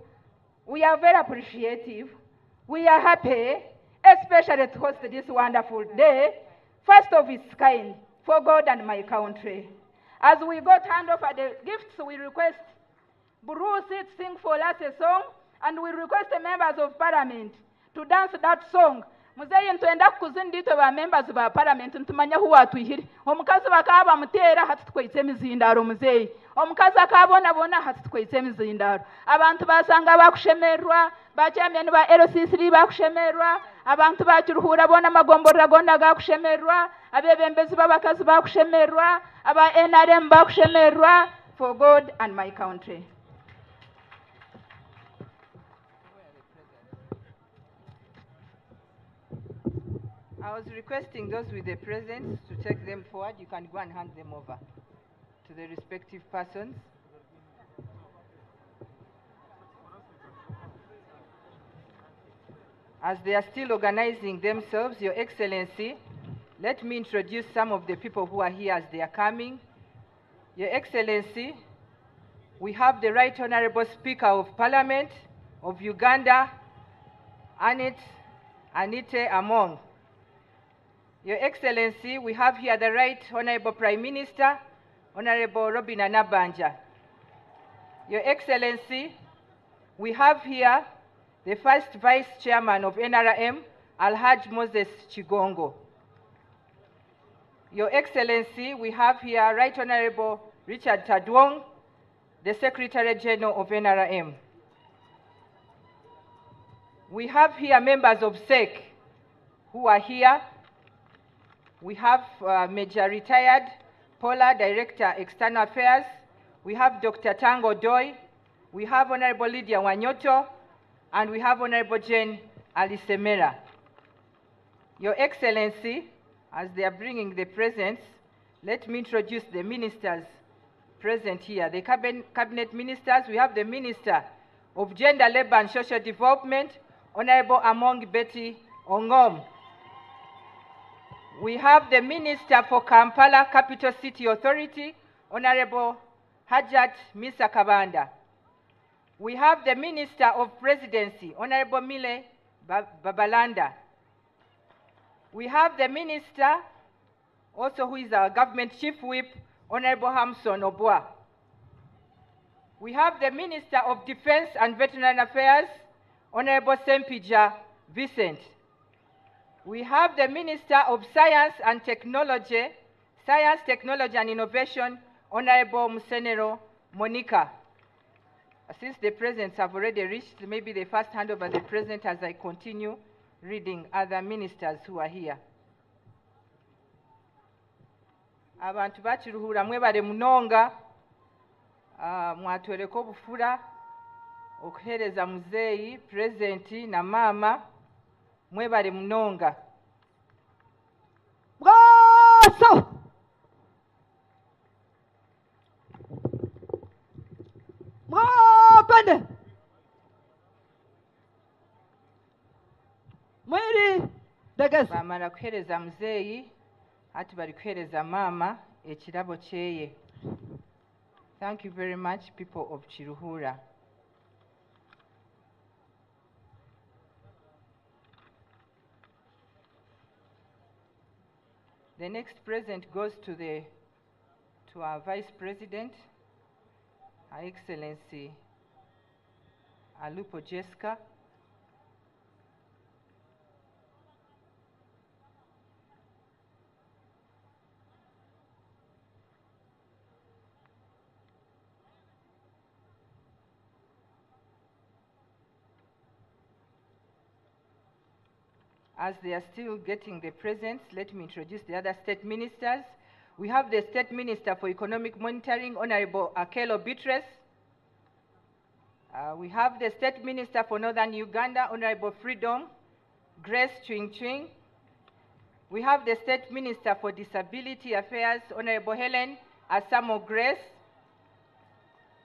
We are very appreciative. We are happy, especially to host this wonderful day, first of its kind, for God and my country. As we got hand over the gifts, we request Bruce sing for us a song, and we request the members of parliament to dance that song. Muzeyi ntwenda kuzindito ba members ba parliament ntumanya huwa twihiri. Omukazi bakaba mutera hati tkwitse mizindaro muzeyi. Omukazi akabona bona hati tkwitse mizindaro. Abantu basanga bakushemerwa, bachairman ba LCC bakushemerwa, abantu bachuruhura bona magombora gonna gakushemerwa, abebembezi babakazi bakushemerwa, aba NRM bakushemerwa, for God and my country. I was requesting those with the presents to take them forward. You can go and hand them over to the respective persons. As they are still organizing themselves, Your Excellency, let me introduce some of the people who are here as they are coming. Your Excellency, we have the Right Honorable Speaker of Parliament of Uganda, Anite Among. Your Excellency, we have here the Right Honorable Prime Minister, Honorable Robina Nabanja. Your Excellency, we have here the first Vice Chairman of NRM, Alhaj Moses Chigongo. Your Excellency, we have here Right Honorable Richard Tadwong, the Secretary General of NRM. We have here members of SEC who are here. We have Major Retired Paula, Director, External Affairs. We have Dr. Tango Doi. We have Honorable Lydia Wanyoto. And we have Honorable Jane Alisemera. Your Excellency, as they are bringing the presents, let me introduce the ministers present here. The cabinet ministers, we have the Minister of Gender, Labor and Social Development, Honorable Among Betty Ongom. We have the Minister for Kampala Capital City Authority, Honorable Hajat Misa Kabanda. We have the Minister of Presidency, Honorable Mile Babalanda. We have the Minister, also who is our Government Chief Whip, Honorable Hamson Obwa. We have the Minister of Defense and Veteran Affairs, Honorable Sempija Vincent. We have the Minister of Science, Technology and Innovation, Honorable Musenero Monica. Since the presents have already reached, maybe they first hand over the present as I continue reading other ministers who are here. Abantu bachiruhura mwebale munonga mwatwereko bufura okuhereza muzeyi presenti na mama mwebale munonga. Bwaso mwapande mwiri dagezi bamara kuhereza muzeyi hati bari kuhereza mama ekirabo kyeye. Thank you very much, people of Chiruhura. The next present goes to our Vice President, Her Excellency Alupo Jessica. As they are still getting the presents, let me introduce the other state ministers. We have the State Minister for Economic Monitoring, Honorable Akelo Bitres. We have the State Minister for Northern Uganda, Honorable Freedom Grace Chwing. We have the State Minister for Disability Affairs, Honorable Helen Asamo Grace.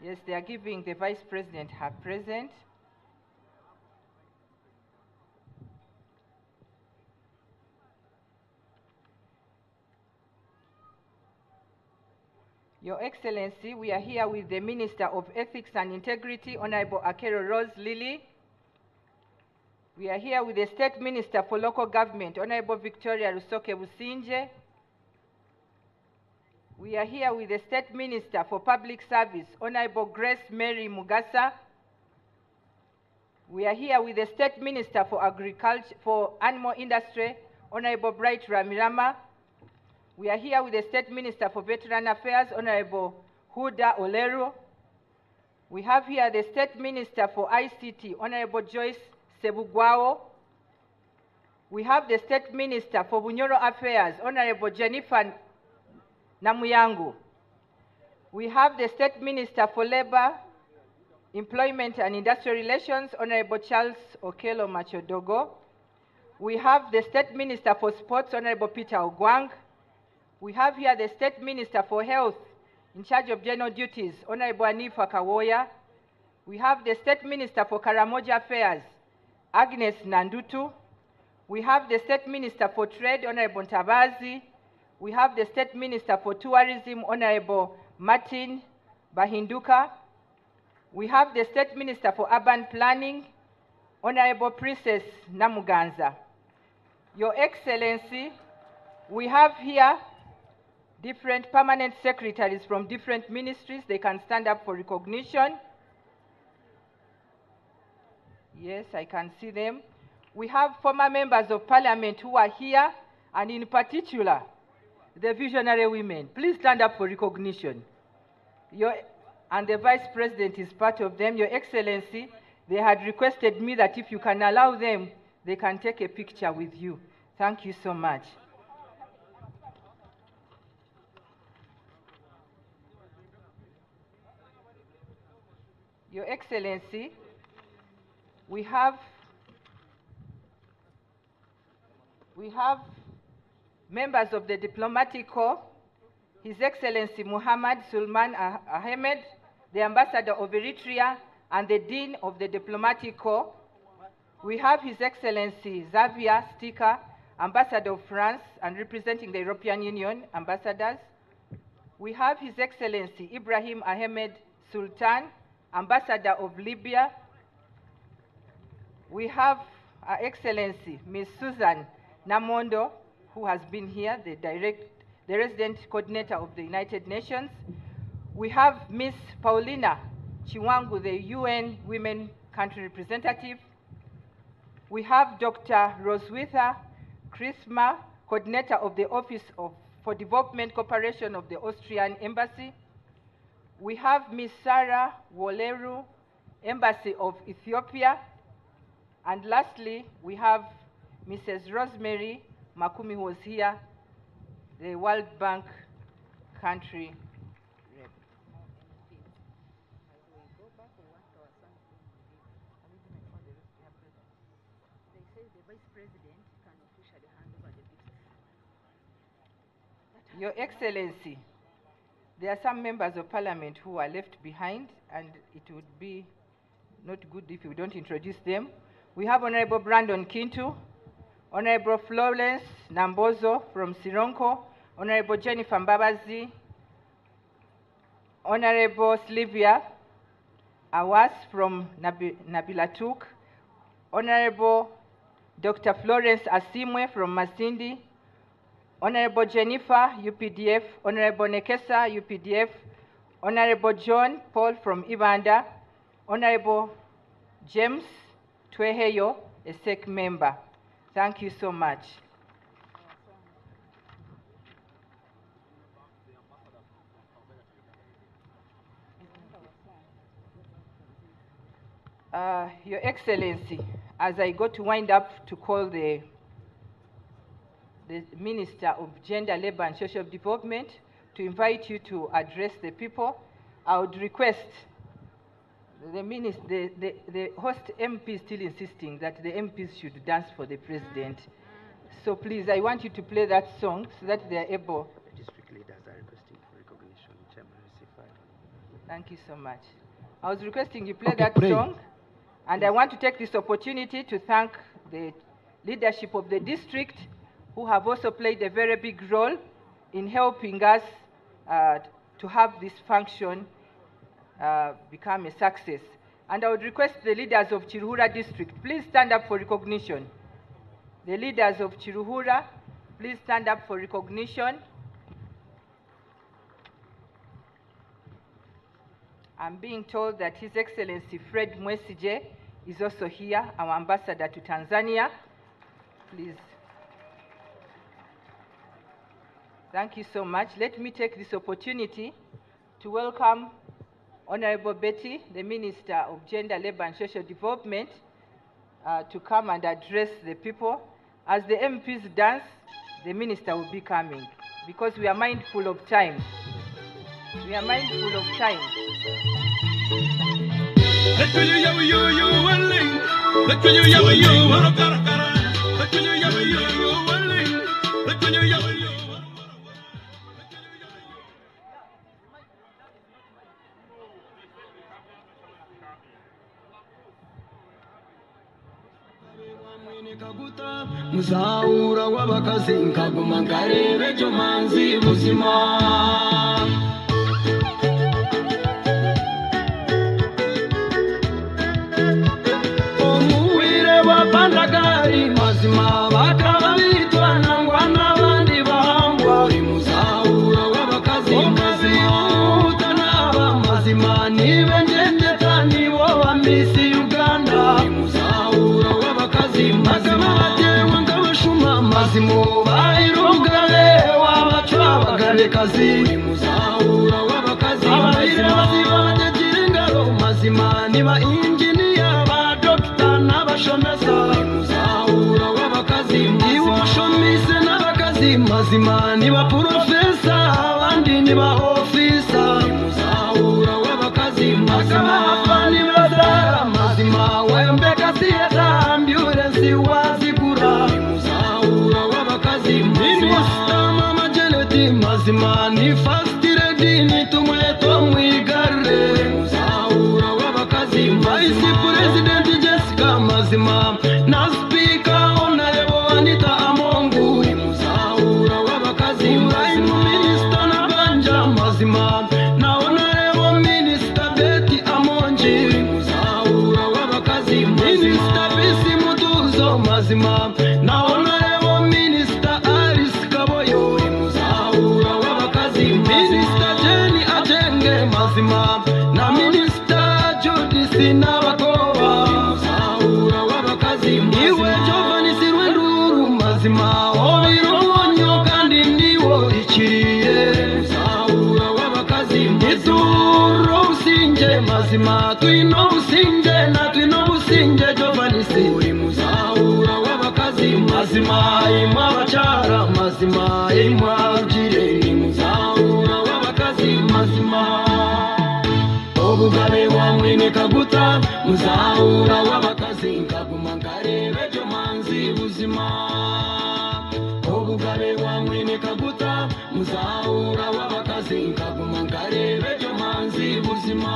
Yes, they are giving the Vice President her present. Your Excellency, we are here with the Minister of Ethics and Integrity, Honorable Akero Rose Lily. We are here with the State Minister for Local Government, Honorable Victoria Rusoke Businje. We are here with the State Minister for Public Service, Honorable Grace Mary Mugasa. We are here with the State Minister for Agriculture, for Animal Industry, Honorable Bright Ramirama. We are here with the State Minister for Veteran Affairs, Honorable Huda Oleru. We have here the State Minister for ICT, Honorable Joyce Sebugwao. We have the State Minister for Bunyoro Affairs, Honorable Jennifer Namuyangu. We have the State Minister for Labor, Employment and Industrial Relations, Honorable Charles Okelo Machodogo. We have the State Minister for Sports, Honorable Peter Ogwang. We have here the State Minister for Health, in charge of general duties, Honorable Anifa Kawoya. We have the State Minister for Karamoja Affairs, Agnes Nandutu. We have the State Minister for Trade, Honorable Ntabazi. We have the State Minister for Tourism, Honorable Martin Bahinduka. We have the State Minister for Urban Planning, Honorable Princess Namuganza. Your Excellency, we have here different permanent secretaries from different ministries. They can stand up for recognition. Yes, I can see them. We have former members of parliament who are here, and in particular, the visionary women. Please stand up for recognition. And the Vice President is part of them. Your Excellency, they had requested me that if you can allow them, they can take a picture with you. Thank you so much. Your Excellency, we have members of the Diplomatic Corps, His Excellency Muhammad Sulman Ahmed, the Ambassador of Eritrea and the Dean of the Diplomatic Corps. We have His Excellency Xavier Stika, Ambassador of France and representing the European Union ambassadors. We have His Excellency Ibrahim Ahmed Sultan, Ambassador of Libya. We have Her Excellency Ms. Susan Namondo, who has been here, the resident coordinator of the United Nations. We have Ms. Paulina Chiwangu, the UN Women Country Representative. We have Dr. Roswitha Krisma, coordinator of the Office for Development Cooperation of the Austrian Embassy. We have Ms. Sarah Woleru, Embassy of Ethiopia. And lastly, we have Mrs. Rosemary Makumi, who was here, the World Bank country rep. Your Excellency, there are some members of parliament who are left behind, and it would be not good if we don't introduce them. We have Honorable Brandon Kintu, Honorable Florence Nambozo from Sironko, Honorable Jennifer Mbabazi, Honorable Sylvia Awas from Nabilatuk, Honorable Dr. Florence Asimwe from Masindi, Honorable Jennifer, UPDF, Honorable Nekesa, UPDF, Honorable John Paul from Ibanda, Honorable James Tweheyo, a SEC member. Thank you so much. Your Excellency, as I go to wind up to call the Minister of Gender, Labor and Social Development to invite you to address the people, I would request the host MP is still insisting that the MPs should dance for the President. So please, I want you to play that song so that they are able. District leaders are requesting for recognition. Chairman, receive. Thank you so much. I was requesting you play that song, and I want to take this opportunity to thank the leadership of the district who have also played a very big role in helping us to have this function become a success. And I would request the leaders of Chiruhura district, please stand up for recognition. The leaders of Chiruhura, please stand up for recognition. I'm being told that His Excellency Fred Mwesije is also here, our ambassador to Tanzania. Please. Thank you so much. Let me take this opportunity to welcome Honorable Betty, the Minister of Gender, Labor and Social Development, to come and address the people. As the MPs dance, the Minister will be coming because we are mindful of time. We are mindful of time. Muzaura wabakazi nkaguma ngarebe cyo manzi buzima. Omuwire wapandagari mazima bakaba bitwana ngwa n'abandi bahangwa. Muzaura wabakazi mazima utanaba mazima nibe ngendeta nibo bamisi Uganda. Muzaura wabakazi mazima mazimu bayirugabe wabacwa bagabekazi muzaura wabakazi abayire baziba bategire ingaro mazima niba engineer ba doctor n'abashomesa muzaura wabakazi niwo shomise n'abakazi mazima niba professor abandi niba officer muzaura wabakazi mazima afani bazara mazima wembeka sieta ambulance wazigura Minister Mama Janet mazima ni first lady ni tumweto mwigare muzaura wabakazi Vice President Jessica mazima na Speaker Honorable Anita Amongu muzaura wabakazi Minister Nabanja mazima na Honorable Minister Betty Amonji muzaura wabakazi Minister Bisi Mutuzo mazima na na Minister Judith Nabakoba muzaura wabakazi iwe Jovani Sirwenduru mazima obironyo kandi ndiwo ikiriye muzaura wabakazi ituro usinje mazima twino usinje na twino usinje Jovani Siri muzaura wabakazi mazima imwa bachara mazima imwa ujire muzaura wabakazi mazima Obugabe wa mwene kaguta muzaura wabakazi nkaguma ngarebe cyo manzi buzima. Obugabe wa mwene kaguta muzaura wabakazi nkaguma ngarebe cyo manzi buzima.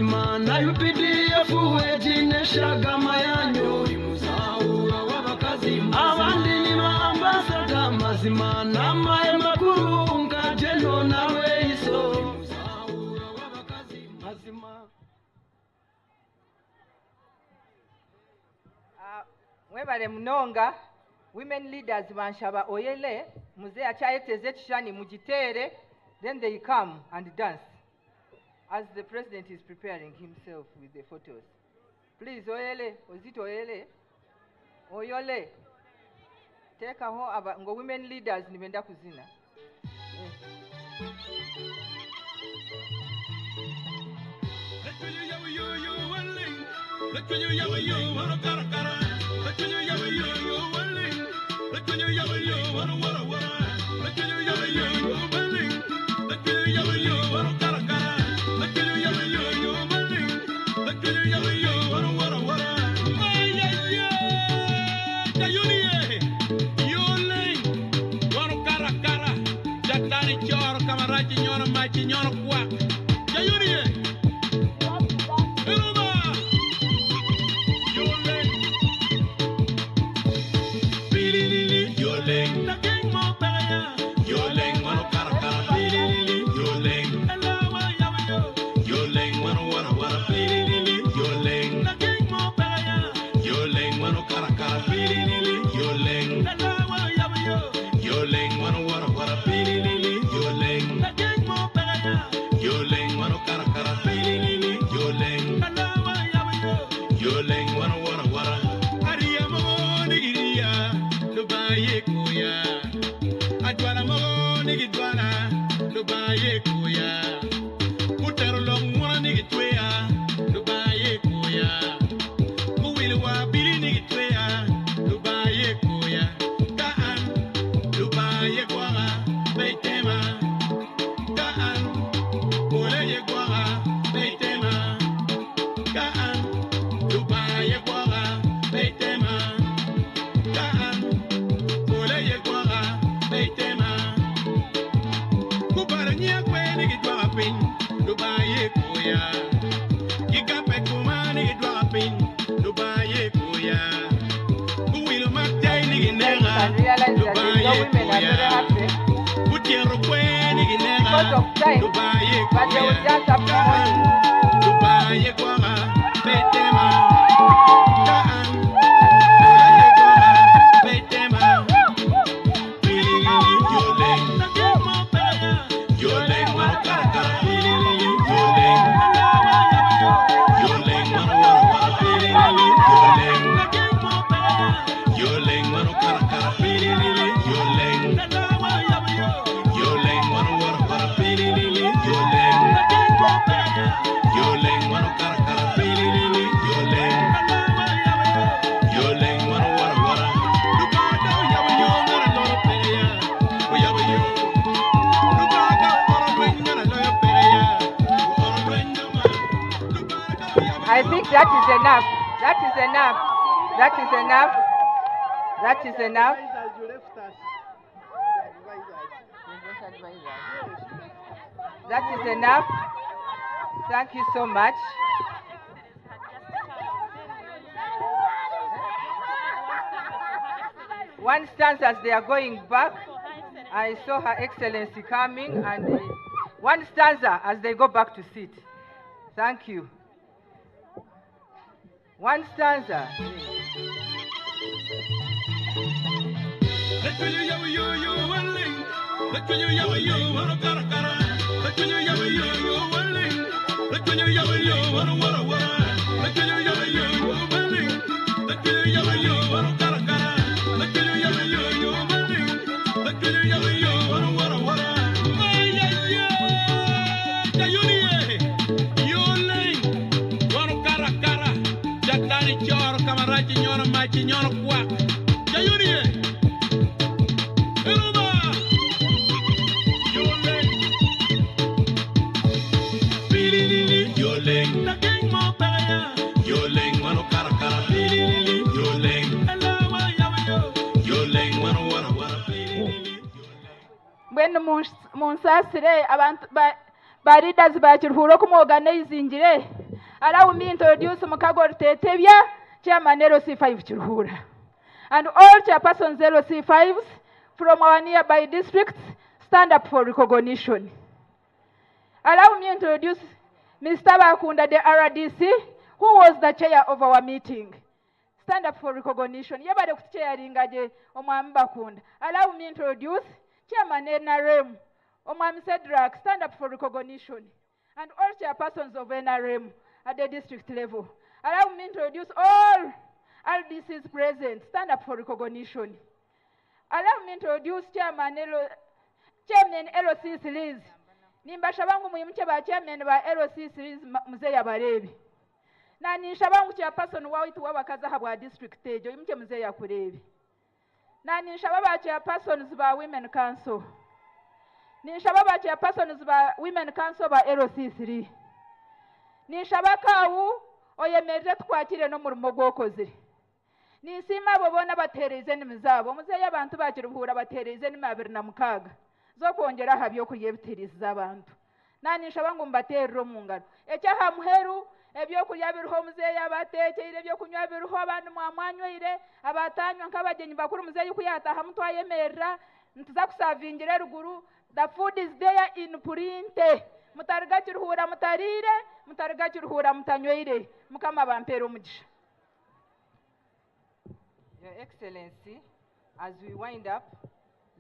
mazima na UPDF wejineshaga mayanyo muzaura wabakazi abandi ni maambasada mazima na mae makuru nkajeno nawe iso muzaura wabakazi mazima. Mwebale munonga women leaders banshaba oyele muze achayeteze chishani mujitere, then they come and dance as the president is preparing himself with the photos. Please oyele ozito oyele oyole take aho aba ngo women leaders nibenda kuzina. I think that is enough. That is enough. That is enough. That is enough. That is enough. Thank you so much. One stands as they are going back. I saw Her Excellency coming, and one stanza as they go back to sit. Thank you. One stanza. Munsasire abantu ba leaders bakirhuro kumorganizingire Allow me to introduce Mukagor Tetevia, Chairman LC5 Chirhura. And all chairpersons LC5s from our nearby districts stand up for recognition. Allow me to introduce Mr. Bakunda, the RDC, who was the chair of our meeting. Stand up for recognition. Yabade chairing aje Omwami Bakunda. Allow me to introduce Chairman NRM, Omwami Cedric. Stand up for recognition. And all chairpersons of NRM at the district level. Allow me to introduce all RDCs present. Stand up for recognition. Allow me to introduce Chairman LOC series. Nimbashabangu muyimuche ba chairman ba LOC series Muzeya Barebi. Na nishabangu chairperson waitu wabakaza habwa district tejo yimuche Muzeya Kurebi. Na nishababa chairpersons ba women council. Nishababa chairpersons ba women council ba LOC3. Nishabaka u oyemerere twakire no murimo gwokozire. Nisima bobona batereze nimizabo Muzeya abantu bakiruhura batereze ni 26 zo kongera habyo kuyebitiriza abantu. Nani shabangu mbaterero mungano. Echaha muheru ebyo kulya biruho Muzeya batekeire ebyo kunywa biruho abantu mwamwanywire abatanywa nk'abagenyi bakuru Muzeya kuyataha mutwayemerera ntuza kusavingira ruguru. The food is there in Purinte. Mutariga kiruhura mutarire, mutariga kiruhura mutanyweire. Mukama bampero mugisha. Your Excellency, as we wind up,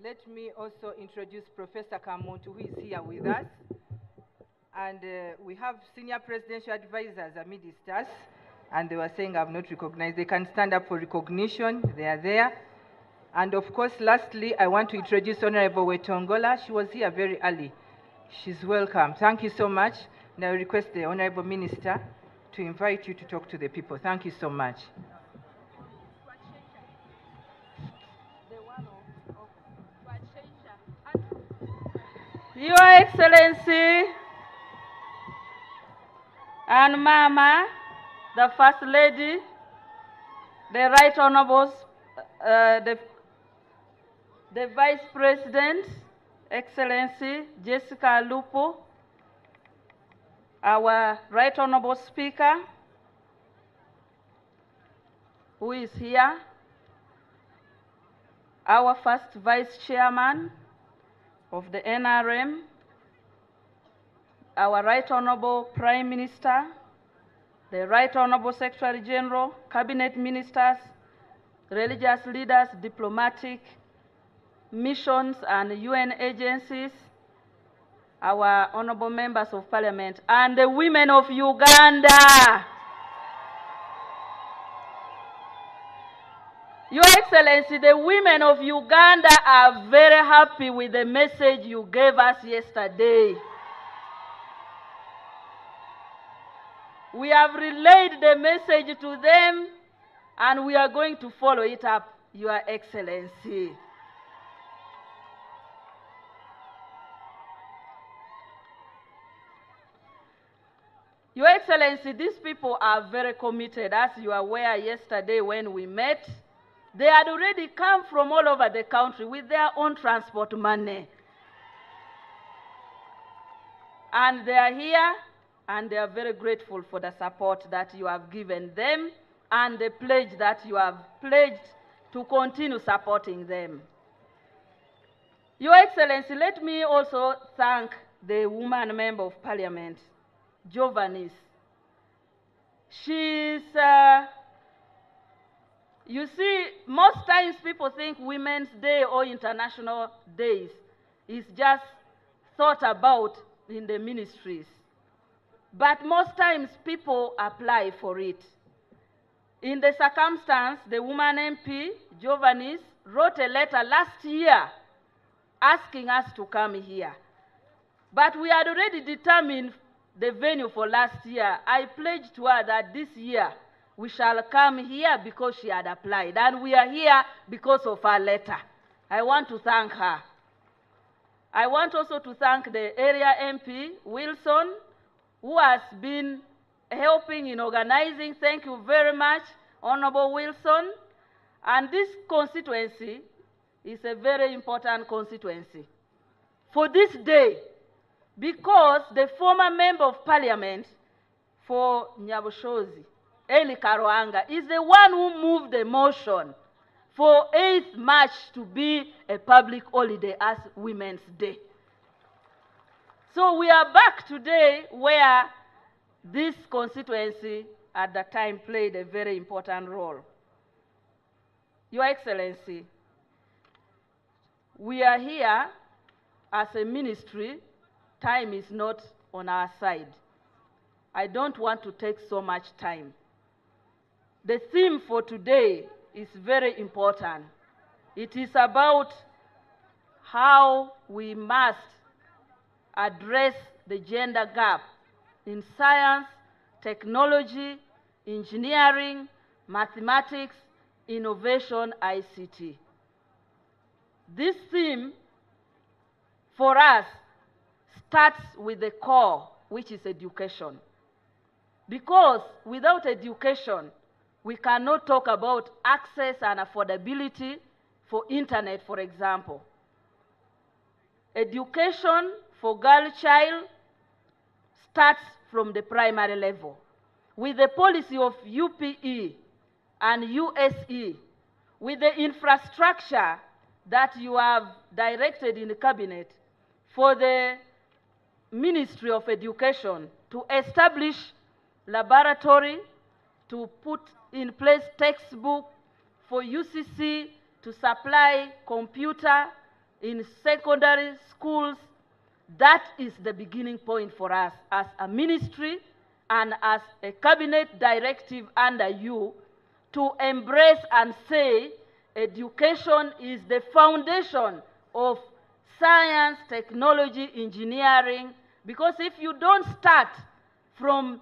let me also introduce Professor Kamuntu, who is here with us. And we have senior presidential advisors amidst us, and they were saying I've not recognized. They can stand up for recognition. They are there. And of course, lastly, I want to introduce Honorable Wetongola. She was here very early. She's welcome. Thank you so much. Now I request the Honorable Minister to invite you to talk to the people. Thank you so much. Your Excellency and Mama, the First Lady, the Right Honorables, the Vice President, Excellency Jessica Lupo, our Right Honorable Speaker, who is here, our first Vice Chairman of the NRM, our Right Honorable Prime Minister, the Right Honorable Secretary General, Cabinet Ministers, religious leaders, diplomatic missions and UN agencies, our honorable members of parliament, and the women of Uganda. Your Excellency, the women of Uganda are very happy with the message you gave us yesterday. We have relayed the message to them, and we are going to follow it up, Your Excellency. Your Excellency, these people are very committed. As you are aware, yesterday when we met, they had already come from all over the country with their own transport money. And they are here, and they are very grateful for the support that you have given them and the pledge that you have pledged to continue supporting them. Your Excellency, let me also thank the woman member of parliament, Jovanis. She's, you see, most times people think Women's Day or international days is just thought about in the ministries. But most times people apply for it. In the circumstance, the woman MP, Jovanis, wrote a letter last year asking us to come here. But we had already determined the venue for last year. I pledged to her that this year we shall come here because she had applied. And we are here because of her letter. I want to thank her. I want also to thank the area MP, Wilson, who has been helping in organizing. Thank you very much, Honorable Wilson. And this constituency is a very important constituency for this day, because the former member of parliament for Nyabushozi, Eli Karoanga, is the one who moved the motion for 8th March to be a public holiday as Women's Day. So we are back today where this constituency at the time played a very important role. Your Excellency, we are here as a ministry. Time is not on our side. I don't want to take so much time. The theme for today is very important. It is about how we must address the gender gap in science, technology, engineering, mathematics, innovation, ICT. This theme for us starts with the core, which is education. Because without education, we cannot talk about access and affordability for internet, for example. Education for girl child starts from the primary level. With the policy of UPE and USE, with the infrastructure that you have directed in the cabinet for the Ministry of Education to establish laboratory, to put in place textbook for UCC to supply computer in secondary schools, that is the beginning point for us as a ministry and as a cabinet directive under you to embrace and say education is the foundation of science, technology, engineering, because if you don't start from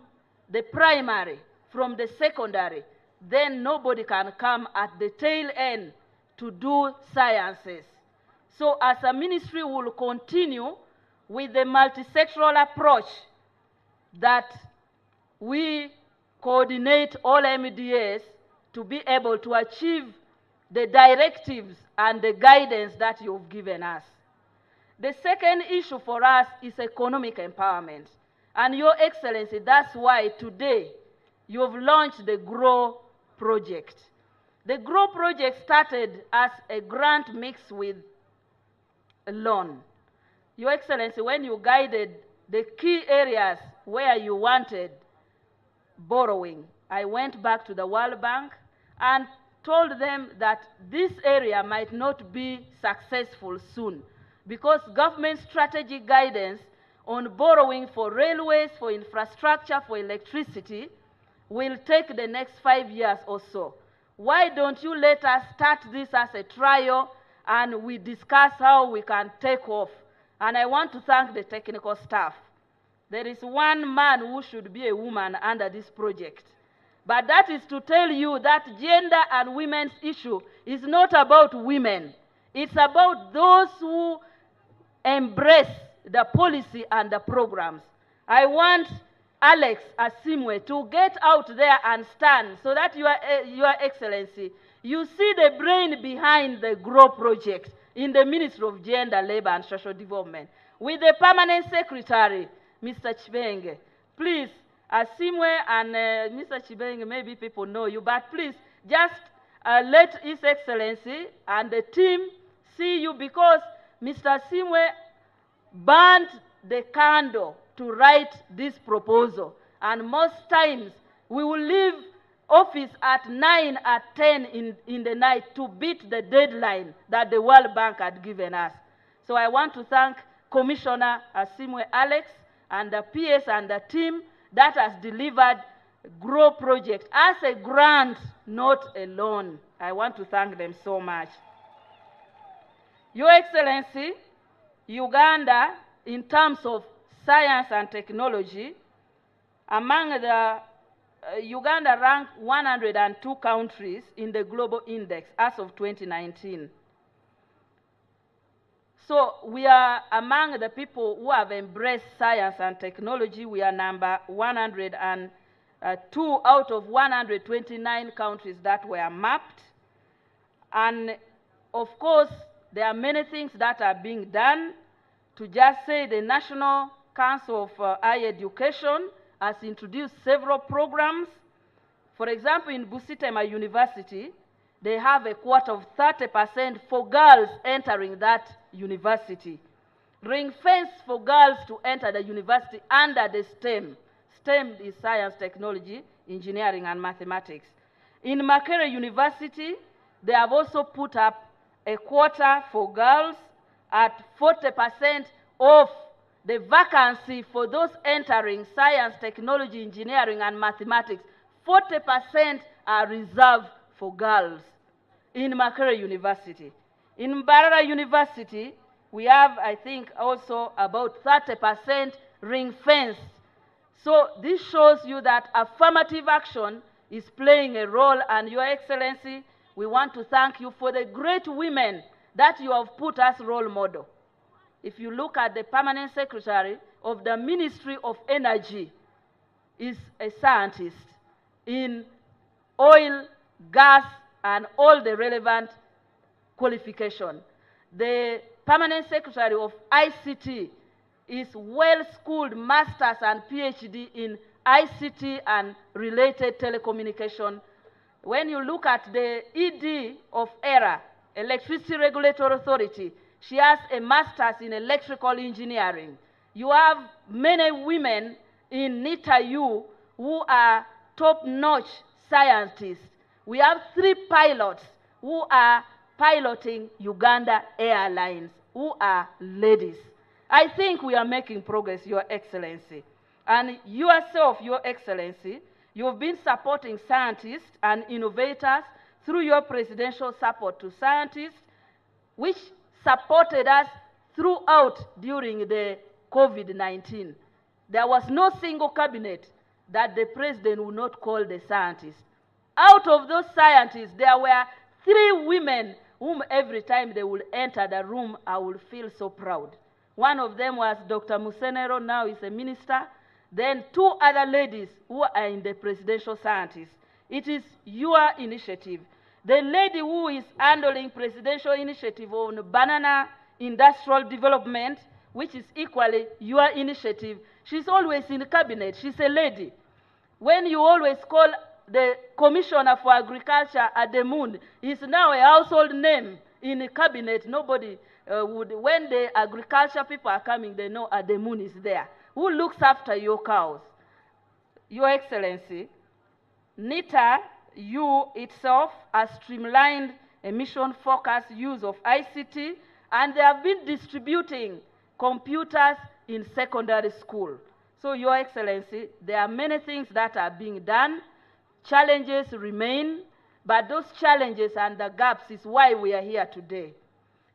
the primary, from the secondary, then nobody can come at the tail end to do sciences. So as a ministry, we will continue with the multisectoral approach that we coordinate all MDAs to be able to achieve the directives and the guidance that you've given us. The second issue for us is economic empowerment. And Your Excellency, that's why today you've launched the GROW project. The GROW project started as a grant mixed with a loan. Your Excellency, when you guided the key areas where you wanted borrowing, I went back to the World Bank and told them that this area might not be successful soon because government strategic guidance on borrowing for railways, for infrastructure, for electricity will take the next 5 years or so. Why don't you let us start this as a trial and we discuss how we can take off? And I want to thank the technical staff. There is one man who should be a woman under this project. But that is to tell you that gender and women's issue is not about women. It's about those who embrace the policy and the programs. I want Alex Asimwe to get out there and stand so that Your Excellency, you see the brain behind the GROW project in the Ministry of Gender, Labor and Social Development. With the Permanent Secretary, Mr. Chibenge, please, Asimwe and Mr. Chibenge, maybe people know you, but please just let His Excellency and the team see you because Mr. Asimwe burned the candle to write this proposal. And most times we will leave office at 9, at 10 in the night to beat the deadline that the World Bank had given us. So I want to thank Commissioner Asimwe Alex and the PS and the team that has delivered GROW project as a grant, not a loan. I want to thank them so much. Your Excellency, Uganda, in terms of science and technology, among the Uganda ranked 102 countries in the Global Index as of 2019. So we are among the people who have embraced science and technology. We are number 102 out of 129 countries that were mapped. And of course, there are many things that are being done. To just say the National Council of Higher Education has introduced several programs. For example, in Busitema University, they have a quota of 30% for girls entering that university. Ring fence for girls to enter the university under the STEM. STEM is science, technology, engineering, and mathematics. In Makerere University, they have also put up a quota for girls at 40% of the vacancy for those entering science, technology, engineering, and mathematics. 40% are reserved for girls in Makerere University. In Mbarara University, we have, I think, also about 30% ring fence. So this shows you that affirmative action is playing a role, and Your Excellency, we want to thank you for the great women that you have put as role model. If you look at the permanent secretary of the Ministry of Energy, is a scientist in oil, gas, and all the relevant qualification. The permanent secretary of ICT is well-schooled masters and PhD in ICT and related telecommunication. When you look at the ED of ERA, Electricity Regulatory Authority, she has a master's in electrical engineering. You have many women in NITA-U who are top-notch scientists. We have 3 pilots who are piloting Uganda Airlines, who are ladies. I think we are making progress, Your Excellency. And yourself, Your Excellency, you've been supporting scientists and innovators through your presidential support to scientists, which supported us throughout during the COVID-19. There was no single cabinet that the president would not call the scientists. Out of those scientists, there were 3 women whom every time they would enter the room, I would feel so proud. One of them was Dr. Musenero, now is a minister. Then 2 other ladies who are in the presidential scientists. It is your initiative. The lady who is handling presidential initiative on banana industrial development, which is equally your initiative, she's always in the cabinet. She's a lady. When you always call the Commissioner for Agriculture Ademun, he's now a household name in the cabinet. Nobody would, when the agriculture people are coming, they know Ademun is there. Who looks after your cows? Your Excellency, NITA-U itself has streamlined emission-focused use of ICT, and they have been distributing computers in secondary school. So, Your Excellency, there are many things that are being done. Challenges remain, but those challenges and the gaps is why we are here today.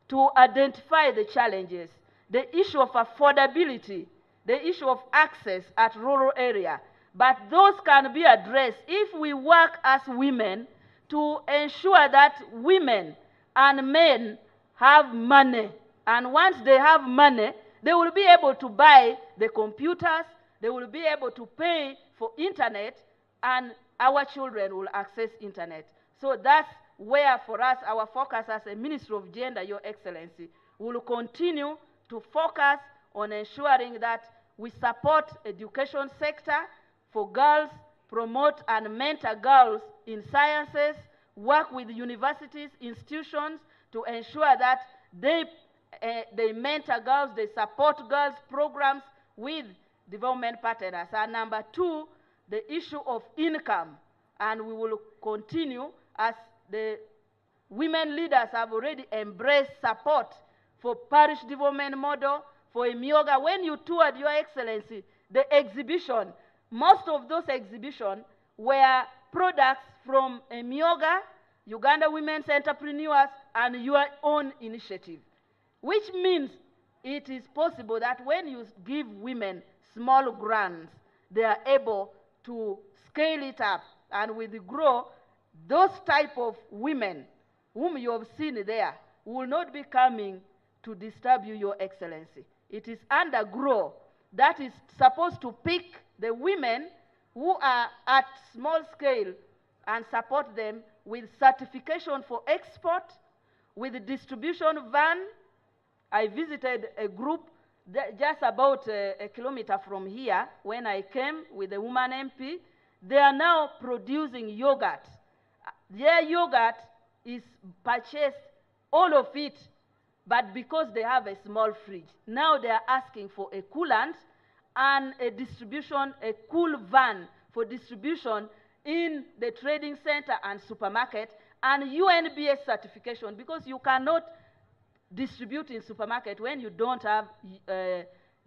To identify the challenges, the issue of affordability, the issue of access at rural area, but those can be addressed if we work as women to ensure that women and men have money. And once they have money, they will be able to buy the computers, they will be able to pay for internet, and our children will access internet. So that's where, for us, our focus as a Ministry of Gender, Your Excellency, will continue to focus on ensuring that we support education sector for girls, promote and mentor girls in sciences, work with universities, institutions to ensure that they mentor girls, they support girls programs with development partners. And number 2, the issue of income. And we will continue, as the women leaders have already embraced support for parish development model, for Emyoga. When you toured, Your Excellency, the exhibition, most of those exhibitions were products from Emyoga, Uganda Women's Entrepreneurs, and your own initiative, which means it is possible that when you give women small grants, they are able to scale it up, and with the growth, those type of women whom you have seen there will not be coming to disturb you, Your Excellency. It is under GROW that is supposed to pick the women who are at small scale and support them with certification for export, with the distribution van. I visited a group just about a kilometer from here, when I came with the woman MP, they are now producing yogurt. Their yogurt is purchased, all of it, but because they have a small fridge, now they are asking for a coolant and a distribution, a cool van for distribution in the trading center and supermarket, and UNBS certification, because you cannot distribute in supermarket when you don't have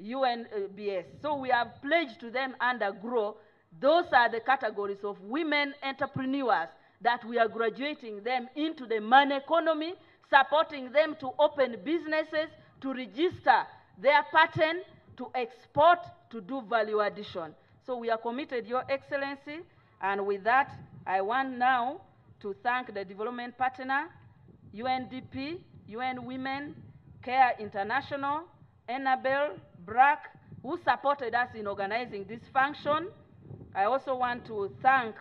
UNBS. So we have pledged to them under GROW. Those are the categories of women entrepreneurs that we are graduating them into the money economy, supporting them to open businesses, to register their patent, to export, to do value addition. So we are committed, Your Excellency, and with that, I want now to thank the development partner, UNDP, UN Women, CARE International, Enabel, BRAC, who supported us in organizing this function. I also want to thank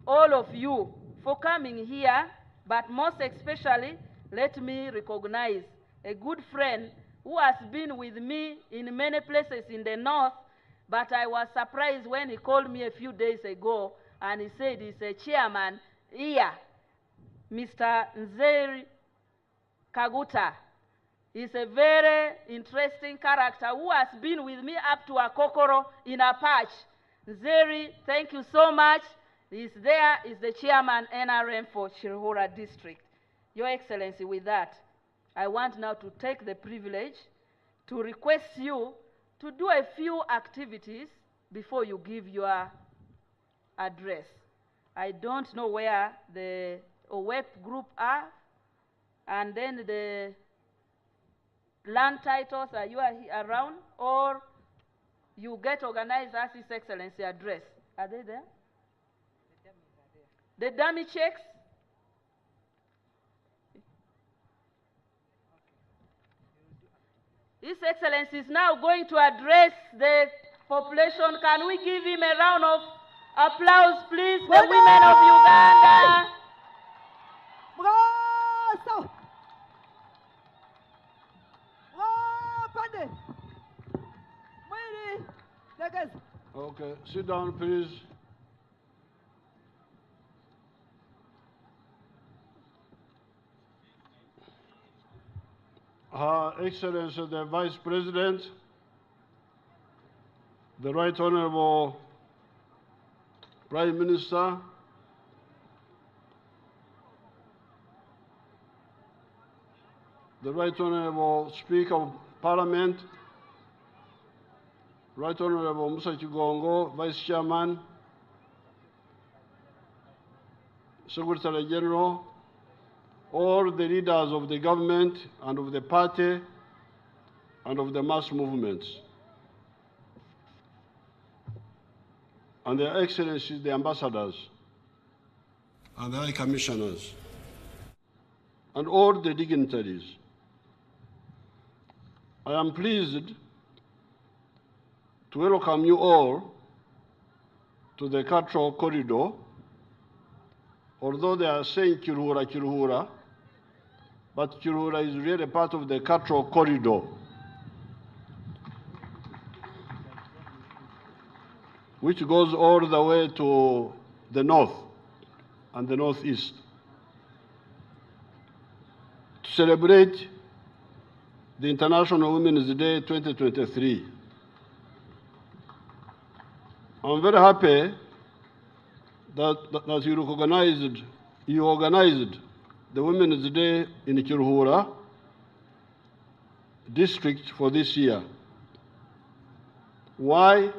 all of you for coming here, but most especially, let me recognize a good friend who has been with me in many places in the north, but I was surprised when he called me a few days ago and he said he's a chairman here, Mr. Nzeri Kaguta. He's a very interesting character who has been with me up to Akokoro in Apache. Nzeri, thank you so much. He's there, is the chairman NRM for Chirhura District. Your Excellency, with that, I want now to take the privilege to request you to do a few activities before you give your address. I don't know where the OWEP group are, and then the land titles, are you around, or you get organized as His Excellency address. Are they there? The dummy checks. His Excellency is now going to address the population. Can we give him a round of applause, please? The women of Uganda. Okay, sit down, please. Her Excellency the Vice President, the Right Honorable Prime Minister, the Right Honorable Speaker of Parliament, Right Honorable Musa Chigongo, Vice Chairman, Secretary General, all the leaders of the government and of the party and of the mass movements, and Their Excellencies, the ambassadors, and the high commissioners, and all the dignitaries. I am pleased to welcome you all to the Cultural Corridor. Although they are saying Chirhura, Chirhura, but Chirhura is really part of the Cultural Corridor, which goes all the way to the north and the northeast, to celebrate the International Women's Day 2023. I'm very happy that you organized the Women's Day in Chirhura district for this year. Why?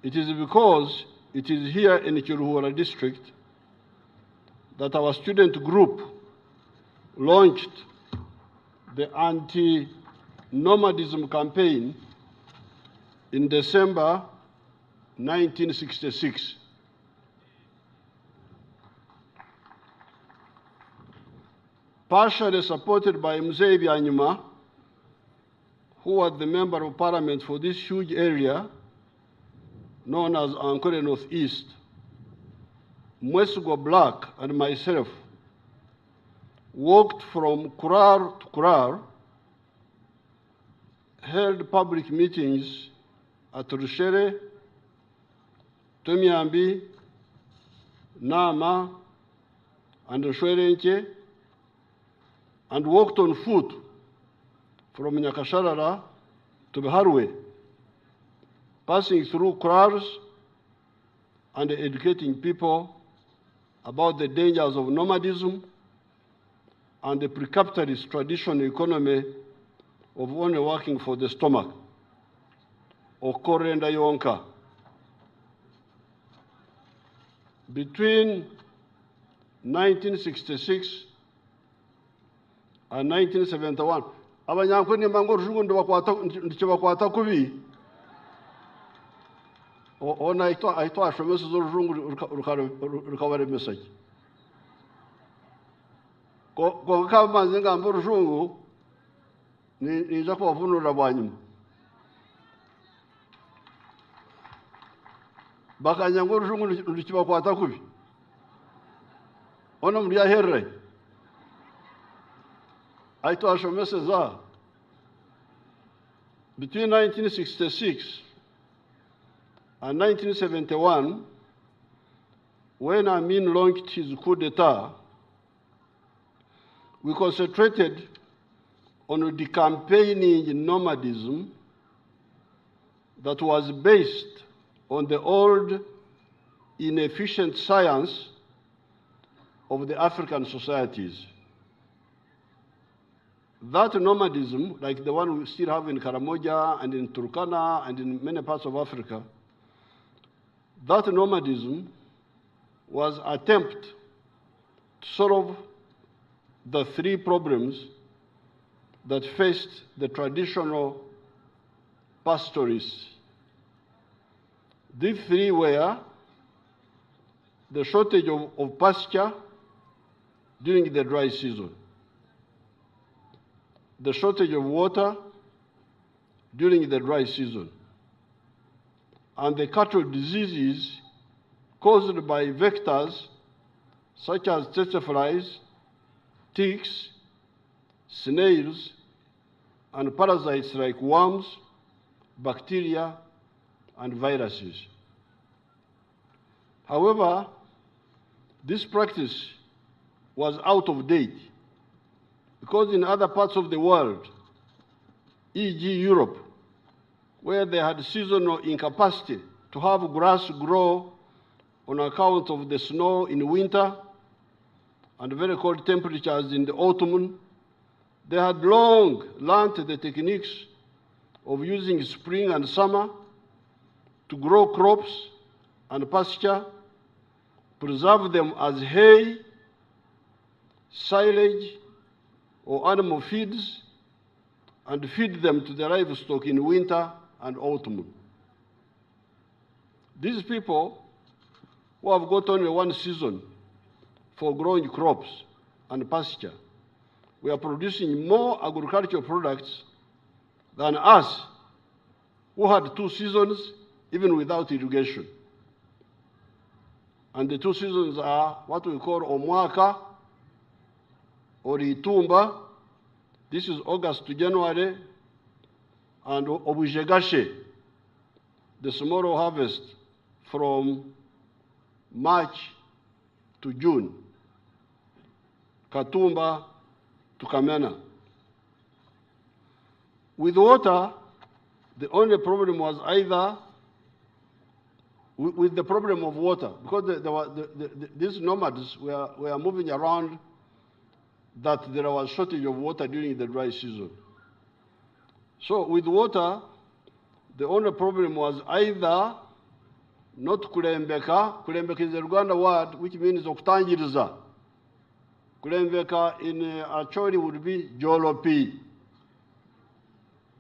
It is because it is here in Chirhura district that our student group launched the anti-nomadism campaign in December 1966. Partially supported by Mzee Byanyima, who was the member of parliament for this huge area known as Ankole Northeast, Mwesigwa Black and myself walked from Kurar to Kurar held public meetings at Rushere, Tomyambi, Nama, and Shwerenche, and walked on foot from Nyakasharara to Biharwe, passing through kraals and educating people about the dangers of nomadism and the pre-capitalist traditional economy of only working for the stomach, or Korenda Yonka. Between 1966 and 1971, abanyankoni mango rujungu ndibakwata kubi. Ona ito ashomese zo rujungu rukabare message. Ko kama zinga mbo rujungu ni za kubavunura bwanyuma. Bakanyango rujungu ndikibakwata kubi. Ona muri yaherre. Aito ashomese za. Between 1966 and 1971, when Amin launched his coup d'etat, we concentrated on decampaigning nomadism that was based on the old, inefficient science of the African societies. That nomadism, like the one we still have in Karamoja and in Turkana and in many parts of Africa, that nomadism was an attempt to solve the three problems that faced the traditional pastoralists. These three were the shortage of pasture during the dry season, the shortage of water during the dry season, and the cattle diseases caused by vectors such as tsetse flies, ticks, snails, and parasites like worms, bacteria, and viruses. However, this practice was out of date because in other parts of the world, e.g. Europe, where they had seasonal incapacity to have grass grow on account of the snow in winter and very cold temperatures in the autumn, they had long learned the techniques of using spring and summer to grow crops and pasture, preserve them as hay, silage, or animal feeds, and feed them to the livestock in winter and autumn. These people, who have got only one season for growing crops and pasture, we are producing more agricultural products than us, who had 2 seasons even without irrigation. And the 2 seasons are what we call Omwaka or Itumba. This is August to January, and Obujegashe, the small harvest from March to June. Katumba to Kamena. With water, the only problem was either with the problem of water, because these nomads were moving around, that there was shortage of water during the dry season. So with water, the only problem was either not kulembeka. Kulembeka is a Rwanda word which means okutangiriza. Kulembeka in Acholi would be jolopi.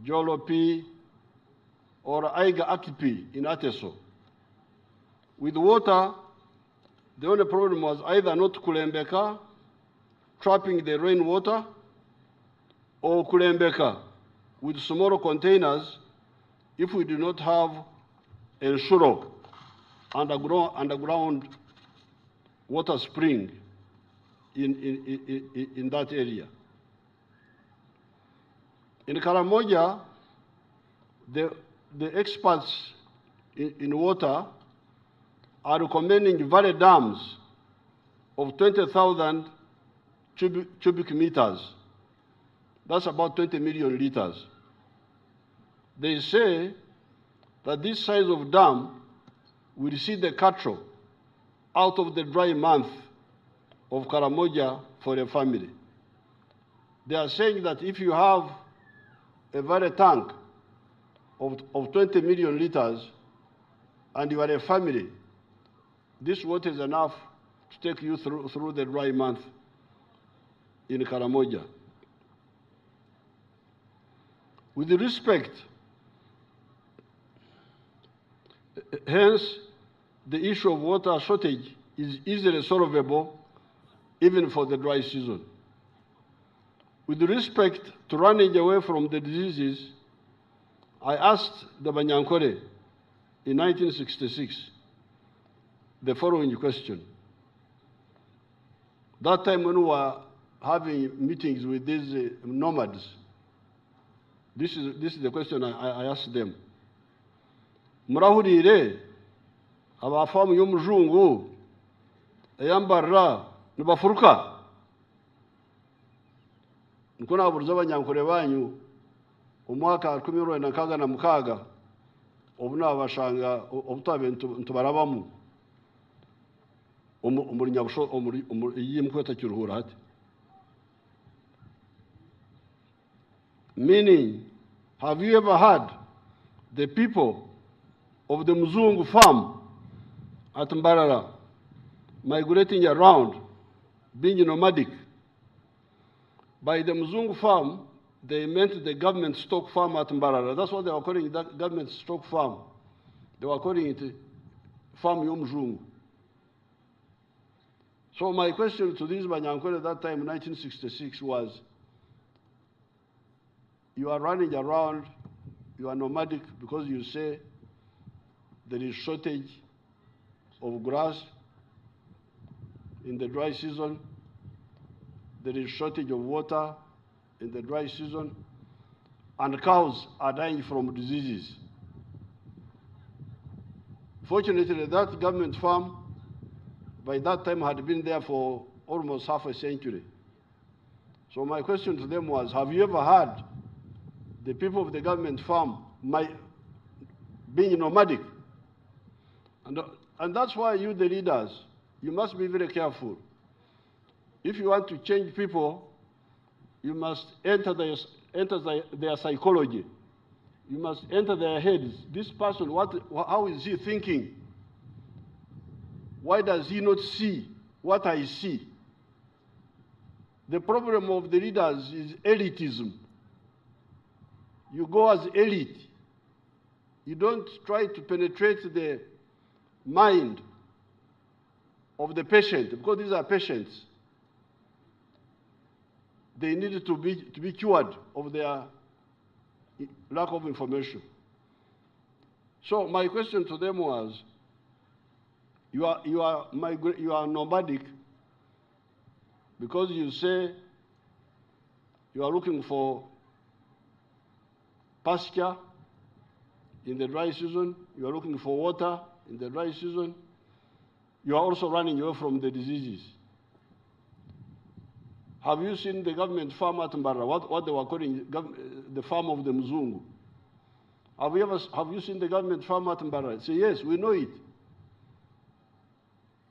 Jolopi or aiga akipi in Ateso. With water, the only problem was either not kulembeka, trapping the rainwater, or kulembeka with smaller containers if we do not have Enshuro, underground water spring in that area. In Karamoja, the experts in water are recommending valley dams of 20,000 cubic meters. That's about 20 million liters. They say that this size of dam will see the cattle out of the dry month of Karamoja for a family. They are saying that if you have a valley tank of 20 million liters and you are a family, this water is enough to take you through the dry month in Karamoja. With respect, hence, the issue of water shortage is easily solvable even for the dry season. With respect to running away from the diseases, I asked the Banyankore in 1966 the following question. That time when we were having meetings with these nomads, this is the question I asked them. Murahurire abafamu y'omujungu eyambarra nibafuruka niko naburuza abanyankore banyu umwaka 1996 obu nabashanga obutabe ntubarabamu omuri nyabusho iyi mkweta kiruhura hati. Meaning, have you ever heard the people of the Mzungu farm at Mbarara migrating around, being nomadic? By the Mzungu farm, they meant the government stock farm at Mbarara. That's what they were calling it, that government stock farm. They were calling it Farm Yomzungu. So my question to these Banyankole at that time, 1966, was, you are running around, you are nomadic because you say there is shortage of grass in the dry season, there is shortage of water in the dry season, and cows are dying from diseases. Fortunately, that government farm by that time had been there for almost half a century. So my question to them was, have you ever heard the people of the government farm being nomadic? And that's why you, the leaders, you must be very careful. If you want to change people, you must enter their psychology. You must enter their heads. This person, how is he thinking? Why does he not see what I see? The problem of the leaders is elitism. You go as elite. You don't try to penetrate the mind of the patient, because these are patients. They need to be cured of their lack of information. So my question to them was, you are nomadic because you say you are looking for pasture in the dry season, you are looking for water in the dry season, you are also running away from the diseases. Have you seen the government farm at Mbara, what they were calling the farm of the Mzungu? Have you seen the government farm at Mbara? Say, yes, we know it.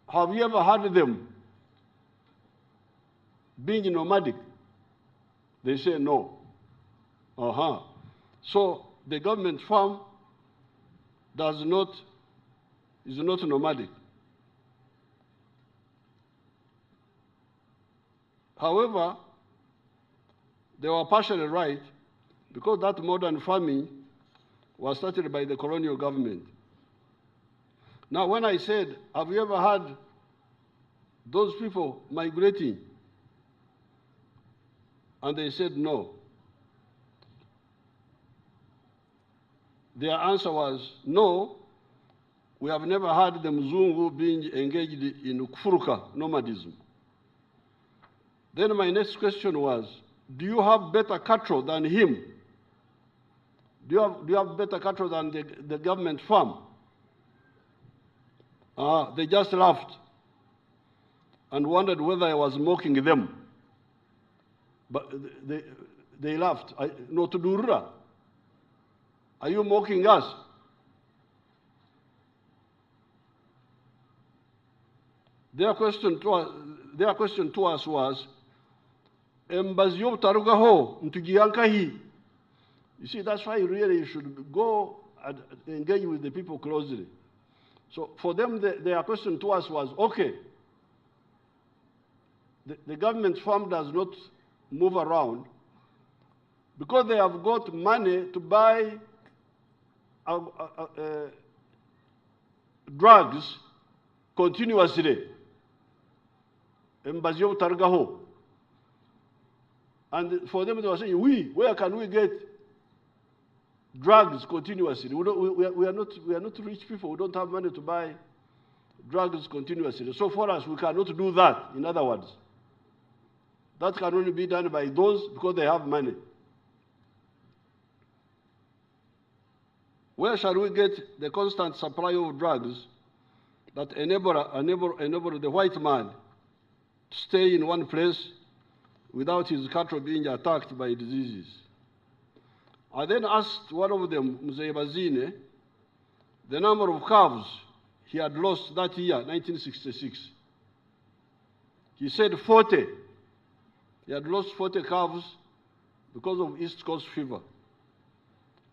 Have you ever heard them being nomadic? They say no. So the government farm is not nomadic. However, they were partially right, because that modern farming was started by the colonial government. Now, when I said, have you ever had those people migrating? And they said no. Their answer was, no, we have never had the Mzungu being engaged in Kufuruka nomadism. Then my next question was, do you have better cattle than him? Do you have better cattle than the government farm? They just laughed and wondered whether I was mocking them. But they laughed. No, to Durra. Are you mocking us? Their question to us was, Embazio tarugaho ntugiankahi. You see, that's why really you should go and engage with the people closely. So for them, their question to us was, okay, the government farm does not move around because they have got money to buy drugs continuously. And for them, they were saying, where can we get drugs continuously? We are not rich people. We don't have money to buy drugs continuously. So for us, we cannot do that, in other words. That can only be done by those because they have money. Where shall we get the constant supply of drugs that enable the white man to stay in one place without his cattle being attacked by diseases? I then asked one of them, Mzee Bazine, the number of calves he had lost that year, 1966. He said 40. He had lost 40 calves because of East Coast fever.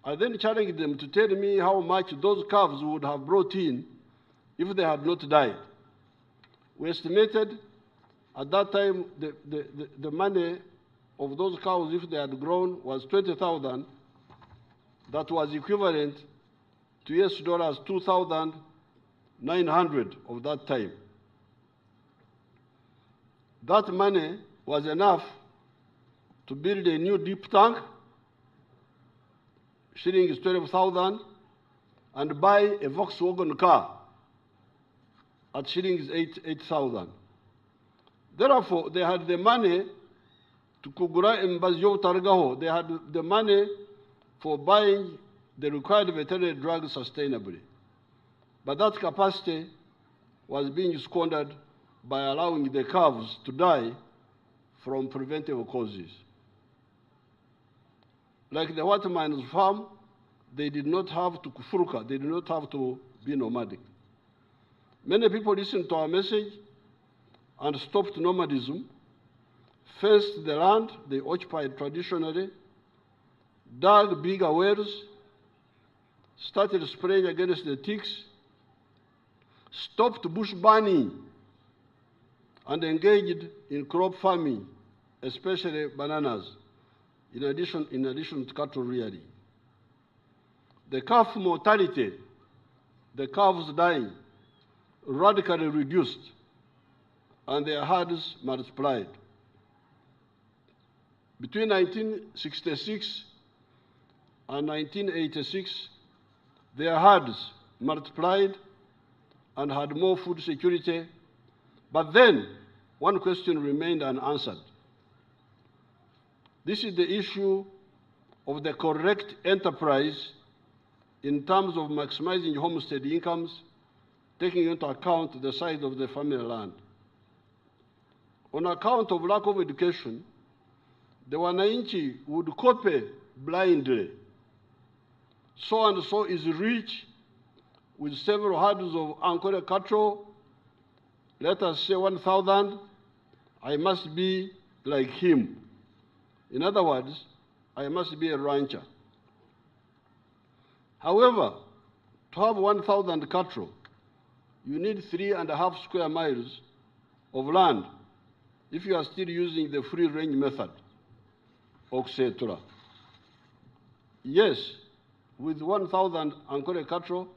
I then challenged them to tell me how much those calves would have brought in if they had not died. We estimated at that time the money of those cows, if they had grown, was 20,000. That was equivalent to US dollars 2,900 of that time. That money was enough to build a new deep tank, shillings 12,000, and buy a Volkswagen car at shillings 8,000. Therefore, they had the money to kugura Mbazio Targaho. They had the money for buying the required veterinary drugs sustainably. But that capacity was being squandered by allowing the calves to die from preventable causes. Like the white man's farm, they did not have to kufurka, they did not have to be nomadic. Many people listened to our message and stopped nomadism, fenced the land they occupied traditionally, dug bigger wells, started spraying against the ticks, stopped bush burning, and engaged in crop farming, especially bananas, in addition to cattle rearing. The calf mortality, the calves dying, radically reduced, and their herds multiplied. Between 1966 and 1986, their herds multiplied and had more food security. But then, one question remained unanswered. This is the issue of the correct enterprise in terms of maximizing homestead incomes, taking into account the size of the family land. On account of lack of education, the wananchi would copy blindly. So and so is rich with several herds of Ankole cattle, let us say 1,000, I must be like him. In other words, I must be a rancher. However, to have 1,000 cattle, you need 3.5 square miles of land if you are still using the free-range method, etc. Yes, with 1,000 Ankole cattle,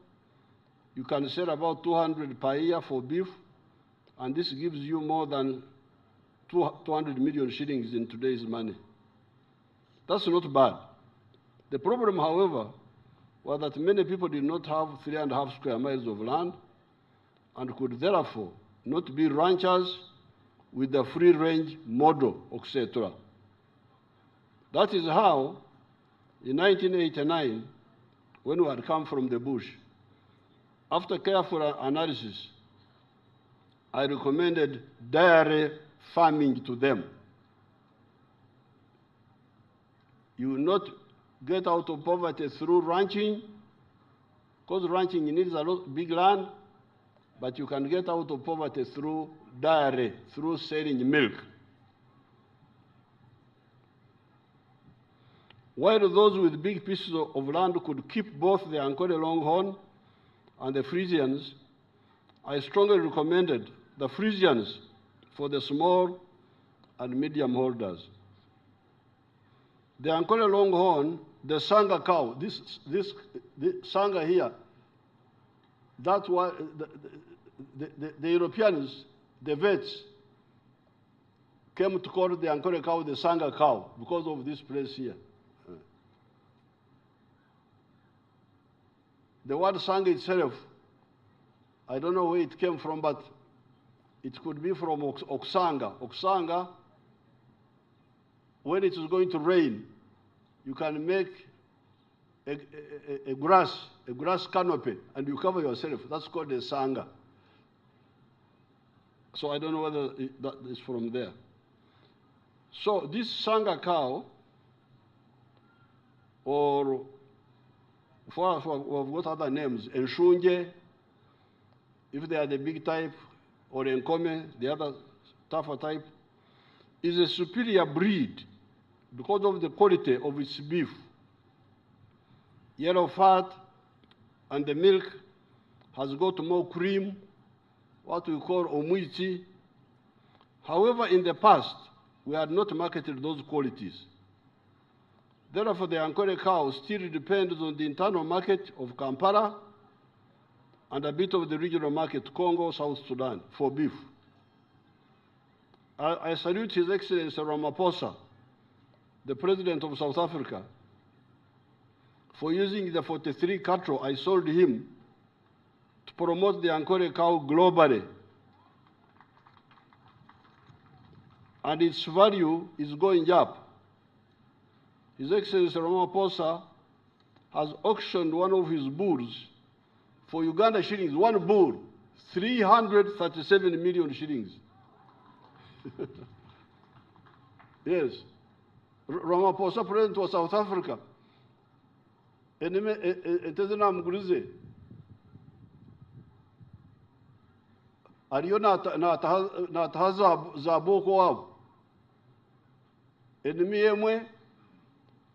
you can sell about 200 per year for beef, and this gives you more than 200 million shillings in today's money. That's not bad. The problem, however, was that many people did not have 3.5 square miles of land and could therefore not be ranchers with the free-range model, etc. That is how In 1989, when we had come from the bush, after careful analysis, I recommended dairy farming to them. You will not get out of poverty through ranching, because ranching needs a lot big land, but you can get out of poverty through dairy, through selling milk. While those with big pieces of land could keep both the Ankole Longhorn and the Frisians, I strongly recommended the Frisians for the small and medium holders. The Ankole Longhorn, the Sanga cow, this Sanga here, that's why the Europeans, the vets, came to call the Ankole cow the Sanga cow because of this place here. The word Sanga itself, I don't know where it came from, but it could be from Oksanga. Oksanga, when it is going to rain, you can make a grass canopy, and you cover yourself. That's called a Sanga. So I don't know whether that is from there. So this Sanga cow, or we've got other names, Enshunje, if they are the big type, or Enkome, the other tougher type, is a superior breed because of the quality of its beef. Yellow fat, and the milk has got more cream, what we call omuiti. However, in the past, we had not marketed those qualities. Therefore, the Ankole cow still depends on the internal market of Kampala and a bit of the regional market, Congo, South Sudan, for beef. I salute His Excellency Ramaphosa, the President of South Africa, for using the 43 cattle I sold him to promote the Ankole cow globally. And its value is going up. His Excellency Ramaphosa has auctioned one of his bulls for Uganda shillings, one bull, 337 million shillings. Yes. Ramaphosa, President of South Africa. Etezena Mguruze. Ariyo na tahaza za boko wabo. Enemy yemwe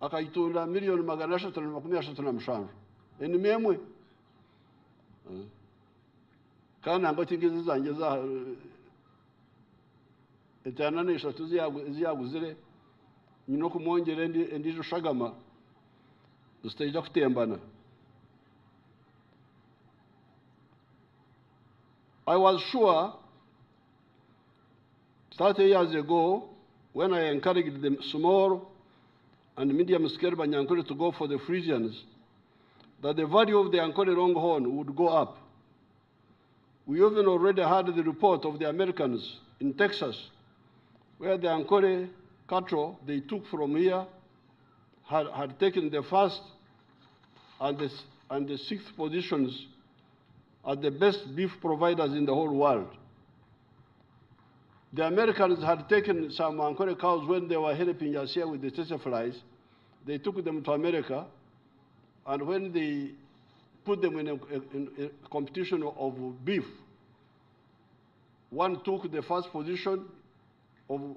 akaitunda milioni 335. Enemy yemwe. Kana ngoti ngizi zanje za etana eshatu ziyaguzire nyino kumwongera endijo shagama zitaija kutembana. I was sure 30 years ago when I encouraged the small and medium scale Banyankole to go for the Frisians that the value of the Ankole Longhorn would go up. We even already had the report of the Americans in Texas, where the Ankole cattle they took from here had taken the first and the sixth positions as the best beef providers in the whole world. The Americans had taken some Ankole cows when they were helping us here with the tsetse flies. They took them to America, and when they put them in a competition of beef, one took the first position of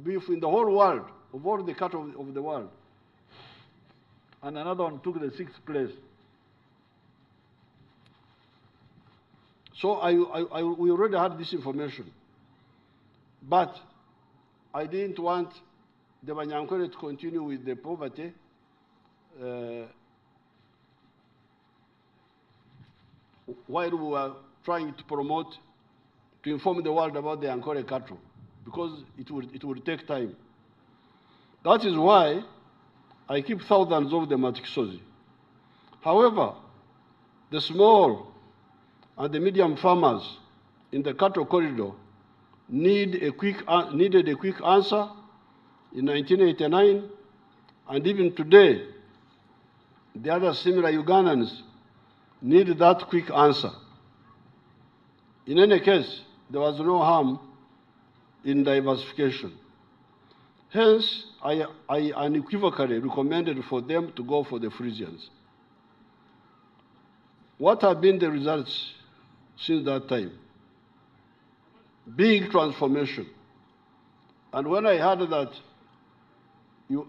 beef in the whole world, of all the cattle of the world. And another one took the 6th place. So we already had this information. But I didn't want the Banyankole to continue with the poverty. While we were trying to promote, to inform the world about the Ankole cattle, because it would take time. That is why I keep thousands of them at Kisozi. However, the small and the medium farmers in the cattle corridor needed a quick answer in 1989, and even today the other similar Ugandans need that quick answer. In any case, there was no harm in diversification. Hence, I unequivocally recommended for them to go for the Frisians. What have been the results since that time? Big transformation. And when I heard that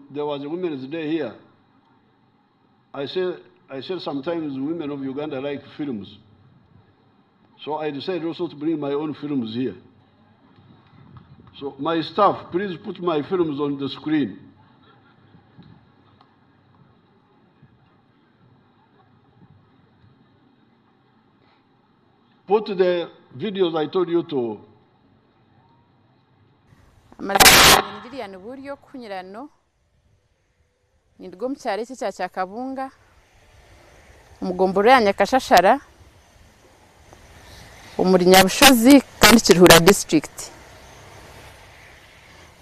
there was a Women's Day here, I said sometimes women of Uganda like films. So I decided also to bring my own films here. So my staff, please put my films on the screen. Put the videos I told you to. Ndiriya n'uburyo kunyurano nirwo mu cyaro cye cya Kabunga umugomboro ya Nyakashashara umuri Nyabushozi kandi Kiruhura district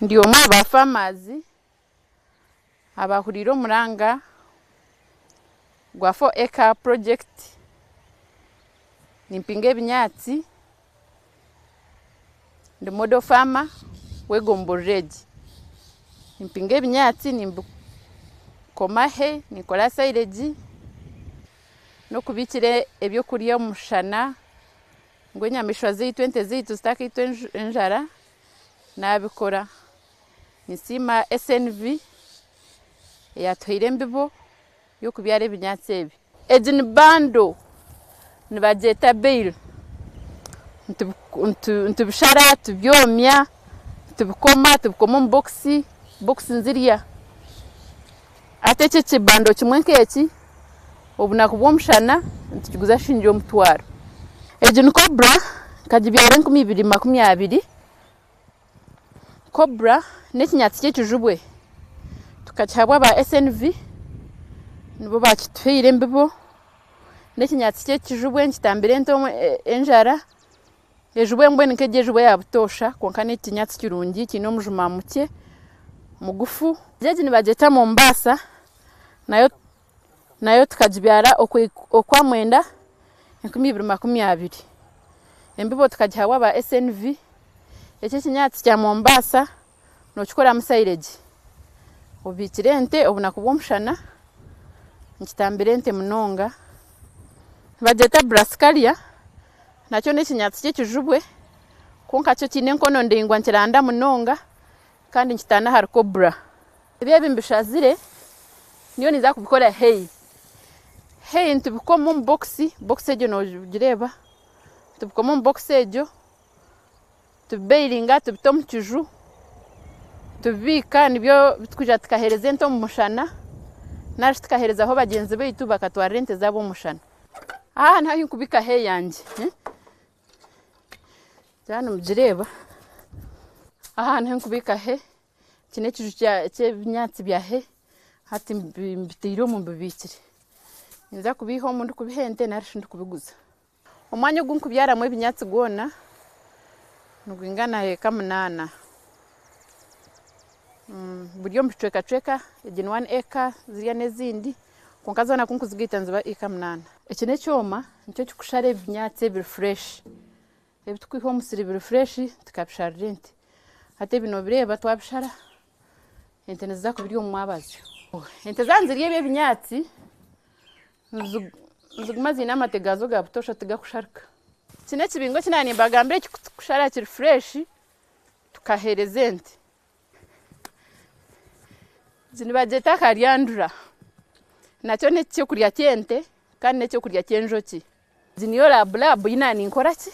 ndi omwe aba farmers abahuriro muranga gwa 4 acre project nimpinga ebinyatsi ndi model farmer wegomboredi nimpinga ebinyatsi nimbukomahe nikola silage no kubikire ebyo kuriya mushana ngo nyamishwa zitu ente zitu zitakitu enjara nabikora nisima SNV yatwire mbibo yo kubyara ebinyatsi ebi ejini bando nibajeta bail ntubishara tubyomya tubikoma mu boxi nziriya ate cece bando kimwe nkeki obunako bw'omushana ntiguza shinjo omutwaro ejini cobra kajibyara 2020 cobra nekinyatsi kyekijubwe tukakihabwa ba SNV nibo bakitwire mbibo nekinyatsi kyekijubwe nkitambire nto enjara ejubwe mbwe nikeje ejubwe ya butosha konka nekinyatsi kirungi kino mujuma muke mugufu jeje nibajeta Mombasa nayo tukajibyara okwa mwenda 2020 embibo tukajihabwa ba SNV eki kinyatsi kya Mombasa no kikora musaileji obikirente obunako bw'omushana nkitambire nte munonga bajeta Brascalia nakyo nekinyatsi kyekijubwe konka kyo kine nkono ndingwa nkiranda munonga kandi nkitana har cobra ebyo bimbishazire niyo niza kubikora hey ntubikoma mu box ejo no gireba tubikoma mu box ejo tubeiringa tubitomu kiju tubika nibyo bitkuja tukahereza ento mu mushana naje tukahereza aho bagenzi beitu bakatwara ente zabo mu mushana ntayo kubika he yanje cyane mugireba ntayo kubika he kine kiju cy'ebinyatsi bya he hati mbitiro mu bibikire niza kubiho umuntu kubihente narishindu kubiguza umwanya gw'unkubyara mu ebinyatsi gwona nugwingana eka 8 buryo mbicweka ejini 1 acre ziriya nezindi konkazana kunkuzigita nziba eka 8 iki necyoma nicyo kikushara ebinyatsi ebiri fresh ebitukwiho omusiri biri fresh tukabisharira ente ate bino bireba twabishara ente niza kubirya omu mwabazi ente zanziriye ebinyatsi nziguma zina amategazo ga butosha tigakusharika kine kibingo kinani mbagambire kikushara kiri fresh tukahereza ente zini bajeta karyandura nakyo necyo kurya cyente kandi necyo kurya cyenjoki zini yo lab inani nkora ki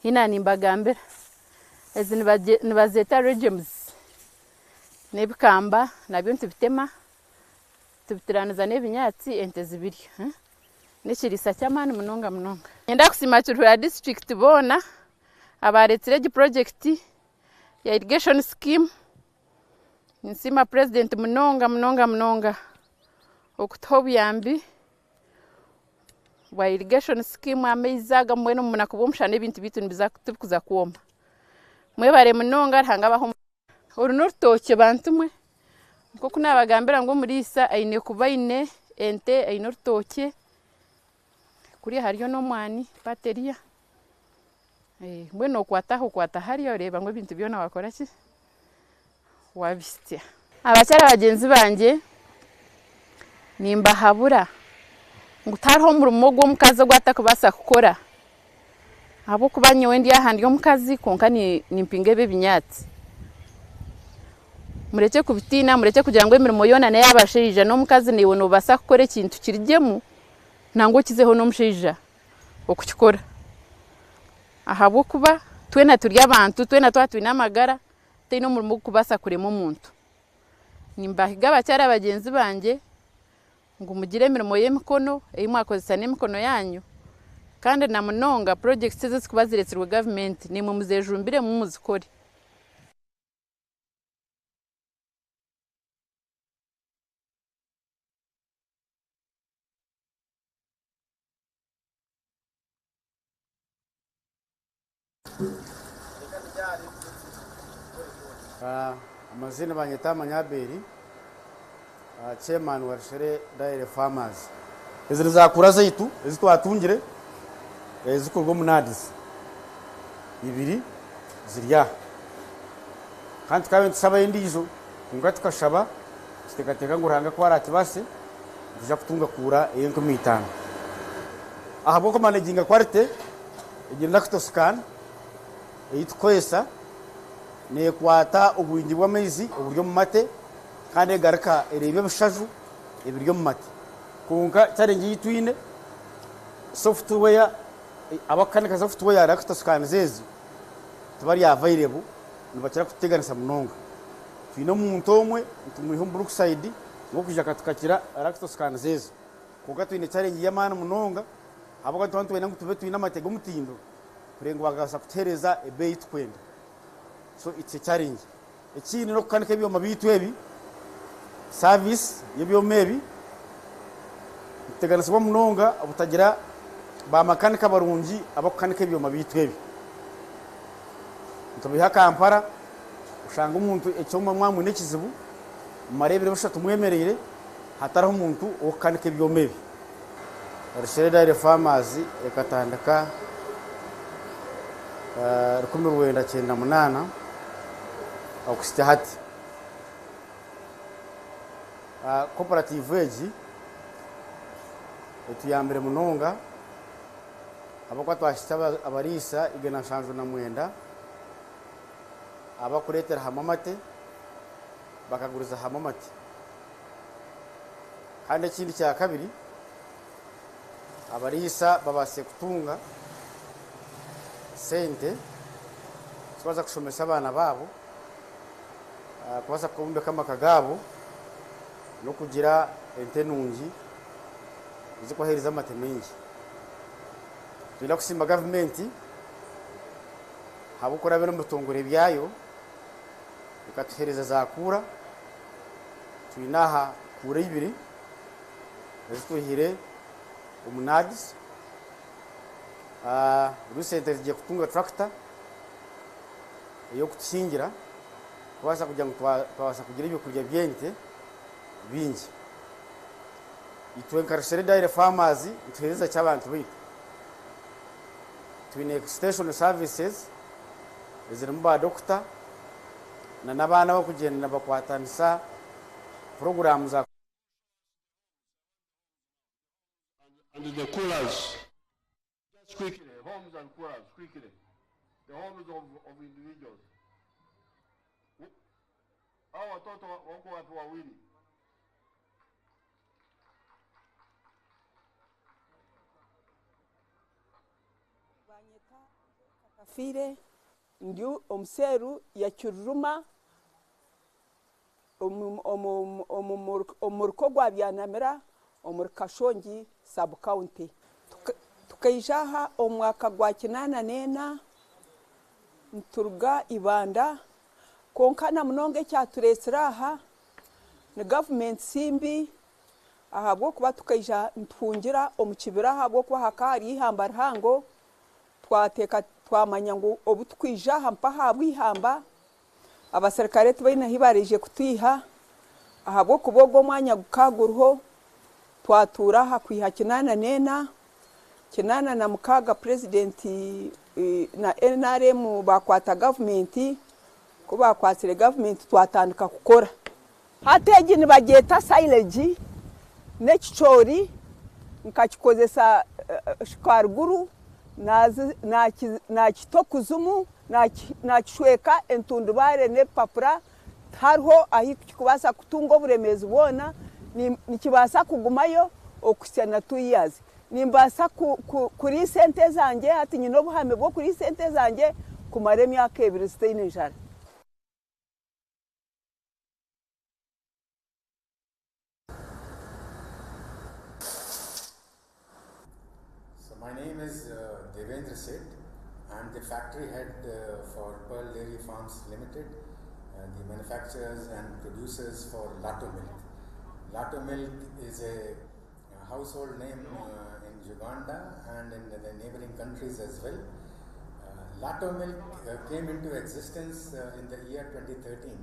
inani mbagambira ezini bazeta regimes nebikamba nabyo ntibitema tubitiraniza nebinyatsi ente zibiri nekirisa cyamani munonga enda kusima Kiruhura district bona abaretire project ya irrigation scheme nsima president munonga okutobuyambi wa irrigation scheme ameizaga mweno munakubomshana ebintu bitu nibiza kutukuza kuoma mwebare munonga hangabaho urunurutoke bantumwe nko kunabagambira ngo murisa aine kubaine ente aine orutookye kuri hariyo n'omwani bateria mbwenu okwata hariya oreba ngu ebintu byona wakora ki wabisya. Abakyara bagenzi banje nimbahabura ngu tariho omurimo gw'omukazi ogu atakubaasa kukora ahabw'okuba nyowe ndi aha ndi omukazi konka nimpinga ebyo ebinyatsi. Mureke kubitiina, mureke kugira ngu emirimo yoona n'ey'abashaija n'omukazi niwe noobaasa kukora ekintu kirigemu nangwa okizeho n'omushaija okukikora. Ahabw'okuba twena turi abantu, twena twatwine amagara, taine omurimo okubaasa kurema omuntu. Nimbahiga abakyara bagenzi banje ngu mugire emirimo y'emikono ei mwakozesa n'emikono yanyu, kandi na munonga projects ezikuba zireetirwe gavumenti nimwe muzejumbiremu muzikore. Amazina banyita Manyaberi, chairman wa Rushere Dairy Farmers. Izi nizakura zaitu ezitwatungire ezikorwa munadis ibiri zirya kandi kabe tusaba indizo kunga tukashaba kitekateka nguranga kwara kibase tuja kutunga kura yenko mitano ahabo ko managing quality igenda kutoscan eyitkoesa ne kwata ubwingi bw'amezi uburyo mu mate kandi garaka erebe bushaju ebiryo mu mate kunga challenge yitwine software abakanika software yarakutoscan zezi tubari available nibakira kuteganisa munonga twine umuntu omwe tumuriho Brookside ngo kuja katukakira arakutoscan zezi kunga twine challenge y'amana munonga abako twantu wena ngutube twine amatego mutindo kurengo bagasa kutereza ebeyi twenda. So it's a challenge. Ekindi no kukanika ebyo mabitu ebi service yebyo mebi teganisibwa munonga abutagira ba makanika barungi abakukanika ebyo mabitu ebi. Ntubiha Kampala ushanga umuntu ecyoma mwamwe nekizibu marebere bushatu mwemerere hataraho umuntu okukanika ebyo mebi. Rushere Dairy Farmers ekatandika 1998 okusita hati cooperative egi etuyambire munonga abakwa twashita abarisa igena shanjo na mwenda abakuretera hamamate bakaguriza hamamate kandi ikindi cya kabiri abarisa babase kutunga sente twaza kushomesa abana babo kwaza kumbe kama kagabo no kugira entenungi zikohereza amate mengi twila kusimba government habukora bero mutongore byayo ikatuhereza zakura twinaha kure ibiri ezituhire umunadis rusente zigiye kutunga tractor yo kutshingira kwasa kugira ngo twabasa kugira ibyo kurya byente bingi itwe Rushere Dairy Farmers ituhereza cy'abantu bitu twine extension services ezirimo ba doctor na nabana bo kugenda bakwatanisa program za and the coolers just quickly homes and coolers quickly the homes of individuals. Hao watoto wako watu wawili Kafire ndio omseru ya Kiruruma omurko gwa byanamira omurkashongi sub county tukayijaha omwaka gwa kinana nena nturga ibanda konkana munonge cyaturesiraha ni government simbi ahabwo kuba tukayija ntungira omukibira ahabwo kuba hakari ihamba hango twateka twamanya ngo obutwija hampa habwihamba abaserikare tubaina hibarije kutwiha ahabwo kubogo mwanya gukagurho twatura hakwiha kinana nena kinana na mukaga president na NRM bakwata government ko bakwatire government twatandika kukora hateje ni bageta silage n'ekicori nkakikozesa shikaruguru na kitokuzumu na kishweka entundubare ne papura hariho ahi kubasa kutunga oburemezi bona nikibasa kugumayo okusana 2 years nimbasa kuri sente zanjye hati nyino obuhame bwo kuri sente zanjye kumara emyaka 2 sitine njara. My name is Devendra Seth. I'm the factory head for Pearl Dairy Farms Limited, the manufacturers and producers for Lato Milk. Lato Milk is a household name in Uganda and in the neighboring countries as well. Lato Milk came into existence in the year 2013.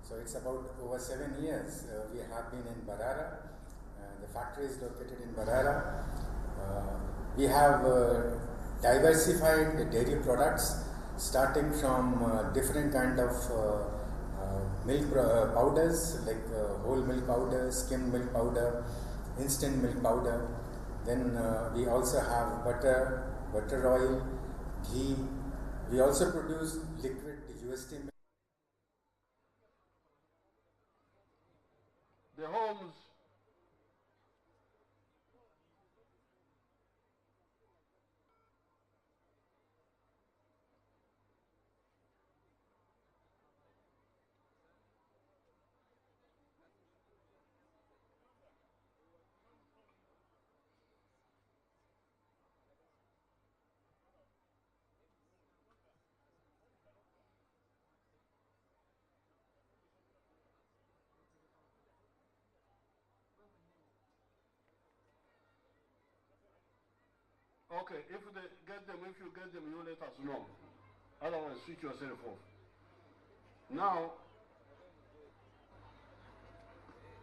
So it's about over 7 years we have been in Barara. The factory is located in Barara. We have diversified the dairy products starting from different kind of milk powders like whole milk powder, skim milk powder, instant milk powder. Then we also have butter, butter oil, ghee. We also produce liquid UST milk. The homes okay, if you get them, you let us know. Otherwise, switch yourself off. Now,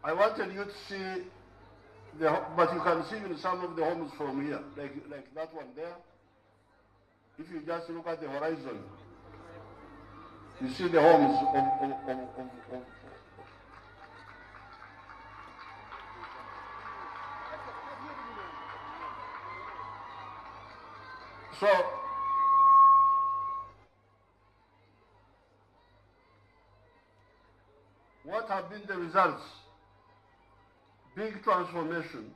I wanted you to see but you can see in some of the homes from here, like that one there. If you just look at the horizon, you see the homes of so, what have been the results? Big transformation.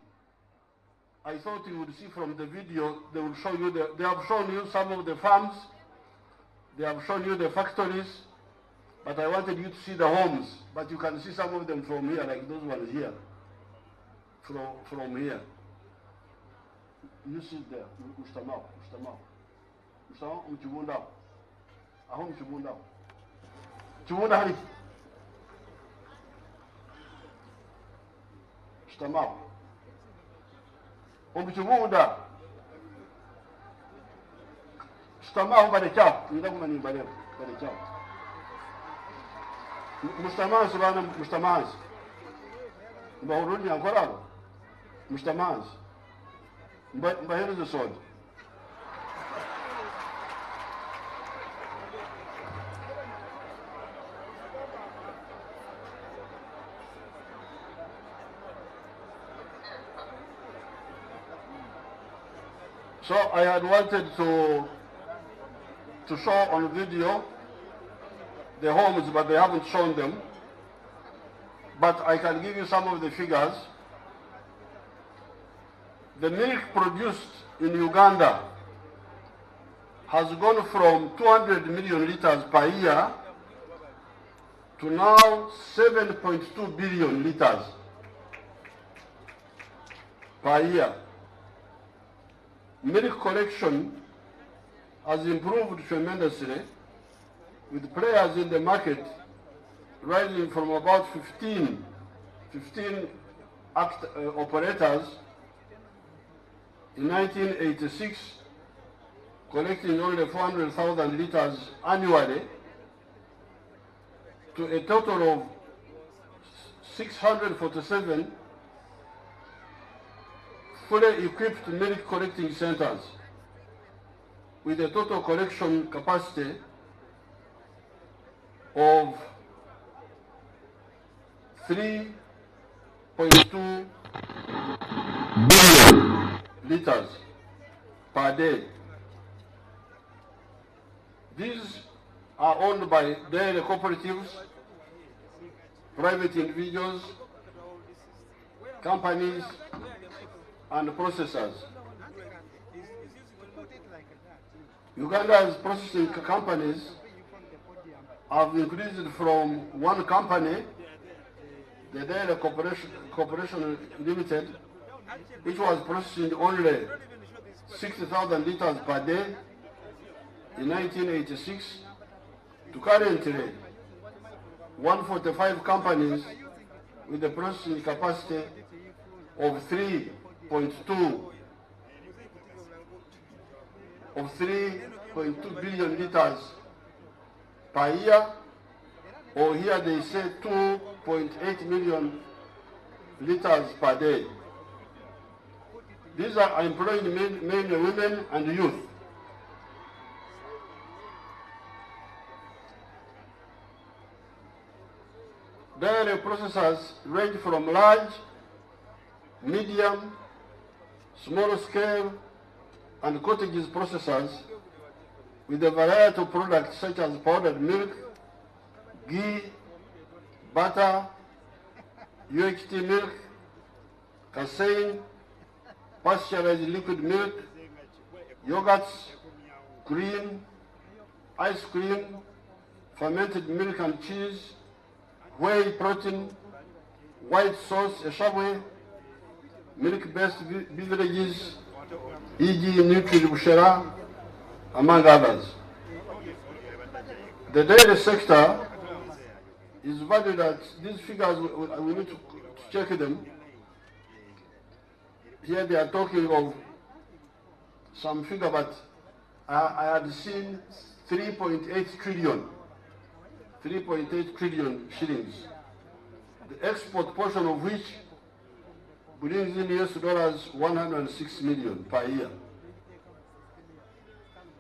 I thought you would see from the video, they will show you, they have shown you some of the farms, they have shown you the factories, but I wanted you to see the homes, but you can see some of them from here, like those ones here, from here. You sit there, Mustamao, Mchibunda. Aho Mchibunda. Mchibunda hali. Mustamao. Mchibunda. Mustamao bale chao, nida kumani bale chao. Mustamao subhana Mustamao. Mbahuruni ankora. Mustamao. Mbahero the sword. So I had wanted to show on video the homes, but they haven't shown them. But I can give you some of the figures. The milk produced in Uganda has gone from 200 million liters per year to now 7.2 billion liters per year. Milk collection has improved tremendously, with players in the market rising from about 15 operators in 1986, collecting only 400,000 liters annually, to a total of 647 fully equipped milk collecting centers with a total collection capacity of 3.2 billion liters per day. These are owned by dairy cooperatives, private individuals, companies, and processors. Uganda's processing companies have increased from one company, the Dairy Corporation Limited, which was processing only 60,000 liters per day in 1986, to currently 145 companies with a processing capacity of 3.2 billion liters per year, or here they say 2.8 million liters per day. These are employing mainly women and youth. Dairy processors range from large, medium, small scale, and cottages processors with a variety of products such as powdered milk, ghee, butter, UHT milk, casein, pasteurized liquid milk, yogurts, cream, ice cream, fermented milk and cheese, whey protein, white sauce, eshabwe, milk-based beverages, e.g. Nutri-Bushera, among others. The dairy sector is valued at, these figures, we need to check them. Here they are talking of some figure, but I had seen 3.8 trillion shillings. The export portion of which brings in US dollars 106 million per year.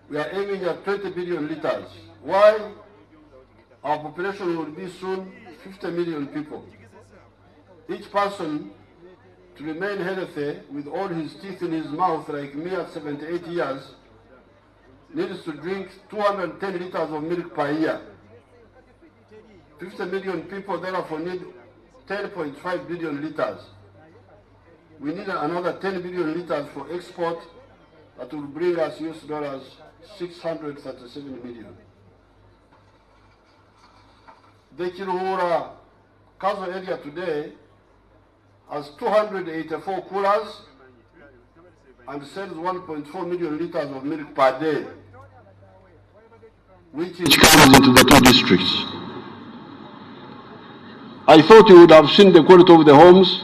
We are aiming at 20 billion liters. Why? Our population will be soon 50 million people. Each person, to remain healthy with all his teeth in his mouth like me at 78 years, needs to drink 210 liters of milk per year. 50 million people therefore need 10.5 billion liters. We need another 10 billion liters for export that will bring us US dollars 637 million. The Kiruhura Kazo area today has 284 coolers and sells 1.4 million liters of milk per day, which comes into the two districts. I thought you would have seen the quality of the homes.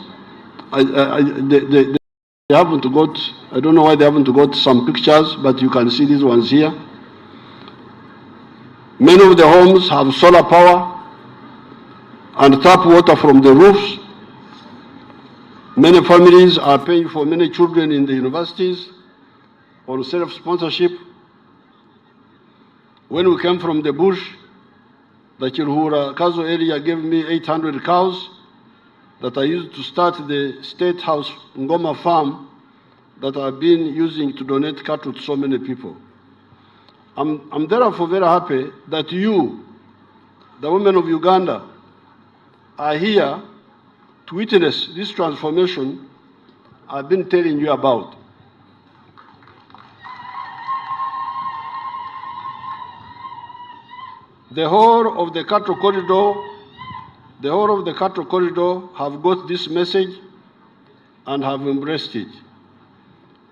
They haven't got, I don't know why they haven't got some pictures, but you can see these ones here. Many of the homes have solar power and tap water from the roofs. Many families are paying for many children in the universities on self-sponsorship. When we came from the bush, the Kiruhura Kazo area gave me 800 cows that I used to start the State House Ngoma farm that I've been using to donate cattle to so many people. I'm therefore very happy that you, the women of Uganda, are here to witness this transformation I've been telling you about. The whole of the cattle corridor have got this message and have embraced it.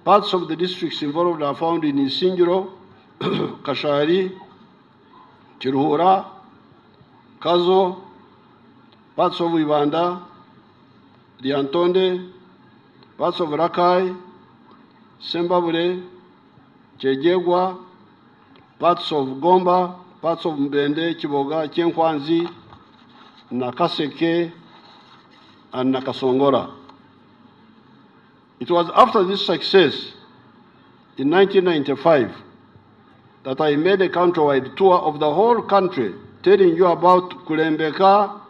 Parts of the districts involved are found in Isingiro, Kashari, Kiruhura, Kazo, parts of Ivanda, Liantonde, parts of Rakai, Sembabule, Chejegwa, parts of Gomba, parts of Mbende, Chiboga, Chenkwanzi, Nakaseke, and Nakasongora. It was after this success in 1995 that I made a countrywide tour of the whole country, telling you about Kulembeka,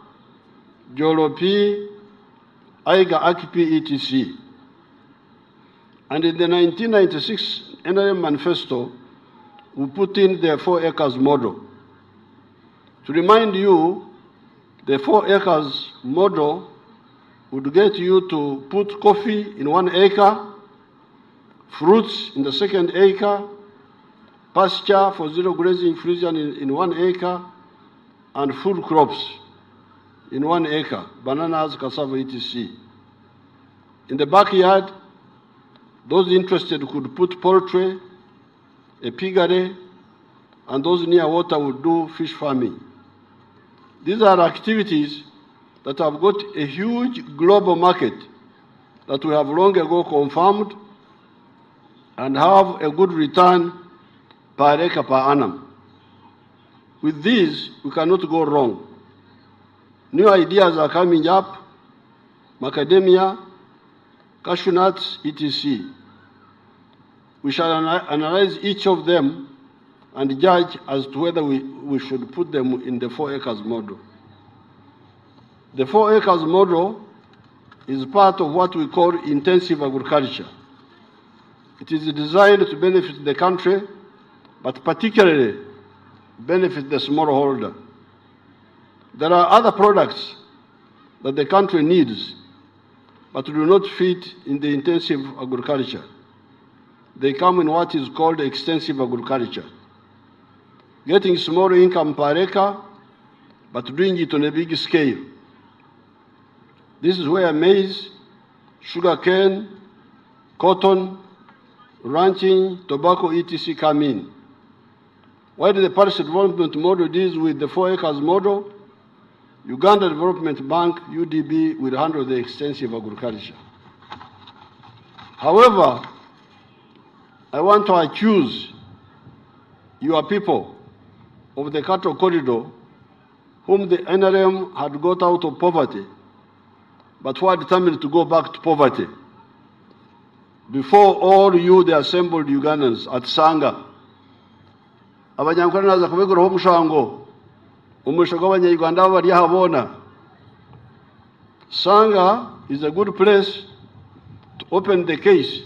Jolopi, Aiga Akipi, etc. And in the 1996 NRM manifesto, we put in the 4 acres model. To remind you, the 4 acres model would get you to put coffee in 1 acre, fruits in the 2nd acre, pasture for zero grazing free zone in 1 acre, and food crops in 1 acre, bananas, cassava, etc. In the backyard, those interested could put poultry, a piggery, and those near water would do fish farming. These are activities that have got a huge global market that we have long ago confirmed and have a good return per acre per annum. With these, we cannot go wrong. New ideas are coming up, macadamia, cashew nuts, etc. We shall analyze each of them and judge as to whether we should put them in the 4 acres model. The 4 acres model is part of what we call intensive agriculture. It is designed to benefit the country, but particularly benefit the smallholder. There are other products that the country needs, but do not fit in the intensive agriculture. They come in what is called extensive agriculture. Getting small income per acre, but doing it on a big scale. This is where maize, sugarcane, cotton, ranching, tobacco, etc. come in. While the Paris Development Model deals with the 4 acres model, Uganda Development Bank, UDB, will handle the extensive agriculture. However, I want to accuse your people of the cattle corridor, whom the NRM had got out of poverty, but who are determined to go back to poverty. Before all you, the assembled Ugandans at Sanga, abanyankore naza kubeguraho omushango omusho gw'abanyayuganda bari ahabona. Sanga is a good place to open the case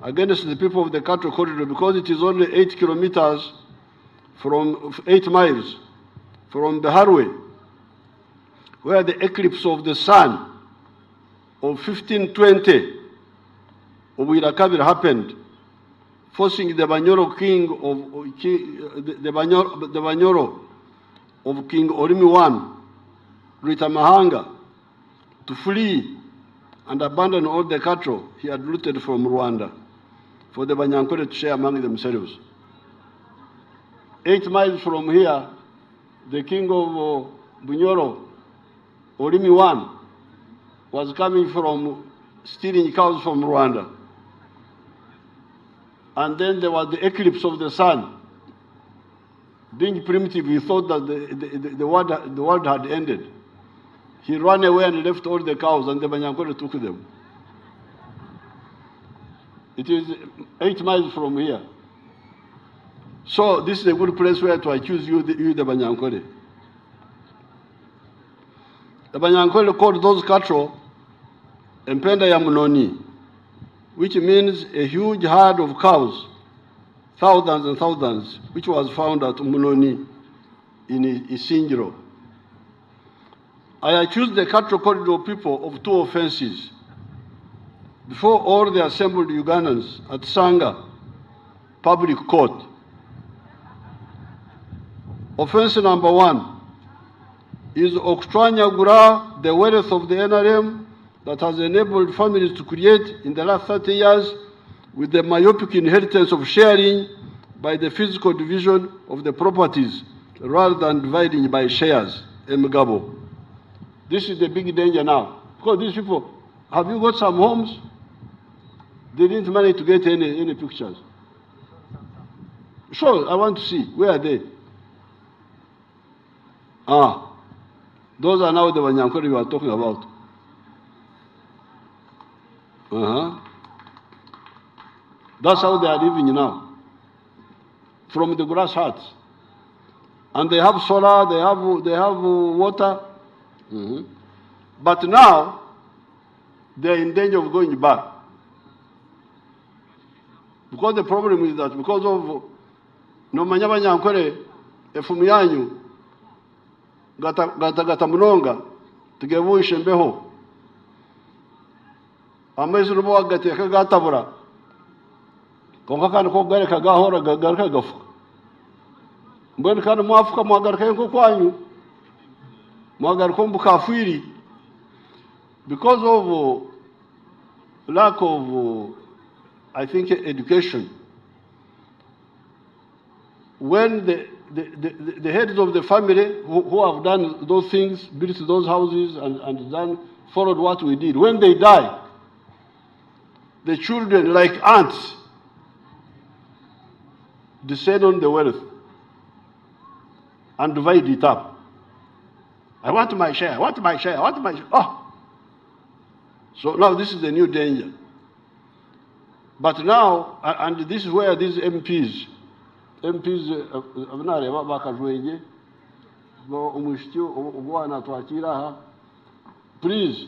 against the people of the cattle corridor because it is only 8 kilometers from 8 miles from the highway, where the eclipse of the sun of 1520 of Wirakabir happened, forcing the Banyoro king of the Banyoro of King Orimi I, Ritamahanga, to flee and abandon all the cattle he had looted from Rwanda for the Banyankore to share among themselves. 8 miles from here, the king of Bunyoro, Orimi I, was coming from stealing cows from Rwanda. And then there was the eclipse of the sun. Being primitive, he thought that the world had ended. He ran away and left all the cows, and the Banyankore took them. It is 8 miles from here. So this is a good place where to accuse you, the Banyankore. The Banyankore called those cattle Empenda ya Munoni, which means a huge herd of cows, thousands and thousands, which was found at Munoni in Isingiro. I accused the cattle corridor people of 2 offenses before all the assembled Ugandans at Sanga Public Court. Offense number 1 is Okutwanyagura, the wealth of the NRM that has enabled families to create in the last 30 years with the myopic inheritance of sharing by the physical division of the properties rather than dividing by shares, Mgabo. This is the big danger now. Because these people, have you got some homes? They didn't manage to get any pictures. Sure, I want to see. Where are they? Those are now the Banyankore we are talking about. That's how they are living now, from the grass huts. And they have solar, they have water. But now, they are in danger of going back. Because the problem is that because of nomanya banyankore efumu yanyu gata munonga tugebushe mbeho amezi rubo wagateka gatabura konka kandi ko gareka gahora gagarika gafuka mbone kandi mwafuka mwagarika nko kwanyu mwagarika mbukafwiri because of lack of I think education. When the heads of the family who have done those things, built those houses and followed what we did, when they die, the children, like ants, descend on the wealth and divide it up. I want my share, I want my share, I want my share. Oh! So now this is the new danger. But now, and this is where these MPs please,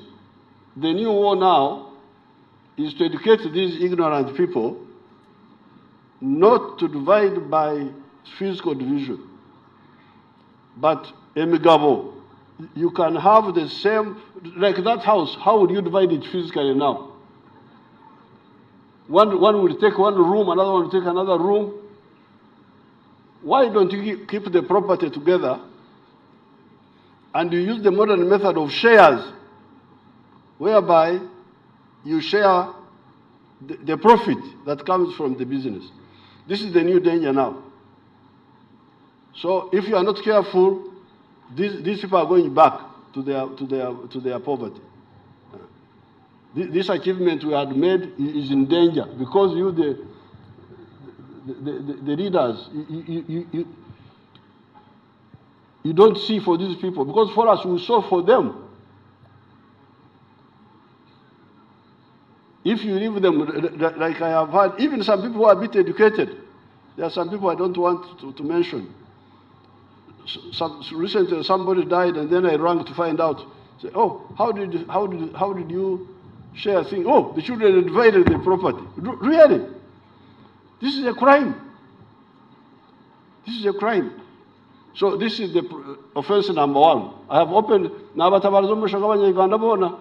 the new war now is to educate these ignorant people not to divide by physical division, but emigabo. You can have the same, like that house, how would you divide it physically now? One will take one room, another one will take another room. Why don't you keep the property together and you use the modern method of shares, whereby you share the profit that comes from the business? This is the new danger now. So if you are not careful, these people are going back to their poverty. This achievement we had made is in danger because you, the leaders, you don't see for these people, because for us we saw for them. If you leave them, like I have had, even some people who are a bit educated, there are some people I don't want to mention. Recently somebody died and then I rang to find out. Say, oh, how did you share thing? Oh, the children divided the property. Really? This is a crime. This is a crime. So this is the offense number one. I have opened nabatabarizo mushanga abanyarwanda bona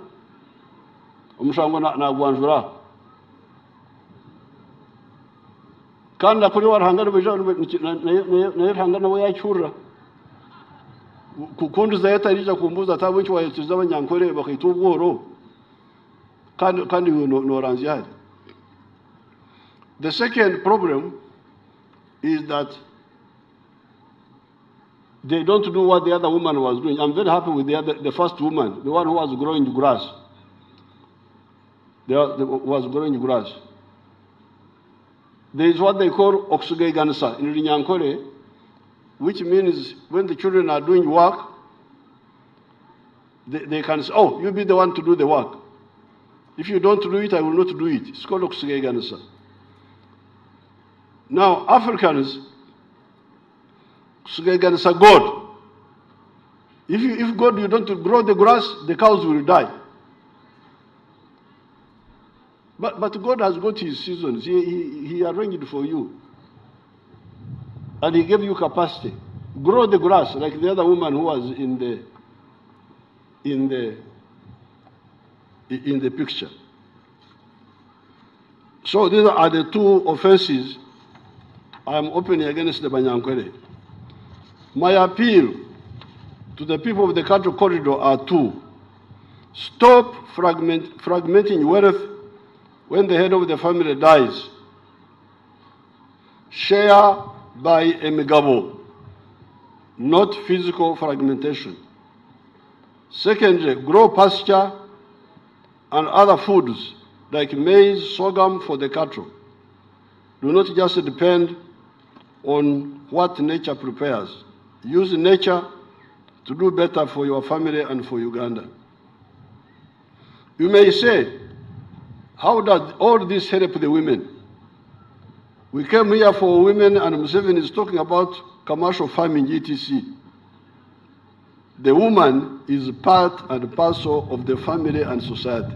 umushango nagwanjura kandi kuri warahangana bijana nayo hangana we yacyura kukundi zayeta rija kumbuza atabunki wayetiza abanyankore bakayita ubworo kandi no ranzi hari. The second problem is that they don't do what the other woman was doing. I'm very happy with the first woman, the one who was growing grass. Was growing grass. There is what they call oxugegansa in Rinyankore, which means when the children are doing work, they can say, oh, you be the one to do the work. If you don't do it, I will not do it. It's called oxugegansa. Now, Africans, oxugegansa God. If God, you don't grow the grass, the cows will die. But God has got his seasons. He arranged for you. And he gave you capacity. Grow the grass like the other woman who was in the picture. So these are the two offenses I am opening against the Banyankwere. My appeal to the people of the Cattle Corridor are two. Stop fragmenting wealth when the head of the family dies. Share by emigabo, not physical fragmentation. Secondly, grow pasture and other foods like maize, sorghum for the cattle. Do not just depend on what nature prepares. Use nature to do better for your family and for Uganda. You may say, how does all this help the women? We came here for women, and Museveni is talking about commercial farming, etc. The woman is part and parcel of the family and society.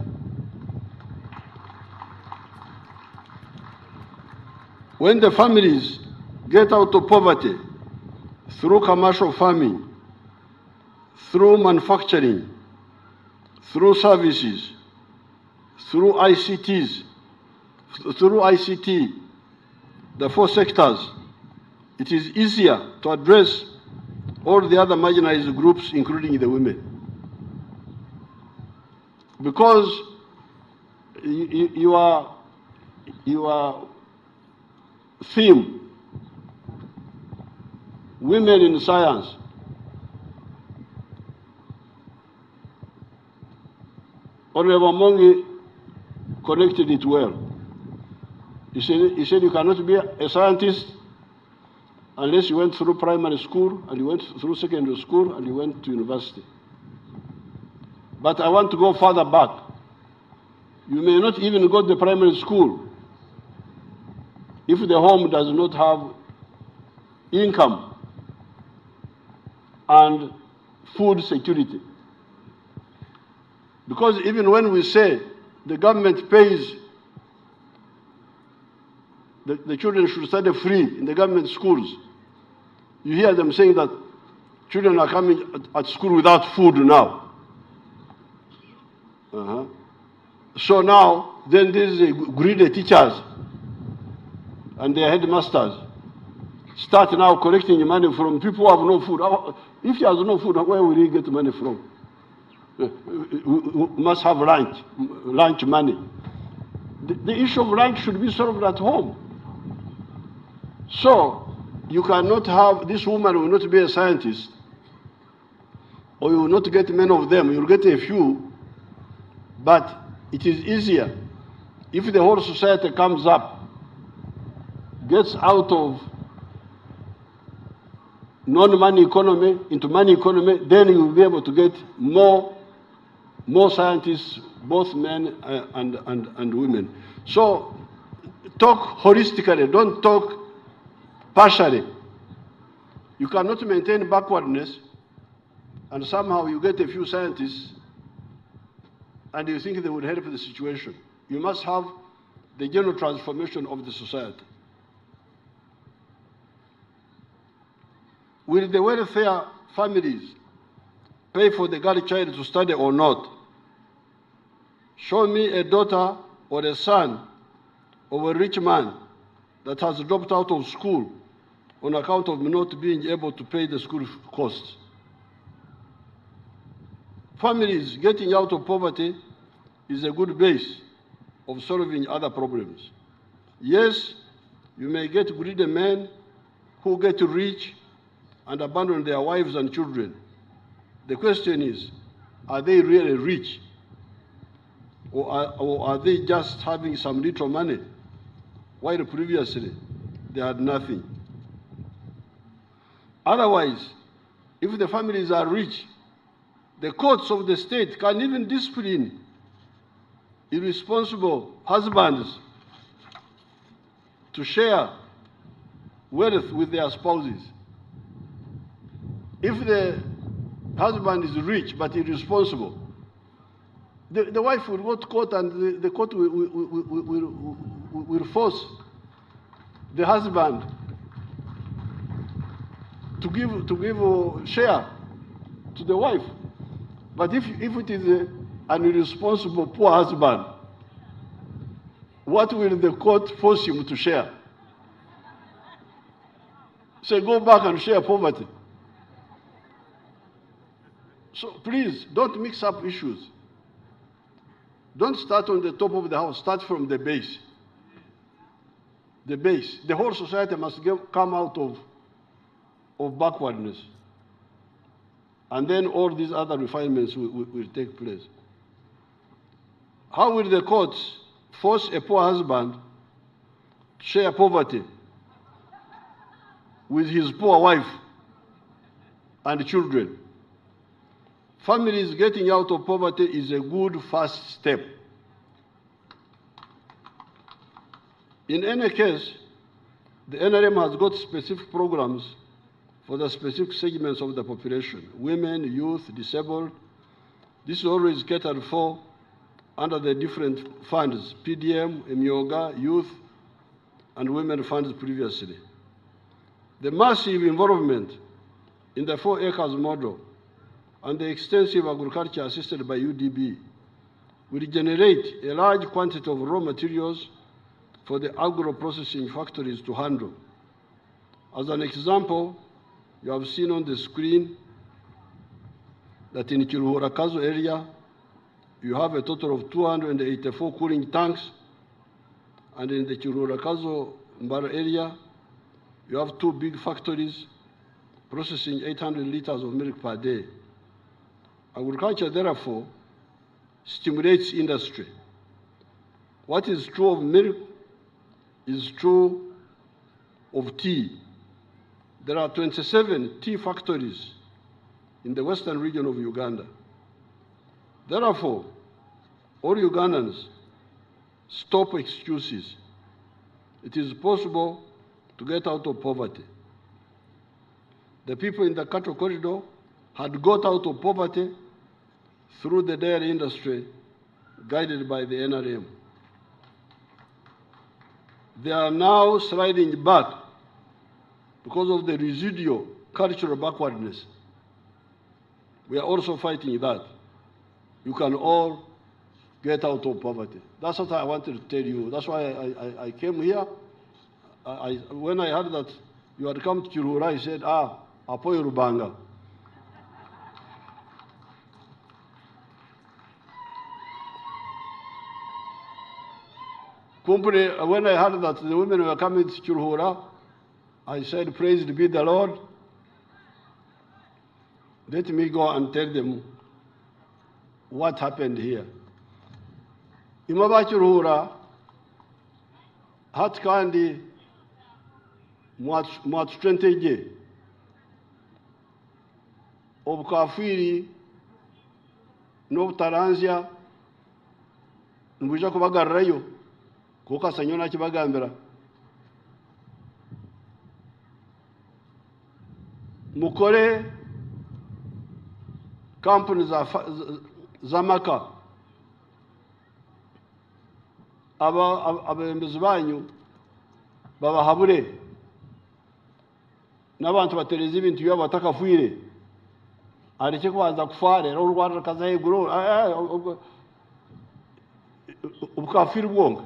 When the families get out of poverty through commercial farming, through manufacturing, through services, through ICT, the 4 sectors, it is easier to address all the other marginalized groups, including the women. Because your theme, women in science, Honorable Mongi connected it well. He said you cannot be a scientist unless you went through primary school, and you went through secondary school, and you went to university. But I want to go further back. You may not even go to the primary school if the home does not have income and food security. Because even when we say the government pays, the children should study free in the government schools, you hear them saying that children are coming at school without food now. So now, then these greedy teachers and their headmasters start now collecting money from people who have no food. If he has no food, where will he get money from? We must have lunch money. The issue of lunch should be solved at home. So, you cannot have, this woman will not be a scientist, or you will not get many of them, you will get a few, but it is easier if the whole society comes up, gets out of non-money economy into money economy, then you will be able to get more scientists, both men and women. So talk holistically, don't talk partially. You cannot maintain backwardness and somehow you get a few scientists and you think they will help the situation. You must have the general transformation of the society. Will the welfare families pay for the girl child to study or not? Show me a daughter or a son of a rich man that has dropped out of school on account of not being able to pay the school costs. Families getting out of poverty is a good base of solving other problems. Yes, you may get greedy men who get rich and abandon their wives and children. The question is, are they really rich? Or are they just having some little money, while previously they had nothing? Otherwise, if the families are rich, the courts of the state can even discipline irresponsible husbands to share wealth with their spouses. If the husband is rich but irresponsible, the wife will go to court and the court will force the husband to give a share to the wife. But if it is an irresponsible poor husband, what will the court force him to share? Say, go back and share poverty. So please, don't mix up issues. Don't start on the top of the house, start from the base. The base. The whole society must come out of backwardness. And then all these other refinements will take place. How will the courts force a poor husband to share poverty with his poor wife and children? Families getting out of poverty is a good first step. In any case, The NRM has got specific programs for the specific segments of the population: women, youth, disabled. This is always catered for under the different funds: PDM, Emyoga, youth, and women funds previously. The massive involvement in the 4 acres model and the extensive agriculture assisted by UDB will generate a large quantity of raw materials for the agro-processing factories to handle. As an example, you have seen on the screen that in Kiruhura-Kazo area, you have a total of 284 cooling tanks, and in the Kiruhura-Kazo Mbaro area, you have 2 big factories processing 800 liters of milk per day. Agriculture, therefore, stimulates industry. What is true of milk is true of tea. There are 27 tea factories in the western region of Uganda. Therefore, all Ugandans, stop excuses. It is possible to get out of poverty. The people in the cattle corridor had got out of poverty through the dairy industry guided by the NRM. They are now sliding back because of the residual cultural backwardness. We are also fighting that. You can all get out of poverty. That's what I wanted to tell you. That's why I came here. When I heard that you had come to Kiruhura, I said, Apoyo Rubanga. When I heard that the women were coming to Kiruhura, I said, praised be the Lord. Let me go and tell them what happened here. Imaba Kiruhura, hat kandi mwatutwenteje obukafiri n'obutaranzya nibwija kubagarrayo kuko Sanyo nakibagambira mukore kampuni z'amaka abembezi banyu babahabure n'abantu batereza ibintu byabo batakafwire areke kubanza kufa rero u Rwanda rukazahigura ubukafiri bwonga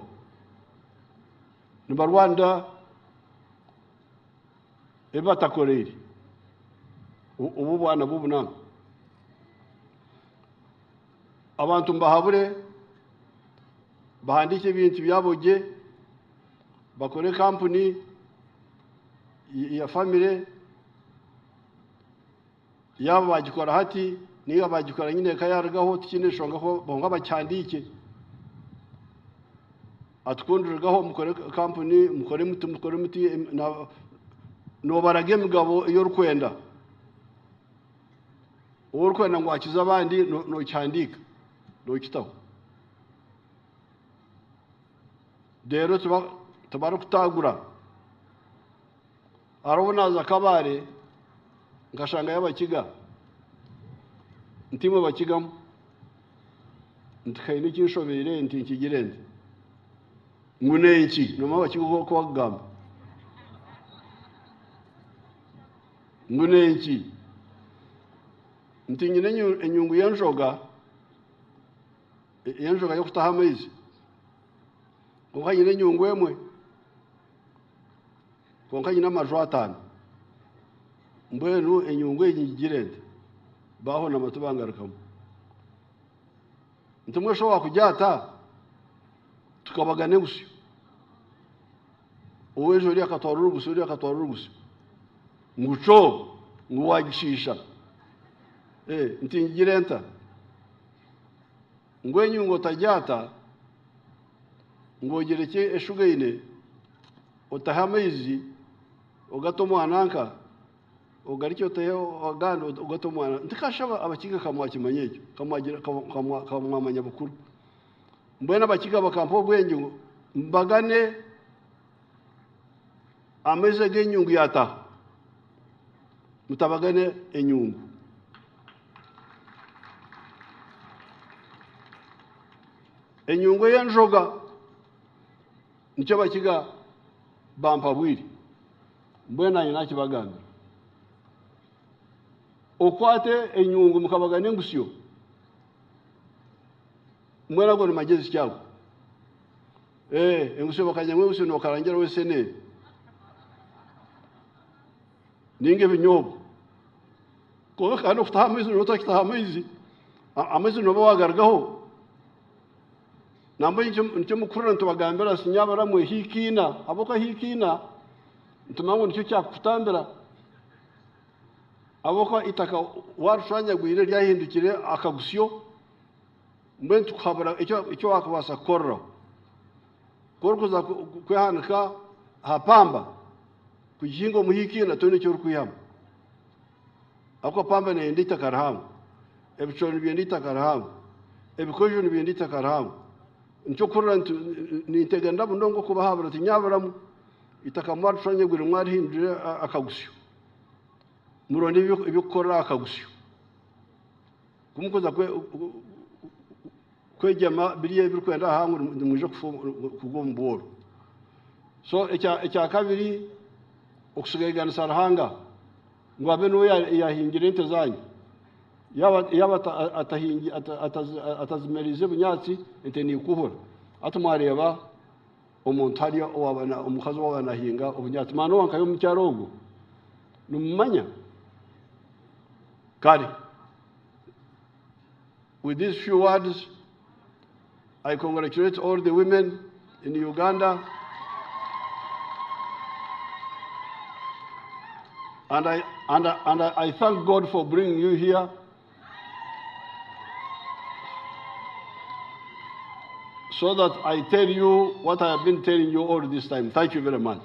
niba Rwanda ebatakorere ubu bwana bubunanga abantu mbahabure bahandike ibintu byaboge bakore kampuni ya family yaba bagikora hati niba bagikora nyine kayargaho tukineshongaho bonga bacyandike atkundurgaho mukore kampuni mukore muti no barage mugabo iyo rukwenda urukwenda ngo akiza abandi no cyandika no kitaho dero tubara kutagura arabonaza kabare ngashanga y'abakiga ntimo bakigamo ntikaine kinshobere ntinkigirende nguneki no mabakigo ko bagamba nguneki ntinyine enyungu yanshoga yo kutaha amaizi konka nyine enyungu emwe konka nyine amajwi 5 mbwenu enyungu enyigirende baho na matubangarukamu ntumwe shobora kujyata tukabagane gusa uwejo uri akatwarura gusa nguco nguwagishisha ntingirenta ngwenyungo tajyata ngogereke eshugaine otahamizi ugatomwananka ugaricyo tayo agando ugatomwana ntikashaba abakiga kamwakimanyecyo kamwagira kamwamanya bukuru mbwena abakiga bakampo bwenge mbagane ameze g'enyungu yataha mutabagane enyungu enyungu y'enjoga nicyo bakiga bampabwire mbwena nanye nakibagambira okwate enyungu mukabagane engusyo mwera go ni magezi cyago engusyo bakanyamwe engusyo nokarangira wese ne ninge binyobo ko kana uftaha amezi notakitaha amezi no bawagargaho nambo nicyo mukurana ntubagambira sinyabara mwe hikina aboka hikina ntumango nicyo cyakutambira aboka itaka warushanya gwire ryahindukire akagusyo mbe tukhabara icyo wakabasa korro korkuza kwehanika hapamba kujihingo muhikina tone cyo rukuyama ako pamba ne ndita karhamu ebichoni byendita karhamu ebikojo byendita karhamu nicyo kurana niteganda bundongo kubahabara tinyabaramu itakamwara shanye gwire mwari hindure akagusyo muronde ibikora akagusyo kumukoza kwejama biriye birukwenda hangu muje kugomboro so ecya kabiri okusigayigana sarahanga ngo abe no yahingira ente zanyu yaba atahingi atazimerize bunyatsi ente ni kuhura atumwareba omuntu hari owabana omukazi wabana hinga obunyatsi mano wankayo mu cyarogo numanya kali. With these few words, I congratulate all the women in Uganda, and I thank God for bringing you here. So that I tell you what I have been telling you all this time. Thank you very much.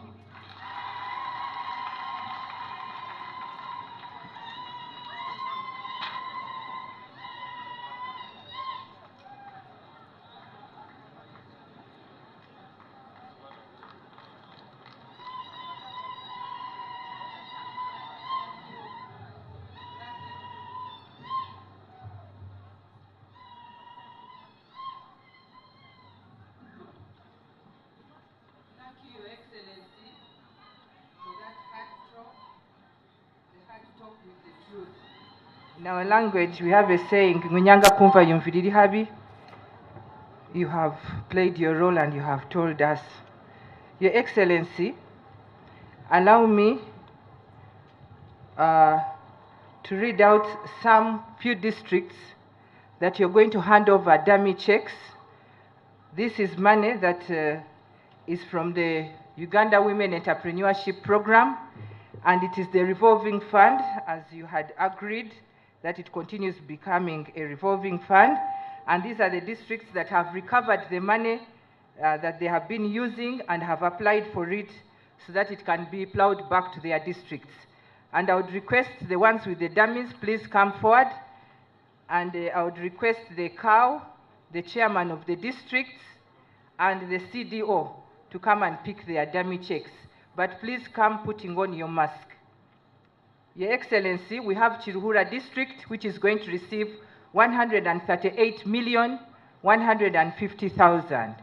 In our language, we have a saying, "Ngunyanga kumva yumviriri habi." You have played your role and you have told us. Your Excellency, allow me to read out some few districts that you're going to hand over dummy checks. This is money that is from the Uganda Women Entrepreneurship Program, and it is the revolving fund, as you had agreed, that it continues becoming a revolving fund. And these are the districts that have recovered the money that they have been using and have applied for it so that it can be plowed back to their districts. And I would request the ones with the dummies, please come forward. And I would request the cow, the chairman of the districts, and the CDO to come and pick their dummy checks. But please come putting on your mask. Your Excellency, we have Chiruhura district, which is going to receive 138,150,000.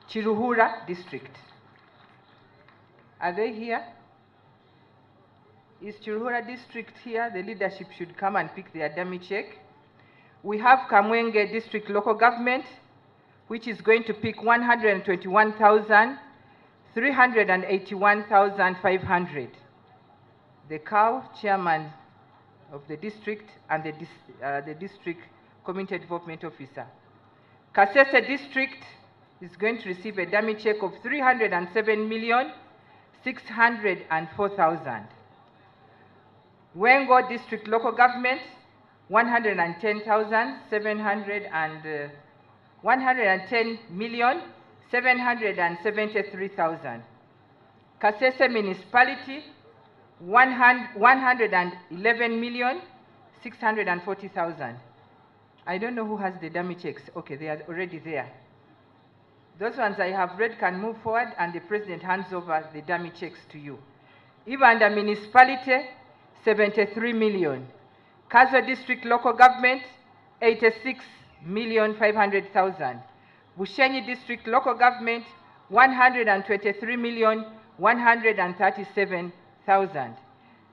Chiruhura district. Are they here? Is Chiruhura district here? The leadership should come and pick their dummy check. We have Kamwenge district local government, which is going to pick 121,381,500. The cow, chairman of the district, and the district community development officer. Kasese district is going to receive a dummy check of 307,604,000. Wengo district local government, 110,773,000. Kasese municipality, 111,640,000. I don't know who has the dummy checks. Okay, they are already there. Those ones I have read can move forward, and the President hands over the dummy checks to you. Ibanda Municipality, 73 million. Kazo District Local Government, 86,500,000. Bushenyi District Local Government, 123,137,000.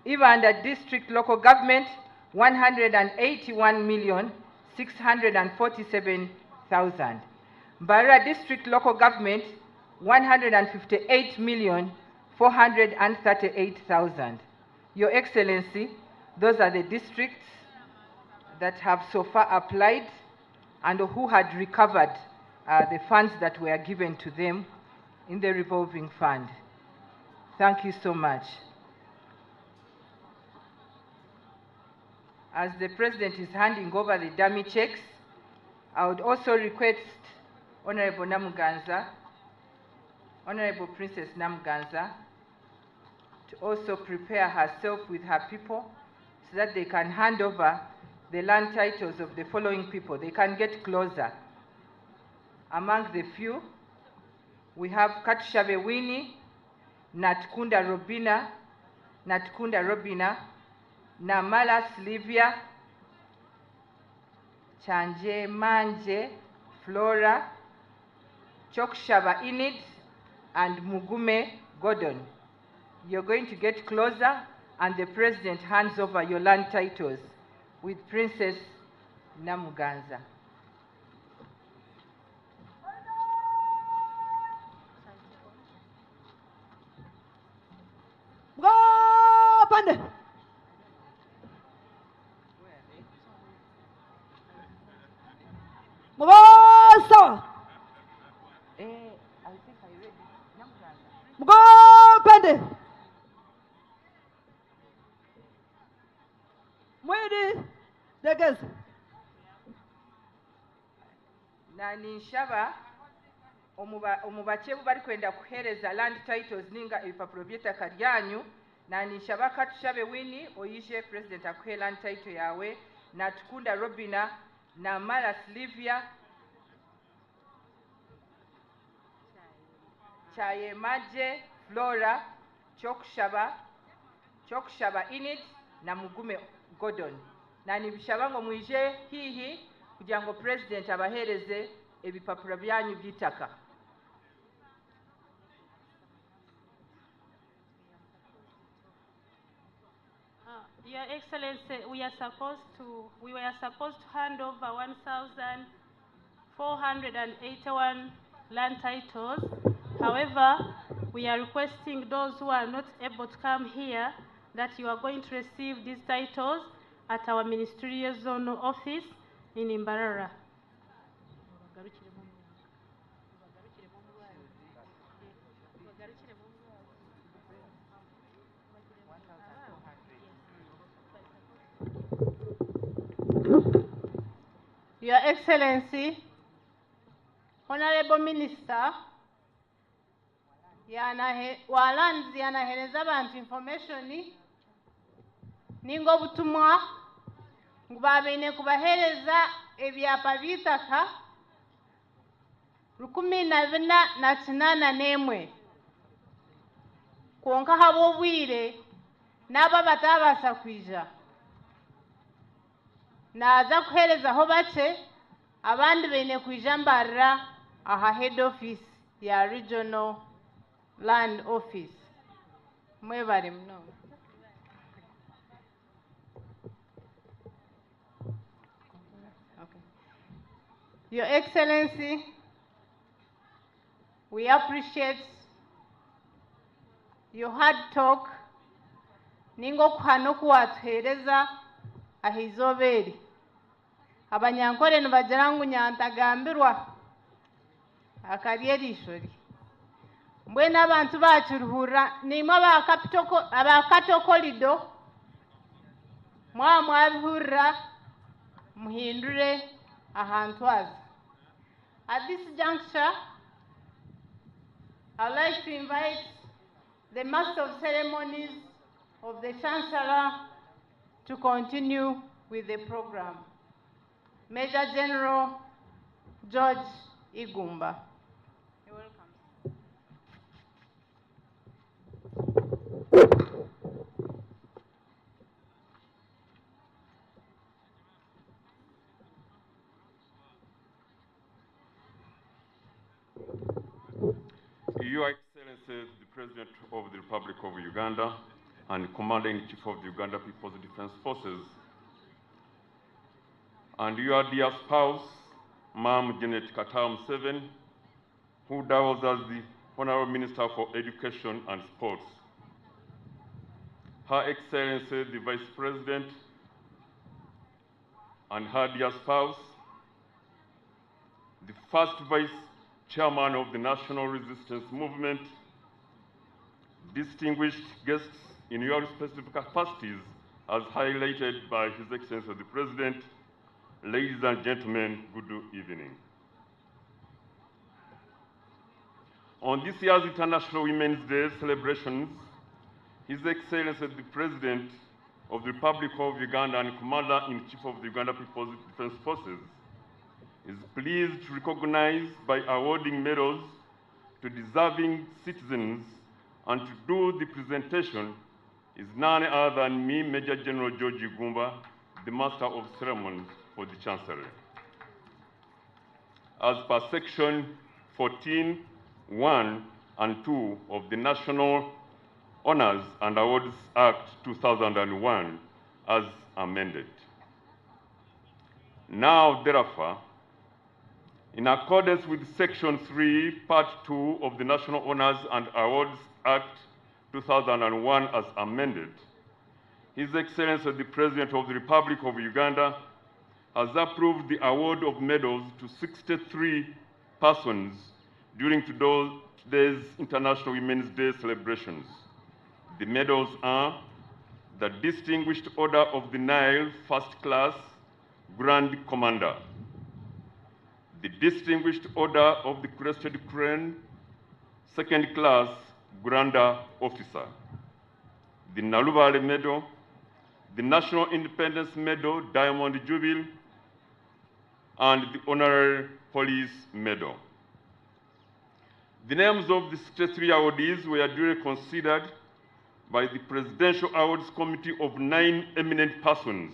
Ibanda District Local Government, 181,647,000. Mbarara District Local Government, 158,438,000. Your Excellency, those are the districts that have so far applied and who had recovered the funds that were given to them in the revolving fund. Thank you so much. As the President is handing over the dummy checks, I would also request Honorable Namuganza, Honorable Princess Namuganza, to also prepare herself with her people so that they can hand over the land titles of the following people. They can get closer. Among the few, we have Katushabe Winnie, Natkunda Robina, Namala Slivia, Chanje Manje, Flora, Chokshaba Inid, and Mugume Gordon. You're going to get closer, and the President hands over your land titles with Princess Namuganza. Pande. Sawa. I think I read it. Namuganza. Pande. Mwidi. Degez. Nani nshaba omubache bari kwenda kuhereza land titles ninga ibipapuro by'ettaka ryanyu. Nani nshaba Katushabe Winnie oyije President akuhe land title yawe, Natkunda Robina, Namala Slivia, Chayemaje Flora, Chokshaba Init na Mugume Gordon. Nani bishaba ngo mwije hihi kugira ngo President abahereze ebipapuro byanyu by'itaka. Your Excellency, we were supposed to hand over 1,481 land titles. However, we are requesting those who are not able to come here that you are going to receive these titles at our ministerial zonal office in Mbarara. Your Excellency, Honorable Minister, walanzi yanahereza abantu information ningo butumwa ngubabene kubahereza ebyapa bitaka 14,800 konka habo bwire naba batabasa kwija naza kuhereza ho bace abandi bene kwija Mbarara aha head office ya regional land office. Mwebale mno. Okay. Your Excellency, we appreciate your hard talk. Ningo kuhano kuwatuhereza ahizoberi. Abanyankore nibagirangu nyantagambirwa akarierishori. Mbwene abantu bacuruhura nimwe abakato corridor mwabihurira muhindure ahantu haza. At this juncture, I'd like to invite the Master of Ceremonies of the Chancellor to continue with the program. Major General George Igumba. Your Excellency, the President of the Republic of Uganda and Commander-in-Chief of the Uganda People's Defense Forces, and your dear spouse, Ma'am Janet Katam Seven, who doubles as the Honorable Minister for Education and Sports, Her Excellency, the Vice President, and her dear spouse, the first Vice Chairman of the National Resistance Movement, distinguished guests in your respective capacities as highlighted by His Excellency the President, ladies and gentlemen, good evening. On this year's International Women's Day celebrations, His Excellency the President of the Republic of Uganda and Commander-in-Chief of the Uganda People's Defense Forces is pleased to recognize by awarding medals to deserving citizens, and to do the presentation is none other than me, Major General George Gumba, the Master of Ceremonies for the Chancellery. As per Section 14(1) and 2 of the National Honors and Awards Act 2001 as amended. Now, therefore, in accordance with Section 3, Part 2 of the National Honors and Awards Act 2001 as amended, His Excellency the President of the Republic of Uganda has approved the award of medals to 63 persons during today's International Women's Day celebrations. The medals are the Distinguished Order of the Nile First Class Grand Commander, the Distinguished Order of the Crested Crane Second Class Granda Officer, the Nalubale Medal, the National Independence Medal Diamond Jubilee, and the Honorary Police Medal. The names of the 63 awardees were duly considered by the Presidential Awards Committee of 9 eminent persons,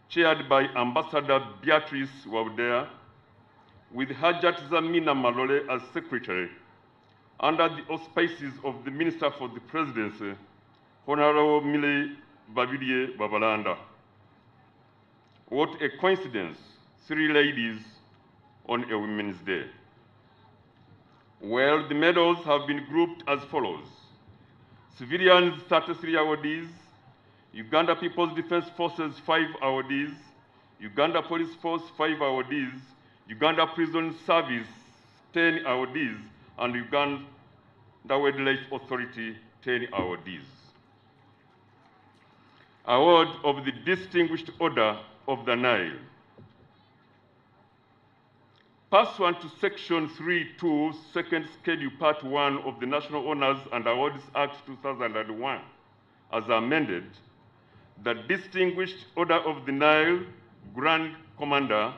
chaired by Ambassador Beatrice Waudea, with Hajat Zamina Malole as Secretary, under the auspices of the Minister for the Presidency, Honorable Mile Babirie Babalanda. What a coincidence, 3 ladies on a Women's Day. Well, the medals have been grouped as follows. Civilians, 33 awardees, Uganda People's Defense Forces, 5 awardees, Uganda Police Force, 5 awardees, Uganda Prison Service, 10 awardees, and Uganda Wildlife Authority, 10 awardees. Award of the Distinguished Order of the Nile. Pursuant to Section 3(2), Second Schedule, Part 1 of the National Honors and Awards Act 2001, as amended, the Distinguished Order of the Nile Grand Commander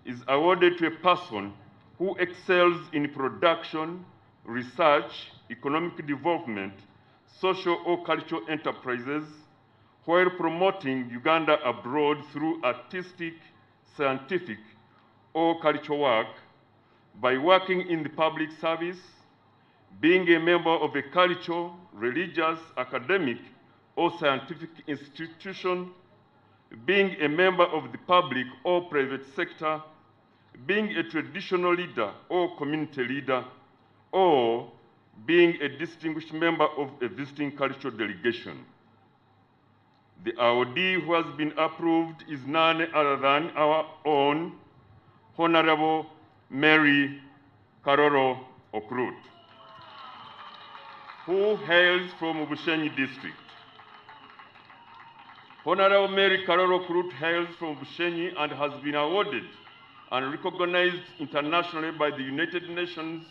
is awarded to a person who excels in production, research, economic development, social or cultural enterprises, while promoting Uganda abroad through artistic, scientific, or cultural work, by working in the public service, being a member of a cultural, religious, academic, or scientific institution, being a member of the public or private sector, being a traditional leader or community leader, or being a distinguished member of a visiting cultural delegation. The awardee who has been approved is none other than our own Honorable Mary Karoro Okrut, who hails from Bushenyi District. Honorable Mary Karoro Okrut hails from Bushenyi and has been awarded and recognized internationally by the United Nations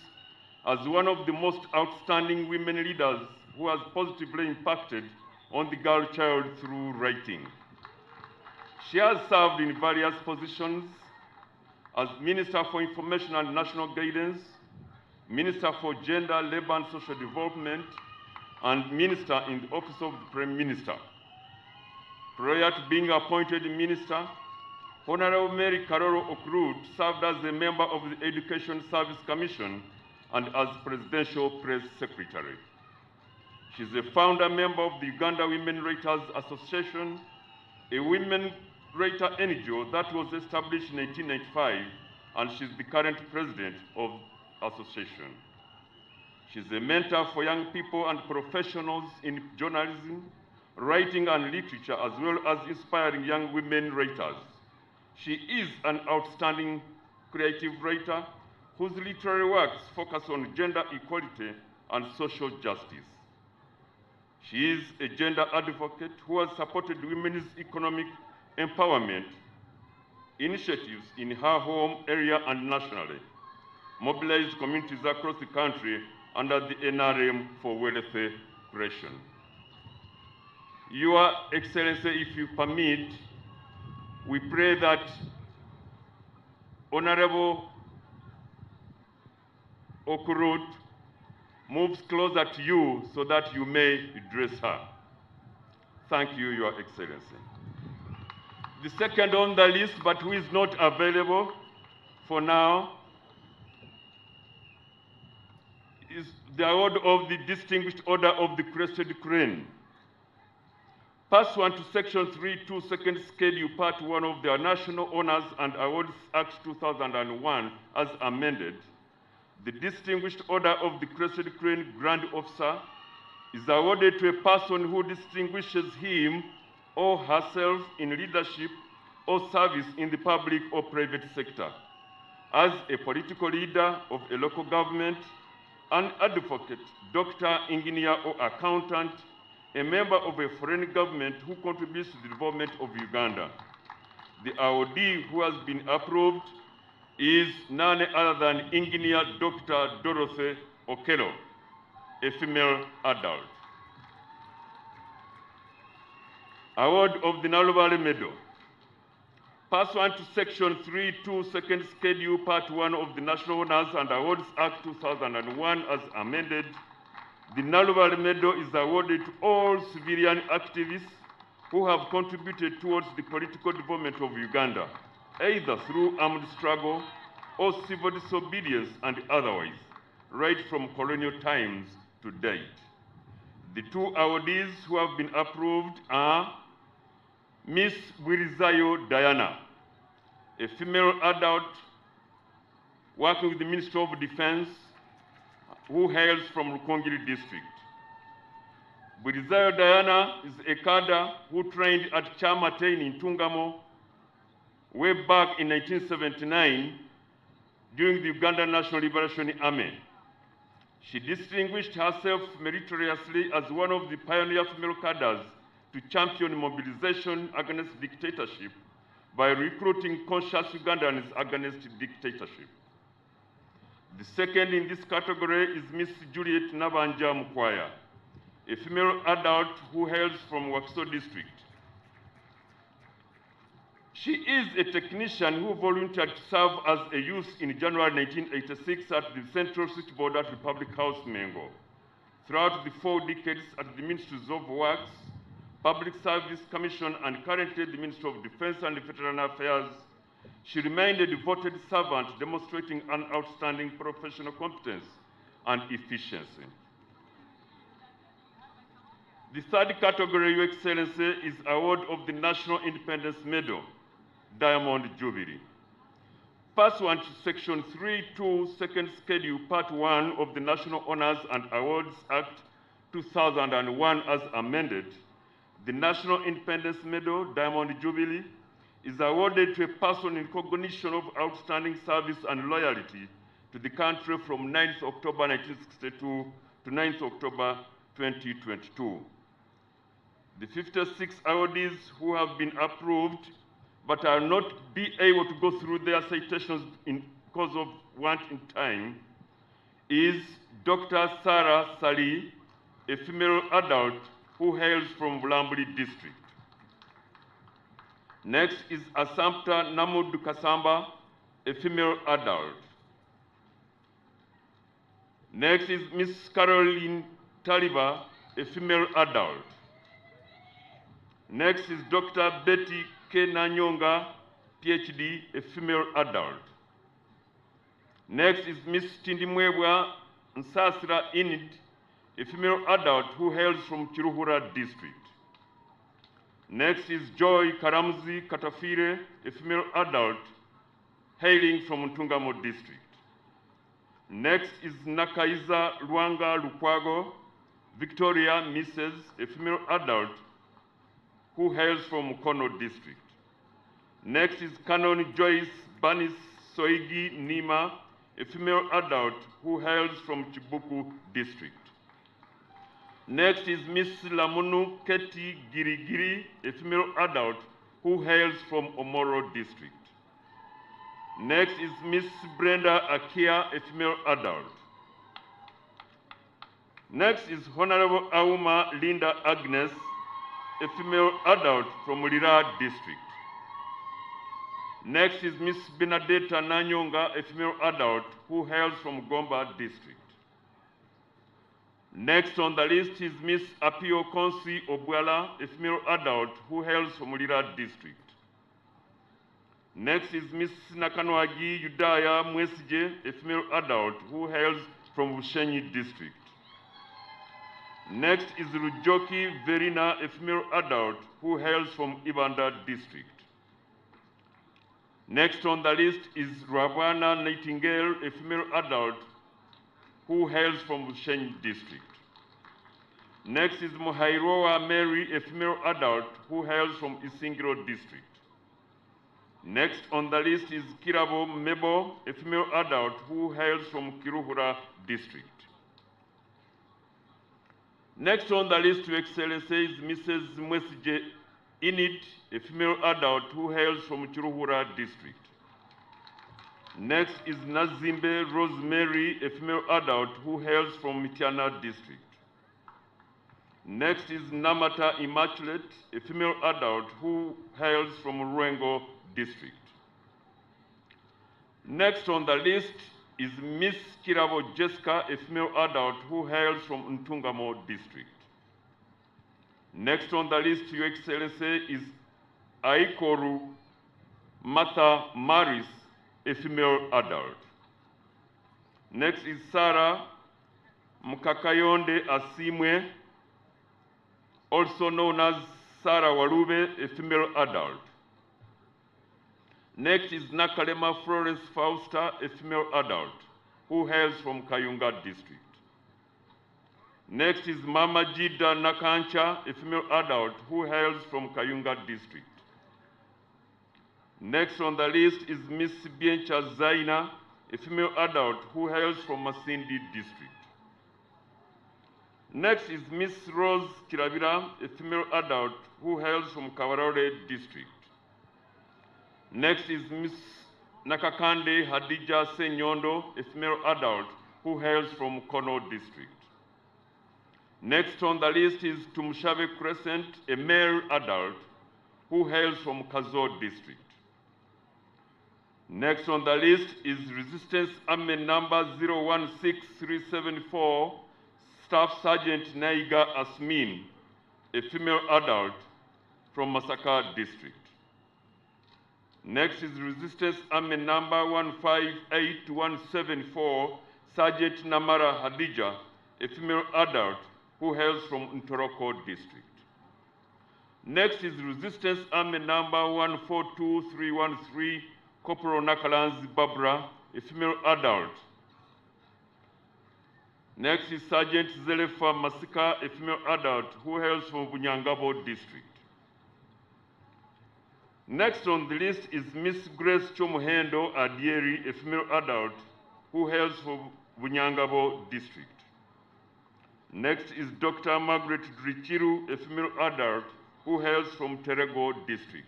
as one of the most outstanding women leaders who has positively impacted on the girl child through writing. She has served in various positions as Minister for Information and National Guidance, Minister for Gender, Labor and Social Development, and Minister in the Office of the Prime Minister. Prior to being appointed Minister, Honorable Mary Karoro Okrut served as a member of the Education Service Commission and as Presidential Press Secretary. She's a founder member of the Uganda Women Writers Association, a women writer NGO that was established in 1895, and she's the current president of the association. She's a mentor for young people and professionals in journalism, writing and literature, as well as inspiring young women writers. She is an outstanding creative writer whose literary works focus on gender equality and social justice. She is a gender advocate who has supported women's economic empowerment initiatives in her home area and nationally, mobilized communities across the country under the NRM for wealth creation. Your Excellency, if you permit, we pray that Honorable Okrut moves closer to you so that you may address her. Thank you, Your Excellency. The second on the list, but who is not available for now, is the award of the Distinguished Order of the Crested Crane. Pursuant to Section 3.2, Second Schedule, Part 1 of the National Honors and Awards Act 2001, as amended, the Distinguished Order of the Crested Crane Grand Officer is awarded to a person who distinguishes him or herself in leadership or service in the public or private sector, as a political leader of a local government, an advocate, doctor, engineer, or accountant, a member of a foreign government who contributes to the development of Uganda. The awardee who has been approved is none other than Engineer Dr. Dorothy Okello, a female adult. Award of the Nalubale Medal. Pursuant to Section 3.2, Second Schedule, Part 1 of the National Honors and Awards Act 2001 as amended, the Nalubale Medal is awarded to all civilian activists who have contributed towards the political development of Uganda, either through armed struggle or civil disobedience and otherwise, right from colonial times to date. The two awardees who have been approved are Miss Bwirizayo Diana, a female adult working with the Ministry of Defense who hails from Rukongiri District. Bwirizayo Diana is a cadre who trained at Chamatain in Tungamo way back in 1979 during the Uganda National Liberation Army. She distinguished herself meritoriously as one of the pioneer female cadres to champion mobilization against dictatorship by recruiting conscious Ugandans against dictatorship. The second in this category is Miss Juliet Nabanja Mukwaya, a female adult who hails from Wakiso District. She is a technician who volunteered to serve as a youth in January 1986 at the Central Switchboard at Republic House, Mengo. Throughout the 4 decades at the Ministries of Works, Public Service Commission, and currently the Ministry of Defense and Veteran Affairs, she remained a devoted servant, demonstrating an outstanding professional competence and efficiency. The third category, Your Excellency, is award of the National Independence Medal, Diamond Jubilee. Pursuant to Section 3.2, Second Schedule, Part 1 of the National Honors and Awards Act 2001 as amended, the National Independence Medal, Diamond Jubilee, is awarded to a person in recognition of outstanding service and loyalty to the country from 9th October 1962 to 9th October 2022. The 56 awardees who have been approved but are not be able to go through their citations because of want in time is Dr. Sarah Sali, a female adult who hails from Bulambuli District. Next is Asampta Namudu Kasamba, a female adult. Next is Miss Caroline Taliba, a female adult. Next is Dr. Betty K. Nanyonga, PhD, a female adult. Next is Miss Tindimwebwa Nsasira Inid, a female adult who hails from Kiruhura district. Next is Joy Karamzi Katafire, a female adult hailing from Ntungamo district. Next is Nakaiza Luanga Lukwago, Victoria Mrs., a female adult who hails from Mukono district. Next is Canon Joyce Banis Soigi Nima, a female adult who hails from Chibuku district. Next is Miss Lamunu Keti Girigiri, a female adult who hails from Omoro district. Next is Miss Brenda Akia, a female adult. Next is Honorable Auma Linda Agnes, a female adult from Lira district. Next is Miss Benedetta Nanyonga, a female adult who hails from Gomba district. Next on the list is Miss Apio Konsi Obwala, a female adult who hails from Lira district. Next is Miss Nakanwagi Yudaya Mwesije, a female adult who hails from Bushenyi district. Next is Rujoki Verina, a female adult who hails from Ibanda district. Next on the list is Ravana Nightingale, a female adult who hails from Bushenyi district. Next is Mohairoa Mary, a female adult who hails from Isingiro district. Next on the list is Kirabo Mebo, a female adult who hails from Kiruhura district. Next on the list, Your Excellency, is Mrs. Mwesije Init, a female adult who hails from Kiruhura district. Next is Nazimbe Rosemary, a female adult who hails from Mitiana district. Next is Namata Immaculate, a female adult who hails from Ruengo district. Next on the list is Miss Kirabo Jessica, a female adult who hails from Ntungamo district. Next on the list, Your Excellency, is Aikoru Martha Maris, a female adult. Next is Sarah Mukakayonde Asimwe, also known as Sarah Warube, a female adult. Next is Nakalema Florence Fausta, a female adult, who hails from Kayunga district. Next is Mama Jida Nakancha, a female adult, who hails from Kayunga district. Next on the list is Miss Biencha Zaina, a female adult, who hails from Masindi district. Next is Miss Rose Kirabira, a female adult, who hails from Kawarore district. Next is Miss Nakakande Hadija Senyondo, a female adult who hails from Kono district. Next on the list is Tumshave Crescent, a male adult who hails from Kazo district. Next on the list is Resistance Army number 016374, Staff Sergeant Naiga Asmin, a female adult from Masaka district. Next is Resistance Army number 158174, Sergeant Namara Hadija, a female adult who hails from Ntoroko district. Next is Resistance Army number 142313, Corporal Nakalanzi Barbara, a female adult. Next is Sergeant Zelefa Masika, a female adult who hails from Bunyangabo district. Next on the list is Miss Grace Chomuhendo Adieri, a female adult who hails from Bunyangabo district. Next is Dr. Margaret Drichiru, a female adult who hails from Terego district.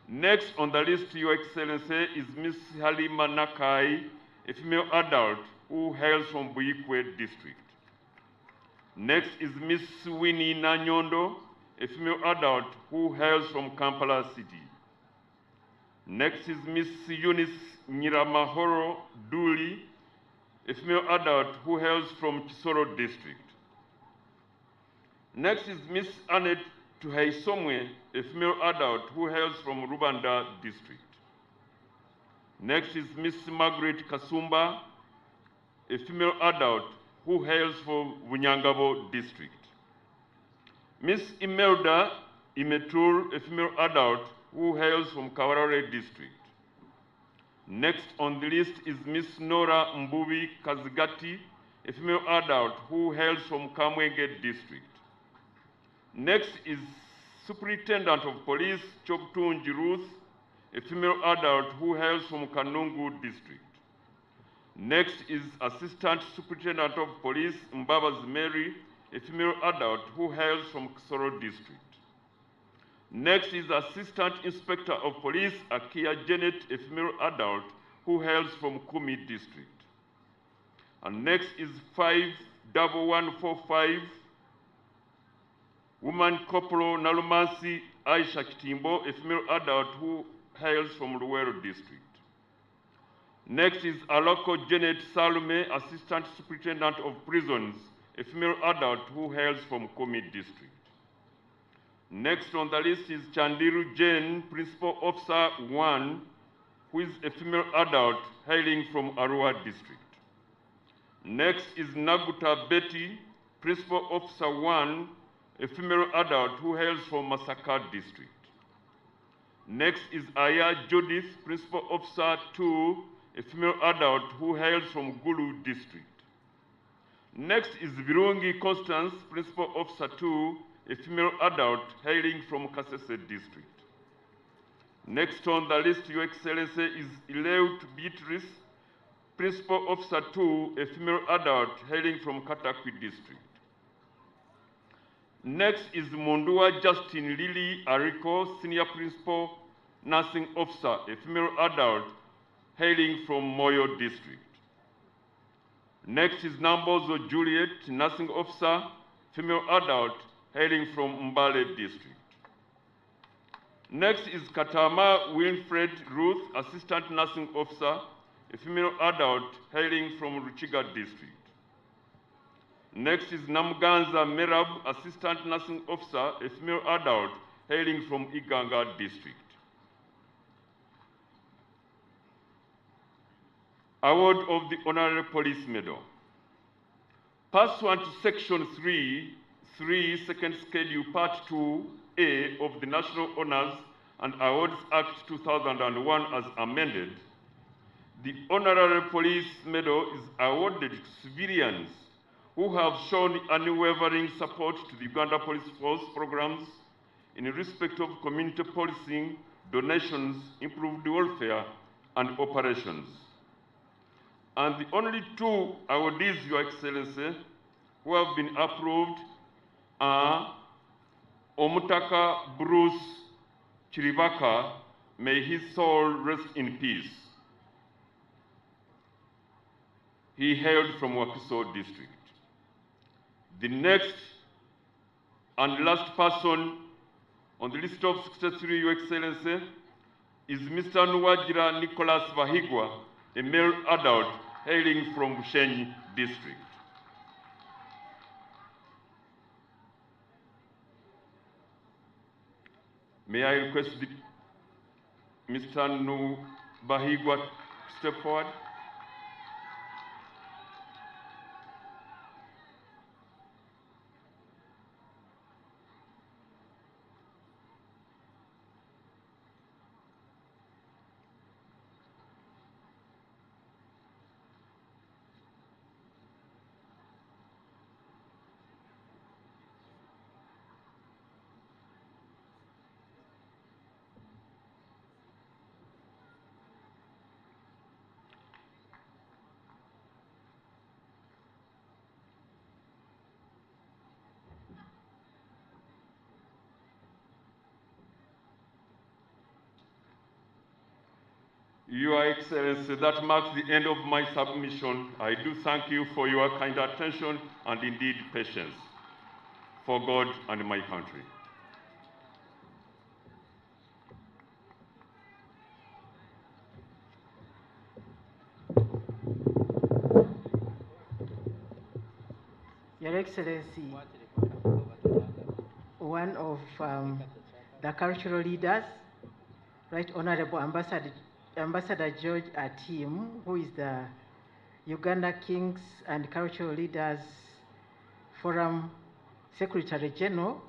Next on the list, Your Excellency, is Miss Halima Nakai, a female adult who hails from Buikwe district. Next is Miss Winnie Nanyondo, a female adult who hails from Kampala city. Next is Miss Eunice Nyiramahoro Duli, a female adult who hails from Kisoro district. Next is Miss Annette Tuhaisomwe, a female adult who hails from Rubanda district. Next is Miss Margaret Kasumba, a female adult who hails from Bunyangabo district. Miss Imelda Imetul, a female adult who hails from Kawarare district. Next on the list is Miss Nora Mbubi Kazigati, a female adult who hails from Kamwenge district. Next is Superintendent of Police Choktunji Ruth, a female adult who hails from Kanungu district. Next is Assistant Superintendent of Police Mbabas Mary, a female adult who hails from Kisoro district. Next is Assistant Inspector of Police Akia Janet, a female adult who hails from Kumi district. And next is 51145 Woman Corporal Nalumansi Aisha Kitimbo, a female adult who hails from Luwero district. Next is Aloko Janet Salome, Assistant Superintendent of Prisons, a female adult who hails from Komi district. Next on the list is Chandiru Jane, Principal Officer 1, who is a female adult hailing from Arua district. Next is Naguta Betty, Principal Officer 1, a female adult who hails from Masaka district. Next is Aya Judith, Principal Officer 2, a female adult who hails from Gulu district. Next is Virungi Constance, Principal Officer 2, a female adult hailing from Kasese district. Next on the list, Your Excellency, is Eleut Beatrice, Principal Officer 2, a female adult hailing from Katakwi district. Next is Mondua Justin Lily Ariko, Senior Principal Nursing Officer, a female adult hailing from Moyo district. Next is Nambozo Juliet, Nursing Officer, female adult hailing from Mbale district. Next is Katama Wilfred Ruth, Assistant Nursing Officer, a female adult hailing from Ruchiga district. Next is Namganza Merab, Assistant Nursing Officer, a female adult hailing from Iganga district. Award of the Honorary Police Medal. Pursuant to Section 3, Second Schedule, Part 2A of the National Honors and Awards Act 2001 as amended, the Honorary Police Medal is awarded to civilians who have shown unwavering support to the Uganda Police Force programs in respect of community policing, donations, improved welfare, and operations. And the only two awardees, Your Excellency, who have been approved are Omutaka Bruce Chiribaka, may his soul rest in peace. He hailed from Wakiso district. The next and last person on the list of 63, Your Excellency, is Mr. Nuwajira Nicholas Bahigwa, a male adult hailing from Bushenyi district. May I request Mr. Bahigwa to step forward? Your Excellency, that marks the end of my submission. I do thank you for your kind attention and indeed patience for God and my country. Your Excellency, one of the cultural leaders, Right Honorable Ambassador George Atim, who is the Uganda Kings and Cultural Leaders Forum Secretary General,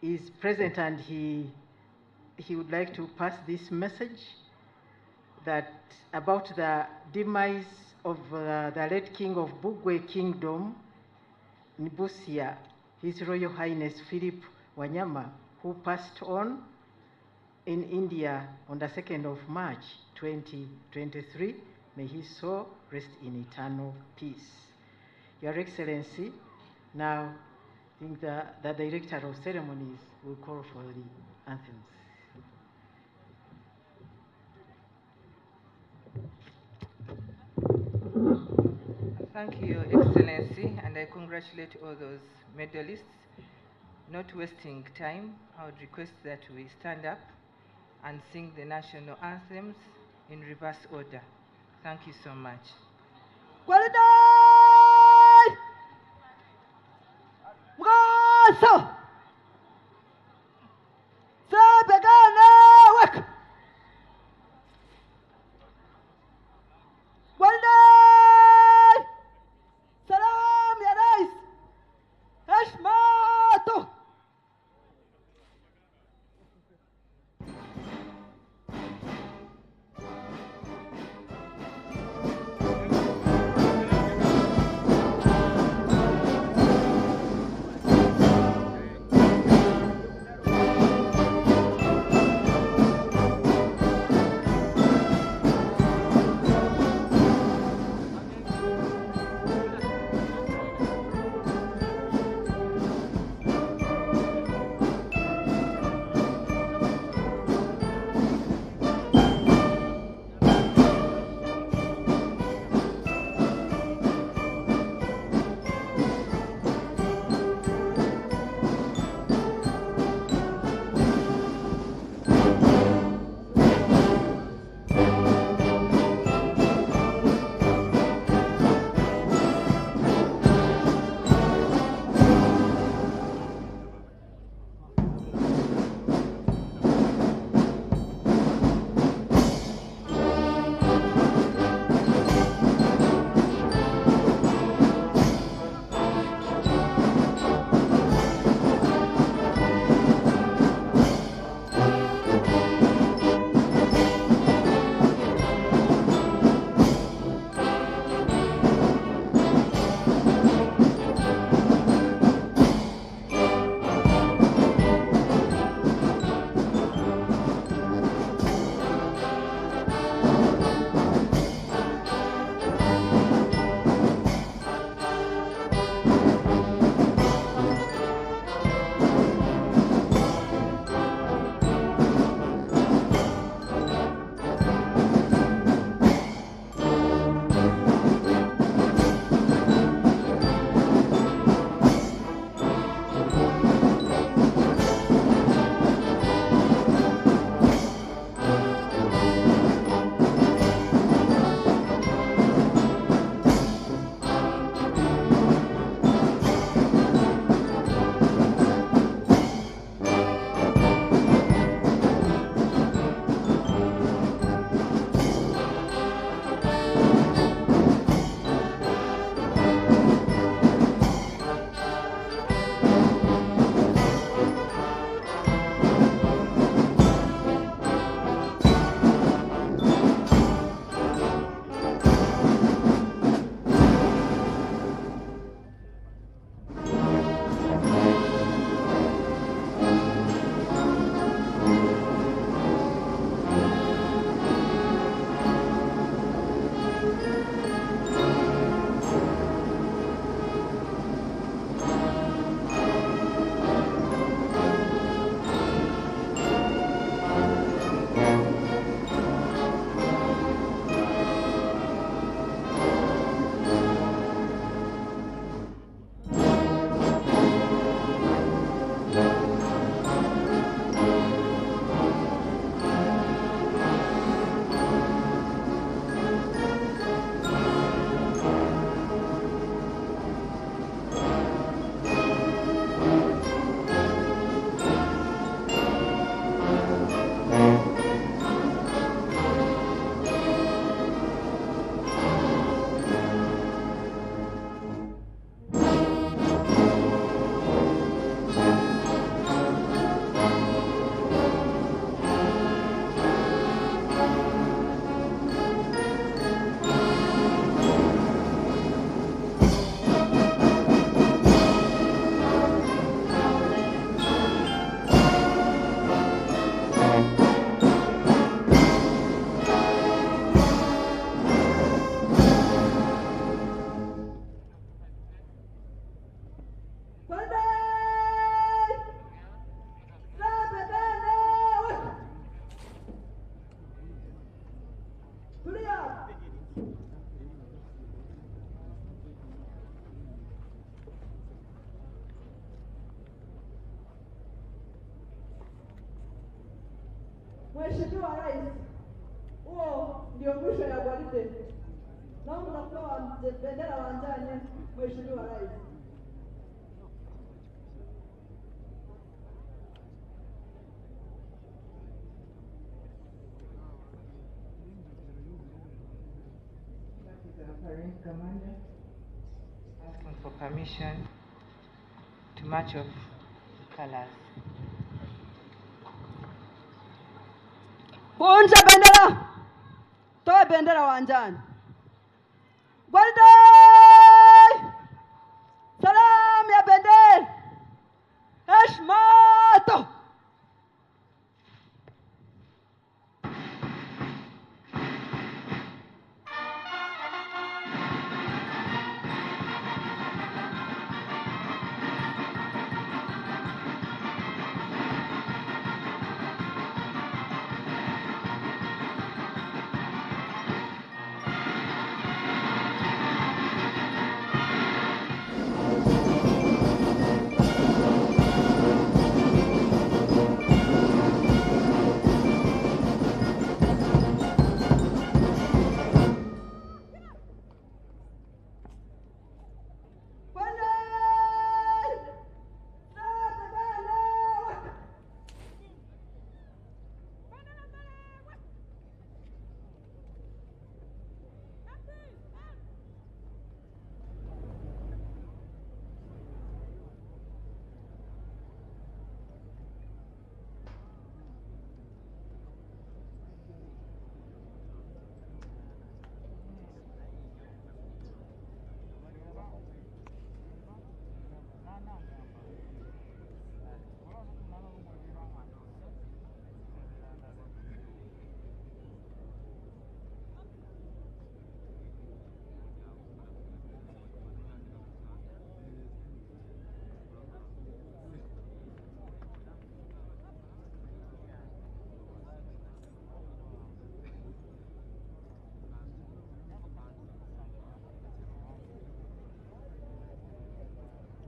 is present, and he would like to pass this message that about the demise of the late King of Bugwe Kingdom, Nibusia, His Royal Highness Philip Wanyama, who passed on in India on the 2nd of March 2023. May his soul rest in eternal peace. Your Excellency, now I think the Director of Ceremonies will call for the anthems. Thank you, Your Excellency, and I congratulate all those medalists. Not wasting time, I would request that we stand up and sing the national anthems in reverse order. Thank you so much. Mheshimiwa Rais, huo ndio mwisho ya gwaride. Naomba kutoa bendera uwanjani, Mheshimiwa Rais. Parade Commander asking for permission to march off colors. Punja bendera. Toa bendera uwanjani. Gwaride! Salam ya bendera. Heshmato.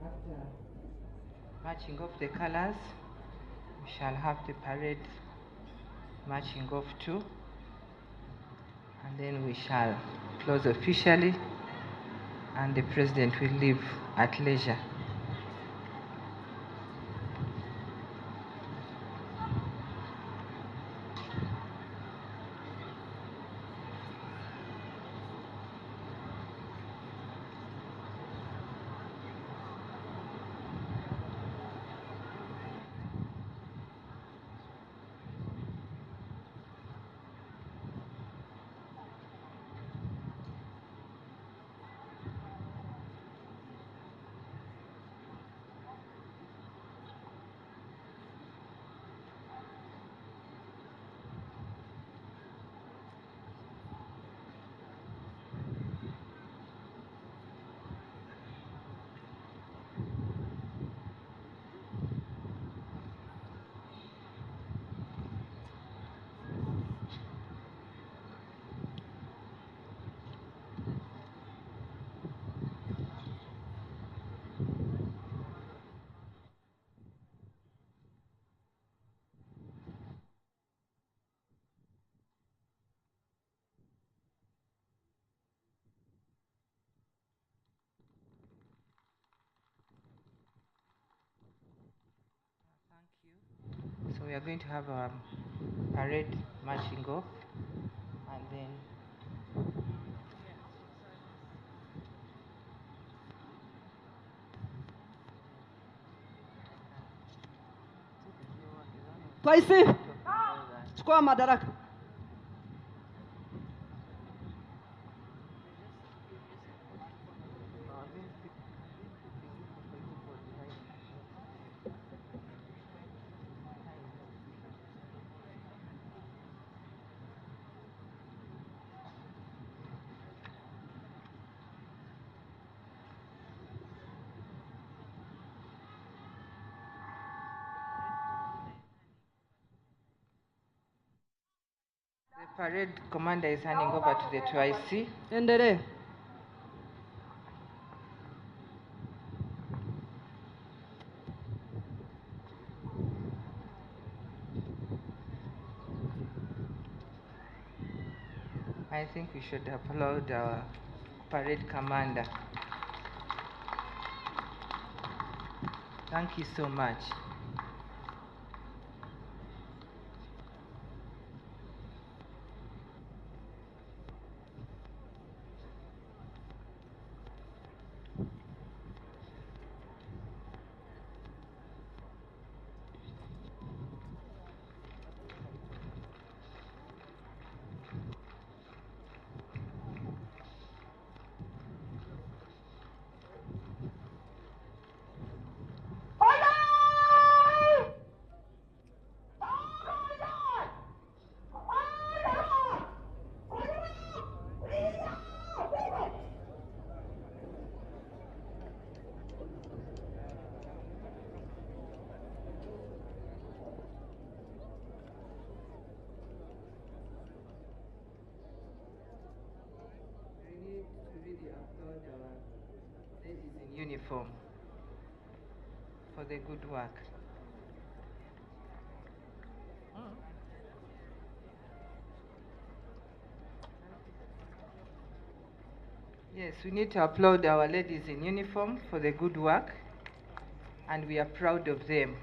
After marching off the colors, we shall have the parade marching off too, and then we shall close officially, and the President will leave at leisure. So we are going to have a parade marching off, and then Twaisi, chukua madaraka. the parade commander is handing over to the 2IC. Endelee. think we should applaud our parade commander. Thank you so much. Uniform for the good work. Yes, we need to applaud our ladies in uniform for the good work, and we are proud of them.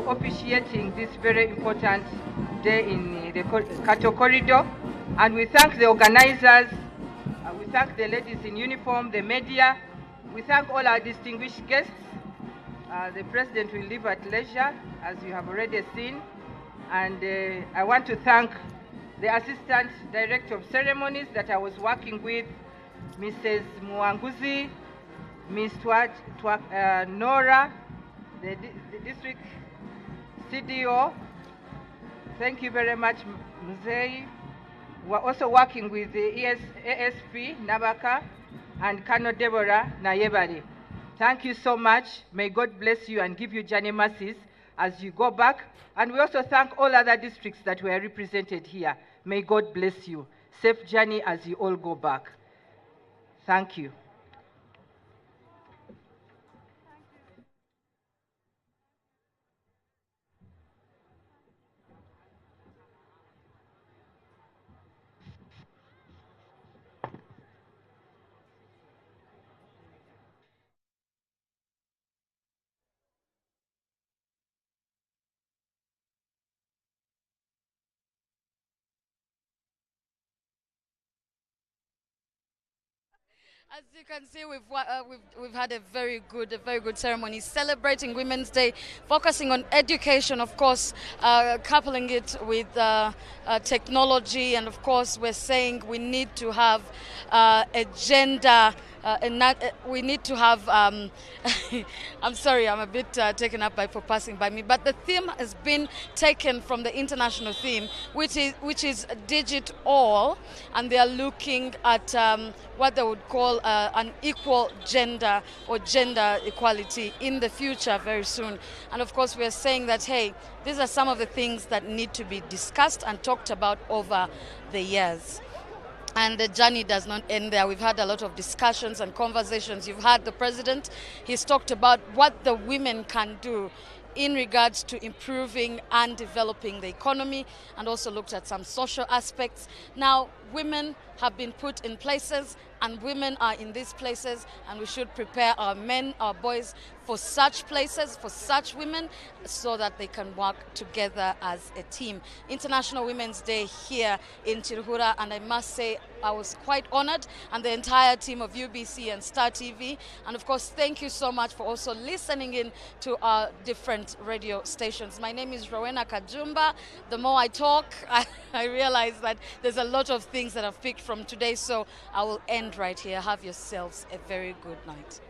officiating this very important day in the cattle corridor. And we thank the organizers, we thank the ladies in uniform, the media, we thank all our distinguished guests. The President will leave at leisure, as you have already seen. And I want to thank the Assistant Director of Ceremonies that I was working with, Mrs. Muanguzi, Ms. Nora, the District CDO. Thank you very much, Mzee. We're also working with the ASP, Nabaka, and Kano Deborah Nayebari. Thank you so much. May God bless you and give you journey mercies as you go back. And we also thank all other districts that were represented here. May God bless you. Safe journey as you all go back. Thank you. As you can see, we've had a very good ceremony celebrating Women's Day, focusing on education, of course, coupling it with technology, and of course, we're saying we need to have a gender. We need to have. I'm sorry, I'm a bit taken up by for passing by me. But the theme has been taken from the international theme, which is Digit-All, and they are looking at what they would call an equal gender or gender equality in the future very soon. And of course, we are saying that hey, these are some of the things that need to be discussed and talked about over the years. And the journey does not end there. We've had a lot of discussions and conversations. You've heard the president. He's talked about what the women can do in regards to improving and developing the economy, and also looked at some social aspects. Now, women have been put in places, and women are in these places, and we should prepare our men, our boys for such places, for such women, so that they can work together as a team. International Women's Day here in Chirhura, and I must say I was quite honored, and the entire team of UBC and Star TV. And of course, thank you so much for also listening in to our different radio stations. My name is Rowena Kajumba. The more I talk, I realize that there's a lot of things that I've picked from today, so I will end right here. Have yourselves a very good night.